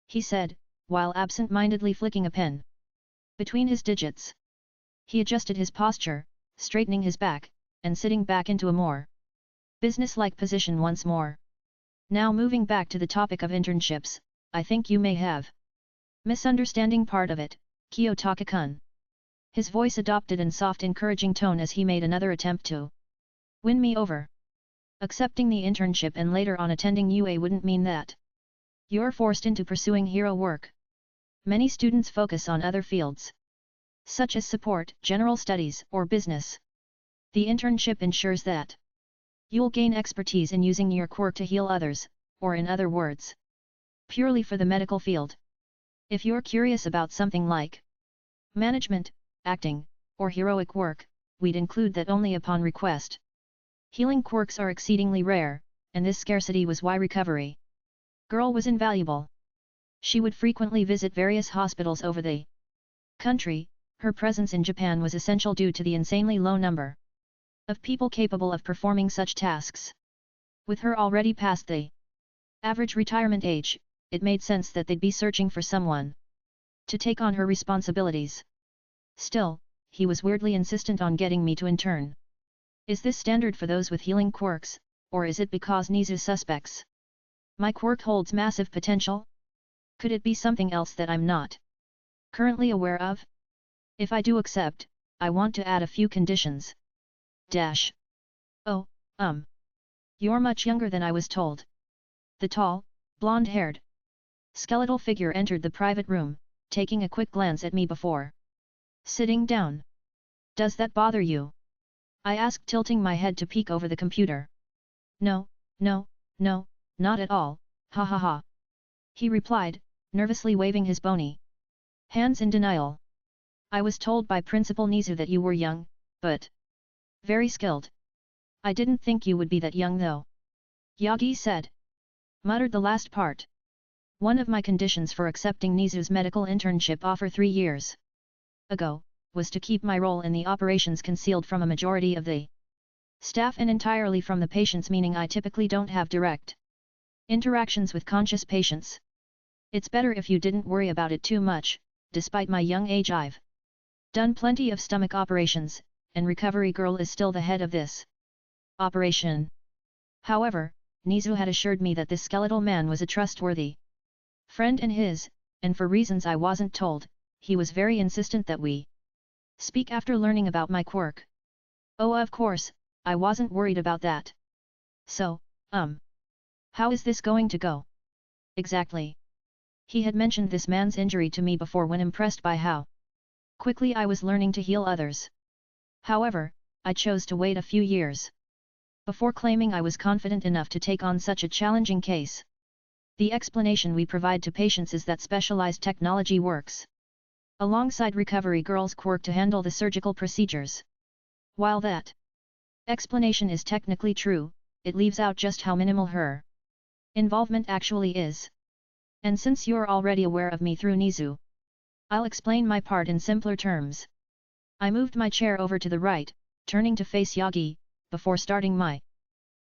He said, while absent-mindedly flicking a pen between his digits. He adjusted his posture, straightening his back, and sitting back into a more business-like position once more. Now moving back to the topic of internships, I think you may have misunderstanding part of it, Kiyotaka-kun. His voice adopted an soft encouraging tone as he made another attempt to win me over. Accepting the internship and later on attending UA wouldn't mean that you're forced into pursuing hero work. Many students focus on other fields, such as support, general studies, or business. The internship ensures that you'll gain expertise in using your quirk to heal others, or in other words, purely for the medical field. If you're curious about something like management, acting, or heroic work, we'd include that only upon request. Healing quirks are exceedingly rare, and this scarcity was why Recovery Girl was invaluable. She would frequently visit various hospitals over the country. Her presence in Japan was essential due to the insanely low number of people capable of performing such tasks. With her already past the average retirement age, it made sense that they'd be searching for someone to take on her responsibilities. Still, he was weirdly insistent on getting me to intern. Is this standard for those with healing quirks, or is it because Nizu suspects my quirk holds massive potential? Could it be something else that I'm not currently aware of? If I do accept, I want to add a few conditions. Dash. Oh, You're much younger than I was told. The tall, blonde-haired, skeletal figure entered the private room, taking a quick glance at me before sitting down. Does that bother you? I asked, tilting my head to peek over the computer. No, not at all, ha ha ha. He replied, nervously waving his bony hands in denial. I was told by Principal Nizu that you were young, but very skilled. I didn't think you would be that young though. Yagi said. Muttered the last part. One of my conditions for accepting Nizu's medical internship offer 3 years ago, was to keep my role in the operations concealed from a majority of the staff and entirely from the patients, meaning I typically don't have direct interactions with conscious patients. It's better if you didn't worry about it too much. Despite my young age, I've done plenty of stomach operations, and Recovery Girl is still the head of this operation. However, Nizu had assured me that this skeletal man was a trustworthy friend and his, and for reasons I wasn't told, he was very insistent that we speak after learning about my quirk. Oh, of course, I wasn't worried about that. So, how is this going to go? Exactly. He had mentioned this man's injury to me before when impressed by how quickly I was learning to heal others. However, I chose to wait a few years before claiming I was confident enough to take on such a challenging case. The explanation we provide to patients is that specialized technology works alongside Recovery Girl's quirk to handle the surgical procedures. While that explanation is technically true, it leaves out just how minimal her involvement actually is. And since you're already aware of me through Nizu, I'll explain my part in simpler terms. I moved my chair over to the right, turning to face Yagi, before starting my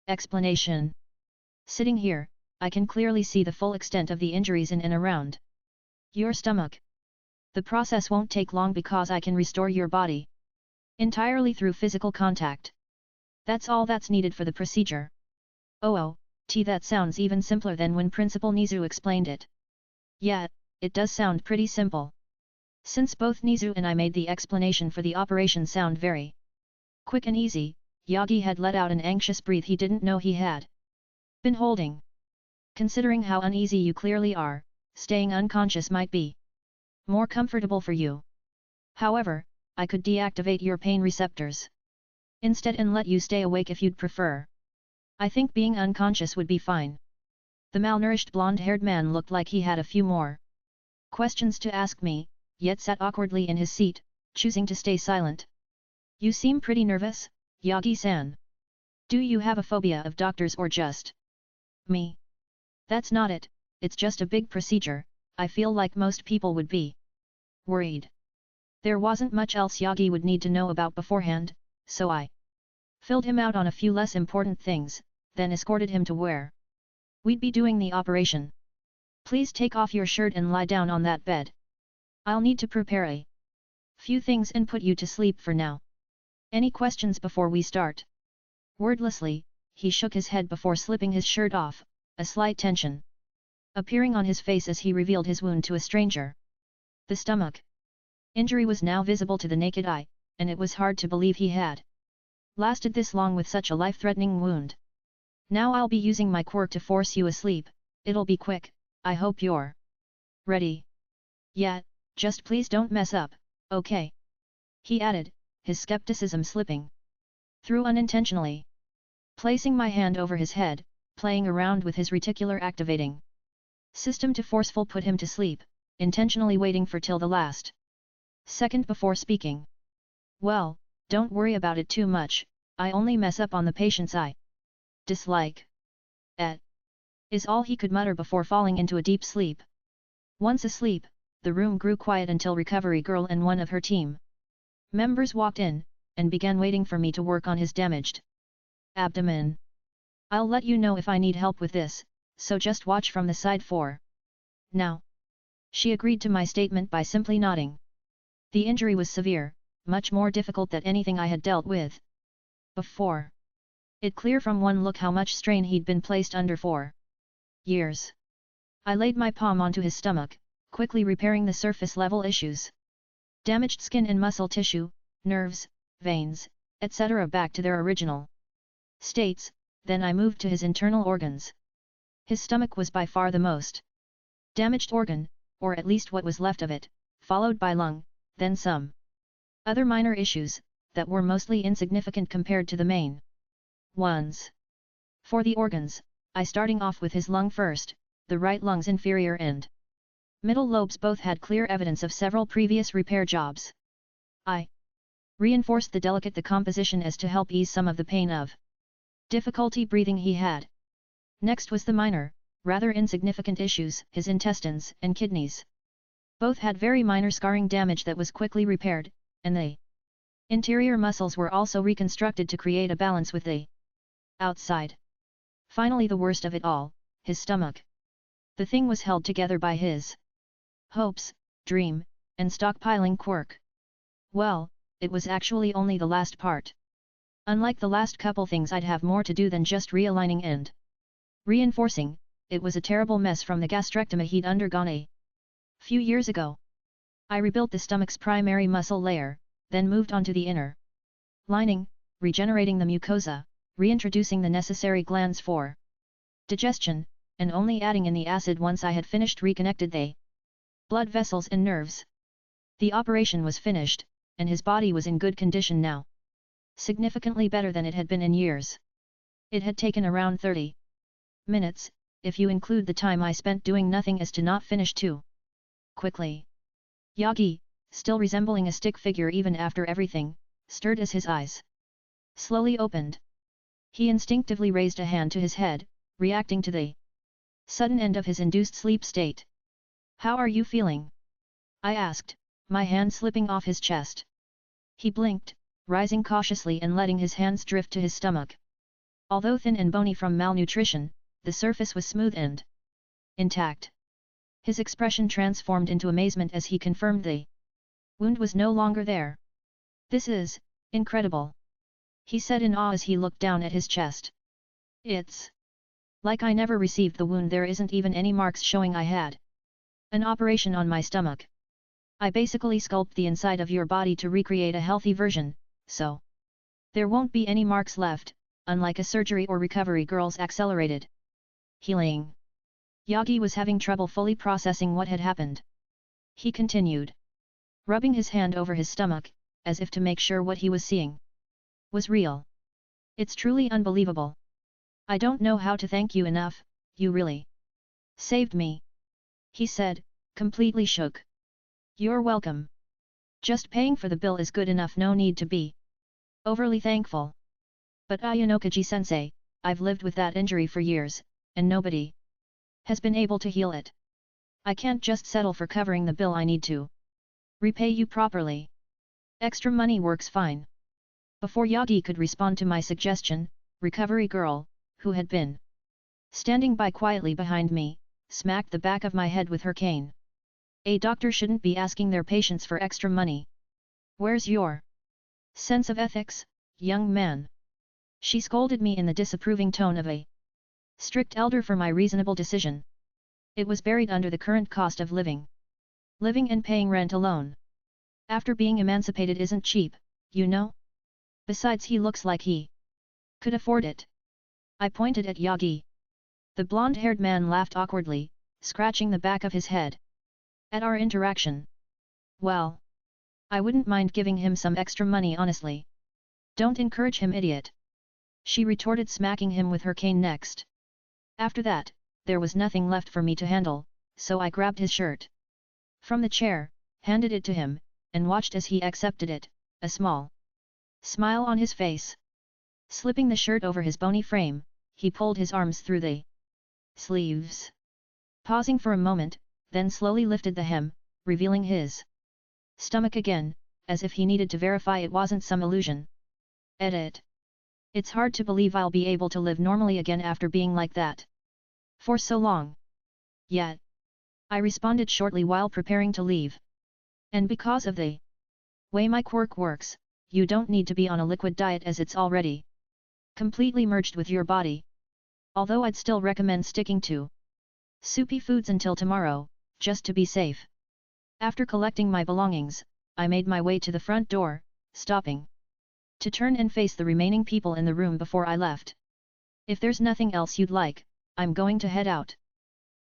explanation. Sitting here, I can clearly see the full extent of the injuries in and around your stomach. The process won't take long because I can restore your body entirely through physical contact. That's all that's needed for the procedure. That sounds even simpler than when Principal Nizu explained it. Yeah, it does sound pretty simple. Since both Nizu and I made the explanation for the operation sound very quick and easy, Yagi had let out an anxious breath he didn't know he had been holding. Considering how uneasy you clearly are, staying unconscious might be more comfortable for you. However, I could deactivate your pain receptors instead and let you stay awake if you'd prefer. I think being unconscious would be fine. The malnourished blonde-haired man looked like he had a few more questions to ask me, yet sat awkwardly in his seat, choosing to stay silent. You seem pretty nervous, Yagi-san. Do you have a phobia of doctors or just me? That's not it, it's just a big procedure. I feel like most people would be worried. There wasn't much else Yagi would need to know about beforehand, so I filled him out on a few less important things, then escorted him to where we'd be doing the operation. Please take off your shirt and lie down on that bed. I'll need to prepare a few things and put you to sleep for now. Any questions before we start? Wordlessly, he shook his head before slipping his shirt off, a slight tension appearing on his face as he revealed his wound to a stranger. The stomach injury was now visible to the naked eye, and it was hard to believe he had lasted this long with such a life-threatening wound. Now I'll be using my quirk to force you asleep. It'll be quick, I hope you're ready. Yeah, just please don't mess up, okay? He added, his skepticism slipping through unintentionally. Placing my hand over his head, playing around with his reticular activating system to forceful put him to sleep, intentionally waiting for till the last second before speaking. Well, don't worry about it too much, I only mess up on the patients I dislike. Is all he could mutter before falling into a deep sleep. Once asleep, the room grew quiet until recovery girl and one of her team members walked in, and began waiting for me to work on his damaged abdomen. I'll let you know if I need help with this, so just watch from the side for now. She agreed to my statement by simply nodding. The injury was severe, much more difficult than anything I had dealt with before. It clear from one look how much strain he'd been placed under for years. I laid my palm onto his stomach, quickly repairing the surface level issues. Damaged skin and muscle tissue, nerves, veins, etc. back to their original states, then I moved to his internal organs. His stomach was by far the most damaged organ, or at least what was left of it, followed by lung, then some other minor issues, that were mostly insignificant compared to the main ones. For the organs, I starting off with his lung first, the right lung's inferior and middle lobes both had clear evidence of several previous repair jobs. I reinforced the delicate decomposition as to help ease some of the pain of difficulty breathing he had. Next was the minor, rather insignificant issues, his intestines and kidneys. Both had very minor scarring damage that was quickly repaired, and the interior muscles were also reconstructed to create a balance with the outside. Finally, the worst of it all, his stomach. The thing was held together by his hopes, dream, and stockpiling quirk. Well, it was actually only the last part. Unlike the last couple things, I'd have more to do than just realigning and reinforcing. It was a terrible mess from the gastrectomy he'd undergone a few years ago. I rebuilt the stomach's primary muscle layer, then moved on to the inner lining, regenerating the mucosa, reintroducing the necessary glands for digestion, and only adding in the acid once I had finished reconnected the blood vessels and nerves. The operation was finished, and his body was in good condition now. Significantly better than it had been in years. It had taken around 30 minutes, if you include the time I spent doing nothing as to not finish too quickly. Yagi, still resembling a stick figure even after everything, stirred as his eyes slowly opened. He instinctively raised a hand to his head, reacting to the sudden end of his induced sleep state. "How are you feeling?" I asked, my hand slipping off his chest. He blinked, rising cautiously and letting his hands drift to his stomach. Although thin and bony from malnutrition, the surface was smooth and intact. His expression transformed into amazement as he confirmed the wound was no longer there. "This is incredible," he said in awe as he looked down at his chest. "It's like I never received the wound. There isn't even any marks showing I had an operation on my stomach. I basically sculpt the inside of your body to recreate a healthy version, so there won't be any marks left, unlike a surgery or recovery girl's accelerated healing." Yagi was having trouble fully processing what had happened. He continued, rubbing his hand over his stomach, as if to make sure what he was seeing was real. "It's truly unbelievable. I don't know how to thank you enough. You really saved me," he said, completely shook. "You're welcome. Just paying for the bill is good enough, no need to be overly thankful. But Ayanokoji-sensei, I've lived with that injury for years, and nobody has been able to heal it. I can't just settle for covering the bill. I need to repay you properly. Extra money works fine." Before Yagi could respond to my suggestion, recovery girl, who had been standing by quietly behind me, smacked the back of my head with her cane. "A doctor shouldn't be asking their patients for extra money. Where's your sense of ethics, young man?" She scolded me in the disapproving tone of a strict elder for my reasonable decision. It was buried under the current cost of living. Living and paying rent alone after being emancipated isn't cheap, you know? Besides, he looks like he could afford it. I pointed at Yagi. The blonde-haired man laughed awkwardly, scratching the back of his head. "At our interaction? Well, I wouldn't mind giving him some extra money, honestly." "Don't encourage him, idiot," she retorted, smacking him with her cane next. After that, there was nothing left for me to handle, so I grabbed his shirt from the chair, handed it to him, and watched as he accepted it, a small smile on his face. Slipping the shirt over his bony frame, he pulled his arms through the sleeves. Pausing for a moment, then slowly lifted the hem, revealing his stomach again, as if he needed to verify it wasn't some illusion. Edit. It's hard to believe I'll be able to live normally again after being like that for so long. Yet, I responded shortly while preparing to leave. And because of the way my quirk works, you don't need to be on a liquid diet as it's already completely merged with your body. Although I'd still recommend sticking to soupy foods until tomorrow, just to be safe. After collecting my belongings, I made my way to the front door, stopping to turn and face the remaining people in the room before I left. If there's nothing else you'd like, I'm going to head out.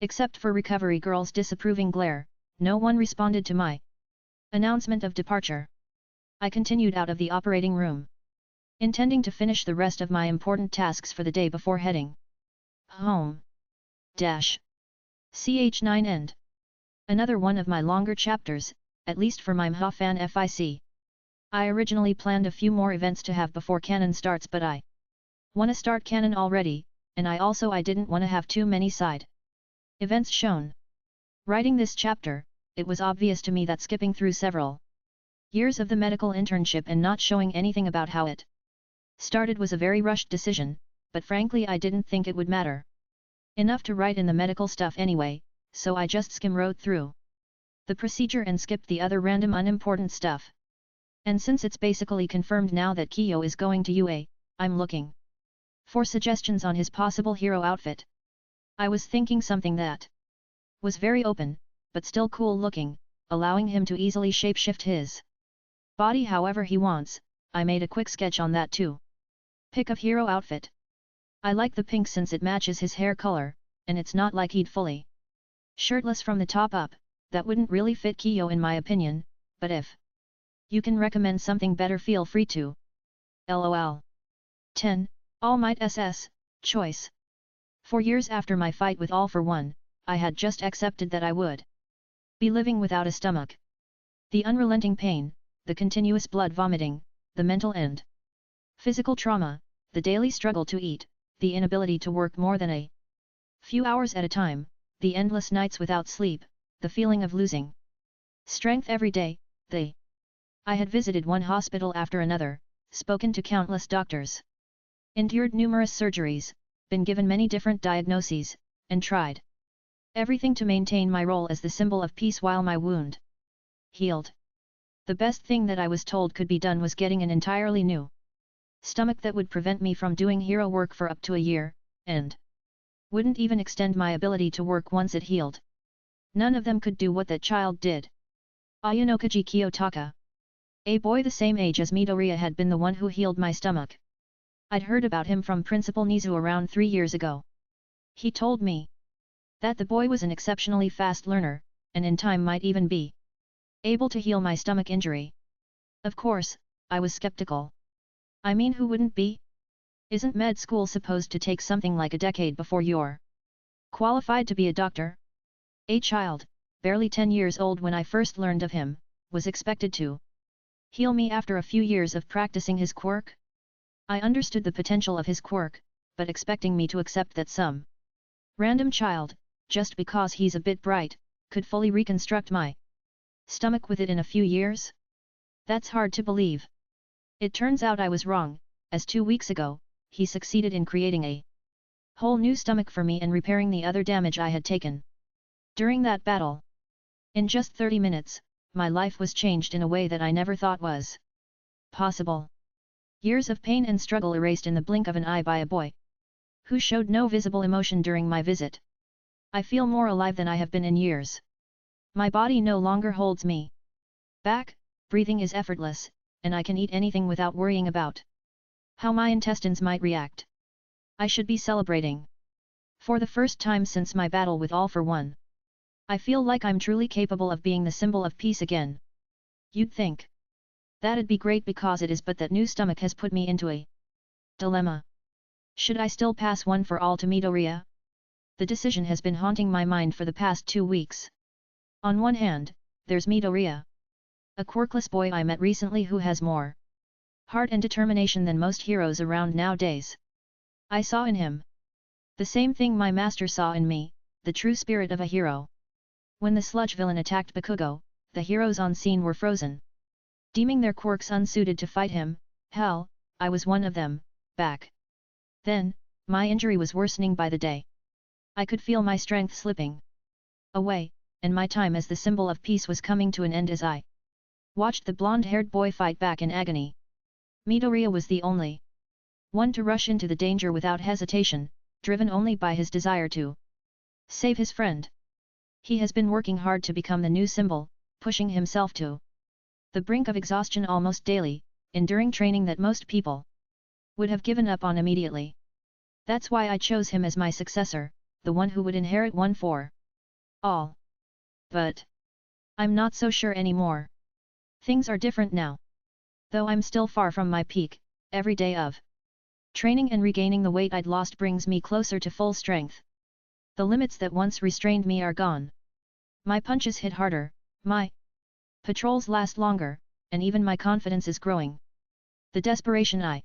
Except for Recovery Girl's disapproving glare, no one responded to my announcement of departure. I continued out of the operating room, intending to finish the rest of my important tasks for the day before heading home. Ch9 End. Another one of my longer chapters, at least for my MHA fan FIC. I originally planned a few more events to have before Canon starts, but I wanna start Canon already, and I didn't wanna have too many side events shown. Writing this chapter, it was obvious to me that skipping through several years of the medical internship and not showing anything about how it started was a very rushed decision, but frankly I didn't think it would matter enough to write in the medical stuff anyway, so I just skim-wrote through the procedure and skipped the other random unimportant stuff. And since it's basically confirmed now that Kiyo is going to UA, I'm looking for suggestions on his possible hero outfit. I was thinking something that was very open, but still cool looking, allowing him to easily shapeshift his body however he wants. I made a quick sketch on that too. Pick of hero outfit. I like the pink since it matches his hair color, and it's not like he'd fully shirtless from the top up. That wouldn't really fit Kiyo in my opinion, but if you can recommend something better feel free to. LOL. 10. All Might SS, choice. 4 years after my fight with All for One, I had just accepted that I would be living without a stomach. The unrelenting pain, the continuous blood vomiting, the mental and physical trauma, the daily struggle to eat, the inability to work more than a few hours at a time, the endless nights without sleep, the feeling of losing strength every day, I had visited one hospital after another, spoken to countless doctors, endured numerous surgeries, been given many different diagnoses, and tried everything to maintain my role as the symbol of peace while my wound healed. The best thing that I was told could be done was getting an entirely new stomach that would prevent me from doing hero work for up to a year, and wouldn't even extend my ability to work once it healed. None of them could do what that child did. Ayanokoji Kiyotaka, a boy the same age as Midoriya, had been the one who healed my stomach. I'd heard about him from Principal Nizu around 3 years ago. He told me that the boy was an exceptionally fast learner, and in time might even be able to heal my stomach injury. Of course, I was skeptical. I mean, who wouldn't be? Isn't med school supposed to take something like a decade before you're qualified to be a doctor? A child, barely 10 years old when I first learned of him, was expected to heal me after a few years of practicing his quirk? I understood the potential of his quirk, but expecting me to accept that some random child, just because he's a bit bright, could fully reconstruct my stomach with it in a few years? That's hard to believe. It turns out I was wrong, as 2 weeks ago, he succeeded in creating a whole new stomach for me and repairing the other damage I had taken during that battle. In just 30 minutes, my life was changed in a way that I never thought was possible. Years of pain and struggle erased in the blink of an eye by a boy who showed no visible emotion during my visit. I feel more alive than I have been in years. My body no longer holds me back, breathing is effortless, and I can eat anything without worrying about how my intestines might react. I should be celebrating. For the first time since my battle with All for One, I feel like I'm truly capable of being the symbol of peace again. You'd think that'd be great because it is, but that new stomach has put me into a dilemma. Should I still pass one for all to Midoriya? The decision has been haunting my mind for the past 2 weeks. On one hand, there's Midoriya, a quirkless boy I met recently who has more heart and determination than most heroes around nowadays. I saw in him the same thing my master saw in me, the true spirit of a hero. When the sludge villain attacked Bakugo, the heroes on scene were frozen. Deeming their quirks unsuited to fight him, hell, I was one of them, back then, my injury was worsening by the day. I could feel my strength slipping away, and my time as the symbol of peace was coming to an end as I watched the blonde-haired boy fight back in agony. Midoriya was the only one to rush into the danger without hesitation, driven only by his desire to save his friend. He has been working hard to become the new symbol, pushing himself to the brink of exhaustion almost daily, enduring training that most people would have given up on immediately. That's why I chose him as my successor, the one who would inherit one for all. But I'm not so sure anymore. Things are different now. Though I'm still far from my peak, every day of training and regaining the weight I'd lost brings me closer to full strength. The limits that once restrained me are gone. My punches hit harder, my patrols last longer, and even my confidence is growing. The desperation I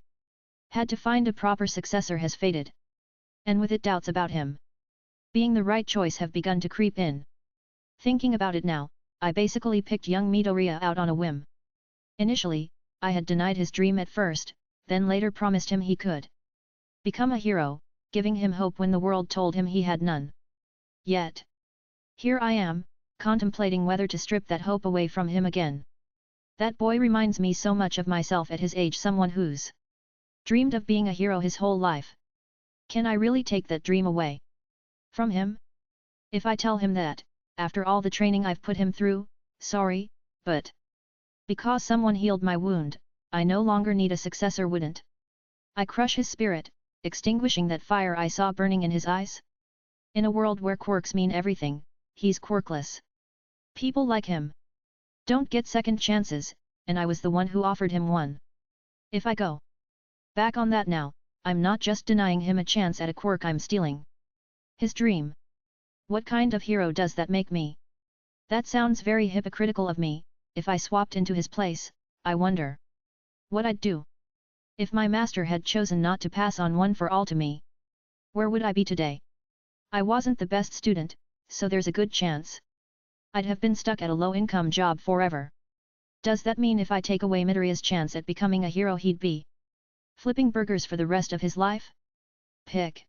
had to find a proper successor has faded. And with it doubts about him being the right choice have begun to creep in. Thinking about it now, I basically picked young Midoriya out on a whim. Initially, I had denied his dream at first, then later promised him he could become a hero, giving him hope when the world told him he had none. Yet here I am, contemplating whether to strip that hope away from him again. That boy reminds me so much of myself at his age, someone who's dreamed of being a hero his whole life. Can I really take that dream away from him? If I tell him that, after all the training I've put him through, sorry, but because someone healed my wound, I no longer need a successor, wouldn't I crush his spirit, extinguishing that fire I saw burning in his eyes? In a world where quirks mean everything, he's quirkless. People like him don't get second chances, and I was the one who offered him one. If I go back on that now, I'm not just denying him a chance at a quirk, I'm stealing his dream. What kind of hero does that make me? That sounds very hypocritical of me. If I swapped into his place, I wonder what I'd do. If my master had chosen not to pass on one for all to me, where would I be today? I wasn't the best student, so there's a good chance I'd have been stuck at a low-income job forever. Does that mean if I take away Midoriya's chance at becoming a hero he'd be flipping burgers for the rest of his life? Pick.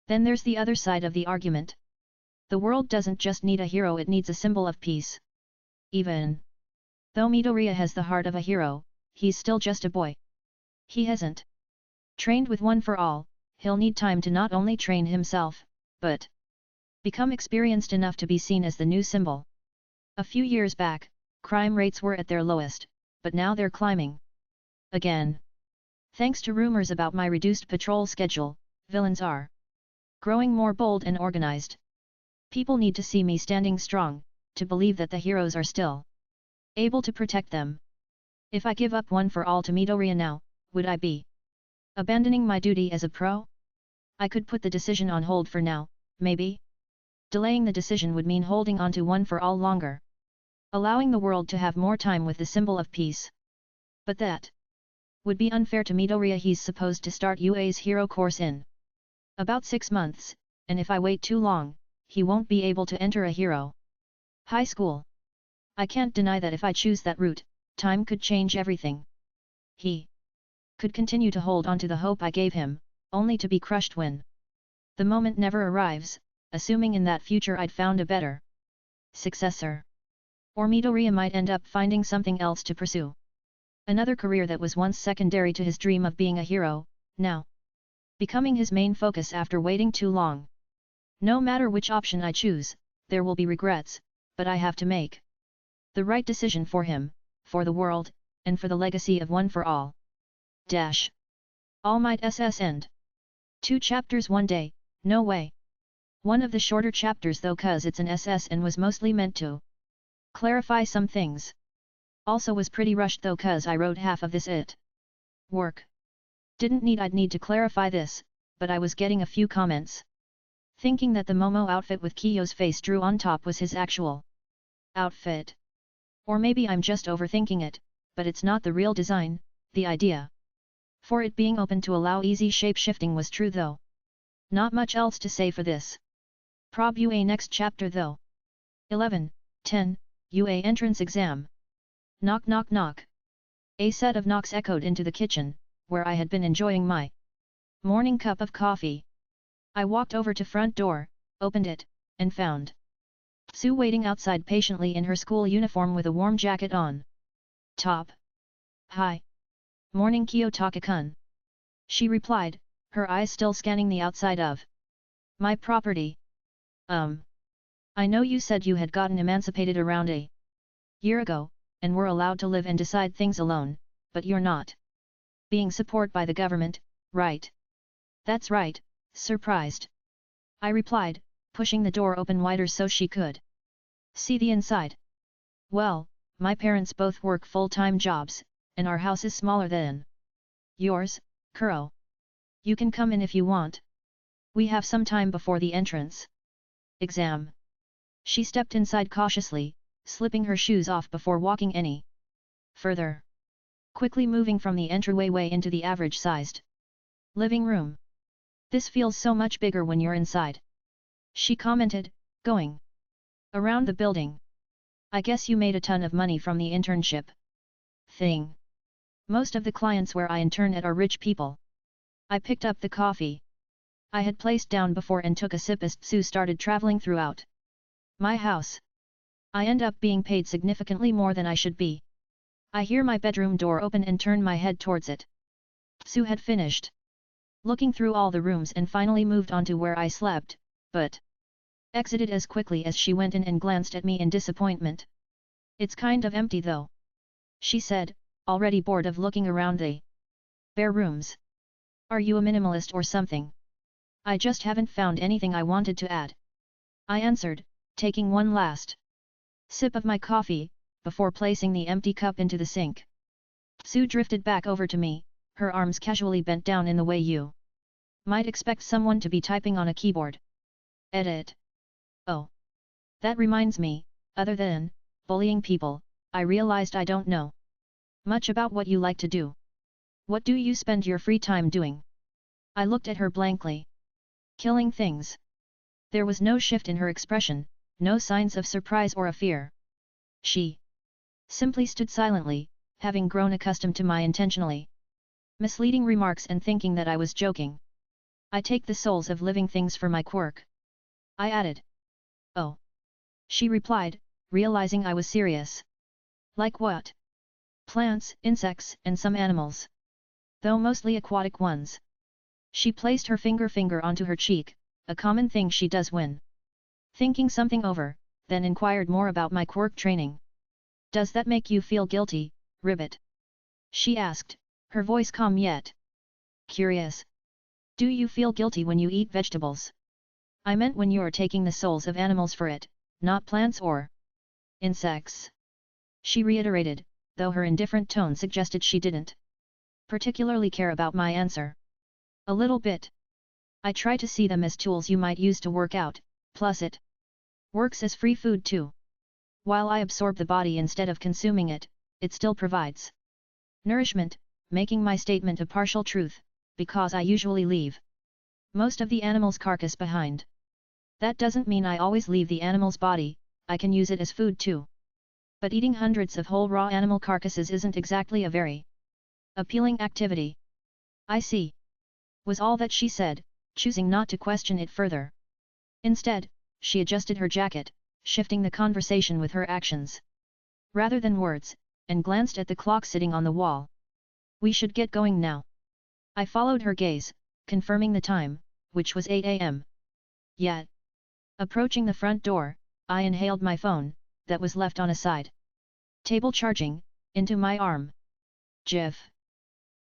Then there's the other side of the argument. The world doesn't just need a hero, it needs a symbol of peace. Even though Midoriya has the heart of a hero, he's still just a boy. He hasn't trained with one for all. He'll need time to not only train himself, but become experienced enough to be seen as the new symbol. A few years back, crime rates were at their lowest, but now they're climbing again. Thanks to rumors about my reduced patrol schedule, villains are growing more bold and organized. People need to see me standing strong, to believe that the heroes are still able to protect them. If I give up one for all to Midoriya now, would I be abandoning my duty as a pro? I could put the decision on hold for now, maybe. Delaying the decision would mean holding on to one for all longer, allowing the world to have more time with the symbol of peace. But that would be unfair to Midoriya. He's supposed to start UA's hero course in about 6 months, and if I wait too long, he won't be able to enter a hero high school. I can't deny that if I choose that route, time could change everything. He could continue to hold on to the hope I gave him, only to be crushed when the moment never arrives, assuming in that future I'd found a better successor. Or Midoriya might end up finding something else to pursue. Another career that was once secondary to his dream of being a hero, now becoming his main focus after waiting too long. No matter which option I choose, there will be regrets, but I have to make the right decision for him, for the world, and for the legacy of One for All. Dash. All Might SS End. 2 chapters 1 day, no way. One of the shorter chapters though, cause it's an SS and was mostly meant to clarify some things. Also was pretty rushed though, cause I wrote half of this at work. I'd need to clarify this, but I was getting a few comments thinking that the Momo outfit with Kiyo's face drew on top was his actual outfit. Or maybe I'm just overthinking it, but it's not the real design. The idea for it being open to allow easy shape-shifting was true though. Not much else to say for this. Prob UA next chapter though. 11:10 UA entrance exam. Knock knock knock. A set of knocks echoed into the kitchen, where I had been enjoying my morning cup of coffee. I walked over to front door, opened it, and found Sue waiting outside patiently in her school uniform with a warm jacket on top. Hi. Morning Kiyotaka-kun. She replied, her eyes still scanning the outside of my property. I know you said you had gotten emancipated around a year ago, and were allowed to live and decide things alone, but you're not being supported by the government, right? That's right, surprised. I replied, pushing the door open wider so she could see the inside. Well, my parents both work full-time jobs, and our house is smaller than yours, Kuro. You can come in if you want. We have some time before the entrance exam. She stepped inside cautiously, slipping her shoes off before walking any further. Quickly moving from the entryway into the average-sized living room. This feels so much bigger when you're inside. She commented, going around the building. I guess you made a ton of money from the internship thing. Most of the clients where I intern at are rich people. I picked up the coffee I had placed down before and took a sip as Sue started traveling throughout my house. I end up being paid significantly more than I should be. I hear my bedroom door open and turn my head towards it. Sue had finished looking through all the rooms and finally moved on to where I slept, but exited as quickly as she went in and glanced at me in disappointment. It's kind of empty though, she said, already bored of looking around the bare rooms. Are you a minimalist or something? I just haven't found anything I wanted to add. I answered, taking one last sip of my coffee, before placing the empty cup into the sink. Sue drifted back over to me, her arms casually bent down in the way you might expect someone to be typing on a keyboard. Edit. Oh. That reminds me, other than bullying people, I realized I don't know much about what you like to do. What do you spend your free time doing? I looked at her blankly. Killing things. There was no shift in her expression, no signs of surprise or a fear. She simply stood silently, having grown accustomed to my intentionally misleading remarks and thinking that I was joking. I take the souls of living things for my quirk. I added. Oh. She replied, realizing I was serious. Like what? Plants, insects, and some animals. Though mostly aquatic ones. She placed her finger onto her cheek, a common thing she does when thinking something over, then inquired more about my quirk training. Does that make you feel guilty, Ribbit? She asked, her voice calm yet curious. Do you feel guilty when you eat vegetables? I meant when you're taking the souls of animals for it, not plants or insects. She reiterated, though her indifferent tone suggested she didn't particularly care about my answer. A little bit. I try to see them as tools you might use to work out, plus it works as free food too. While I absorb the body instead of consuming it, it still provides nourishment, making my statement a partial truth, because I usually leave most of the animal's carcass behind. That doesn't mean I always leave the animal's body, I can use it as food too. But eating hundreds of whole raw animal carcasses isn't exactly a very appealing activity. I see. Was all that she said, choosing not to question it further. Instead, she adjusted her jacket, shifting the conversation with her actions rather than words, and glanced at the clock sitting on the wall. We should get going now. I followed her gaze, confirming the time, which was 8 a.m. Yet. Approaching the front door, I inhaled my phone, that was left on a side table charging, into my arm. Jiff.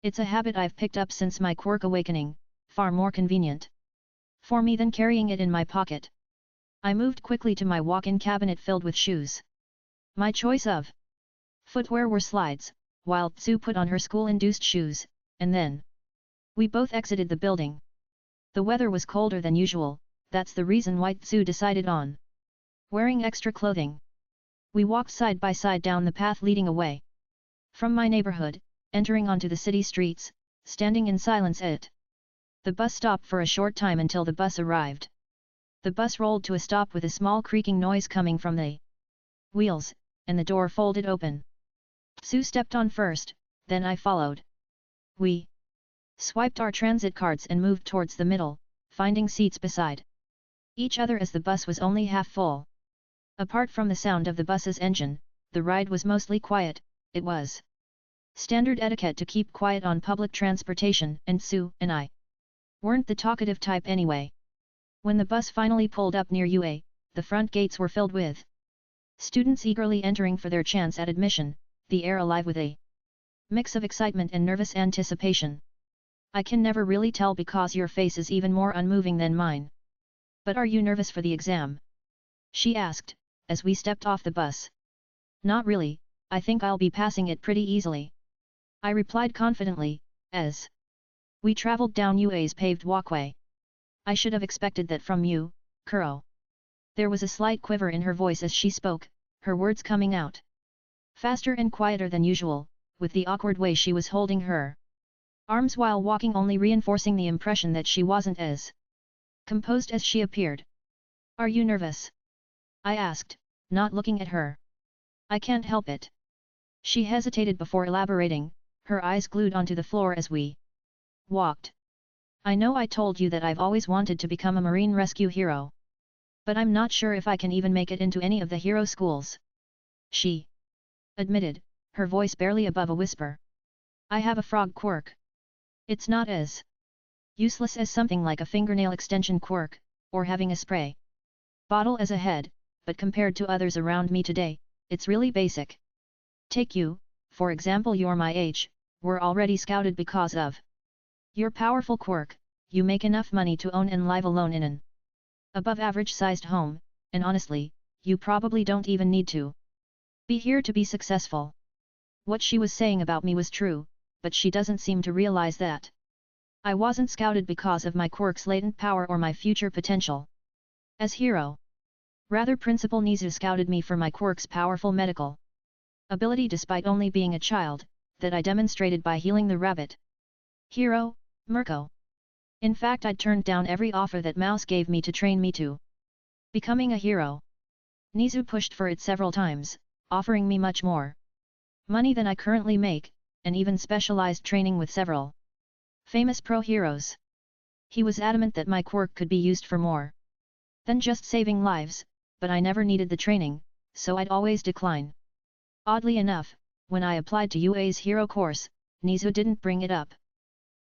It's a habit I've picked up since my quirk awakening, far more convenient for me than carrying it in my pocket. I moved quickly to my walk-in cabinet filled with shoes. My choice of footwear were slides, while Tsu put on her school-induced shoes, and then we both exited the building. The weather was colder than usual, that's the reason why Tsu decided on wearing extra clothing. We walked side by side down the path leading away from my neighborhood, entering onto the city streets, standing in silence at the bus stop for a short time until the bus arrived. The bus rolled to a stop with a small creaking noise coming from the wheels, and the door folded open. Sue stepped on first, then I followed. We swiped our transit cards and moved towards the middle, finding seats beside each other as the bus was only half full. Apart from the sound of the bus's engine, the ride was mostly quiet. It was standard etiquette to keep quiet on public transportation, and Sue and I weren't the talkative type anyway. When the bus finally pulled up near UA, the front gates were filled with students eagerly entering for their chance at admission, the air alive with a mix of excitement and nervous anticipation. I can never really tell because your face is even more unmoving than mine. But are you nervous for the exam? She asked, as we stepped off the bus. Not really, I think I'll be passing it pretty easily. I replied confidently, as we traveled down UA's paved walkway. I should have expected that from you, Kuro. There was a slight quiver in her voice as she spoke, her words coming out faster and quieter than usual, with the awkward way she was holding her arms while walking only reinforcing the impression that she wasn't as composed as she appeared. Are you nervous? I asked, not looking at her. I can't help it. She hesitated before elaborating, her eyes glued onto the floor as we walked. I know I told you that I've always wanted to become a marine rescue hero. But I'm not sure if I can even make it into any of the hero schools. She admitted, her voice barely above a whisper. I have a frog quirk. It's not as useless as something like a fingernail extension quirk, or having a spray bottle as a head, but compared to others around me today, it's really basic. Take you, for example, you're my age, we're already scouted because of your powerful quirk. You make enough money to own and live alone in an above-average-sized home, and honestly, you probably don't even need to be here to be successful. What she was saying about me was true, but she doesn't seem to realize that I wasn't scouted because of my quirk's latent power or my future potential as hero. Rather, Principal Nizu scouted me for my quirk's powerful medical ability despite only being a child, that I demonstrated by healing the rabbit hero, Mirko. In fact, I'd turned down every offer that Mouse gave me to train me to becoming a hero. Nizu pushed for it several times, offering me much more money than I currently make, and even specialized training with several famous pro heroes. He was adamant that my quirk could be used for more than just saving lives, but I never needed the training, so I'd always decline. Oddly enough, when I applied to UA's hero course, Nizu didn't bring it up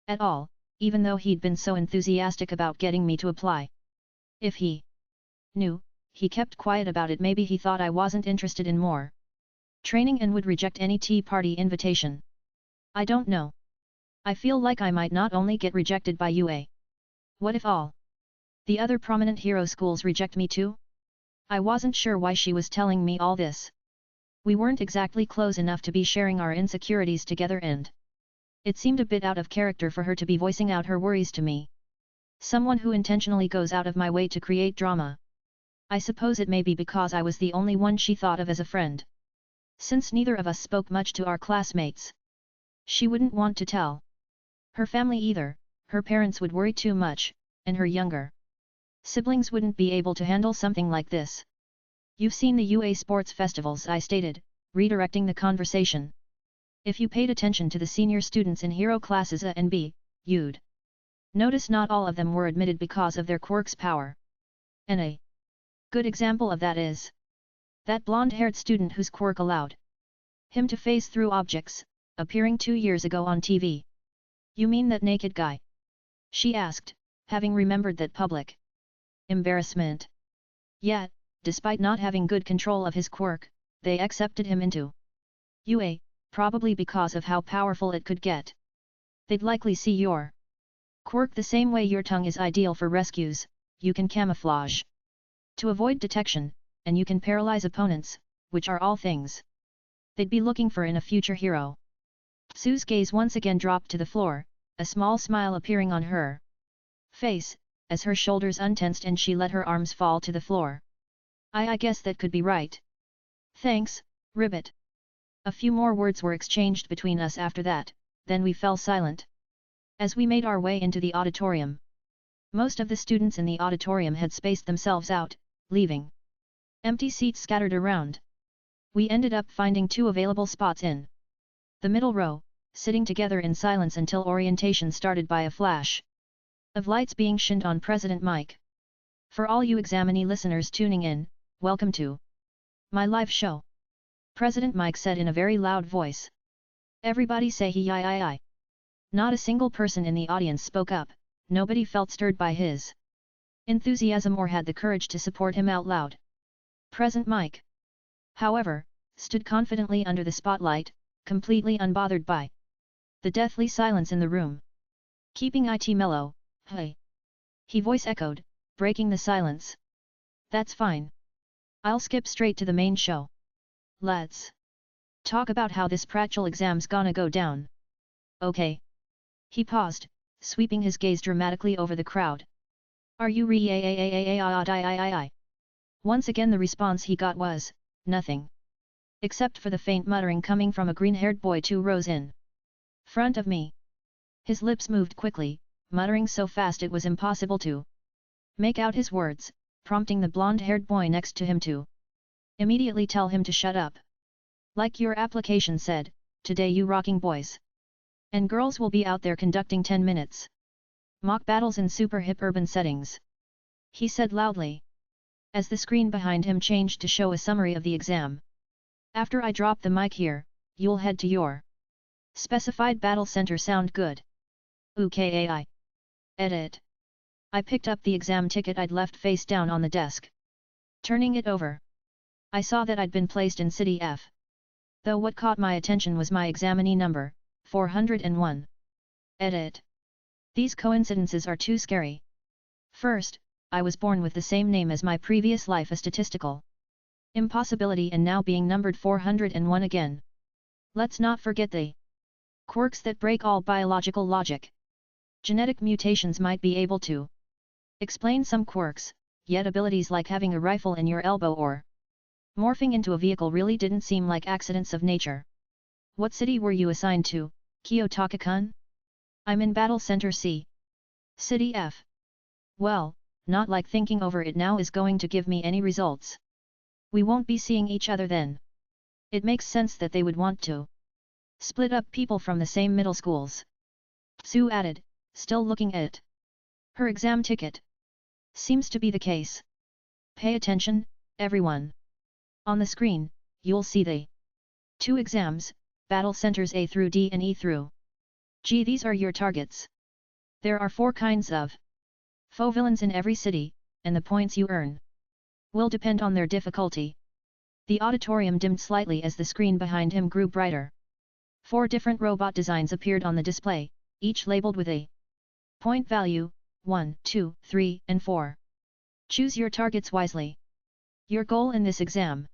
at all, even though he'd been so enthusiastic about getting me to apply. If he knew, he kept quiet about it. Maybe he thought I wasn't interested in more training and would reject any tea party invitation. I don't know. I feel like I might not only get rejected by UA. What if all the other prominent hero schools reject me too? I wasn't sure why she was telling me all this. We weren't exactly close enough to be sharing our insecurities together, and it seemed a bit out of character for her to be voicing out her worries to me. Someone who intentionally goes out of my way to create drama. I suppose it may be because I was the only one she thought of as a friend. Since neither of us spoke much to our classmates, she wouldn't want to tell her family either. Her parents would worry too much, and her younger siblings wouldn't be able to handle something like this. You've seen the UA sports festivals, I stated, redirecting the conversation. If you paid attention to the senior students in hero classes A and B, you'd notice not all of them were admitted because of their quirk's power. And a good example of that is that blonde-haired student whose quirk allowed him to phase through objects, appearing 2 years ago on TV. You mean that naked guy? She asked, having remembered that public embarrassment. Yet, despite not having good control of his quirk, they accepted him into UA, probably because of how powerful it could get. They'd likely see your quirk the same way your tongue is ideal for rescues. You can camouflage to avoid detection, and you can paralyze opponents, which are all things they'd be looking for in a future hero. Sue's gaze once again dropped to the floor, a small smile appearing on her face, as her shoulders untensed and she let her arms fall to the floor. I guess that could be right. Thanks, Ribbit. A few more words were exchanged between us after that, then we fell silent as we made our way into the auditorium. Most of the students in the auditorium had spaced themselves out, leaving empty seats scattered around. We ended up finding 2 available spots in the middle row, sitting together in silence until orientation started by a flash of lights being shined on President Mike. For all you examinee listeners tuning in, welcome to my live show. President Mike said in a very loud voice. Everybody say hi. Not a single person in the audience spoke up, nobody felt stirred by his enthusiasm or had the courage to support him out loud. President Mike, however, stood confidently under the spotlight, completely unbothered by the deathly silence in the room. Keeping it mellow, hey. He voice echoed, breaking the silence. That's fine. I'll skip straight to the main show. Let's talk about how this practical exam's gonna go down. Okay. He paused, sweeping his gaze dramatically over the crowd. Are you re-a-a-a-a-a-a-I-I-I? Once again the response he got was, nothing. Except for the faint muttering coming from a green-haired boy 2 rows in front of me. His lips moved quickly, muttering so fast it was impossible to make out his words, prompting the blonde-haired boy next to him to immediately tell him to shut up. Like your application said, today you rocking boys and girls will be out there conducting 10 minutes mock battles in super hip urban settings. He said loudly, as the screen behind him changed to show a summary of the exam. After I drop the mic here, you'll head to your specified battle center. Sound good? UKAI. Edit. I picked up the exam ticket I'd left face down on the desk. Turning it over, I saw that I'd been placed in City F. Though what caught my attention was my examinee number, 401. Edit. These coincidences are too scary. First, I was born with the same name as my previous life, a statistical impossibility, and now being numbered 401 again. Let's not forget the quirks that break all biological logic. Genetic mutations might be able to explain some quirks, yet abilities like having a rifle in your elbow or morphing into a vehicle really didn't seem like accidents of nature. What city were you assigned to, Kiyotaka-kun? I'm in Battle Center C. City F. Well, not like thinking over it now is going to give me any results. We won't be seeing each other then. It makes sense that they would want to split up people from the same middle schools. Sue added, still looking at her exam ticket. Seems to be the case. Pay attention, everyone. On the screen, you'll see the 2 exams, Battle Centers A through D and E through G. These are your targets. There are 4 kinds of foe villains in every city, and the points you earn will depend on their difficulty. The auditorium dimmed slightly as the screen behind him grew brighter. 4 different robot designs appeared on the display, each labeled with a point value, 1, 2, 3, and 4. Choose your targets wisely. Your goal in this exam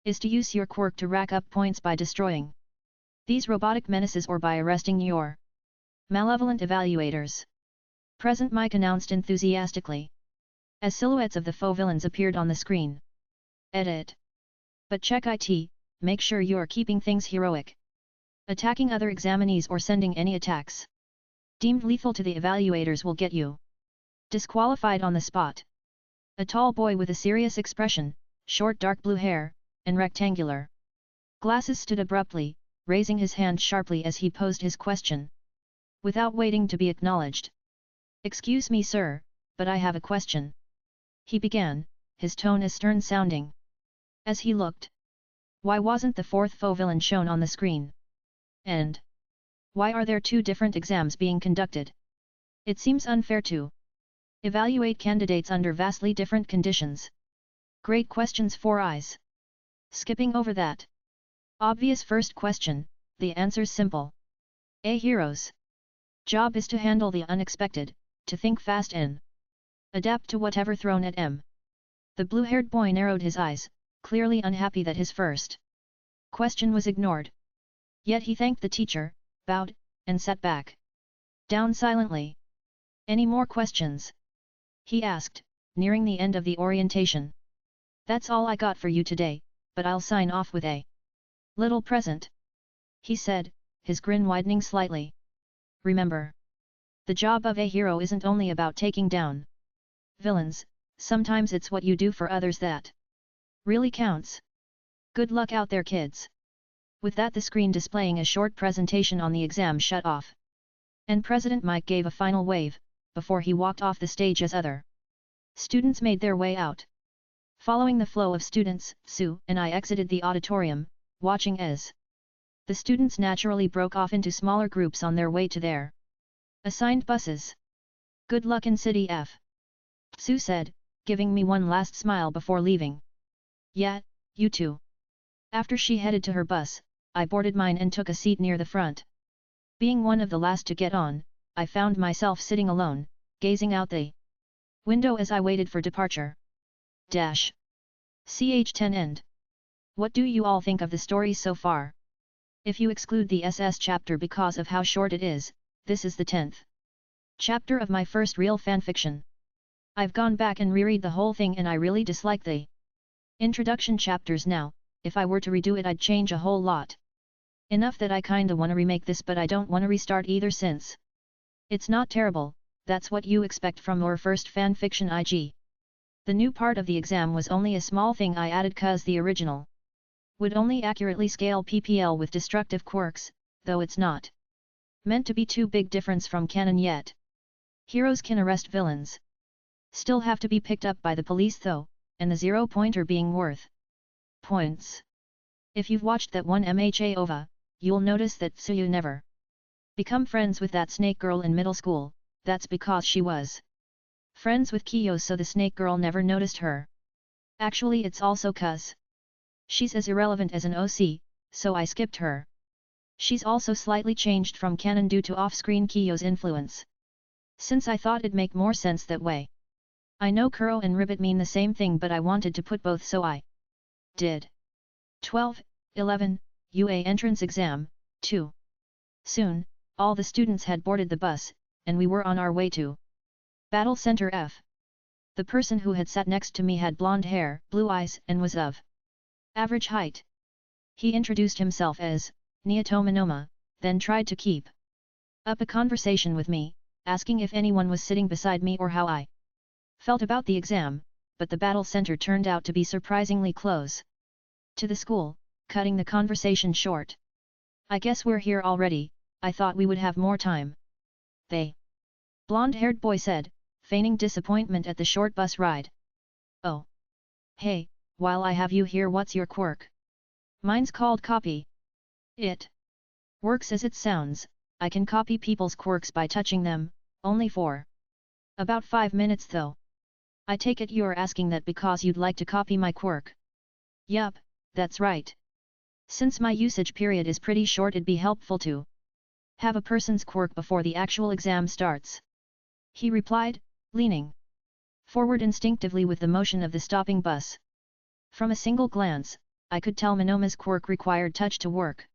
is to use your quirk to rack up points by destroying these robotic menaces or by arresting your malevolent evaluators. President Mike announced enthusiastically, as silhouettes of the foe villains appeared on the screen. Edit. But check it, make sure you're keeping things heroic. Attacking other examinees or sending any attacks deemed lethal to the evaluators will get you disqualified on the spot. A tall boy with a serious expression, short dark blue hair, and rectangular glasses stood abruptly, raising his hand sharply as he posed his question. Without waiting to be acknowledged. Excuse me sir, but I have a question. He began, his tone as stern sounding. As he looked. Why wasn't the 4th foe villain shown on the screen? And why are there 2 different exams being conducted? It seems unfair to evaluate candidates under vastly different conditions. Great questions for eyes. Skipping over that obvious first question, the answer's simple. A hero's job is to handle the unexpected, to think fast and adapt to whatever thrown at him. The blue-haired boy narrowed his eyes, clearly unhappy that his first question was ignored. Yet he thanked the teacher, bowed, and sat back down silently. Any more questions? He asked, nearing the end of the orientation. That's all I got for you today, but I'll sign off with a little present. He said, his grin widening slightly. Remember The job of a hero isn't only about taking down villains, sometimes it's what you do for others that really counts. Good luck out there, kids. With that, the screen displaying a short presentation on the exam shut off. And President Mike gave a final wave, before he walked off the stage as other students made their way out. Following the flow of students, Sue and I exited the auditorium, watching as the students naturally broke off into smaller groups on their way to their assigned buses. Good luck in City F, Sue said, giving me one last smile before leaving. Yeah, you too. After she headed to her bus, I boarded mine and took a seat near the front. Being one of the last to get on, I found myself sitting alone, gazing out the window as I waited for departure. Ch10 end. What do you all think of the story so far? If you exclude the SS chapter because of how short it is, this is the 10th chapter of my first real fanfiction. I've gone back and reread the whole thing and I really dislike the introduction chapters now. If I were to redo it, I'd change a whole lot. Enough that I kinda wanna remake this, but I don't wanna restart either since it's not terrible. That's what you expect from your first fanfiction, IG. The new part of the exam was only a small thing I added cause the original would only accurately scale PPL with destructive quirks, though it's not meant to be too big difference from canon yet. Heroes can arrest villains. Still have to be picked up by the police though, and the 0-pointer being worth points. If you've watched that one MHA OVA, you'll notice that Tsuyu never become friends with that snake girl in middle school. That's because she was friends with Kiyo, so the snake girl never noticed her. Actually, it's also cuz she's as irrelevant as an OC, so I skipped her. She's also slightly changed from canon due to off-screen Kiyo's influence, since I thought it'd make more sense that way. I know Kuro and Ribbit mean the same thing, but I wanted to put both, so I did. 12:11 UA entrance exam 2. Soon, all the students had boarded the bus, and we were on our way to Battle Center F. The person who had sat next to me had blonde hair, blue eyes, and was of average height. He introduced himself as Naoto Monoma, then tried to keep up a conversation with me, asking if anyone was sitting beside me or how I felt about the exam, but the battle center turned out to be surprisingly close to the school, cutting the conversation short. I guess we're here already, I thought we would have more time. The blonde-haired boy said, feigning disappointment at the short bus ride. Oh. Hey, while I have you here, what's your quirk? Mine's called copy. It works as it sounds. I can copy people's quirks by touching them, only for about 5 minutes though. I take it you're asking that because you'd like to copy my quirk. Yup, that's right. Since my usage period is pretty short, it'd be helpful to have a person's quirk before the actual exam starts. He replied, leaning forward instinctively with the motion of the stopping bus. From a single glance, I could tell Monoma's quirk required touch to work,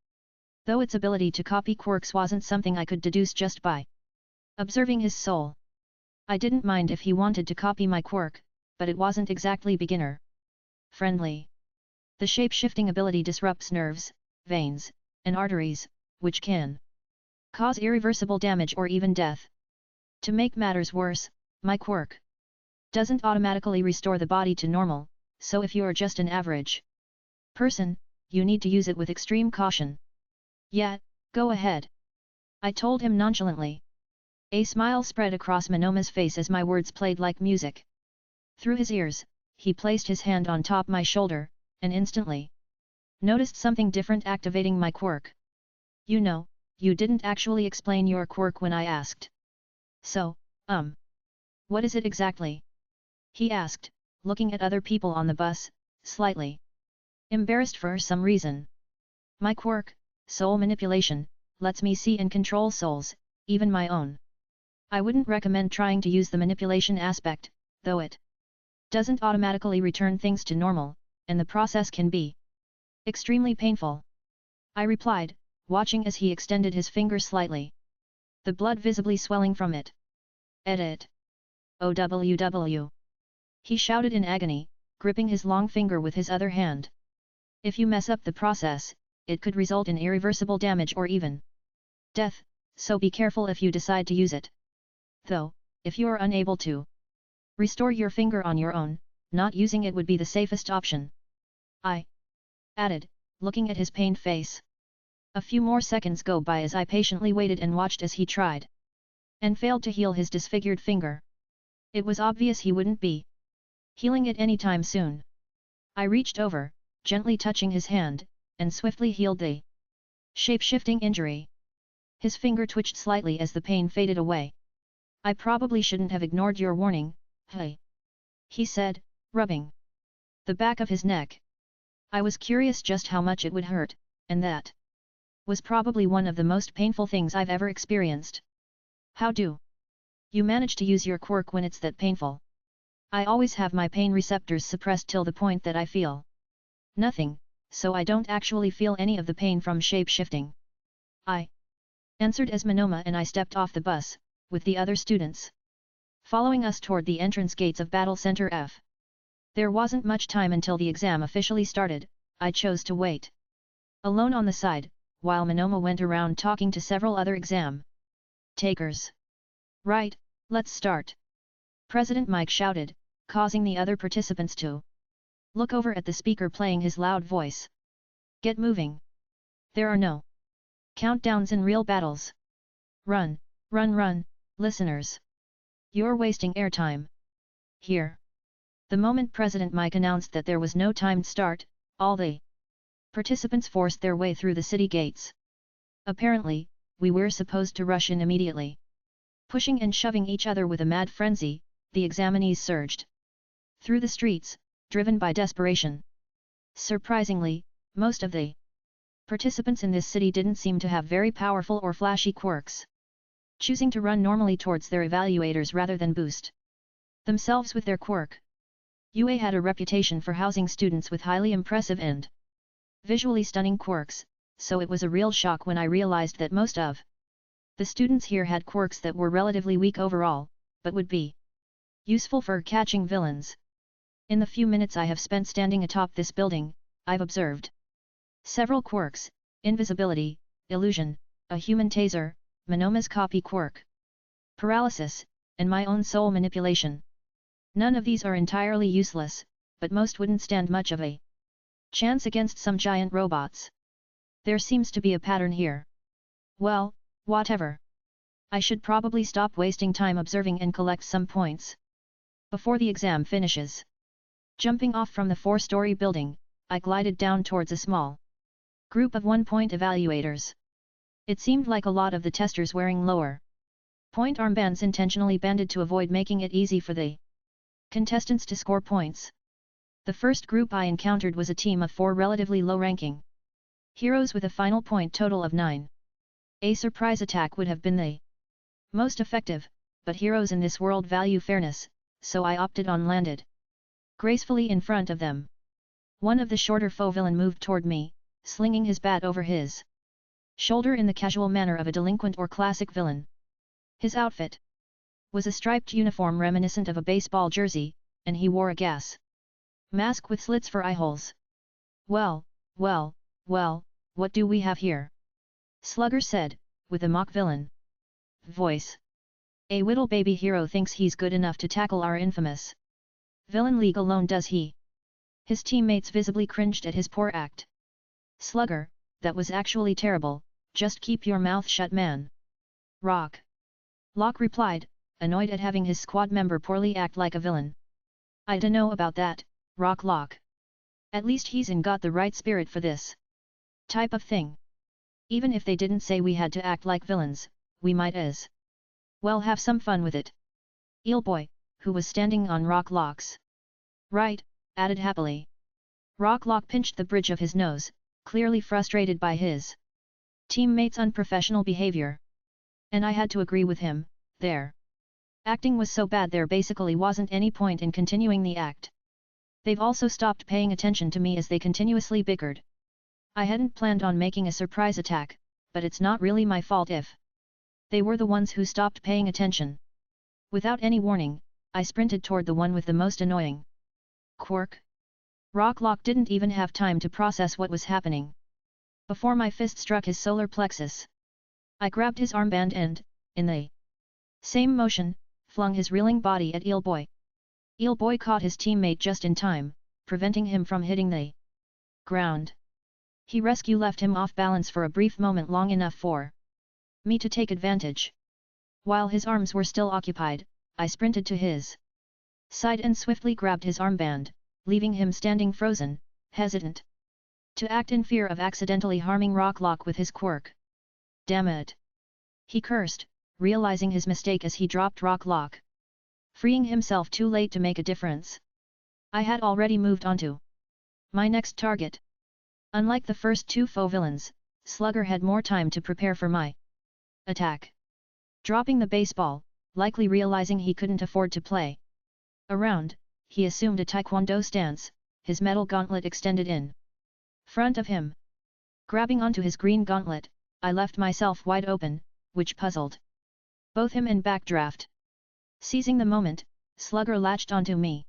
though its ability to copy quirks wasn't something I could deduce just by observing his soul. I didn't mind if he wanted to copy my quirk, but it wasn't exactly beginner friendly. The shape-shifting ability disrupts nerves, veins, and arteries, which can cause irreversible damage or even death. To make matters worse, my quirk doesn't automatically restore the body to normal, so if you're just an average person, you need to use it with extreme caution. Yeah, go ahead. I told him nonchalantly. A smile spread across Monoma's face as my words played like music through his ears. He placed his hand on top my shoulder, and instantly noticed something different activating my quirk. You know, you didn't actually explain your quirk when I asked. So, what is it exactly? He asked, looking at other people on the bus, slightly embarrassed for some reason. My quirk, soul manipulation, lets me see and control souls, even my own. I wouldn't recommend trying to use the manipulation aspect, though it doesn't automatically return things to normal, and the process can be extremely painful. I replied, watching as he extended his finger slightly, the blood visibly swelling from it. Edit. OWW. He shouted in agony, gripping his long finger with his other hand. If you mess up the process, it could result in irreversible damage or even death, so be careful if you decide to use it. Though, if you are unable to restore your finger on your own, not using it would be the safest option. I added, looking at his pained face. A few more seconds go by as I patiently waited and watched as he tried and failed to heal his disfigured finger. It was obvious he wouldn't be healing it any time soon. I reached over, gently touching his hand, and swiftly healed the shape-shifting injury. His finger twitched slightly as the pain faded away. I probably shouldn't have ignored your warning, hey, he said, rubbing the back of his neck. I was curious just how much it would hurt, and that was probably one of the most painful things I've ever experienced. How do you manage to use your quirk when it's that painful? I always have my pain receptors suppressed till the point that I feel nothing, so I don't actually feel any of the pain from shape-shifting. I answered as Monoma and I stepped off the bus, with the other students following us toward the entrance gates of Battle Center F. There wasn't much time until the exam officially started. I chose to wait alone on the side, while Monoma went around talking to several other exam takers. Right, let's start. President Mike shouted, causing the other participants to look over at the speaker playing his loud voice. Get moving. There are no countdowns in real battles. Run, run, run, listeners. You're wasting airtime. Here. The moment President Mike announced that there was no timed start, all the participants forced their way through the city gates. Apparently, we were supposed to rush in immediately. Pushing and shoving each other with a mad frenzy, the examinees surged through the streets, driven by desperation. Surprisingly, most of the participants in this city didn't seem to have very powerful or flashy quirks, choosing to run normally towards their evaluators rather than boost themselves with their quirk. UA had a reputation for housing students with highly impressive and visually stunning quirks, so it was a real shock when I realized that most of the students here had quirks that were relatively weak overall, but would be useful for catching villains. In the few minutes I have spent standing atop this building, I've observed several quirks: invisibility, illusion, a human taser, Monoma's copy quirk, paralysis, and my own soul manipulation. None of these are entirely useless, but most wouldn't stand much of a chance against some giant robots. There seems to be a pattern here. Well, whatever. I should probably stop wasting time observing and collect some points before the exam finishes. Jumping off from the 4-story building, I glided down towards a small group of 1-point evaluators. It seemed like a lot of the testers wearing lower point armbands intentionally banded to avoid making it easy for the contestants to score points. The first group I encountered was a team of 4 relatively low-ranking heroes with a final point total of 9. A surprise attack would have been the most effective, but heroes in this world value fairness, so I opted on landed gracefully in front of them. One of the shorter foe villain moved toward me, slinging his bat over his shoulder in the casual manner of a delinquent or classic villain. His outfit was a striped uniform reminiscent of a baseball jersey, and he wore a gas mask with slits for eye holes. Well, well, well, what do we have here? Slugger said, with a mock villain voice. A little baby hero thinks he's good enough to tackle our infamous villain league alone, does he? His teammates visibly cringed at his poor act. Slugger, that was actually terrible, just keep your mouth shut, man. Rock Lock replied, annoyed at having his squad member poorly act like a villain. I dunno about that, Rock Lock. At least he's got the right spirit for this type of thing. Even if they didn't say we had to act like villains, we might as well have some fun with it. Eelboy, who was standing on Rock Lock's right, added happily. Rock Lock pinched the bridge of his nose, clearly frustrated by his teammates' unprofessional behavior. And I had to agree with him, their acting was so bad there basically wasn't any point in continuing the act. They've also stopped paying attention to me as they continuously bickered. I hadn't planned on making a surprise attack, but it's not really my fault if they were the ones who stopped paying attention. Without any warning, I sprinted toward the one with the most annoying quirk. Rocklock didn't even have time to process what was happening before my fist struck his solar plexus. I grabbed his armband and, in the Same motion, flung his reeling body at Eel Boy. Eel Boy caught his teammate just in time, preventing him from hitting the ground. He rescue left him off balance for a brief moment long enough for me to take advantage. While his arms were still occupied, I sprinted to his side and swiftly grabbed his armband, leaving him standing frozen, hesitant to act in fear of accidentally harming Rocklock with his quirk. Damn it! He cursed, realizing his mistake as he dropped Rocklock, freeing himself too late to make a difference. I had already moved on to my next target. Unlike the first two foe villains, Slugger had more time to prepare for my attack. Dropping the baseball, likely realizing he couldn't afford to play around, he assumed a taekwondo stance, his metal gauntlet extended in front of him. Grabbing onto his green gauntlet, I left myself wide open, which puzzled both him and Backdraft. Seizing the moment, Slugger latched onto me,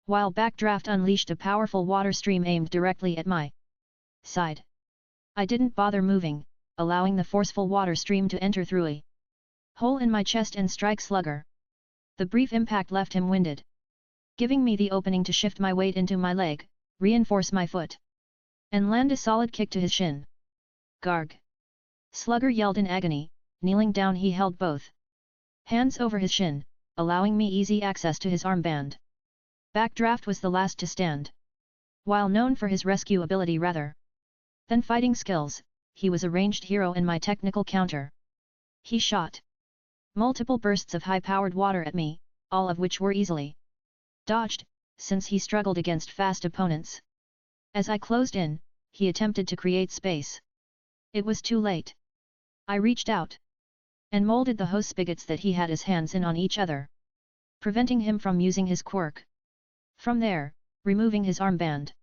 while Backdraft unleashed a powerful water stream aimed directly at my side. I didn't bother moving, allowing the forceful water stream to enter through a hole in my chest and strike Slugger. The brief impact left him winded, giving me the opening to shift my weight into my leg, reinforce my foot, and land a solid kick to his shin. Garg! Slugger yelled in agony. Kneeling down he held both hands over his shin, allowing me easy access to his armband. Backdraft was the last to stand. While known for his rescue ability rather than fighting skills, he was a ranged hero in my technical counter. He shot multiple bursts of high-powered water at me, all of which were easily dodged, since he struggled against fast opponents. As I closed in, he attempted to create space. It was too late. I reached out and molded the hose spigots that he had his hands in on each other, preventing him from using his quirk. From there, removing his armband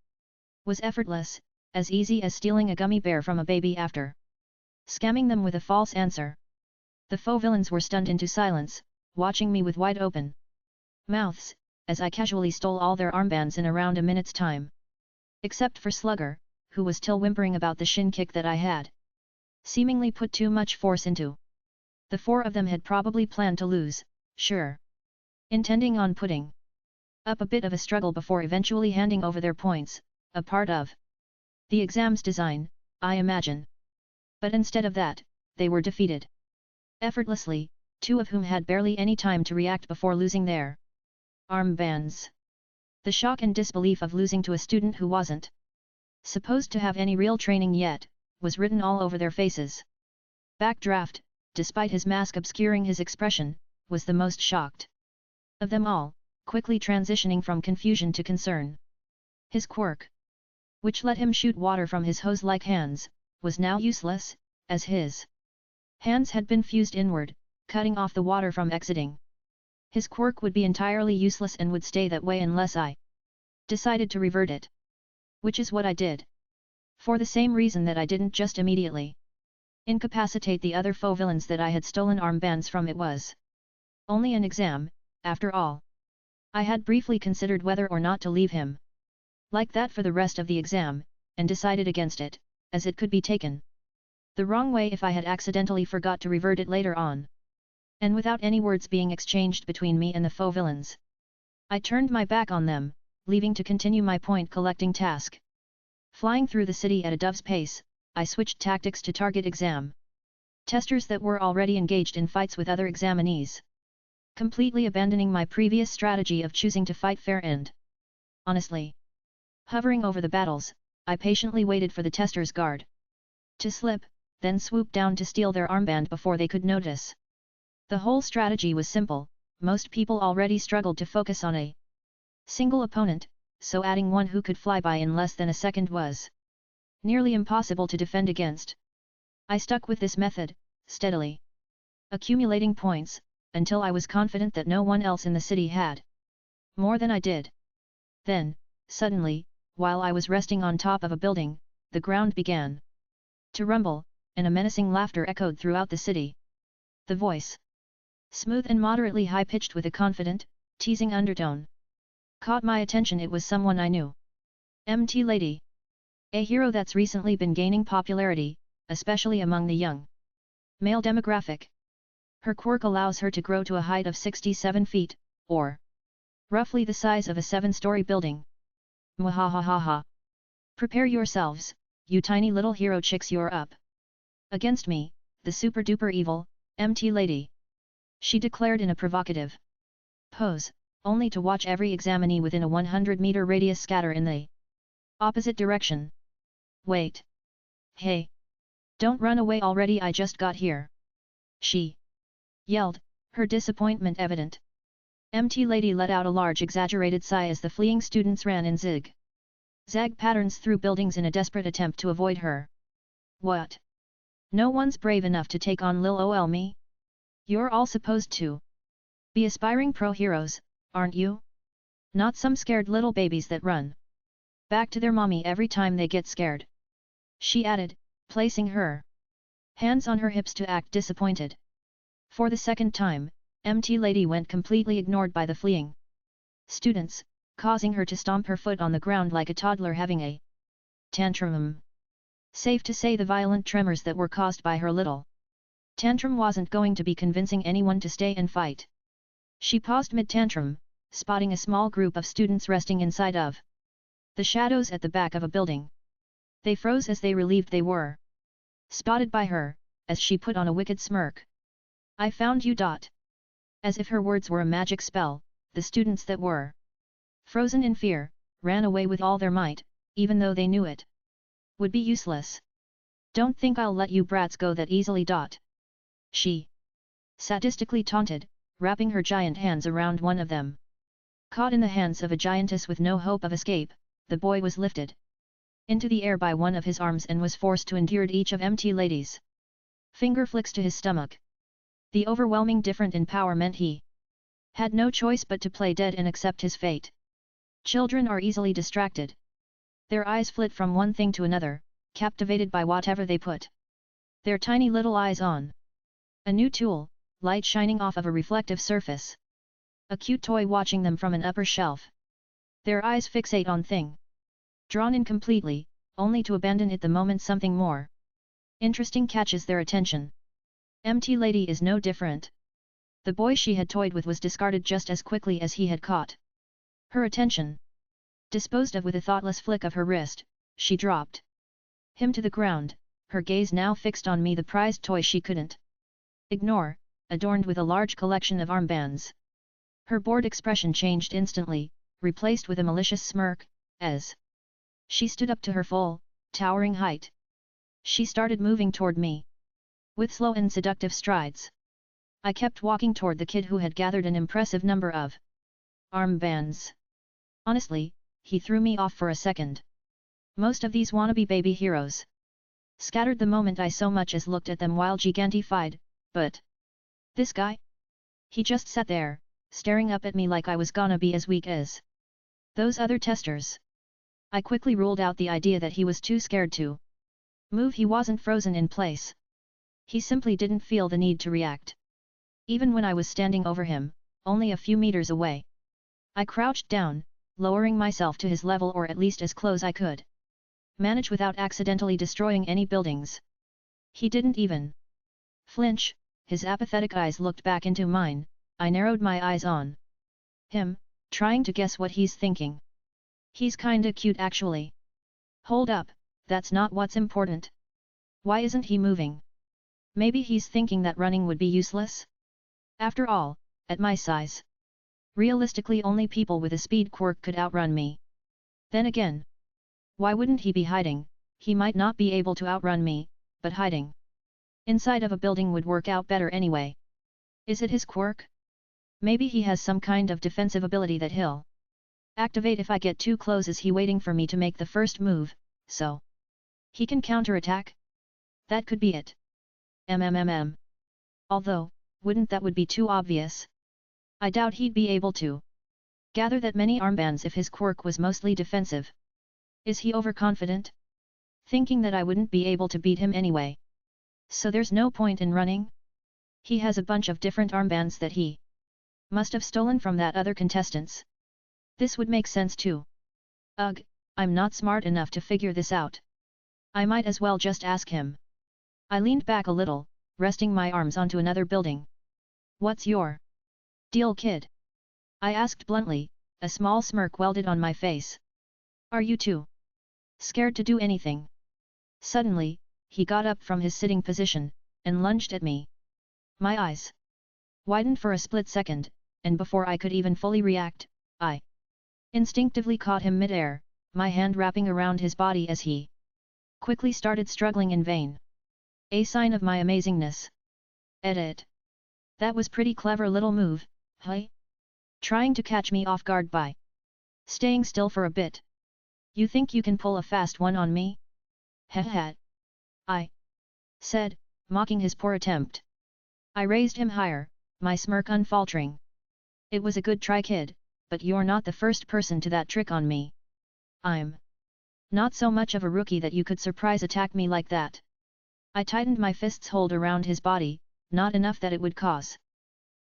was effortless, as easy as stealing a gummy bear from a baby after scamming them with a false answer. The foe villains were stunned into silence, watching me with wide open mouths, as I casually stole all their armbands in around a minute's time. Except for Slugger, who was still whimpering about the shin kick that I had seemingly put too much force into. The four of them had probably planned to lose, sure, intending on putting up a bit of a struggle before eventually handing over their points, a part of the exam's design, I imagine. But instead of that, they were defeated effortlessly, two of whom had barely any time to react before losing their armbands. The shock and disbelief of losing to a student who wasn't supposed to have any real training yet, was written all over their faces. Backdraft, despite his mask obscuring his expression, was the most shocked of them all, quickly transitioning from confusion to concern. His quirk, which let him shoot water from his hose-like hands, was now useless, as his hands had been fused inward, cutting off the water from exiting. His quirk would be entirely useless and would stay that way unless I decided to revert it. Which is what I did. For the same reason that I didn't just immediately incapacitate the other foe villains that I had stolen armbands from. It was only an exam, after all. I had briefly considered whether or not to leave him like that for the rest of the exam, and decided against it, as it could be taken the wrong way if I had accidentally forgot to revert it later on. And without any words being exchanged between me and the foe villains, I turned my back on them, leaving to continue my point collecting task. Flying through the city at a dove's pace, I switched tactics to target exam testers that were already engaged in fights with other examinees, completely abandoning my previous strategy of choosing to fight fair and honestly. Hovering over the battles, I patiently waited for the tester's guard to slip, then swooped down to steal their armband before they could notice. The whole strategy was simple. Most people already struggled to focus on a single opponent, so adding one who could fly by in less than a second was nearly impossible to defend against. I stuck with this method, steadily accumulating points, until I was confident that no one else in the city had more than I did. Then, suddenly, while I was resting on top of a building, the ground began to rumble, and a menacing laughter echoed throughout the city. The voice, smooth and moderately high-pitched with a confident, teasing undertone, caught my attention. It was someone I knew. MT Lady. A hero that's recently been gaining popularity, especially among the young male demographic. Her quirk allows her to grow to a height of 67 feet, or roughly the size of a 7-story building. Mwahahaha. Prepare yourselves, you tiny little hero chicks, you're up against me, the super duper evil, MT lady. She declared in a provocative pose, only to watch every examinee within a 100-meter radius scatter in the opposite direction. Wait. Hey! Don't run away already, I just got here. She yelled, her disappointment evident. MT lady let out a large exaggerated sigh as the fleeing students ran in zag patterns through buildings in a desperate attempt to avoid her. What? No one's brave enough to take on Lil ol me? You're all supposed to be aspiring pro heroes, aren't you? Not some scared little babies that run back to their mommy every time they get scared. She added, placing her hands on her hips to act disappointed. For the second time, MT lady went completely ignored by the fleeing students, causing her to stomp her foot on the ground like a toddler having a tantrum. Safe to say the violent tremors that were caused by her little tantrum wasn't going to be convincing anyone to stay and fight. She paused mid-tantrum, spotting a small group of students resting inside of the shadows at the back of a building. They froze as they relieved they were spotted by her, as she put on a wicked smirk. I found you. As if her words were a magic spell, the students that were frozen in fear, ran away with all their might, even though they knew it would be useless. Don't think I'll let you brats go that easily. She sadistically taunted, wrapping her giant hands around one of them. Caught in the hands of a giantess with no hope of escape, the boy was lifted into the air by one of his arms and was forced to endure each of MT lady's finger flicks to his stomach. The overwhelming difference in power meant he had no choice but to play dead and accept his fate. Children are easily distracted. Their eyes flit from one thing to another, captivated by whatever they put their tiny little eyes on. A new tool, light shining off of a reflective surface. A cute toy watching them from an upper shelf. Their eyes fixate on thing. Drawn in completely, only to abandon it the moment something more interesting catches their attention. MT lady is no different. The boy she had toyed with was discarded just as quickly as he had caught her attention. Disposed of with a thoughtless flick of her wrist, she dropped him to the ground, her gaze now fixed on me, the prized toy she couldn't ignore, adorned with a large collection of armbands. Her bored expression changed instantly, replaced with a malicious smirk, as she stood up to her full, towering height. She started moving toward me with slow and seductive strides. I kept walking toward the kid who had gathered an impressive number of armbands. Honestly, he threw me off for a second. Most of these wannabe baby heroes scattered the moment I so much as looked at them while gigantified, but this guy? He just sat there, staring up at me like I was gonna be as weak as those other testers. I quickly ruled out the idea that he was too scared to move. He wasn't frozen in place. He simply didn't feel the need to react. Even when I was standing over him, only a few meters away. I crouched down, lowering myself to his level, or at least as close I could manage without accidentally destroying any buildings. He didn't even flinch. His apathetic eyes looked back into mine. I narrowed my eyes on him, trying to guess what he's thinking. He's kinda cute actually. Hold up, that's not what's important. Why isn't he moving? Maybe he's thinking that running would be useless? After all, at my size, realistically only people with a speed quirk could outrun me. Then again, why wouldn't he be hiding? He might not be able to outrun me, but hiding inside of a building would work out better anyway. Is it his quirk? Maybe he has some kind of defensive ability that he'll activate if I get too close. Is he waiting for me to make the first move, so he can counterattack? That could be it. Although, wouldn't that would be too obvious? I doubt he'd be able to gather that many armbands if his quirk was mostly defensive. Is he overconfident? Thinking that I wouldn't be able to beat him anyway. So there's no point in running? He has a bunch of different armbands that he must have stolen from that other contestants. This would make sense too. Ugh, I'm not smart enough to figure this out. I might as well just ask him. I leaned back a little, resting my arms onto another building. What's your deal, kid? I asked bluntly, a small smirk welded on my face. Are you too scared to do anything? Suddenly, he got up from his sitting position, and lunged at me. My eyes widened for a split second, and before I could even fully react, I instinctively caught him mid-air, my hand wrapping around his body as he quickly started struggling in vain. A sign of my amazingness. Edit. That was pretty clever little move, hey? Trying to catch me off guard by staying still for a bit. You think you can pull a fast one on me? Heh. I said, mocking his poor attempt. I raised him higher, my smirk unfaltering. It was a good try, kid, but you're not the first person to that trick on me. I'm not so much of a rookie that you could surprise attack me like that. I tightened my fist's hold around his body, not enough that it would cause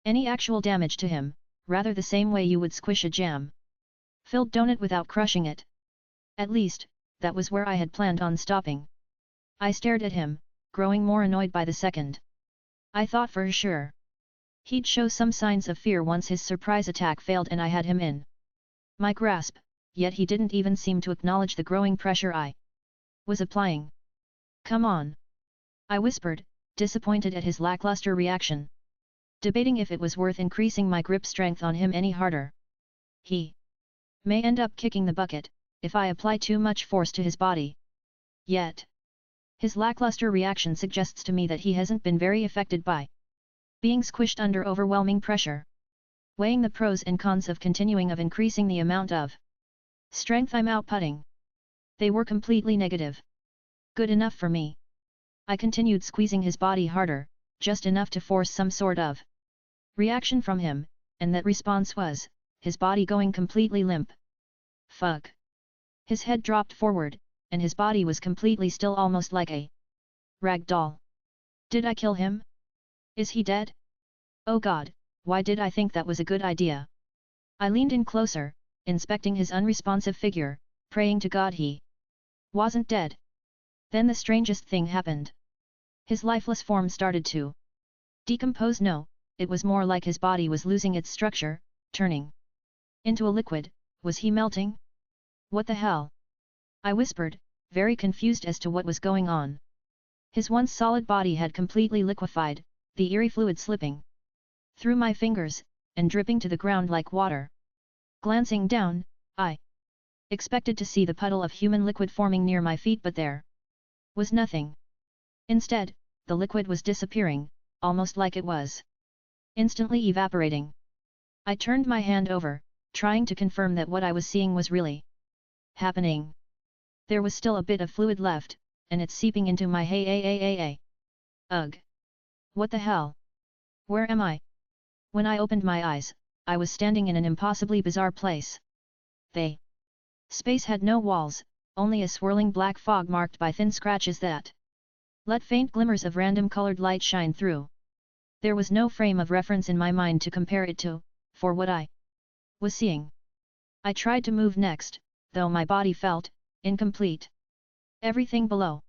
any actual damage to him, rather the same way you would squish a jam-filled donut without crushing it. At least, that was where I had planned on stopping. I stared at him, growing more annoyed by the second. I thought for sure he'd show some signs of fear once his surprise attack failed and I had him in my grasp, yet he didn't even seem to acknowledge the growing pressure I was applying. Come on, I whispered, disappointed at his lackluster reaction, debating if it was worth increasing my grip strength on him any harder. He may end up kicking the bucket, if I apply too much force to his body. Yet his lackluster reaction suggests to me that he hasn't been very affected by being squished under overwhelming pressure. Weighing the pros and cons of continuing of increasing the amount of strength I'm outputting, they were completely negative. Good enough for me. I continued squeezing his body harder, just enough to force some sort of reaction from him, and that response was his body going completely limp. Fuck. His head dropped forward, and his body was completely still, almost like a rag doll. Did I kill him? Is he dead? Oh God, why did I think that was a good idea? I leaned in closer, inspecting his unresponsive figure, praying to God he wasn't dead. Then the strangest thing happened. His lifeless form started to decompose. No, it was more like his body was losing its structure, turning into a liquid. Was he melting? What the hell? I whispered, very confused as to what was going on. His once solid body had completely liquefied, the eerie fluid slipping through my fingers, and dripping to the ground like water. Glancing down, I expected to see the puddle of human liquid forming near my feet, but there was nothing. Instead, the liquid was disappearing, almost like it was instantly evaporating. I turned my hand over, trying to confirm that what I was seeing was really happening. There was still a bit of fluid left, and it's seeping into my hey. Ugh. What the hell? Where am I? When I opened my eyes, I was standing in an impossibly bizarre place. The space had no walls, only a swirling black fog marked by thin scratches that let faint glimmers of random colored light shine through. There was no frame of reference in my mind to compare it to, for what I was seeing. I tried to move next, though my body felt incomplete. Everything below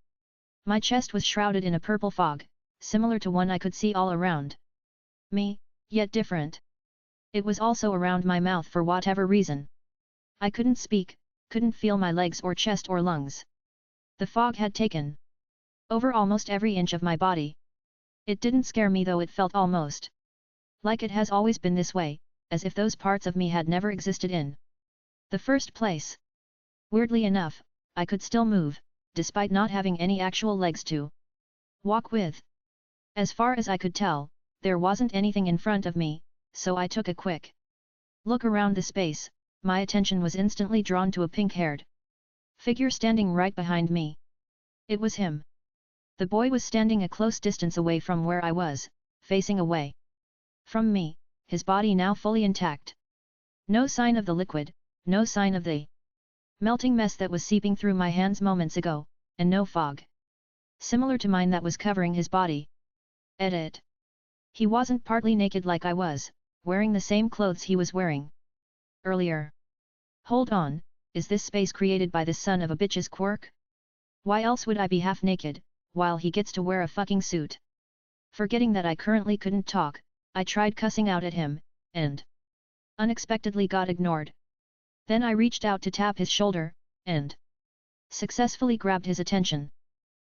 my chest was shrouded in a purple fog, similar to one I could see all around me, yet different. It was also around my mouth for whatever reason. I couldn't speak, couldn't feel my legs or chest or lungs. The fog had taken over almost every inch of my body. It didn't scare me, though. It felt almost like it has always been this way, as if those parts of me had never existed in the first place. Weirdly enough, I could still move, despite not having any actual legs to walk with. As far as I could tell, there wasn't anything in front of me, so I took a quick look around the space. My attention was instantly drawn to a pink-haired figure standing right behind me. It was him. The boy was standing a close distance away from where I was, facing away from me, his body now fully intact. No sign of the liquid, no sign of the melting mess that was seeping through my hands moments ago, and no fog similar to mine that was covering his body. Edit. He wasn't partly naked like I was, wearing the same clothes he was wearing earlier. Hold on, is this space created by this son of a bitch's quirk? Why else would I be half naked, while he gets to wear a fucking suit? Forgetting that I currently couldn't talk, I tried cussing out at him, and unexpectedly got ignored. Then I reached out to tap his shoulder, and successfully grabbed his attention.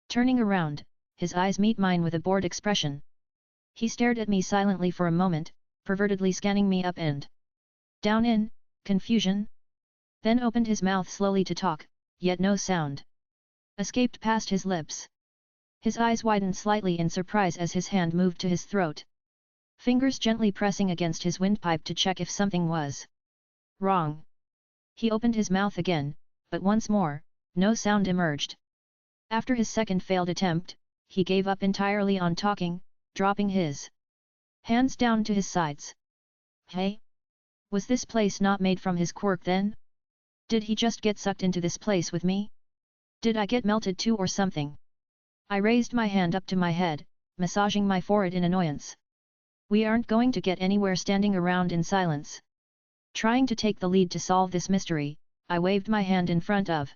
Turning around, his eyes meet mine with a bored expression. He stared at me silently for a moment, pervertedly scanning me up and down in confusion. Then opened his mouth slowly to talk, yet no sound escaped past his lips. His eyes widened slightly in surprise as his hand moved to his throat, fingers gently pressing against his windpipe to check if something was wrong. He opened his mouth again, but once more, no sound emerged. After his second failed attempt, he gave up entirely on talking, dropping his hands down to his sides. Hey? Was this place not made from his quirk then? Did he just get sucked into this place with me? Did I get melted too or something? I raised my hand up to my head, massaging my forehead in annoyance. We aren't going to get anywhere standing around in silence. Trying to take the lead to solve this mystery, I waved my hand in front of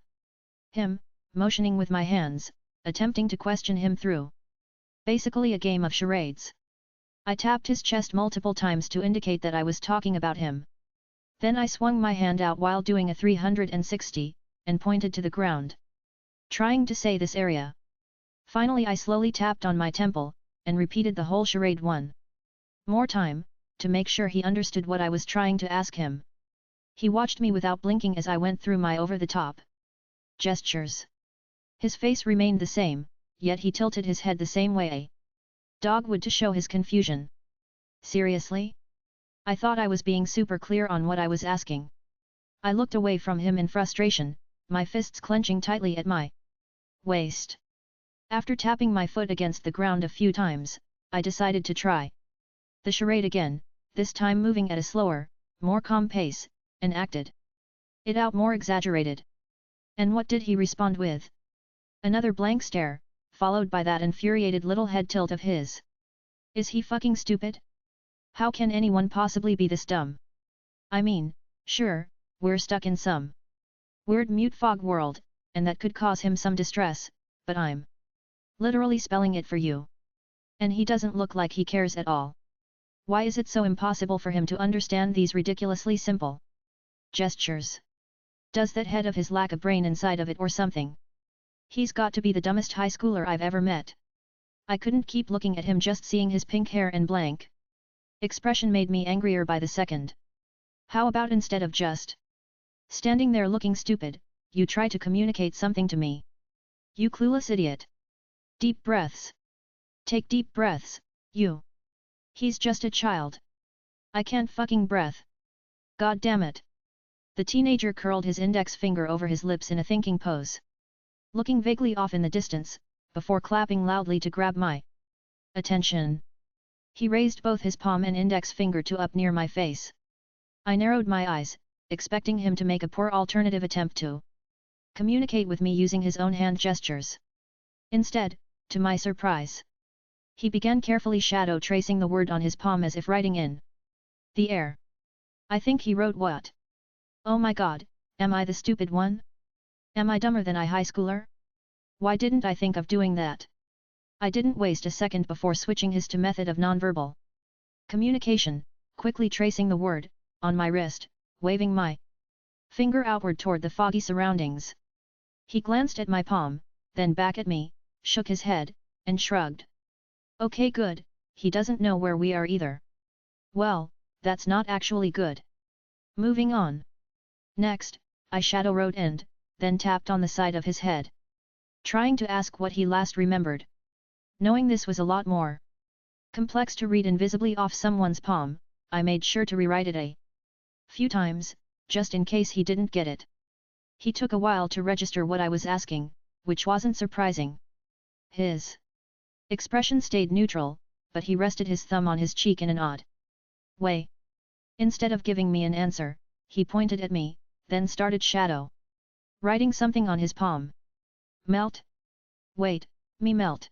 him, motioning with my hands, attempting to question him through basically a game of charades. I tapped his chest multiple times to indicate that I was talking about him. Then I swung my hand out while doing a 360, and pointed to the ground, trying to say this area. Finally I slowly tapped on my temple, and repeated the whole charade one more time, to make sure he understood what I was trying to ask him. He watched me without blinking as I went through my over-the-top gestures. His face remained the same, yet he tilted his head the same way a dog would to show his confusion. Seriously? I thought I was being super clear on what I was asking. I looked away from him in frustration, my fists clenching tightly at my waist. After tapping my foot against the ground a few times, I decided to try the charade again, this time moving at a slower, more calm pace, and acted it out more exaggerated. And what did he respond with? Another blank stare, followed by that infuriated little head tilt of his. Is he fucking stupid? How can anyone possibly be this dumb? I mean, sure, we're stuck in some weird mute fog world, and that could cause him some distress, but I'm literally spelling it for you. And he doesn't look like he cares at all. Why is it so impossible for him to understand these ridiculously simple gestures? Does that head of his lack a brain inside of it or something? He's got to be the dumbest high schooler I've ever met. I couldn't keep looking at him just seeing his pink hair and blank expression made me angrier by the second. How about instead of just standing there looking stupid, you try to communicate something to me? You clueless idiot. Deep breaths. Take deep breaths, you. He's just a child. I can't fucking breath. God damn it. The teenager curled his index finger over his lips in a thinking pose, looking vaguely off in the distance, before clapping loudly to grab my attention. He raised both his palm and index finger to up near my face. I narrowed my eyes, expecting him to make a poor alternative attempt to communicate with me using his own hand gestures. Instead, to my surprise, he began carefully shadow tracing the word on his palm as if writing in the air. I think he wrote what? Oh my god, am I the stupid one? Am I dumber than a high schooler? Why didn't I think of doing that? I didn't waste a second before switching his to method of nonverbal communication, quickly tracing the word, on my wrist, waving my finger outward toward the foggy surroundings. He glanced at my palm, then back at me, shook his head, and shrugged. Okay, good, he doesn't know where we are either. Well, that's not actually good. Moving on. Next, I shadow wrote and, then tapped on the side of his head, trying to ask what he last remembered. Knowing this was a lot more complex to read invisibly off someone's palm, I made sure to rewrite it a few times, just in case he didn't get it. He took a while to register what I was asking, which wasn't surprising. His expression stayed neutral, but he rested his thumb on his cheek in an odd way. Instead of giving me an answer, he pointed at me, then started shadow writing something on his palm. Melt? Wait, me melt.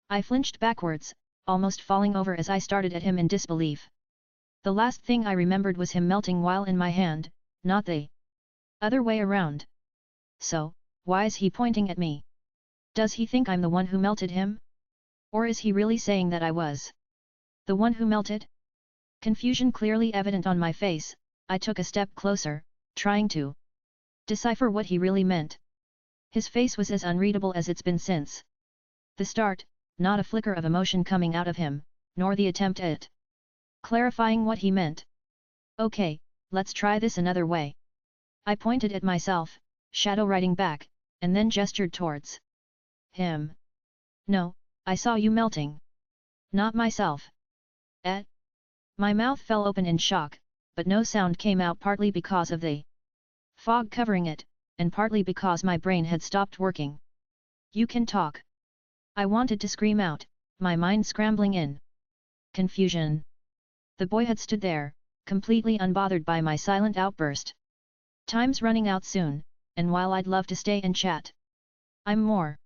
I flinched backwards, almost falling over as I started at him in disbelief. The last thing I remembered was him melting while in my hand, not the other way around. So, why is he pointing at me? Does he think I'm the one who melted him? Or is he really saying that I was the one who melted? Confusion clearly evident on my face, I took a step closer, trying to decipher what he really meant. His face was as unreadable as it's been since the start, not a flicker of emotion coming out of him, nor the attempt at clarifying what he meant. Okay, let's try this another way. I pointed at myself, shadow writing back, and then gestured towards him. No, I saw you melting. Not myself. Eh? My mouth fell open in shock, but no sound came out, partly because of the fog covering it, and partly because my brain had stopped working. You can talk. I wanted to scream out, my mind scrambling in confusion. The boy had stood there, completely unbothered by my silent outburst. Time's running out soon, and while I'd love to stay and chat, I'm more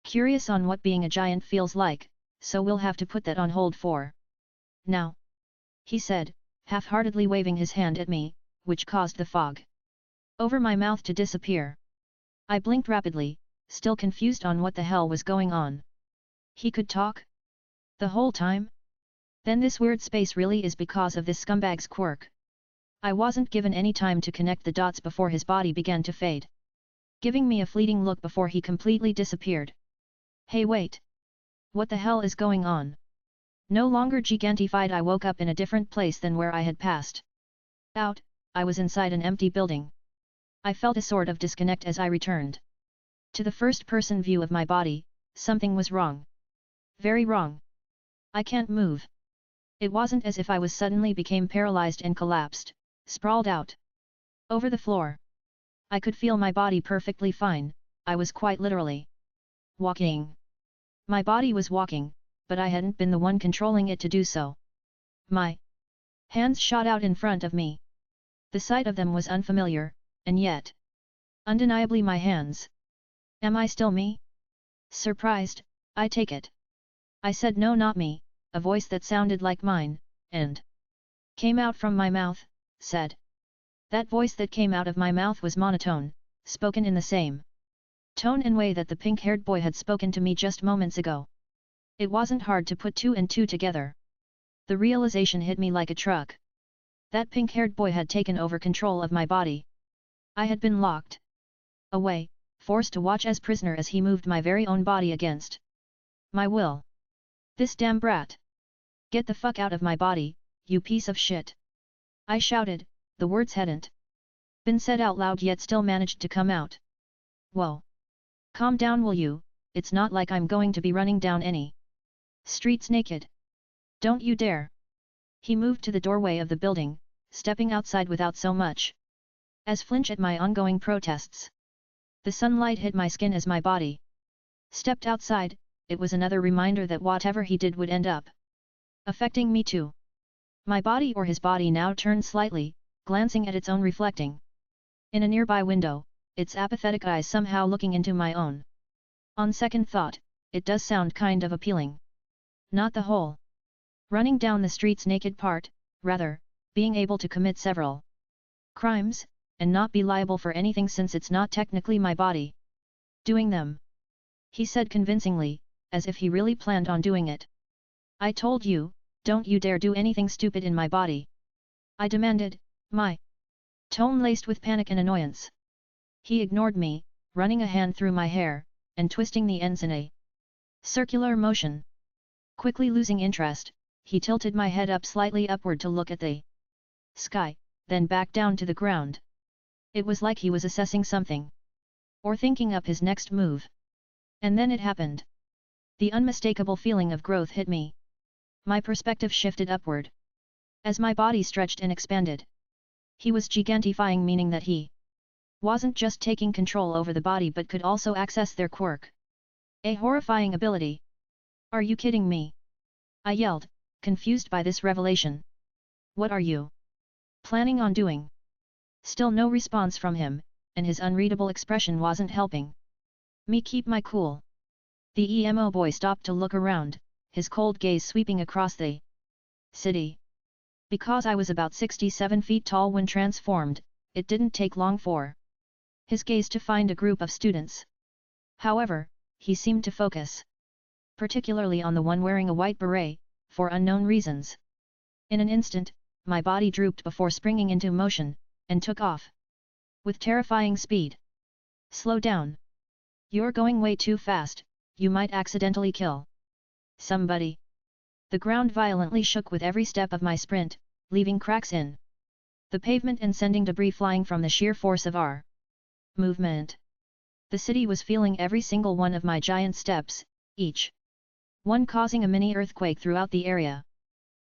curious on what being a giant feels like, so we'll have to put that on hold for now, he said, half-heartedly waving his hand at me, which caused the fog over my mouth to disappear. I blinked rapidly, still confused on what the hell was going on. He could talk? The whole time? Then this weird space really is because of this scumbag's quirk. I wasn't given any time to connect the dots before his body began to fade, giving me a fleeting look before he completely disappeared. Hey, wait! What the hell is going on? No longer gigantified, I woke up in a different place than where I had passed out. I was inside an empty building. I felt a sort of disconnect as I returned to the first-person view of my body. Something was wrong. Very wrong. I can't move. It wasn't as if I was suddenly became paralyzed and collapsed, sprawled out over the floor. I could feel my body perfectly fine. I was quite literally walking. My body was walking, but I hadn't been the one controlling it to do so. My hands shot out in front of me. The sight of them was unfamiliar, and yet undeniably my hands. Am I still me? Surprised, I take it. I said no, not me, a voice that sounded like mine, and came out from my mouth, said. That voice that came out of my mouth was monotone, spoken in the same tone and way that the pink-haired boy had spoken to me just moments ago. It wasn't hard to put two and two together. The realization hit me like a truck. That pink-haired boy had taken over control of my body. I had been locked away, forced to watch as prisoner as he moved my very own body against my will. This damn brat! Get the fuck out of my body, you piece of shit! I shouted. The words hadn't been said out loud yet still managed to come out. Whoa! Calm down, will you? It's not like I'm going to be running down any streets naked. Don't you dare! He moved to the doorway of the building, stepping outside without so much as flinch at my ongoing protests. The sunlight hit my skin as my body stepped outside. It was another reminder that whatever he did would end up affecting me too. My body, or his body, now turned slightly, glancing at its own reflecting in a nearby window, its apathetic eyes somehow looking into my own. On second thought, it does sound kind of appealing. Not the whole running down the streets naked part, rather, being able to commit several crimes, and not be liable for anything since it's not technically my body doing them. He said convincingly, as if he really planned on doing it. I told you, don't you dare do anything stupid in my body! I demanded, my tone laced with panic and annoyance. He ignored me, running a hand through my hair, and twisting the ends in a circular motion. Quickly losing interest, he tilted my head up slightly upward to look at the sky, then back down to the ground. It was like he was assessing something, or thinking up his next move. And then it happened. The unmistakable feeling of growth hit me. My perspective shifted upward as my body stretched and expanded. He was gigantifying, meaning that he wasn't just taking control over the body but could also access their quirk. A horrifying ability. Are you kidding me? I yelled, confused by this revelation. What are you planning on doing? Still no response from him, and his unreadable expression wasn't helping me keep my cool. The emo boy stopped to look around, his cold gaze sweeping across the city. Because I was about 67 feet tall when transformed, it didn't take long for his gaze to find a group of students. However, he seemed to focus particularly on the one wearing a white beret, for unknown reasons. In an instant, my body drooped before springing into motion, and took off. With terrifying speed. Slow down. You're going way too fast, you might accidentally kill somebody. The ground violently shook with every step of my sprint, leaving cracks in the pavement and sending debris flying from the sheer force of our movement. The city was feeling every single one of my giant steps, each one causing a mini earthquake throughout the area.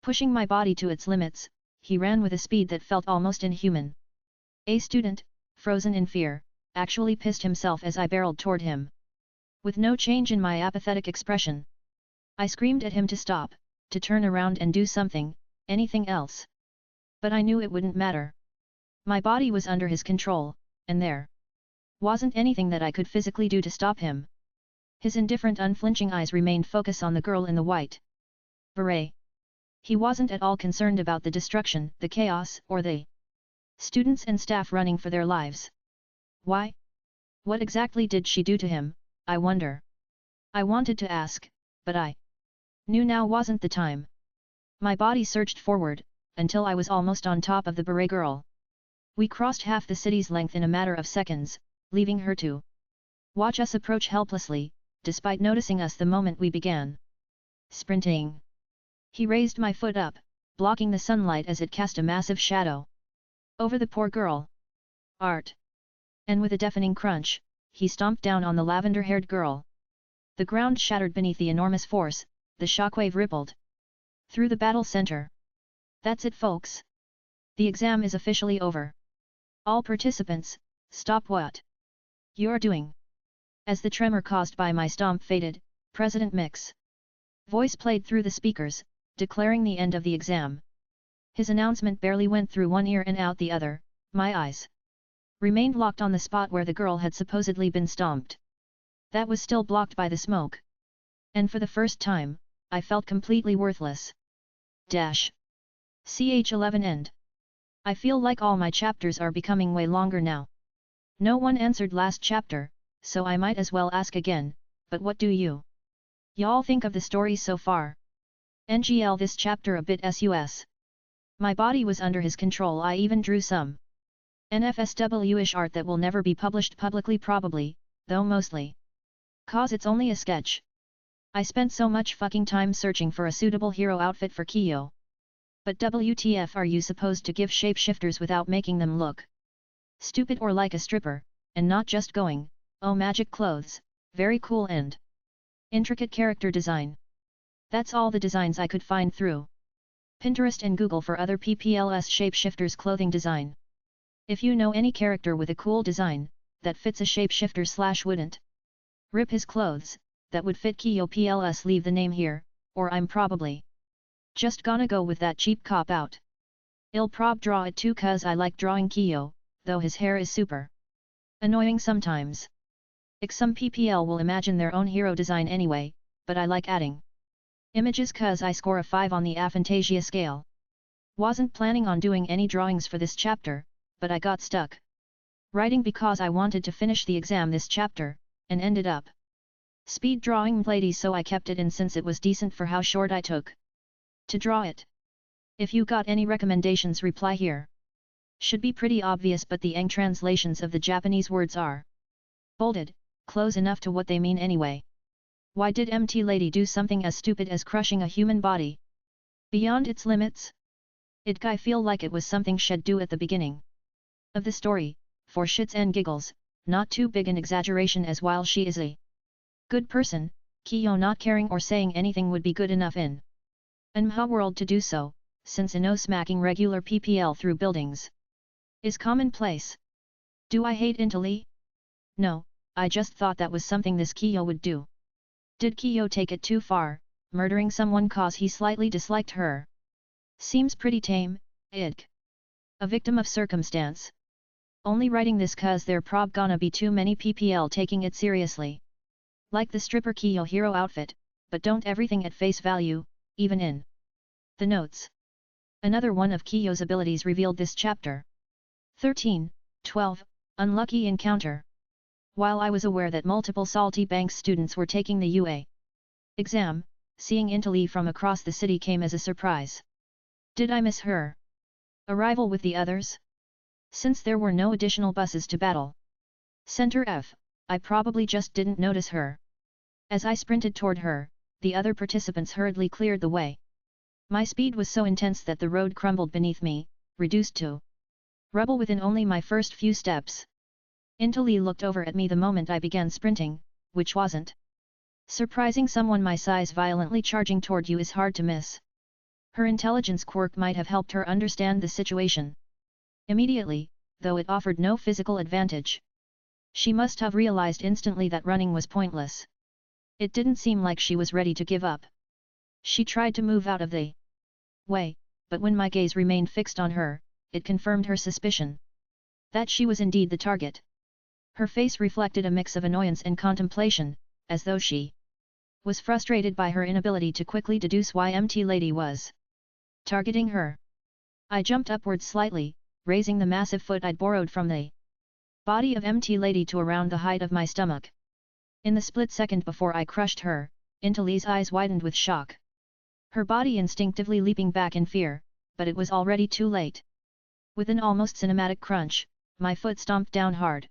Pushing my body to its limits, he ran with a speed that felt almost inhuman. A student, frozen in fear, actually pissed himself as I barreled toward him. With no change in my apathetic expression, I screamed at him to stop, to turn around and do something, anything else. But I knew it wouldn't matter. My body was under his control, and there wasn't anything that I could physically do to stop him. His indifferent unflinching eyes remained focused on the girl in the white beret. He wasn't at all concerned about the destruction, the chaos, or the students and staff running for their lives. Why? What exactly did she do to him, I wonder? I wanted to ask, but I knew now wasn't the time. My body surged forward, until I was almost on top of the beret girl. We crossed half the city's length in a matter of seconds, leaving her to watch us approach helplessly, despite noticing us the moment we began sprinting. He raised my foot up, blocking the sunlight as it cast a massive shadow over the poor girl. Art. And with a deafening crunch, he stomped down on the lavender-haired girl. The ground shattered beneath the enormous force, the shockwave rippled through the battle center. That's it, folks. The exam is officially over. All participants, stop what you're doing. As the tremor caused by my stomp faded, President Mick's voice played through the speakers, declaring the end of the exam. His announcement barely went through one ear and out the other. My eyes remained locked on the spot where the girl had supposedly been stomped. That was still blocked by the smoke. And for the first time, I felt completely worthless. Ch11 end. I feel like all my chapters are becoming way longer now. No one answered last chapter, so I might as well ask again, but what do y'all think of the story so far? NGL this chapter a bit sus. My body was under his control. I even drew some NFSW-ish art that will never be published publicly probably, though mostly cause it's only a sketch. I spent so much fucking time searching for a suitable hero outfit for Kiyo. But WTF are you supposed to give shapeshifters without making them look stupid or like a stripper, and not just going, oh magic clothes, very cool and intricate character design. That's all the designs I could find through Pinterest and Google for other PPLS shapeshifters clothing design. If you know any character with a cool design, that fits a shapeshifter / wouldn't rip his clothes, that would fit Kiyo PLS, leave the name here, or I'm probably just gonna go with that cheap cop out. I'll prob draw it too cause I like drawing Kiyo, though his hair is super annoying sometimes. Some PPL will imagine their own hero design anyway, but I like adding images cause I score a 5 on the aphantasia scale. Wasn't planning on doing any drawings for this chapter, but I got stuck writing because I wanted to finish the exam this chapter, and ended up speed drawing Blady, so I kept it in since it was decent for how short I took to draw it. If you got any recommendations, reply here. Should be pretty obvious, but the Eng translations of the Japanese words are bolded, close enough to what they mean anyway. Why did MT Lady do something as stupid as crushing a human body beyond its limits? It guy feel like it was something she'd do at the beginning of the story, for shits and giggles, not too big an exaggeration, as while she is a good person, Kiyo not caring or saying anything would be good enough in MHA world to do so, since smacking regular PPL through buildings is commonplace. Do I hate Intali? No, I just thought that was something this Kiyo would do. Did Kiyo take it too far, murdering someone cause he slightly disliked her? Seems pretty tame, idk. A victim of circumstance. Only writing this cause there prob gonna be too many PPL taking it seriously. Like the stripper Kiyo hero outfit, but don't everything at face value, even in the notes. Another one of Kiyo's abilities revealed this chapter. 13:12 Unlucky encounter. While I was aware that multiple Salty Banks students were taking the UA exam, seeing Intali from across the city came as a surprise. Did I miss her arrival with the others? Since there were no additional buses to battle Center F, I probably just didn't notice her. As I sprinted toward her, the other participants hurriedly cleared the way. My speed was so intense that the road crumbled beneath me, reduced to rubble within only my first few steps. Intali looked over at me the moment I began sprinting, which wasn't surprising. Someone my size violently charging toward you is hard to miss. Her intelligence quirk might have helped her understand the situation immediately, though it offered no physical advantage. She must have realized instantly that running was pointless. It didn't seem like she was ready to give up. She tried to move out of the way, but when my gaze remained fixed on her, it confirmed her suspicion that she was indeed the target. Her face reflected a mix of annoyance and contemplation, as though she was frustrated by her inability to quickly deduce why MT Lady was targeting her. I jumped upwards slightly, raising the massive foot I'd borrowed from the body of MT Lady to around the height of my stomach. In the split second before I crushed her, Intali's eyes widened with shock. Her body instinctively leaping back in fear, but it was already too late. With an almost cinematic crunch, my foot stomped down hard.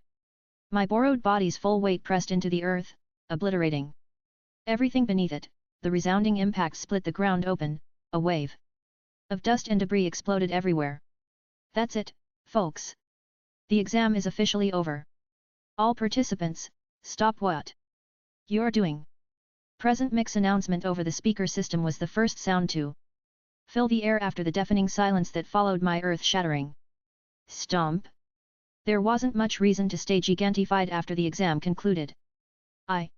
My borrowed body's full weight pressed into the earth, obliterating everything beneath it. The resounding impact split the ground open, a wave of dust and debris exploded everywhere. That's it, folks. The exam is officially over. All participants, stop what you're doing. Present mix announcement over the speaker system was the first sound to fill the air after the deafening silence that followed my earth-shattering stomp. There wasn't much reason to stay gigantified after the exam concluded. I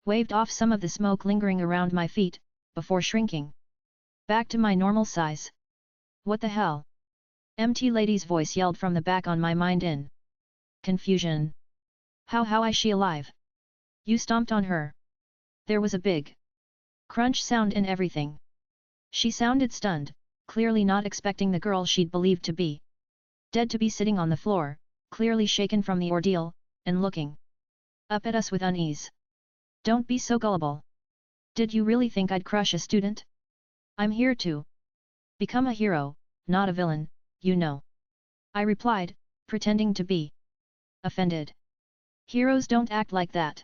waved off some of the smoke lingering around my feet, before shrinking back to my normal size. What the hell? MT Lady's voice yelled from the back on my mind in confusion. How is she alive? You stomped on her. There was a big crunch sound in everything. She sounded stunned, clearly not expecting the girl she'd believed to be dead to be sitting on the floor, clearly shaken from the ordeal, and looking up at us with unease. Don't be so gullible. Did you really think I'd crush a student? I'm here to become a hero, not a villain, you know. I replied, pretending to be offended. Heroes don't act like that.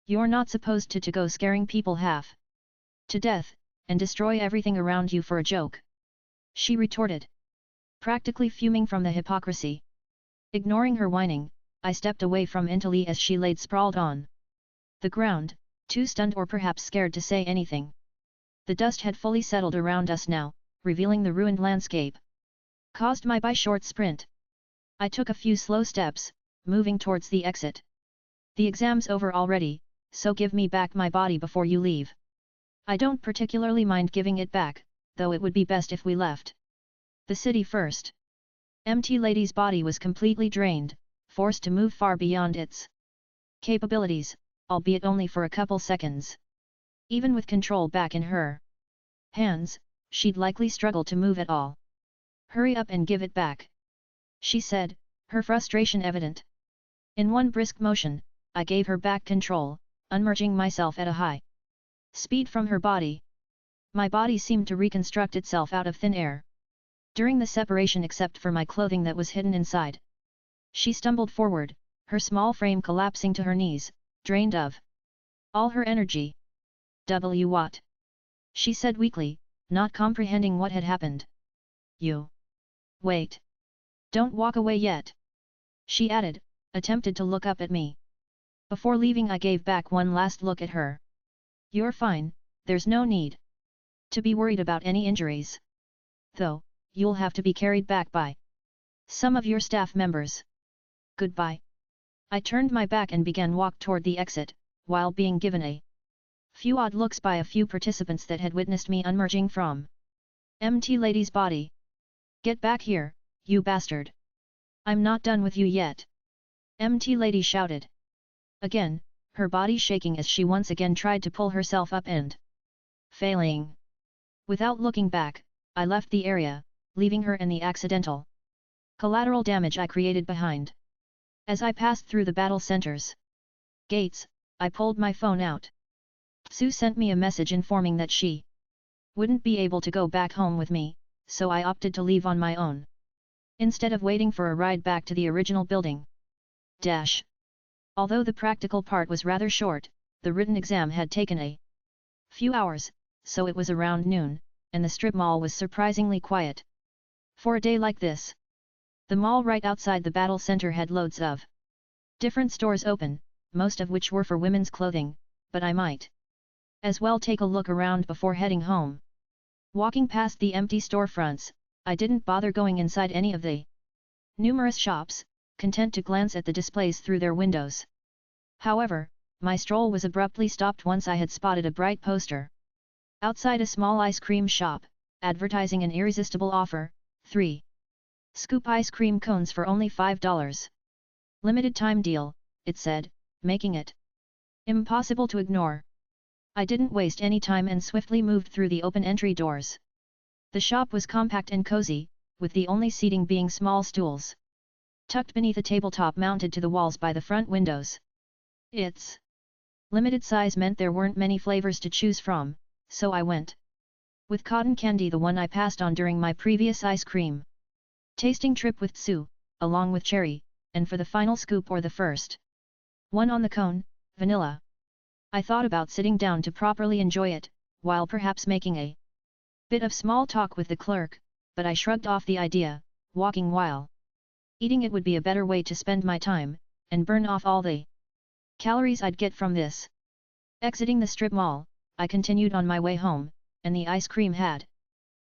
You're not supposed to go scaring people half to death, and destroy everything around you for a joke. She retorted, practically fuming from the hypocrisy. Ignoring her whining, I stepped away from Intali as she laid sprawled on the ground, too stunned or perhaps scared to say anything. The dust had fully settled around us now, revealing the ruined landscape caused by short sprint. I took a few slow steps, moving towards the exit. The exam's over already, so give me back my body before you leave. I don't particularly mind giving it back, though it would be best if we left the city first. MT Lady's body was completely drained, forced to move far beyond its capabilities, albeit only for a couple seconds. Even with control back in her hands, she'd likely struggle to move at all. Hurry up and give it back, she said, her frustration evident. In one brisk motion, I gave her back control, unmerging myself at a high speed from her body. My body seemed to reconstruct itself out of thin air during the separation except for my clothing that was hidden inside. She stumbled forward, her small frame collapsing to her knees, drained of all her energy. What? She said weakly, not comprehending what had happened. You. Wait. Don't walk away yet. She added, attempted to look up at me. Before leaving I gave back one last look at her. You're fine, there's no need to be worried about any injuries. Though, you'll have to be carried back by some of your staff members. Goodbye. I turned my back and began walk toward the exit, while being given a few odd looks by a few participants that had witnessed me unmerging from MT Lady's body. Get back here, you bastard. I'm not done with you yet. MT Lady shouted. Again, her body shaking as she once again tried to pull herself up and failing. Without looking back, I left the area, leaving her and the accidental collateral damage I created behind. As I passed through the battle center's gates, I pulled my phone out. Sue sent me a message informing that she wouldn't be able to go back home with me, so I opted to leave on my own. Instead of waiting for a ride back to the original building. Although the practical part was rather short, the written exam had taken a few hours, so it was around noon, and the strip mall was surprisingly quiet. For a day like this, the mall right outside the battle center had loads of different stores open, most of which were for women's clothing, but I might as well take a look around before heading home. Walking past the empty storefronts, I didn't bother going inside any of the numerous shops, content to glance at the displays through their windows. However, my stroll was abruptly stopped once I had spotted a bright poster outside a small ice cream shop, advertising an irresistible offer: 3 scoop ice cream cones for only $5. Limited time deal, it said, making it impossible to ignore. I didn't waste any time and swiftly moved through the open entry doors. The shop was compact and cozy, with the only seating being small stools tucked beneath a tabletop mounted to the walls by the front windows. Its limited size meant there weren't many flavors to choose from, so I went with cotton candy, the one I passed on during my previous ice cream tasting trip with Sue, along with cherry, and for the final scoop or the first one on the cone, vanilla. I thought about sitting down to properly enjoy it, while perhaps making a bit of small talk with the clerk, but I shrugged off the idea. Walking while eating it would be a better way to spend my time, and burn off all the calories I'd get from this. Exiting the strip mall, I continued on my way home, and the ice cream had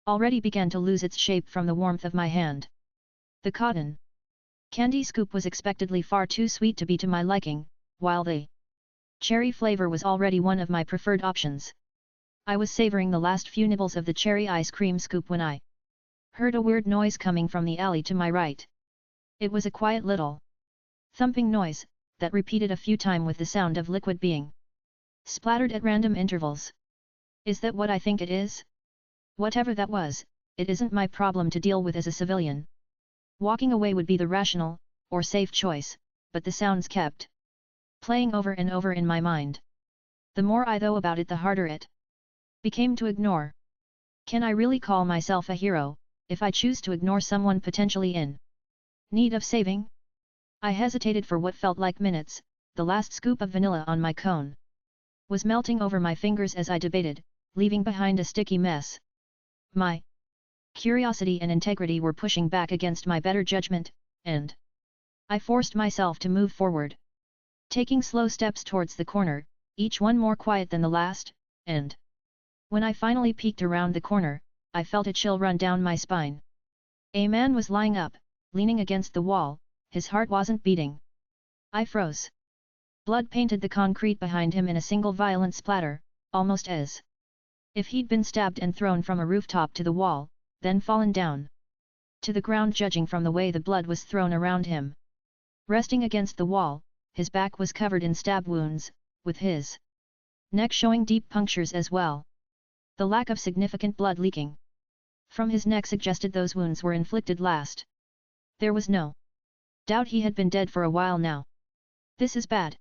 already begun to lose its shape from the warmth of my hand. The cotton candy scoop was expectedly far too sweet to be to my liking, while the cherry flavor was already one of my preferred options. I was savoring the last few nibbles of the cherry ice cream scoop when I heard a weird noise coming from the alley to my right. It was a quiet little thumping noise, that repeated a few times with the sound of liquid being splattered at random intervals. Is that what I think it is? Whatever that was, it isn't my problem to deal with as a civilian. Walking away would be the rational, or safe choice, but the sounds kept playing over and over in my mind. The more I thought about it, the harder it became to ignore. Can I really call myself a hero, if I choose to ignore someone potentially in need of saving? I hesitated for what felt like minutes. The last scoop of vanilla on my cone was melting over my fingers as I debated, leaving behind a sticky mess. My curiosity and integrity were pushing back against my better judgment, and I forced myself to move forward, taking slow steps towards the corner, each one more quiet than the last, and when I finally peeked around the corner, I felt a chill run down my spine. A man was lying up, leaning against the wall. His heart wasn't beating. I froze. Blood painted the concrete behind him in a single violent splatter, almost as if he'd been stabbed and thrown from a rooftop to the wall, then fallen down to the ground, judging from the way the blood was thrown around him. Resting against the wall, his back was covered in stab wounds, with his neck showing deep punctures as well. The lack of significant blood leaking from his neck suggested those wounds were inflicted last. There was no doubt he had been dead for a while now. This is bad.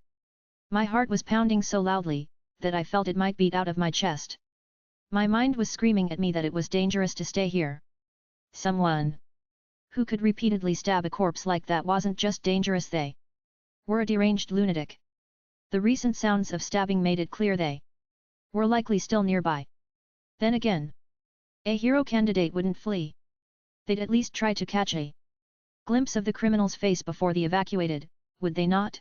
My heart was pounding so loudly, that I felt it might beat out of my chest. My mind was screaming at me that it was dangerous to stay here. Someone who could repeatedly stab a corpse like that wasn't just dangerous, they were a deranged lunatic. The recent sounds of stabbing made it clear they were likely still nearby. Then again, a hero candidate wouldn't flee. They'd at least try to catch a glimpse of the criminal's face before they evacuated, would they not?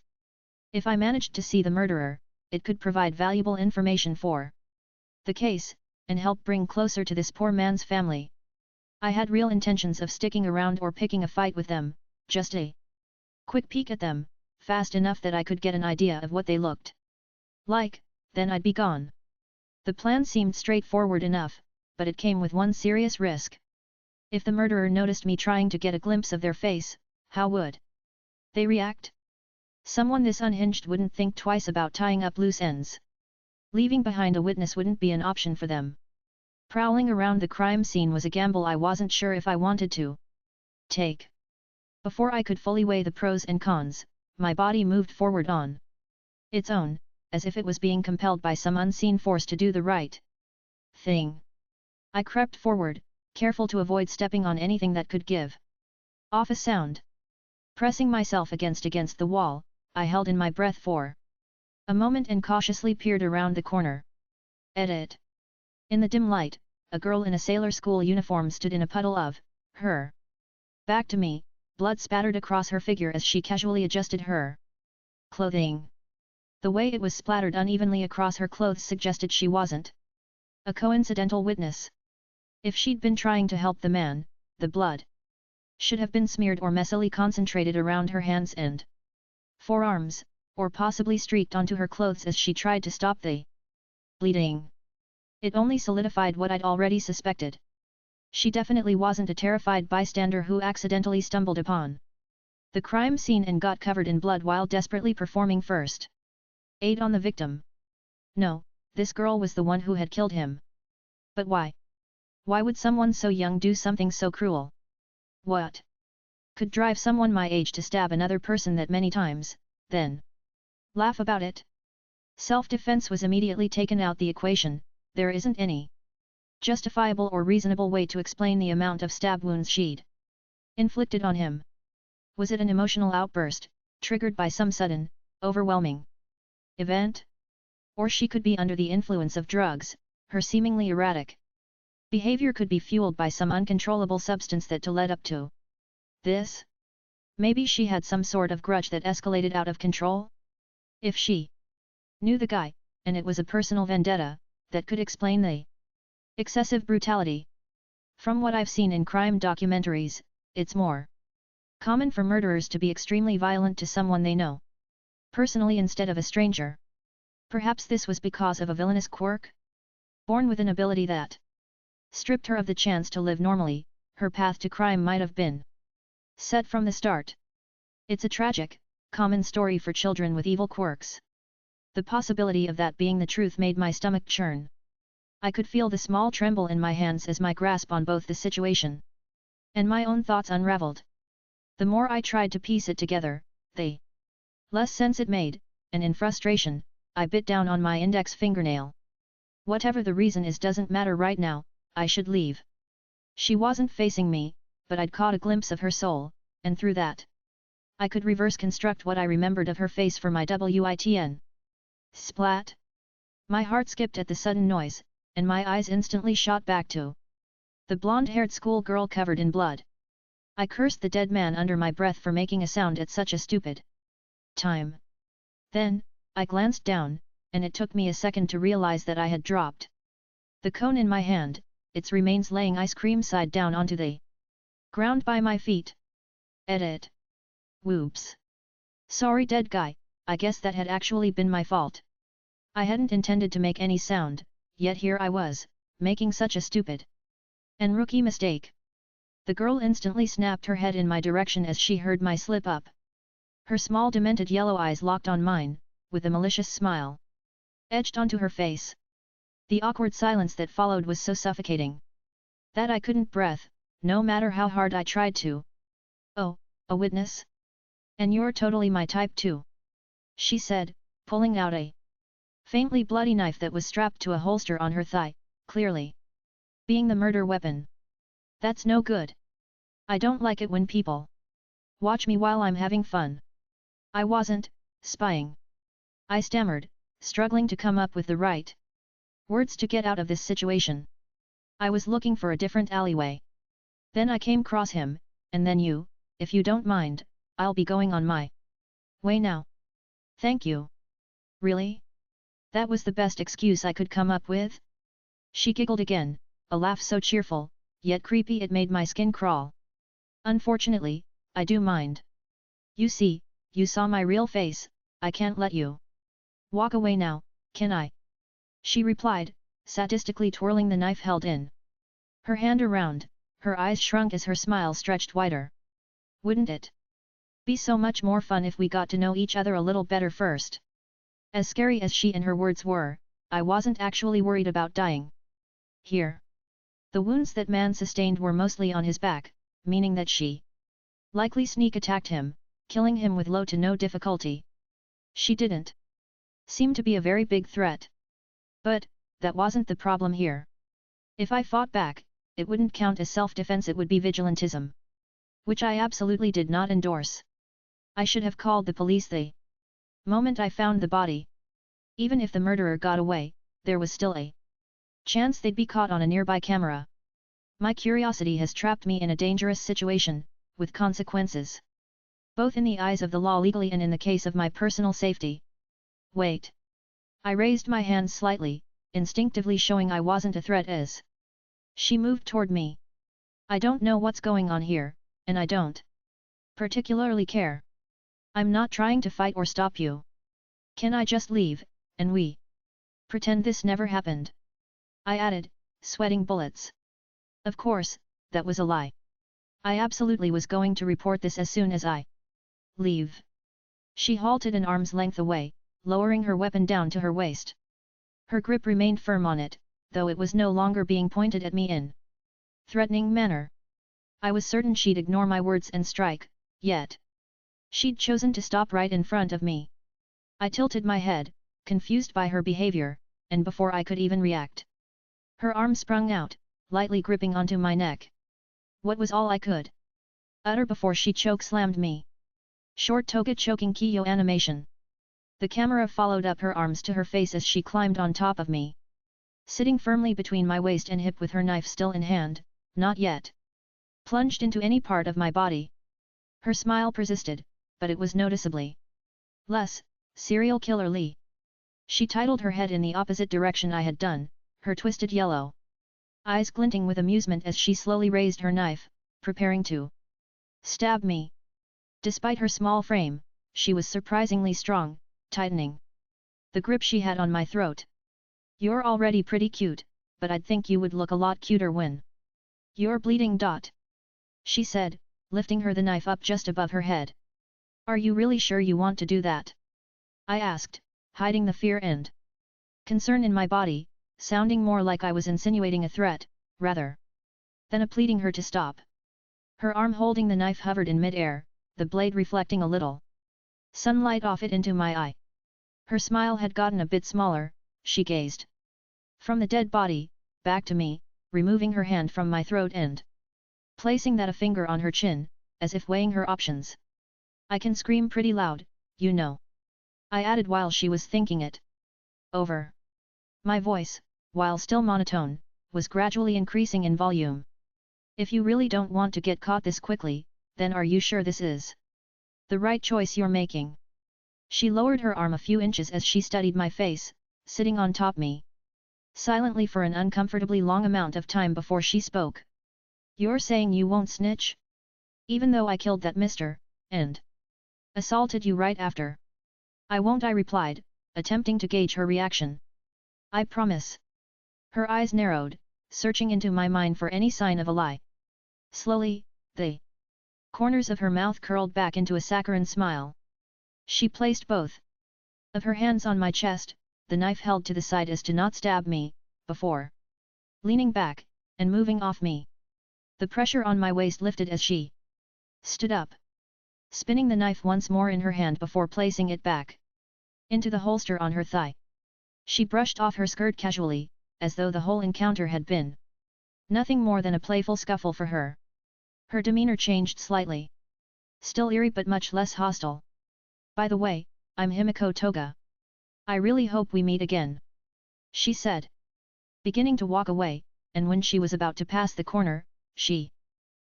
If I managed to see the murderer, it could provide valuable information for the case, and help bring closer to this poor man's family. I had real intentions of sticking around or picking a fight with them, just a quick peek at them, fast enough that I could get an idea of what they looked like, then I'd be gone. The plan seemed straightforward enough, but it came with one serious risk. If the murderer noticed me trying to get a glimpse of their face, how would they react? Someone this unhinged wouldn't think twice about tying up loose ends. Leaving behind a witness wouldn't be an option for them. Prowling around the crime scene was a gamble I wasn't sure if I wanted to take. Before I could fully weigh the pros and cons, my body moved forward on its own, as if it was being compelled by some unseen force to do the right thing. I crept forward, careful to avoid stepping on anything that could give off a sound. Pressing myself against the wall, I held in my breath for a moment and cautiously peered around the corner. Edit. In the dim light, a girl in a sailor school uniform stood in a puddle of her back to me, blood spattered across her figure as she casually adjusted her clothing. The way it was splattered unevenly across her clothes suggested she wasn't a coincidental witness. If she'd been trying to help the man, the blood should have been smeared or messily concentrated around her hands and forearms, or possibly streaked onto her clothes as she tried to stop the bleeding. It only solidified what I'd already suspected. She definitely wasn't a terrified bystander who accidentally stumbled upon the crime scene and got covered in blood while desperately performing first aid on the victim. No, this girl was the one who had killed him. But why? Why would someone so young do something so cruel? What could drive someone my age to stab another person that many times, then laugh about it? Self-defense was immediately taken out the equation. There isn't any justifiable or reasonable way to explain the amount of stab wounds she'd inflicted on him. Was it an emotional outburst, triggered by some sudden, overwhelming event? Or she could be under the influence of drugs. Her seemingly erratic behavior could be fueled by some uncontrollable substance that led up to this. Maybe she had some sort of grudge that escalated out of control? If she knew the guy, and it was a personal vendetta, that could explain the excessive brutality. From what I've seen in crime documentaries, it's more common for murderers to be extremely violent to someone they know personally instead of a stranger. Perhaps this was because of a villainous quirk? Born with an ability that stripped her of the chance to live normally, her path to crime might have been set from the start. It's a tragic, common story for children with evil quirks. The possibility of that being the truth made my stomach churn. I could feel the small tremble in my hands as my grasp on both the situation and my own thoughts unraveled. The more I tried to piece it together, the less sense it made, and in frustration, I bit down on my index fingernail. Whatever the reason is doesn't matter right now, I should leave. She wasn't facing me, but I'd caught a glimpse of her soul, and through that, I could reverse construct what I remembered of her face for my witn. Splat! My heart skipped at the sudden noise, and my eyes instantly shot back to the blonde-haired schoolgirl covered in blood. I cursed the dead man under my breath for making a sound at such a stupid time. Then, I glanced down, and it took me a second to realize that I had dropped the cone in my hand, its remains laying ice cream side down onto the ground by my feet. Edit. Whoops. Sorry dead guy, I guess that had actually been my fault. I hadn't intended to make any sound, yet here I was, making such a stupid and rookie mistake. The girl instantly snapped her head in my direction as she heard my slip up. Her small demented yellow eyes locked on mine, with a malicious smile etched onto her face. The awkward silence that followed was so suffocating that I couldn't breathe, no matter how hard I tried to. Oh, a witness? And you're totally my type too, she said, pulling out a faintly bloody knife that was strapped to a holster on her thigh, clearly being the murder weapon. That's no good. I don't like it when people watch me while I'm having fun. I wasn't spying, I stammered, struggling to come up with the right words to get out of this situation. I was looking for a different alleyway. Then I came across him, and then you. If you don't mind, I'll be going on my way now. Thank you. Really? That was the best excuse I could come up with? She giggled again, a laugh so cheerful, yet creepy it made my skin crawl. Unfortunately, I do mind. You see, you saw my real face, I can't let you walk away now, can I? She replied, sadistically twirling the knife held in her hand around. Her eyes shrunk as her smile stretched wider. Wouldn't it be so much more fun if we got to know each other a little better first? As scary as she and her words were, I wasn't actually worried about dying here. The wounds that man sustained were mostly on his back, meaning that she likely sneak attacked him, killing him with low to no difficulty. She didn't seem to be a very big threat. But that wasn't the problem here. If I fought back, it wouldn't count as self-defense, it would be vigilantism. Which I absolutely did not endorse. I should have called the police the moment I found the body. Even if the murderer got away, there was still a chance they'd be caught on a nearby camera. My curiosity has trapped me in a dangerous situation, with consequences. Both in the eyes of the law legally and in the case of my personal safety. Wait. I raised my hand slightly, instinctively showing I wasn't a threat as she moved toward me. I don't know what's going on here, and I don't particularly care. I'm not trying to fight or stop you. Can I just leave, and we pretend this never happened? I added, sweating bullets. Of course, that was a lie. I absolutely was going to report this as soon as I leave. She halted an arm's length away, lowering her weapon down to her waist. Her grip remained firm on it, though it was no longer being pointed at me in threatening manner. I was certain she'd ignore my words and strike, yet she'd chosen to stop right in front of me. I tilted my head, confused by her behavior, and before I could even react, her arm sprung out, lightly gripping onto my neck. What was all I could utter before she choke-slammed me? Short toga choking Kyo animation. The camera followed up her arms to her face as she climbed on top of me. Sitting firmly between my waist and hip with her knife still in hand, not yet plunged into any part of my body. Her smile persisted, but it was noticeably less serial killer-ly. She tilted her head in the opposite direction I had done, her twisted yellow eyes glinting with amusement as she slowly raised her knife, preparing to stab me. Despite her small frame, she was surprisingly strong, tightening the grip she had on my throat. You're already pretty cute, but I'd think you would look a lot cuter when you're bleeding. She said, lifting the knife up just above her head. Are you really sure you want to do that? I asked, hiding the fear and concern in my body, sounding more like I was insinuating a threat, rather than a pleading her to stop. Her arm holding the knife hovered in mid-air, the blade reflecting a little sunlight off it into my eye. Her smile had gotten a bit smaller, she gazed from the dead body, back to me, removing her hand from my throat and placing a finger on her chin, as if weighing her options. I can scream pretty loud, you know. I added while she was thinking it over. My voice, while still monotone, was gradually increasing in volume. If you really don't want to get caught this quickly, then are you sure this is the right choice you're making? She lowered her arm a few inches as she studied my face, sitting on top me silently for an uncomfortably long amount of time before she spoke. You're saying you won't snitch? Even though I killed that mister, and assaulted you right after? I won't, I replied, attempting to gauge her reaction. I promise. Her eyes narrowed, searching into my mind for any sign of a lie. Slowly, the corners of her mouth curled back into a saccharine smile. She placed both of her hands on my chest, the knife held to the side as to not stab me, before leaning back, and moving off me. The pressure on my waist lifted as she stood up, spinning the knife once more in her hand before placing it back into the holster on her thigh. She brushed off her skirt casually, as though the whole encounter had been nothing more than a playful scuffle for her. Her demeanor changed slightly. Still eerie but much less hostile. By the way, I'm Himiko Toga. I really hope we meet again, she said, beginning to walk away, and when she was about to pass the corner, she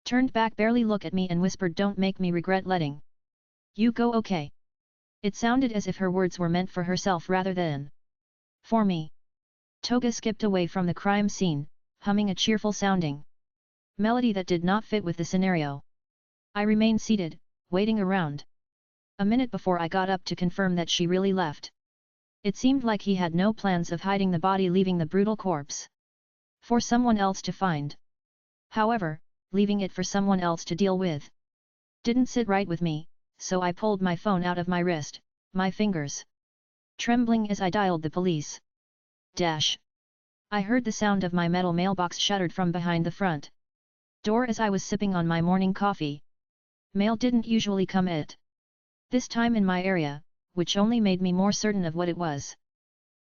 turned back, barely looked at me and whispered, "Don't make me regret letting you go, okay?" It sounded as if her words were meant for herself rather than for me. Toga skipped away from the crime scene, humming a cheerful sounding melody that did not fit with the scenario. I remained seated, waiting around a minute before I got up to confirm that she really left. It seemed like he had no plans of hiding the body, leaving the brutal corpse for someone else to find. However, leaving it for someone else to deal with didn't sit right with me, so I pulled my phone out of my wrist, my fingers trembling as I dialed the police. I heard the sound of my metal mailbox shuttered from behind the front door as I was sipping on my morning coffee. Mail didn't usually come at this time in my area, which only made me more certain of what it was.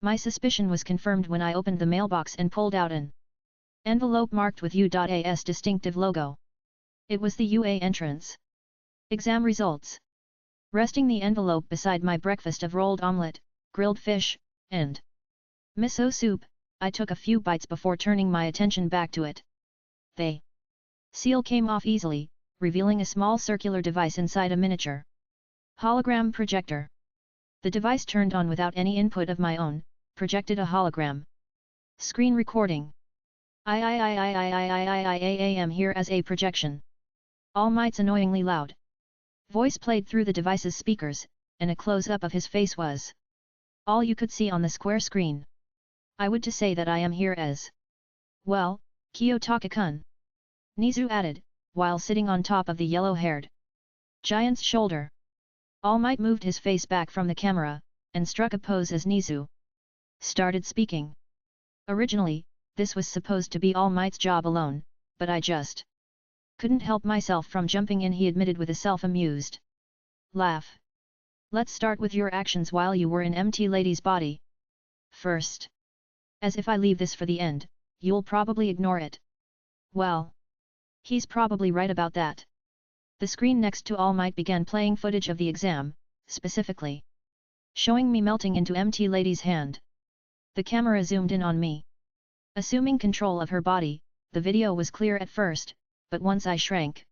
My suspicion was confirmed when I opened the mailbox and pulled out an Envelope marked with U.A's distinctive logo. It was the UA entrance. Exam results. Resting the envelope beside my breakfast of rolled omelette, grilled fish, and miso soup, I took a few bites before turning my attention back to it. The seal came off easily, revealing a small circular device inside a miniature hologram projector. The device turned on without any input of my own, projected a hologram. Screen recording. I am here as a projection. All Might's annoyingly loud voice played through the device's speakers, and a close-up of his face was all you could see on the square screen. I would to say that I am here as well, Kiyotaka-kun, Nizu added, while sitting on top of the yellow-haired giant's shoulder. All Might moved his face back from the camera, and struck a pose as Nizu started speaking. Originally, this was supposed to be All Might's job alone, but I just couldn't help myself from jumping in, he admitted with a self-amused laugh. Let's start with your actions while you were in MT Lady's body. First. As if I leave this for the end, you'll probably ignore it. Well. He's probably right about that. The screen next to All Might began playing footage of the exam, specifically showing me melting into MT Lady's hand. The camera zoomed in on me. Assuming control of her body, the video was clear at first, but once I shrank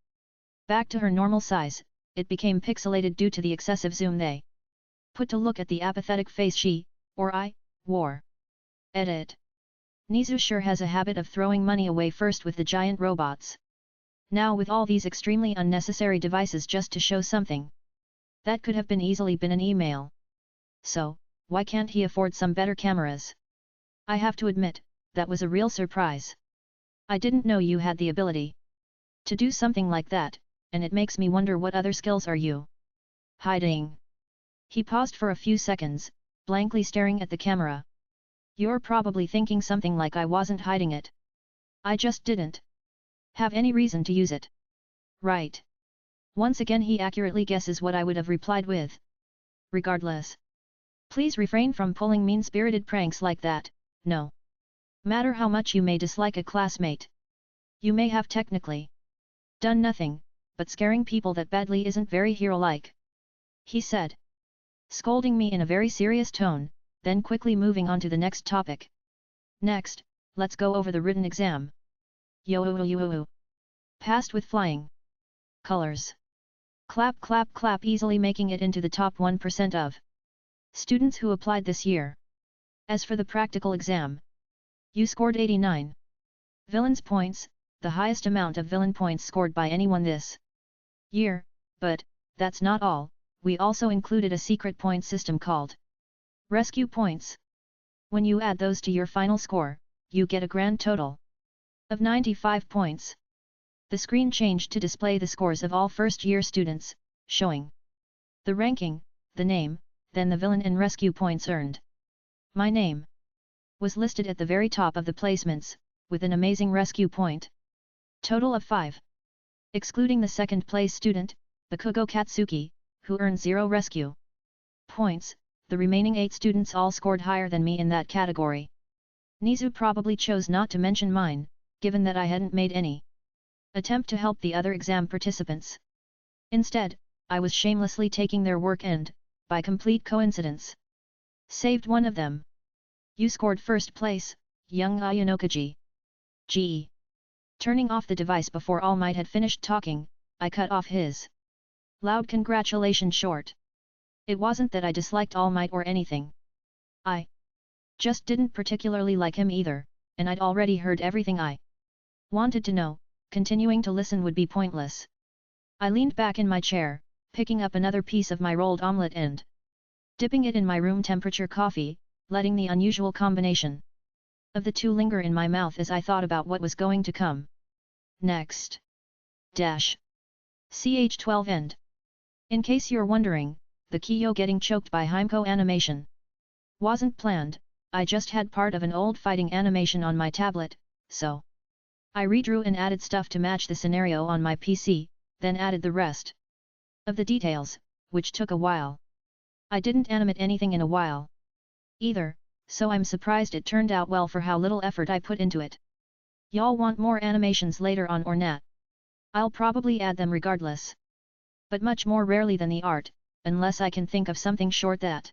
back to her normal size, it became pixelated due to the excessive zoom they put to look at the apathetic face she, or I, wore. Edit. Nizu sure has a habit of throwing money away first with the giant robots. Now with all these extremely unnecessary devices just to show something that could have been easily been an email. So, why can't he afford some better cameras? I have to admit, that was a real surprise. I didn't know you had the ability to do something like that, and it makes me wonder what other skills are you hiding? He paused for a few seconds, blankly staring at the camera. You're probably thinking something like I wasn't hiding it. I just didn't have any reason to use it. Right. Once again he accurately guesses what I would have replied with. Regardless. Please refrain from pulling mean-spirited pranks like that, no matter how much you may dislike a classmate. You may have technically done nothing, but scaring people that badly isn't very hero-like. He said, scolding me in a very serious tone, then quickly moving on to the next topic. Next, let's go over the written exam. Yo. Passed with flying colors. Clap clap clap, easily making it into the top 1% of students who applied this year. As for the practical exam, you scored 89 villains points, the highest amount of villain points scored by anyone this year, but that's not all, we also included a secret point system called rescue points. When you add those to your final score, you get a grand total of 95 points. The screen changed to display the scores of all first-year students, showing the ranking, the name, then the villain and rescue points earned. My name was listed at the very top of the placements, with an amazing rescue point total of 5. Excluding the second-place student, Bakugo Katsuki, who earned 0 rescue points, the remaining 8 students all scored higher than me in that category. Nizu probably chose not to mention mine, given that I hadn't made any attempt to help the other exam participants. Instead, I was shamelessly taking their work and, by complete coincidence, saved one of them. You scored first place, young Ayanokoji. Gee. Turning off the device before All Might had finished talking, I cut off his loud congratulation short. It wasn't that I disliked All Might or anything. I just didn't particularly like him either, and I'd already heard everything I wanted to know, continuing to listen would be pointless. I leaned back in my chair, picking up another piece of my rolled omelette and dipping it in my room temperature coffee, letting the unusual combination of the two linger in my mouth as I thought about what was going to come next. Ch12 end. In case you're wondering, the Kiyo getting choked by Himeko animation wasn't planned, I just had part of an old fighting animation on my tablet, so I redrew and added stuff to match the scenario on my PC, then added the rest of the details, which took a while. I didn't animate anything in a while either, so I'm surprised it turned out well for how little effort I put into it. Y'all want more animations later on or not? I'll probably add them regardless. But much more rarely than the art, unless I can think of something short that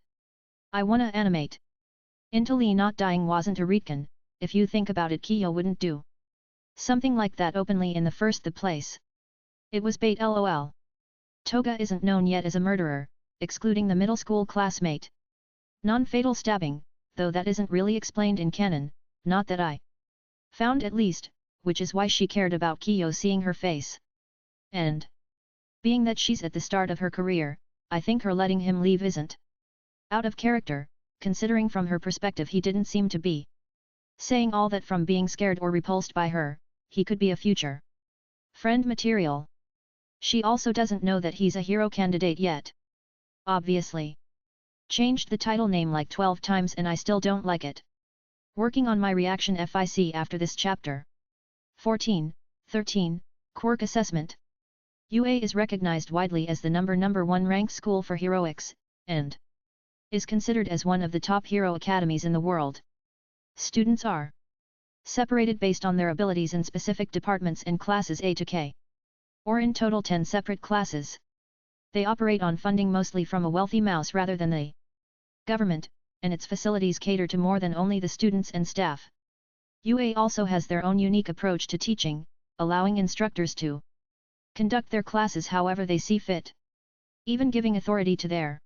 I wanna animate. Intally not dying wasn't a retcon, if you think about it. Kiyo wouldn't do something like that openly in the first place. It was bait lol. Toga isn't known yet as a murderer, excluding the middle school classmate. Non-fatal stabbing, though that isn't really explained in canon, not that I found at least, which is why she cared about Kiyo seeing her face. And being that she's at the start of her career, I think her letting him leave isn't out of character, considering from her perspective he didn't seem to be saying all that from being scared or repulsed by her. He could be a future friend material. She also doesn't know that he's a hero candidate yet. Obviously. Changed the title name like 12 times and I still don't like it. Working on my reaction FIC after this chapter. 13. Quirk Assessment. UA is recognized widely as the number 1 ranked school for heroics, and is considered as one of the top hero academies in the world. Students are separated based on their abilities in specific departments in classes A to K, or in total 10 separate classes. They operate on funding mostly from a wealthy mouse rather than the government, and its facilities cater to more than only the students and staff. UA also has their own unique approach to teaching, allowing instructors to conduct their classes however they see fit, even giving authority to their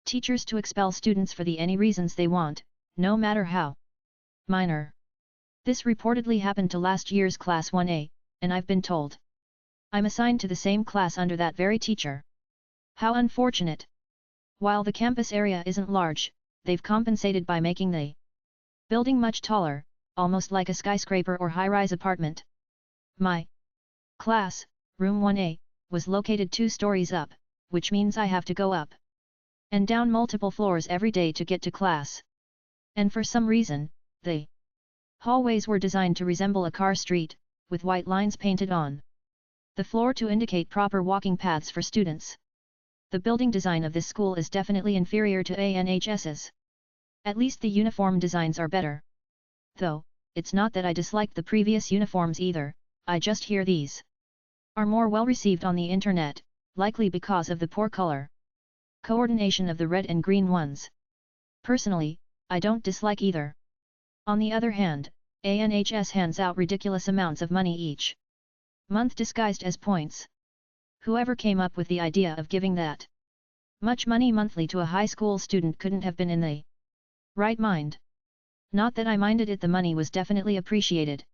teachers to expel students for any reasons they want, no matter how minor. This reportedly happened to last year's Class 1A, and I've been told I'm assigned to the same class under that very teacher. How unfortunate! While the campus area isn't large, they've compensated by making the building much taller, almost like a skyscraper or high-rise apartment. My class, room 1A, was located 2 stories up, which means I have to go up and down multiple floors every day to get to class. And for some reason, the hallways were designed to resemble a car street, with white lines painted on the floor to indicate proper walking paths for students. The building design of this school is definitely inferior to ANHS's. At least the uniform designs are better. Though, it's not that I disliked the previous uniforms either, I just hear these are more well received on the internet, likely because of the poor color coordination of the red and green ones. Personally, I don't dislike either. On the other hand, ANHS hands out ridiculous amounts of money each month disguised as points. Whoever came up with the idea of giving that much money monthly to a high school student couldn't have been in the right mind. Not that I minded it, the money was definitely appreciated.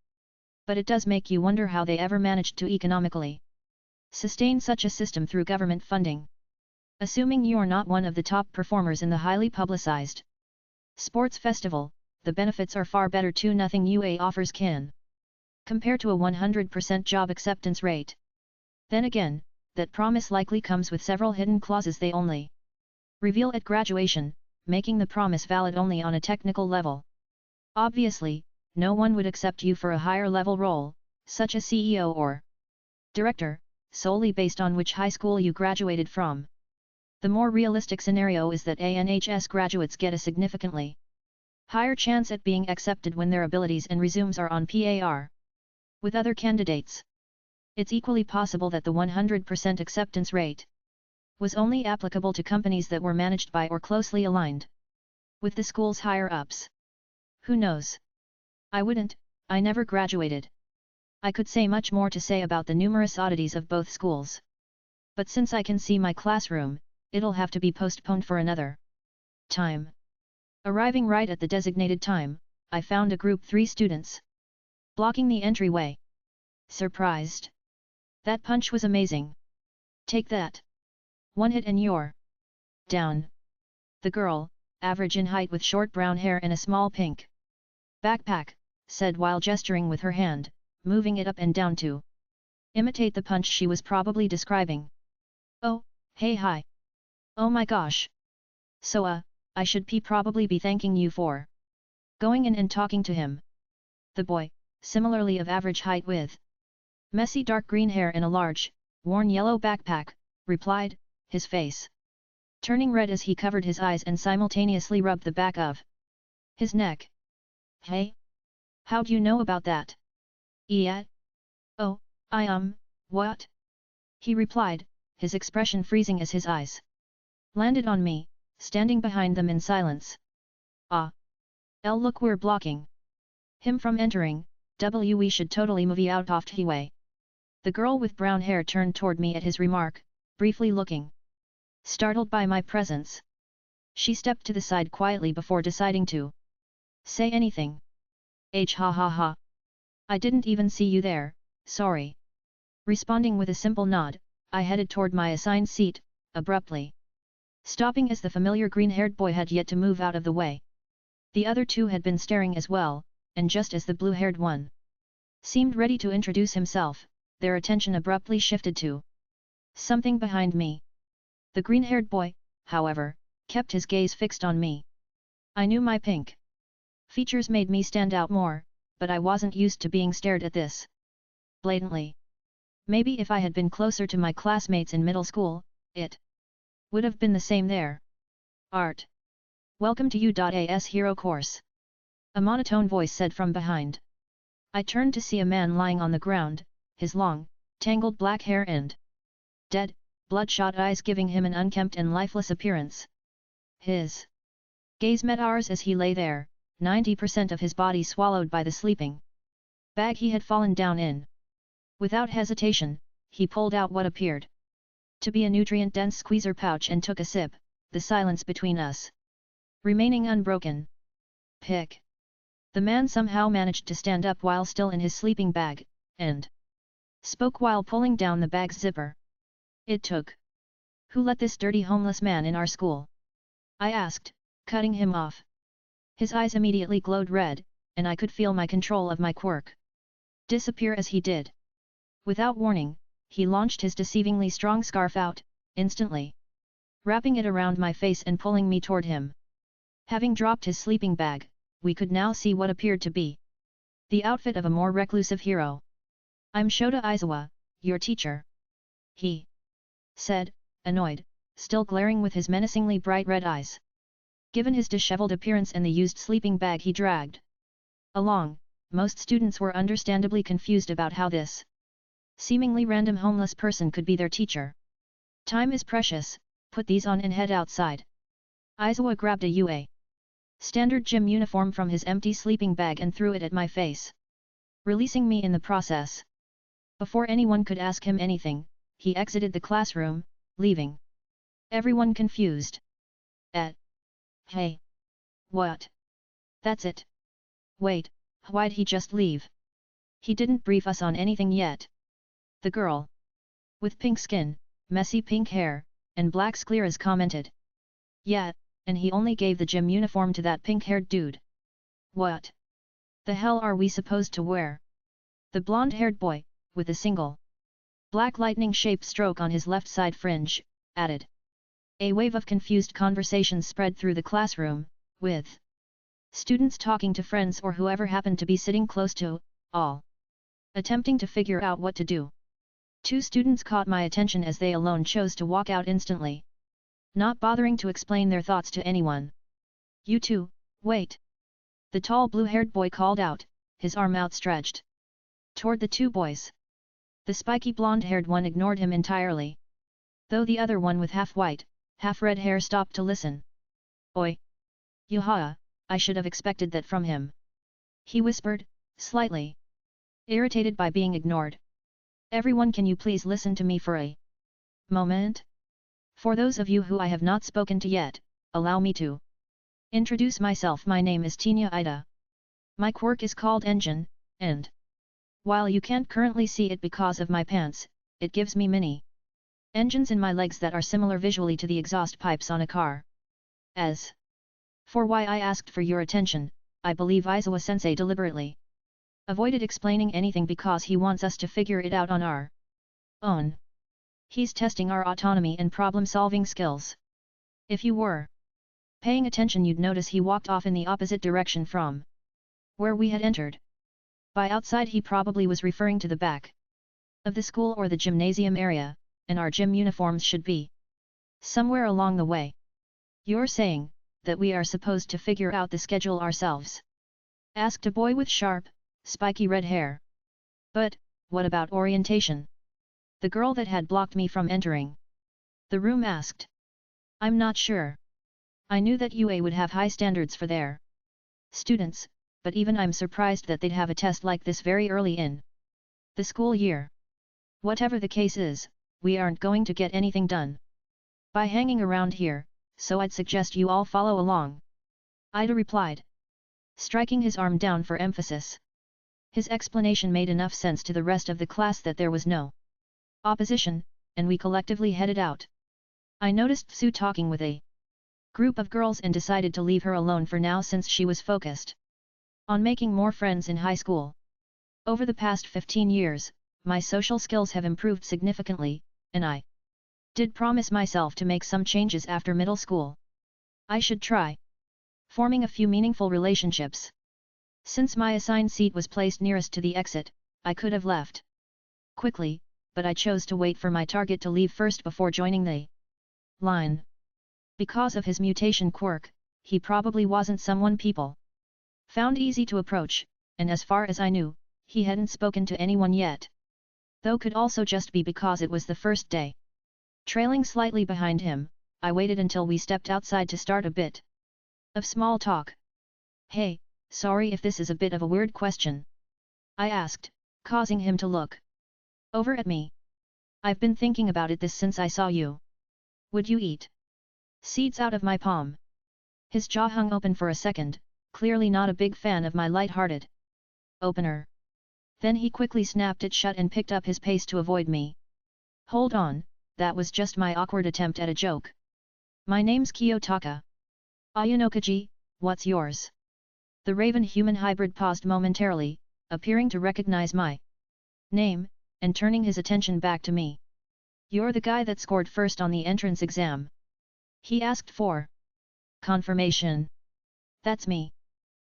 But it does make you wonder how they ever managed to economically sustain such a system through government funding. Assuming you're not one of the top performers in the highly publicized sports festival, the benefits are far better too. Nothing UA offers can compare to a 100% job acceptance rate. Then again, that promise likely comes with several hidden clauses they only reveal at graduation, making the promise valid only on a technical level. Obviously, no one would accept you for a higher level role, such as CEO or director, solely based on which high school you graduated from. The more realistic scenario is that ANHS graduates get a significantly higher chance at being accepted when their abilities and resumes are on par with other candidates. It's equally possible that the 100% acceptance rate was only applicable to companies that were managed by or closely aligned with the school's higher-ups. Who knows? I never graduated. I could say much more to say about the numerous oddities of both schools. But since I can see my classroom, it'll have to be postponed for another time. Arriving right at the designated time, I found a group 3 students blocking the entryway. Surprised. That punch was amazing. Take that. One hit and you're down. The girl, average in height with short brown hair and a small pink backpack, said while gesturing with her hand, moving it up and down to imitate the punch she was probably describing. Oh, hey hi. Oh my gosh. So I should probably be thanking you for going in and talking to him. The boy, similarly of average height with messy dark green hair and a large, worn yellow backpack, replied, his face turning red as he covered his eyes and simultaneously rubbed the back of his neck. Hey? How'd you know about that? Yet? Oh, what? He replied, his expression freezing as his eyes landed on me, standing behind them in silence. Ah! Look, we're blocking him from entering, we should totally move out of the way. The girl with brown hair turned toward me at his remark, briefly looking startled by my presence. She stepped to the side quietly before deciding to say anything. Ha ha ha. I didn't even see you there, sorry. Responding with a simple nod, I headed toward my assigned seat, abruptly stopping as the familiar green-haired boy had yet to move out of the way. The other two had been staring as well, and just as the blue-haired one seemed ready to introduce himself, their attention abruptly shifted to something behind me. The green-haired boy, however, kept his gaze fixed on me. I knew my pink features made me stand out more, but I wasn't used to being stared at this blatantly. Maybe if I had been closer to my classmates in middle school, it would have been the same there. Art. Welcome to U.A.'s hero course. A monotone voice said from behind. I turned to see a man lying on the ground, his long, tangled black hair and dead, bloodshot eyes giving him an unkempt and lifeless appearance. His gaze met ours as he lay there, 90% of his body swallowed by the sleeping bag he had fallen down in. Without hesitation, he pulled out what appeared to be a nutrient-dense squeezer pouch and took a sip, the silence between us remaining unbroken. Pick. The man somehow managed to stand up while still in his sleeping bag, and spoke while pulling down the bag's zipper. It took. Who let this dirty homeless man in our school? I asked, cutting him off. His eyes immediately glowed red, and I could feel my control of my quirk disappear as he did. Without warning, he launched his deceivingly strong scarf out, instantly wrapping it around my face and pulling me toward him. Having dropped his sleeping bag, we could now see what appeared to be the outfit of a more reclusive hero. I'm Shota Aizawa, your teacher. He said, annoyed, still glaring with his menacingly bright red eyes. Given his disheveled appearance and the used sleeping bag he dragged along, most students were understandably confused about how this seemingly random homeless person could be their teacher. Time is precious, put these on and head outside. Aizawa grabbed a UA standard gym uniform from his empty sleeping bag and threw it at my face, releasing me in the process. Before anyone could ask him anything, he exited the classroom, leaving everyone confused. Hey! What? That's it. Wait, why'd he just leave? He didn't brief us on anything yet. The girl with pink skin, messy pink hair, and black scleras commented. Yeah, and he only gave the gym uniform to that pink-haired dude. What the hell are we supposed to wear? The blonde-haired boy, with a single black lightning-shaped stroke on his left side fringe, added. A wave of confused conversations spread through the classroom, with students talking to friends or whoever happened to be sitting close to, all attempting to figure out what to do. Two students caught my attention as they alone chose to walk out instantly, not bothering to explain their thoughts to anyone. You two, wait! The tall blue-haired boy called out, his arm outstretched toward the two boys. The spiky blonde-haired one ignored him entirely, though the other one with half-white, half-red hair stopped to listen. Oi! Yuha, I should have expected that from him. He whispered, slightly irritated by being ignored. Everyone, can you please listen to me for a moment? For those of you who I have not spoken to yet, allow me to introduce myself. My name is Tinya Ida. My quirk is called Engine, and while you can't currently see it because of my pants, it gives me mini engines in my legs that are similar visually to the exhaust pipes on a car. As for why I asked for your attention, I believe Aizawa-sensei deliberately avoided explaining anything because he wants us to figure it out on our own. He's testing our autonomy and problem-solving skills. If you were paying attention, you'd notice he walked off in the opposite direction from where we had entered. By outside, he probably was referring to the back of the school or the gymnasium area, and our gym uniforms should be somewhere along the way. You're saying that we are supposed to figure out the schedule ourselves? Asked a boy with sharp, spiky red hair. But, what about orientation? The girl that had blocked me from entering the room asked. I'm not sure. I knew that UA would have high standards for their students, but even I'm surprised that they'd have a test like this very early in the school year. Whatever the case is, we aren't going to get anything done by hanging around here, so I'd suggest you all follow along. Ida replied, striking his arm down for emphasis. His explanation made enough sense to the rest of the class that there was no opposition, and we collectively headed out. I noticed Sue talking with a group of girls and decided to leave her alone for now since she was focused on making more friends in high school. Over the past 15 years, my social skills have improved significantly, and I did promise myself to make some changes after middle school. I should try forming a few meaningful relationships. Since my assigned seat was placed nearest to the exit, I could have left quickly, but I chose to wait for my target to leave first before joining the line. Because of his mutation quirk, he probably wasn't someone people found easy to approach, and as far as I knew, he hadn't spoken to anyone yet. Though could also just be because it was the first day. Trailing slightly behind him, I waited until we stepped outside to start a bit of small talk. Hey, sorry if this is a bit of a weird question, I asked, causing him to look over at me. I've been thinking about it this since I saw you. Would you eat seeds out of my palm? His jaw hung open for a second, clearly not a big fan of my light-hearted opener. Then he quickly snapped it shut and picked up his pace to avoid me. Hold on, that was just my awkward attempt at a joke. My name's Kiyotaka. Ayanokoji, what's yours? The raven-human hybrid paused momentarily, appearing to recognize my name, and turning his attention back to me. You're the guy that scored first on the entrance exam. He asked for confirmation. That's me.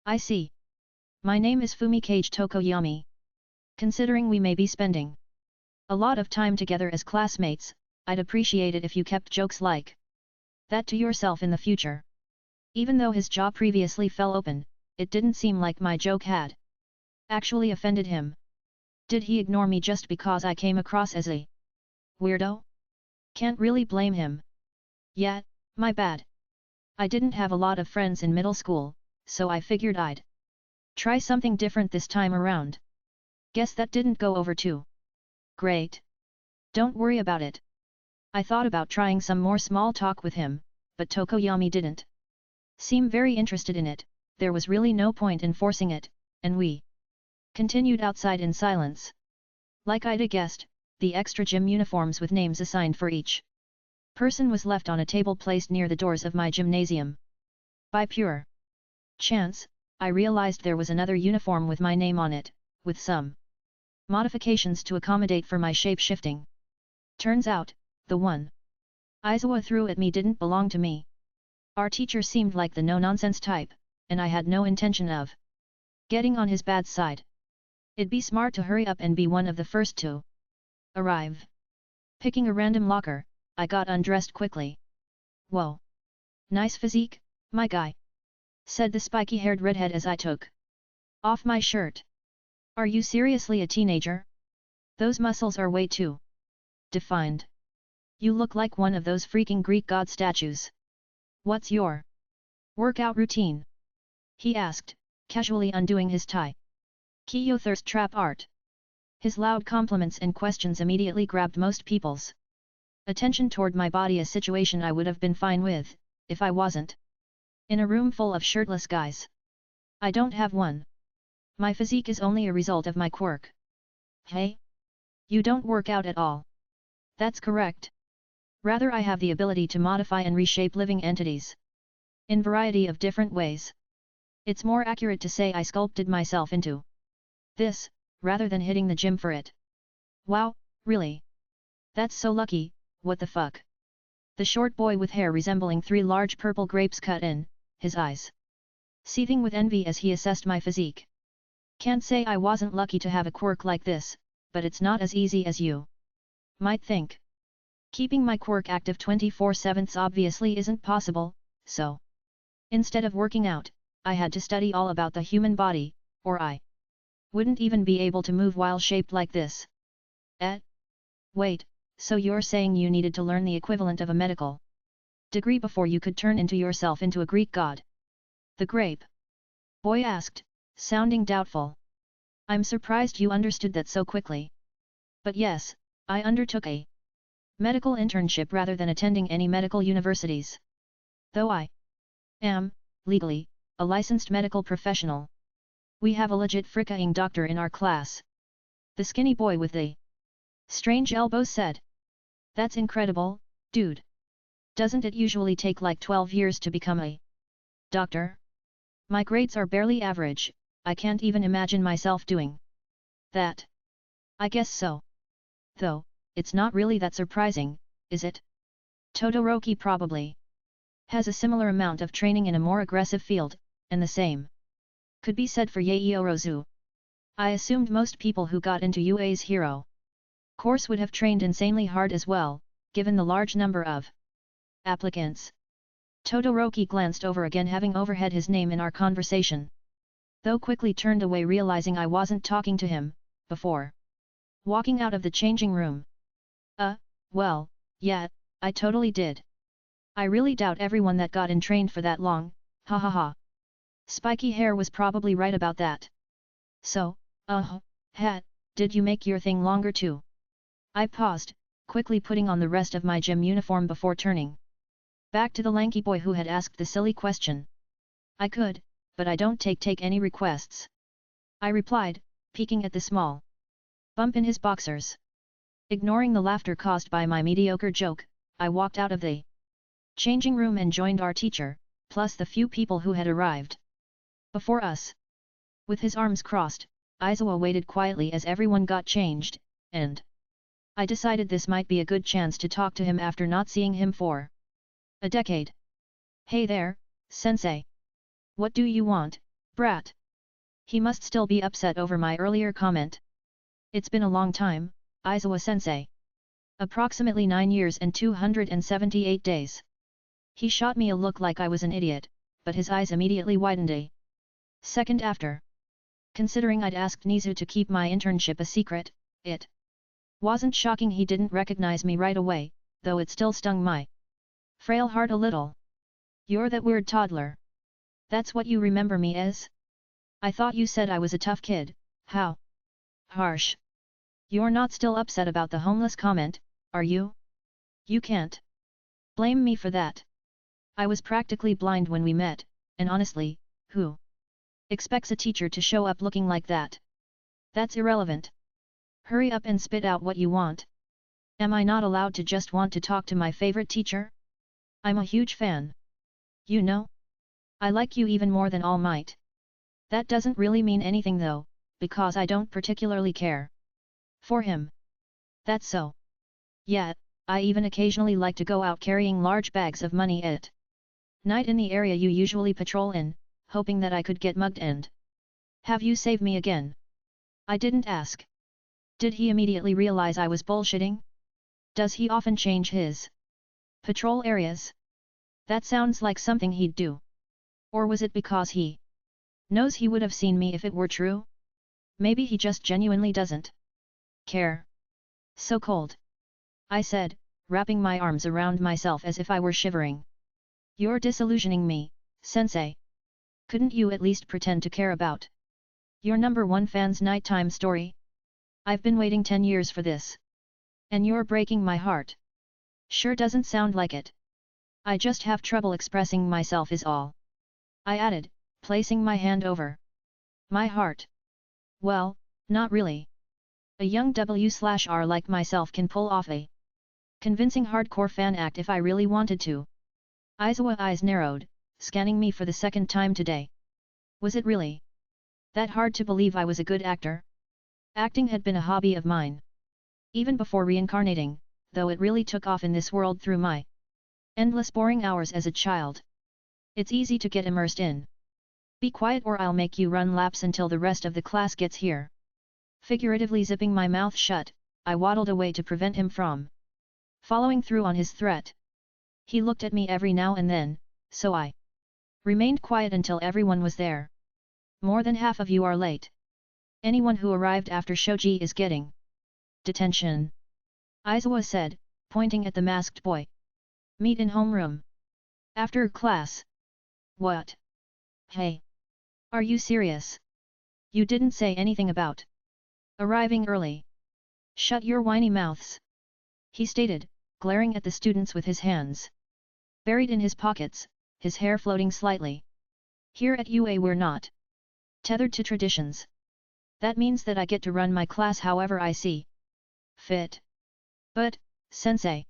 I see. My name is Fumikage Tokoyami. Considering we may be spending a lot of time together as classmates, I'd appreciate it if you kept jokes like that to yourself in the future. Even though his jaw previously fell open, it didn't seem like my joke had actually offended him. Did he ignore me just because I came across as a weirdo? Can't really blame him. Yeah, my bad. I didn't have a lot of friends in middle school, so I figured I'd try something different this time around. Guess that didn't go over too great. Don't worry about it. I thought about trying some more small talk with him, but Tokoyami didn't seem very interested in it. There was really no point in forcing it, and we continued outside in silence. Like I'd guessed, the extra gym uniforms with names assigned for each person was left on a table placed near the doors of my gymnasium. By pure chance, I realized there was another uniform with my name on it, with some modifications to accommodate for my shape-shifting. Turns out, the one Aizawa threw at me didn't belong to me. Our teacher seemed like the no-nonsense type, and I had no intention of getting on his bad side. It'd be smart to hurry up and be one of the first to arrive. Picking a random locker, I got undressed quickly. Whoa! Nice physique, my guy, said the spiky-haired redhead as I took off my shirt. Are you seriously a teenager? Those muscles are way too defined. You look like one of those freaking Greek god statues. What's your workout routine? He asked, casually undoing his tie. Kiyotaka's trap art. His loud compliments and questions immediately grabbed most people's attention toward my body, a situation I would have been fine with, if I wasn't in a room full of shirtless guys. I don't have one. My physique is only a result of my quirk. Hey? You don't work out at all. That's correct. Rather, I have the ability to modify and reshape living entities in variety of different ways. It's more accurate to say I sculpted myself into this, rather than hitting the gym for it. Wow, really? That's so lucky, what the fuck? The short boy with hair resembling 3 large purple grapes cut in, his eyes seething with envy as he assessed my physique. Can't say I wasn't lucky to have a quirk like this, but it's not as easy as you might think. Keeping my quirk active 24/7 obviously isn't possible, so instead of working out, I had to study all about the human body, or I Wouldn't even be able to move while shaped like this. Wait, so you're saying you needed to learn the equivalent of a medical degree before you could turn into yourself into a Greek god? The grape boy asked, sounding doubtful. I'm surprised you understood that so quickly. But yes, I undertook a medical internship rather than attending any medical universities. Though I am, legally, a licensed medical professional. We have a legit freaking doctor in our class. The skinny boy with the strange elbows said. That's incredible, dude. Doesn't it usually take like 12 years to become a doctor? My grades are barely average, I can't even imagine myself doing that. I guess so. Though, it's not really that surprising, is it? Todoroki probably has a similar amount of training in a more aggressive field, and the same could be said for Yaoyorozu. I assumed most people who got into UA's hero course would have trained insanely hard as well, given the large number of applicants. Todoroki glanced over again, having overheard his name in our conversation, though quickly turned away realizing I wasn't talking to him, before walking out of the changing room. Well, yeah, I totally did. I really doubt everyone that got in trained for that long, ha ha ha. Spiky hair was probably right about that. So, did you make your thing longer too? I paused, quickly putting on the rest of my gym uniform before turning back to the lanky boy who had asked the silly question. I could, but I don't take any requests, I replied, peeking at the small bump in his boxers. Ignoring the laughter caused by my mediocre joke, I walked out of the changing room and joined our teacher, plus the few people who had arrived before us. With his arms crossed, Aizawa waited quietly as everyone got changed, and I decided this might be a good chance to talk to him after not seeing him for a decade. Hey there, sensei. What do you want, brat? He must still be upset over my earlier comment. It's been a long time, Aizawa-sensei. Approximately 9 years and 278 days. He shot me a look like I was an idiot, but his eyes immediately widened a second after. Considering I'd asked Nizu to keep my internship a secret, it wasn't shocking he didn't recognize me right away, though it still stung my frail heart a little. You're that weird toddler. That's what you remember me as? I thought you said I was a tough kid. How harsh. You're not still upset about the homeless comment, are you? You can't blame me for that. I was practically blind when we met, and honestly, who expects a teacher to show up looking like that? That's irrelevant. Hurry up and spit out what you want. Am I not allowed to just want to talk to my favorite teacher? I'm a huge fan. You know? I like you even more than All Might. That doesn't really mean anything though, because I don't particularly care for him. That's so. Yeah, I even occasionally like to go out carrying large bags of money at night in the area you usually patrol in, hoping that I could get mugged and have you save me again. I didn't ask. Did he immediately realize I was bullshitting? Does he often change his patrol areas? That sounds like something he'd do. Or was it because he knows he would have seen me if it were true? Maybe he just genuinely doesn't care. So cold, I said, wrapping my arms around myself as if I were shivering. You're disillusioning me, sensei. Couldn't you at least pretend to care about your #1 fan's nighttime story? I've been waiting 10 years for this. And you're breaking my heart. Sure doesn't sound like it. I just have trouble expressing myself is all, I added, placing my hand over my heart. Well, not really. A young W/R like myself can pull off a convincing hardcore fan act if I really wanted to. Aizawa's eyes narrowed, scanning me for the second time today. Was it really that hard to believe I was a good actor? Acting had been a hobby of mine even before reincarnating, though it really took off in this world through my endless boring hours as a child. It's easy to get immersed in. Be quiet or I'll make you run laps until the rest of the class gets here. Figuratively zipping my mouth shut, I waddled away to prevent him from following through on his threat. He looked at me every now and then, so I remained quiet until everyone was there. More than half of you are late. Anyone who arrived after Shoji is getting detention. Aizawa said, pointing at the masked boy. Meet in homeroom. After class. What? Hey. Are you serious? You didn't say anything about arriving early. Shut your whiny mouths. He stated, glaring at the students with his hands buried in his pockets, his hair floating slightly. Here at UA we're not tethered to traditions. That means that I get to run my class however I see fit. But, sensei,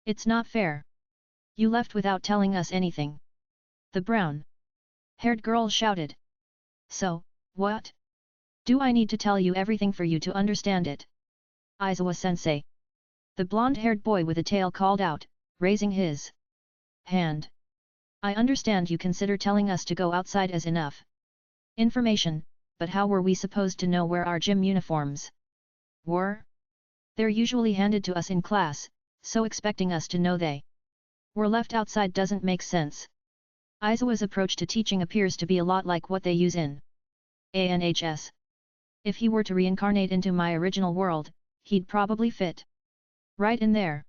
it's not fair. You left without telling us anything. The brown-haired girl shouted. So, what? Do I need to tell you everything for you to understand it? Aizawa-sensei. The blonde-haired boy with a tail called out, raising his hand. I understand you consider telling us to go outside as enough information, but how were we supposed to know where our gym uniforms were? They're usually handed to us in class, so expecting us to know they were left outside doesn't make sense. Aizawa's approach to teaching appears to be a lot like what they use in ANHS. If he were to reincarnate into my original world, he'd probably fit right in there.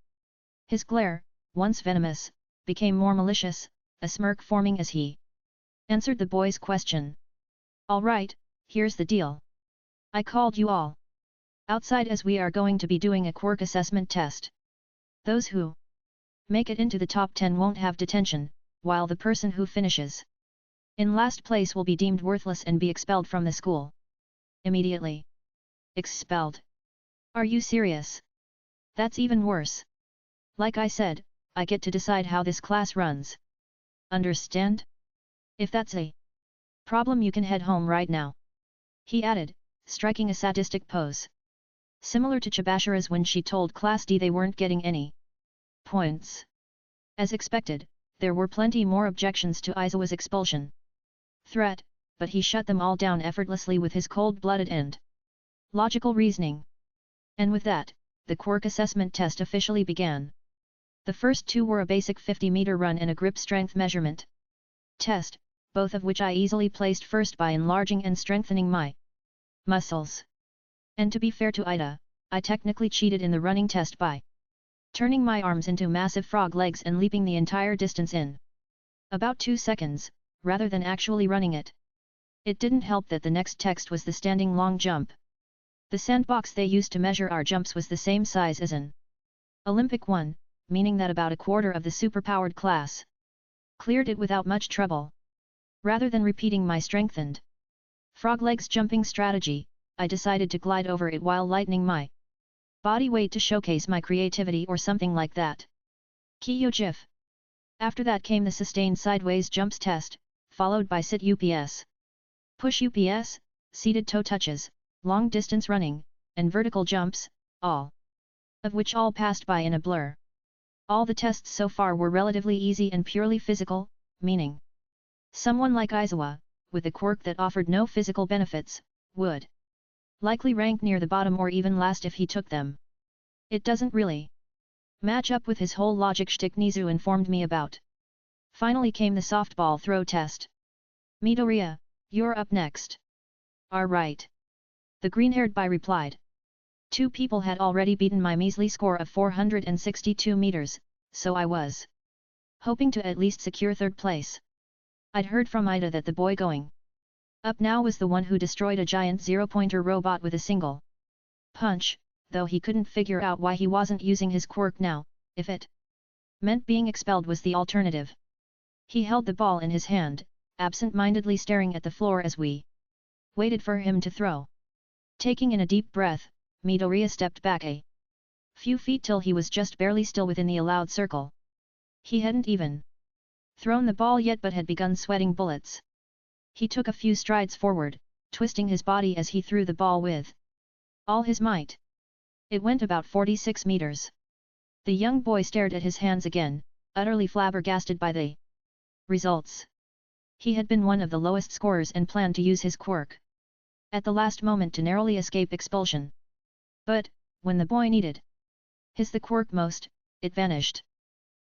His glare, once venomous, became more malicious, a smirk forming as he answered the boy's question. All right, here's the deal. I called you all outside as we are going to be doing a quirk assessment test. Those who make it into the top 10 won't have detention, while the person who finishes in last place will be deemed worthless and be expelled from the school. Immediately. Expelled? Are you serious? That's even worse. Like I said, I get to decide how this class runs. Understand? If that's a problem you can head home right now. He added, striking a sadistic pose. Similar to Chibashira's when she told Class D they weren't getting any points. As expected, there were plenty more objections to Aizawa's expulsion threat, but he shut them all down effortlessly with his cold-blooded and logical reasoning. And with that, the quirk assessment test officially began. The first two were a basic 50-meter run and a grip strength measurement test, both of which I easily placed first by enlarging and strengthening my muscles. And to be fair to Ida, I technically cheated in the running test by turning my arms into massive frog legs and leaping the entire distance in about 2 seconds, rather than actually running it. It didn't help that the next text was the standing long jump. The sandbox they used to measure our jumps was the same size as an Olympic one, meaning that about a quarter of the superpowered class cleared it without much trouble. Rather than repeating my strengthened frog legs jumping strategy, I decided to glide over it while lightening my body weight to showcase my creativity or something like that. Kiyotaka. After that came the sustained sideways jumps test, followed by sit UPS, push UPS, seated toe touches, long distance running, and vertical jumps, all of which all passed by in a blur. All the tests so far were relatively easy and purely physical, meaning someone like Aizawa, with a quirk that offered no physical benefits, would likely rank near the bottom or even last if he took them. It doesn't really match up with his whole logic shtick, Nizu informed me about. Finally came the softball throw test. Midoriya, you're up next. Right. The green-haired boy replied. 2 people had already beaten my measly score of 462 meters, so I was hoping to at least secure 3rd place. I'd heard from Ida that the boy going up now was the one who destroyed a giant zero-pointer robot with a single punch, though he couldn't figure out why he wasn't using his quirk now, if it meant being expelled was the alternative. He held the ball in his hand, absent-mindedly staring at the floor as we waited for him to throw. Taking in a deep breath, Midoriya stepped back a few feet till he was just barely still within the allowed circle. He hadn't even thrown the ball yet but had begun sweating bullets. He took a few strides forward, twisting his body as he threw the ball with all his might. It went about 46 meters. The young boy stared at his hands again, utterly flabbergasted by the results. He had been one of the lowest scorers and planned to use his quirk at the last moment to narrowly escape expulsion. But, when the boy needed the quirk most, it vanished.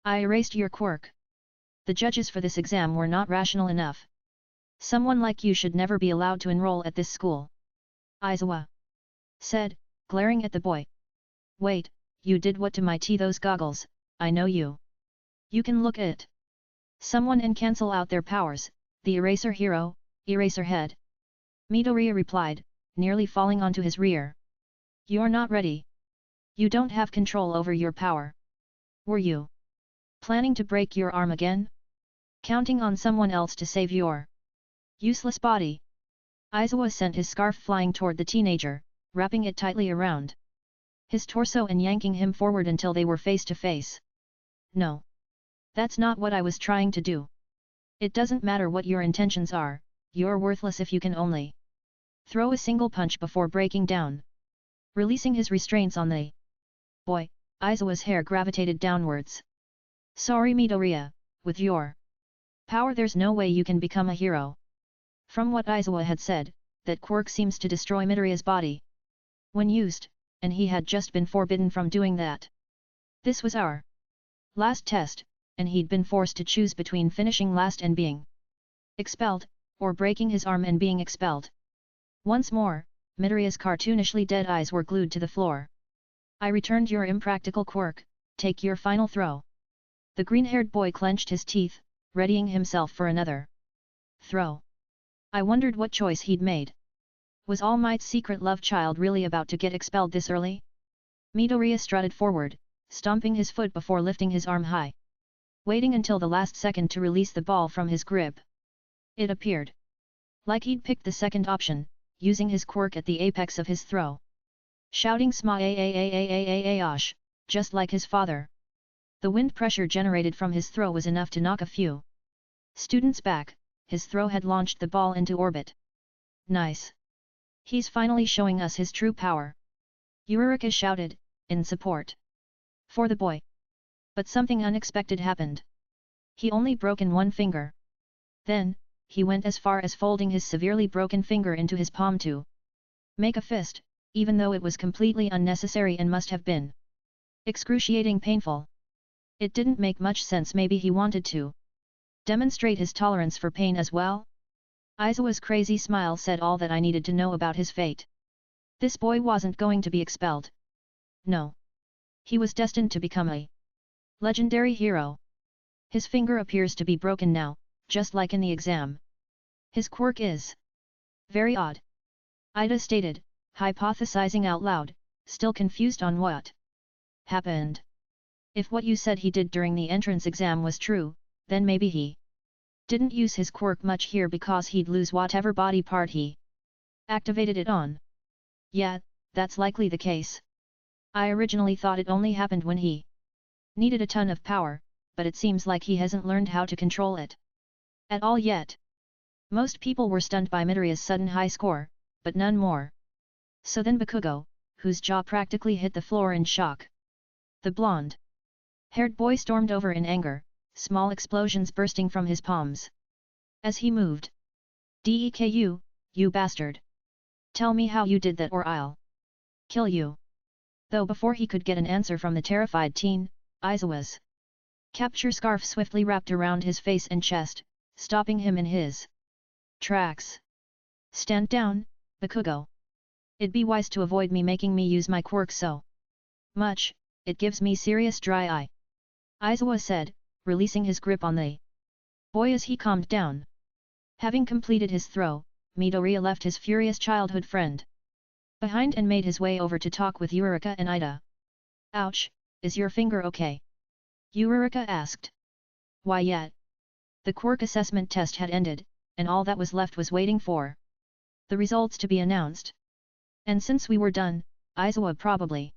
I erased your quirk. The judges for this exam were not rational enough. Someone like you should never be allowed to enroll at this school. Aizawa said, glaring at the boy. Wait, you did what to my those goggles, I know you. You can look at it. Someone and cancel out their powers, the eraser hero, eraser head. Midoriya replied, nearly falling onto his rear. You're not ready. You don't have control over your power. Were you planning to break your arm again? Counting on someone else to save your useless body? Aizawa sent his scarf flying toward the teenager, wrapping it tightly around his torso and yanking him forward until they were face to face. No. That's not what I was trying to do. It doesn't matter what your intentions are, you're worthless if you can only throw a single punch before breaking down. Releasing his restraints on the boy, Aizawa's hair gravitated downwards. Sorry Midoriya, with your power there's no way you can become a hero. From what Aizawa had said, that quirk seems to destroy Midoriya's body when used, and he had just been forbidden from doing that. This was our last test, and he'd been forced to choose between finishing last and being expelled, or breaking his arm and being expelled. Once more, Midoriya's cartoonishly dead eyes were glued to the floor. I returned your impractical quirk, take your final throw. The green-haired boy clenched his teeth, readying himself for another throw. I wondered what choice he'd made. Was All Might's secret love child really about to get expelled this early? Midoriya strutted forward, stomping his foot before lifting his arm high, waiting until the last second to release the ball from his grip. It appeared like he'd picked the second option, using his quirk at the apex of his throw. Shouting "Sma aaaaaaaash," just like his father. The wind pressure generated from his throw was enough to knock a few students back. His throw had launched the ball into orbit. Nice. He's finally showing us his true power. Eureka shouted, in support for the boy. But something unexpected happened. He only broken one finger. Then, he went as far as folding his severely broken finger into his palm to make a fist, even though it was completely unnecessary and must have been excruciating painful. It didn't make much sense. Maybe he wanted to demonstrate his tolerance for pain as well? Aizawa's crazy smile said all that I needed to know about his fate. This boy wasn't going to be expelled. No. He was destined to become a legendary hero. His finger appears to be broken now, just like in the exam. His quirk is very odd. Ida stated, hypothesizing out loud, still confused on what happened. If what you said he did during the entrance exam was true, then maybe he didn't use his quirk much here because he'd lose whatever body part he activated it on. Yeah, that's likely the case. I originally thought it only happened when he needed a ton of power, but it seems like he hasn't learned how to control it at all yet. Most people were stunned by Midoriya's sudden high score, but none more so than Bakugo, whose jaw practically hit the floor in shock. The blonde-haired boy stormed over in anger, small explosions bursting from his palms as he moved. "Deku, you bastard! Tell me how you did that or I'll kill you!" Though before he could get an answer from the terrified teen, Aizawa's capture scarf swiftly wrapped around his face and chest, stopping him in his tracks. "Stand down, Bakugo. It'd be wise to avoid making me use my quirk so much, it gives me serious dry eye," Aizawa said, releasing his grip on the boy as he calmed down. Having completed his throw, Midoriya left his furious childhood friend behind and made his way over to talk with Eureka and Ida. "Ouch, is your finger okay?" Eureka asked. "Why yet?" The quirk assessment test had ended, and all that was left was waiting for the results to be announced. And since we were done, Aizawa probably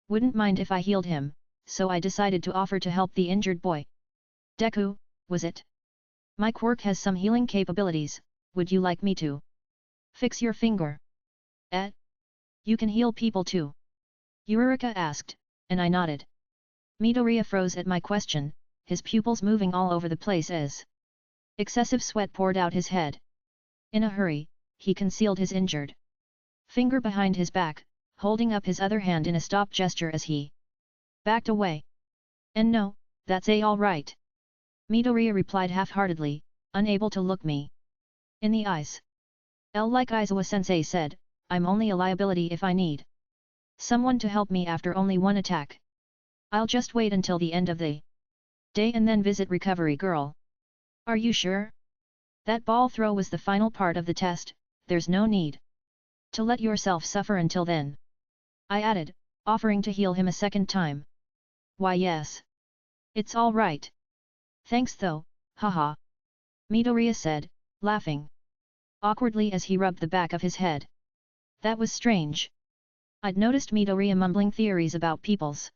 wouldn't mind if I healed him, so I decided to offer to help the injured boy. "Deku, was it? My quirk has some healing capabilities, would you like me to fix your finger?" You can heal people too?" Eureka asked, and I nodded. Midoriya froze at my question, his pupils moving all over the place as excessive sweat poured out his head. In a hurry, he concealed his injured finger behind his back, holding up his other hand in a stop gesture as he backed away. "And no, that's all right," Midoriya replied half-heartedly, unable to look me in the eyes. Like Aizawa-sensei said, I'm only a liability if I need someone to help me after only one attack. I'll just wait until the end of the day and then visit recovery girl. Are you sure? That ball throw was the final part of the test, there's no need to let yourself suffer until then. I added, offering to heal him a second time. Why yes. It's all right. Thanks though, haha. Midoriya said, laughing awkwardly as he rubbed the back of his head. That was strange. I'd noticed Midoriya mumbling theories about people's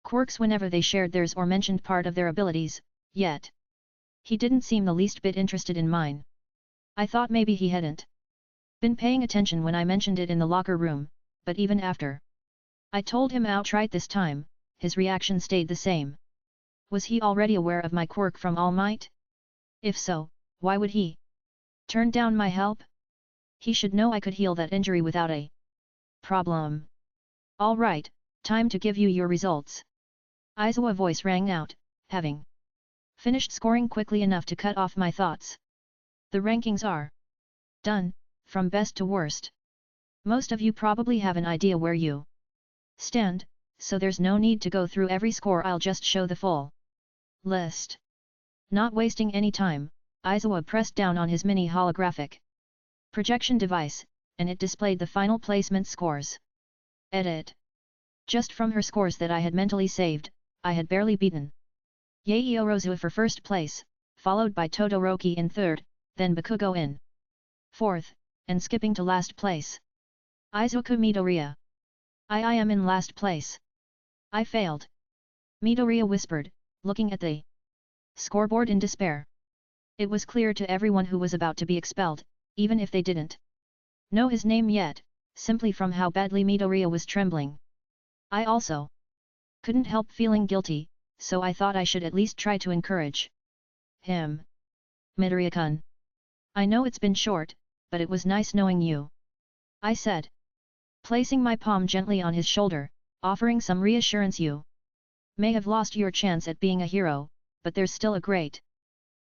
quirks whenever they shared theirs or mentioned part of their abilities, yet he didn't seem the least bit interested in mine. I thought maybe he hadn't been paying attention when I mentioned it in the locker room, but even after I told him outright this time, his reaction stayed the same. Was he already aware of my quirk from All Might? If so, why would he turn down my help? He should know I could heal that injury without a problem. All right, time to give you your results. Aizawa's voice rang out, having finished scoring quickly enough to cut off my thoughts. The rankings are done, from best to worst. Most of you probably have an idea where you stand, so there's no need to go through every score. I'll just show the full list. Not wasting any time, Aizawa pressed down on his mini holographic projection device, and it displayed the final placement scores. Edit. Just from her scores that I had mentally saved, I had barely beaten Yaoyorozu for first place, followed by Todoroki in third, then Bakugo in fourth, and skipping to last place. Izuku Midoriya. I am in last place. I failed. Midoriya whispered, looking at the scoreboard in despair. It was clear to everyone who was about to be expelled, even if they didn't know his name yet, simply from how badly Midoriya was trembling. I also couldn't help feeling guilty, so I thought I should at least try to encourage him. Midoriya-kun. I know it's been short, but it was nice knowing you. I said, placing my palm gently on his shoulder, offering some reassurance. You may have lost your chance at being a hero, but there's still a great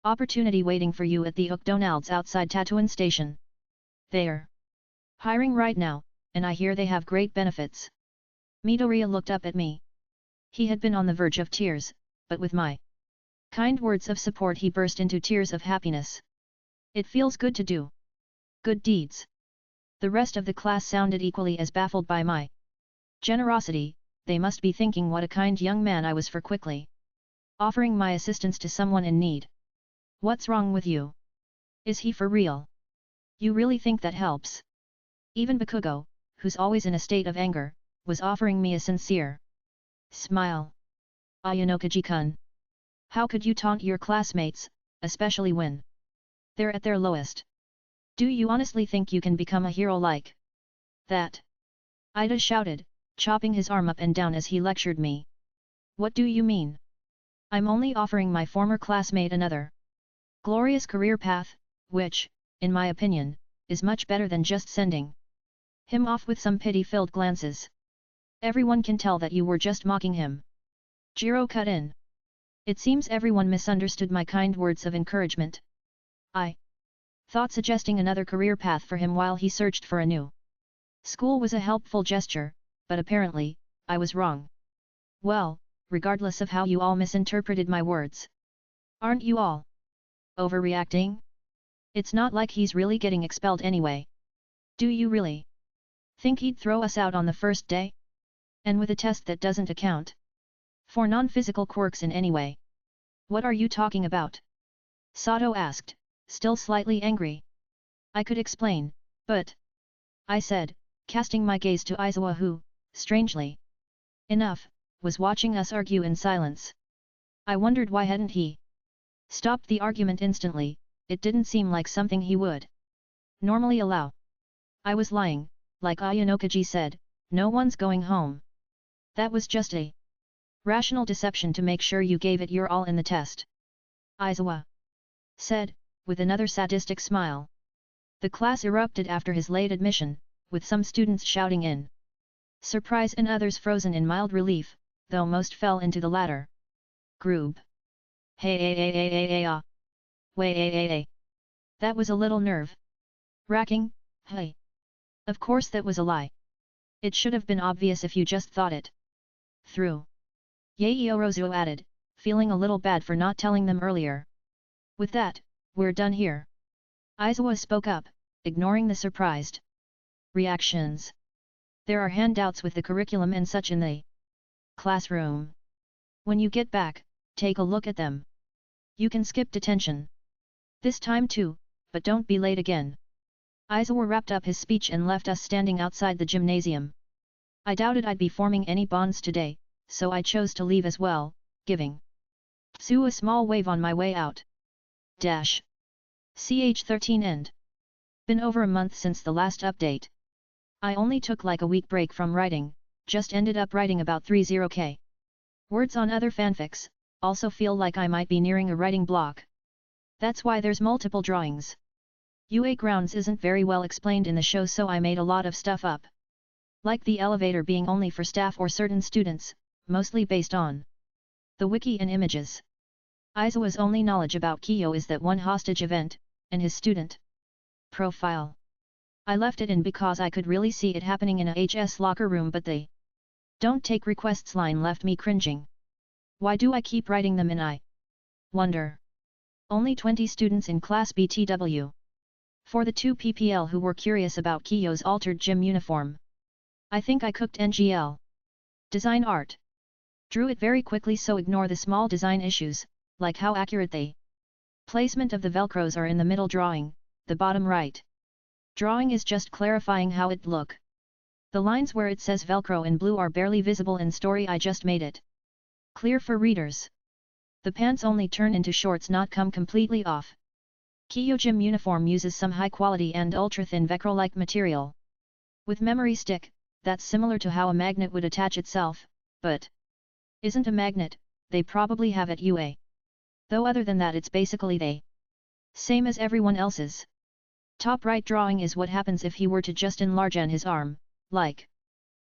opportunity waiting for you at the McDonald's outside Tatooine Station. They're hiring right now, and I hear they have great benefits. Midoriya looked up at me. He had been on the verge of tears, but with my kind words of support he burst into tears of happiness. It feels good to do good deeds. The rest of the class sounded equally as baffled by my generosity. They must be thinking what a kind young man I was for quickly offering my assistance to someone in need. What's wrong with you? Is he for real? You really think that helps? Even Bakugo, who's always in a state of anger, was offering me a sincere smile. Ayanokoji-kun. How could you taunt your classmates, especially when they're at their lowest? Do you honestly think you can become a hero like that? Ida shouted, chopping his arm up and down as he lectured me. What do you mean? I'm only offering my former classmate another glorious career path, which, in my opinion, is much better than just sending him off with some pity-filled glances. Everyone can tell that you were just mocking him. Jiro cut in. It seems everyone misunderstood my kind words of encouragement. I thought suggesting another career path for him while he searched for a new school was a helpful gesture, but apparently, I was wrong. Well, regardless of how you all misinterpreted my words, aren't you all overreacting? It's not like he's really getting expelled anyway. Do you really think he'd throw us out on the first day? And with a test that doesn't account for non-physical quirks in any way. What are you talking about? Sato asked, still slightly angry. I could explain, but I said, casting my gaze to Aizawa who, strangely enough, was watching us argue in silence. I wondered why hadn't he stopped the argument instantly. It didn't seem like something he would normally allow. I was lying, like Ayanokoji said, no one's going home. That was just a rational deception to make sure you gave it your all in the test. Aizawa said, with another sadistic smile. The class erupted after his late admission, with some students shouting in surprise and others frozen in mild relief, though most fell into the latter group. Hey. Way. That was a little nerve wracking, hey. Of course that was a lie. It should have been obvious if you just thought it through. Yaoyorozu added, feeling a little bad for not telling them earlier. With that, we're done here. Aizawa spoke up, ignoring the surprised reactions. There are handouts with the curriculum and such in the classroom. When you get back, take a look at them. You can skip detention this time too, but don't be late again. Aizawa wrapped up his speech and left us standing outside the gymnasium. I doubted I'd be forming any bonds today, so I chose to leave as well, giving Sue a small wave on my way out. Ch 13 End. Been over a month since the last update. I only took like a week break from writing, just ended up writing about 30k words on other fanfics, also feel like I might be nearing a writing block. That's why there's multiple drawings. UA grounds isn't very well explained in the show, so I made a lot of stuff up. Like the elevator being only for staff or certain students, mostly based on the wiki and images. Aizawa's only knowledge about Kiyo is that one hostage event, and his student profile. I left it in because I could really see it happening in a HS locker room, but the "don't take requests" line left me cringing. Why do I keep writing them in, I wonder? Only 20 students in class BTW. For the 2 PPL who were curious about Kiyo's altered gym uniform. I think I cooked NGL. Design art. Drew it very quickly, so ignore the small design issues, like how accurate the placement of the velcros are in the middle drawing, the bottom right drawing is just clarifying how it look. The lines where it says velcro in blue are barely visible in story. I just made it clear for readers. The pants only turn into shorts, not come completely off. Kiyo gym uniform uses some high quality and ultra thin velcro-like material with memory stick, that's similar to how a magnet would attach itself, but isn't a magnet, they probably have at UA. Though other than that it's basically the same as everyone else's. Top right drawing is what happens if he were to just enlarge his arm, like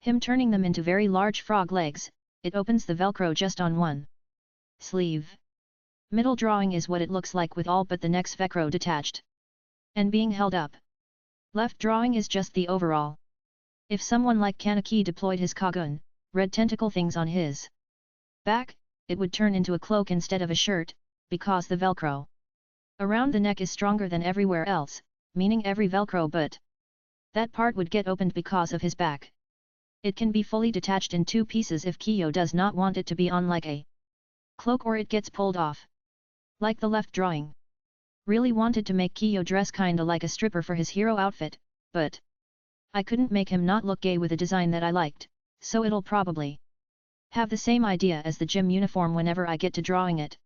him turning them into very large frog legs. It opens the velcro just on one sleeve. Middle drawing is what it looks like with all but the neck's velcro detached and being held up. Left drawing is just the overall. If someone like Kaneki deployed his Kagun, red tentacle things on his back, it would turn into a cloak instead of a shirt, because the velcro around the neck is stronger than everywhere else, meaning every velcro but that part would get opened because of his back. It can be fully detached in 2 pieces if Kiyo does not want it to be on like a cloak, or it gets pulled off. Like the left drawing. Really wanted to make Kiyo dress kinda like a stripper for his hero outfit, but I couldn't make him not look gay with a design that I liked, so it'll probably have the same idea as the gym uniform whenever I get to drawing it.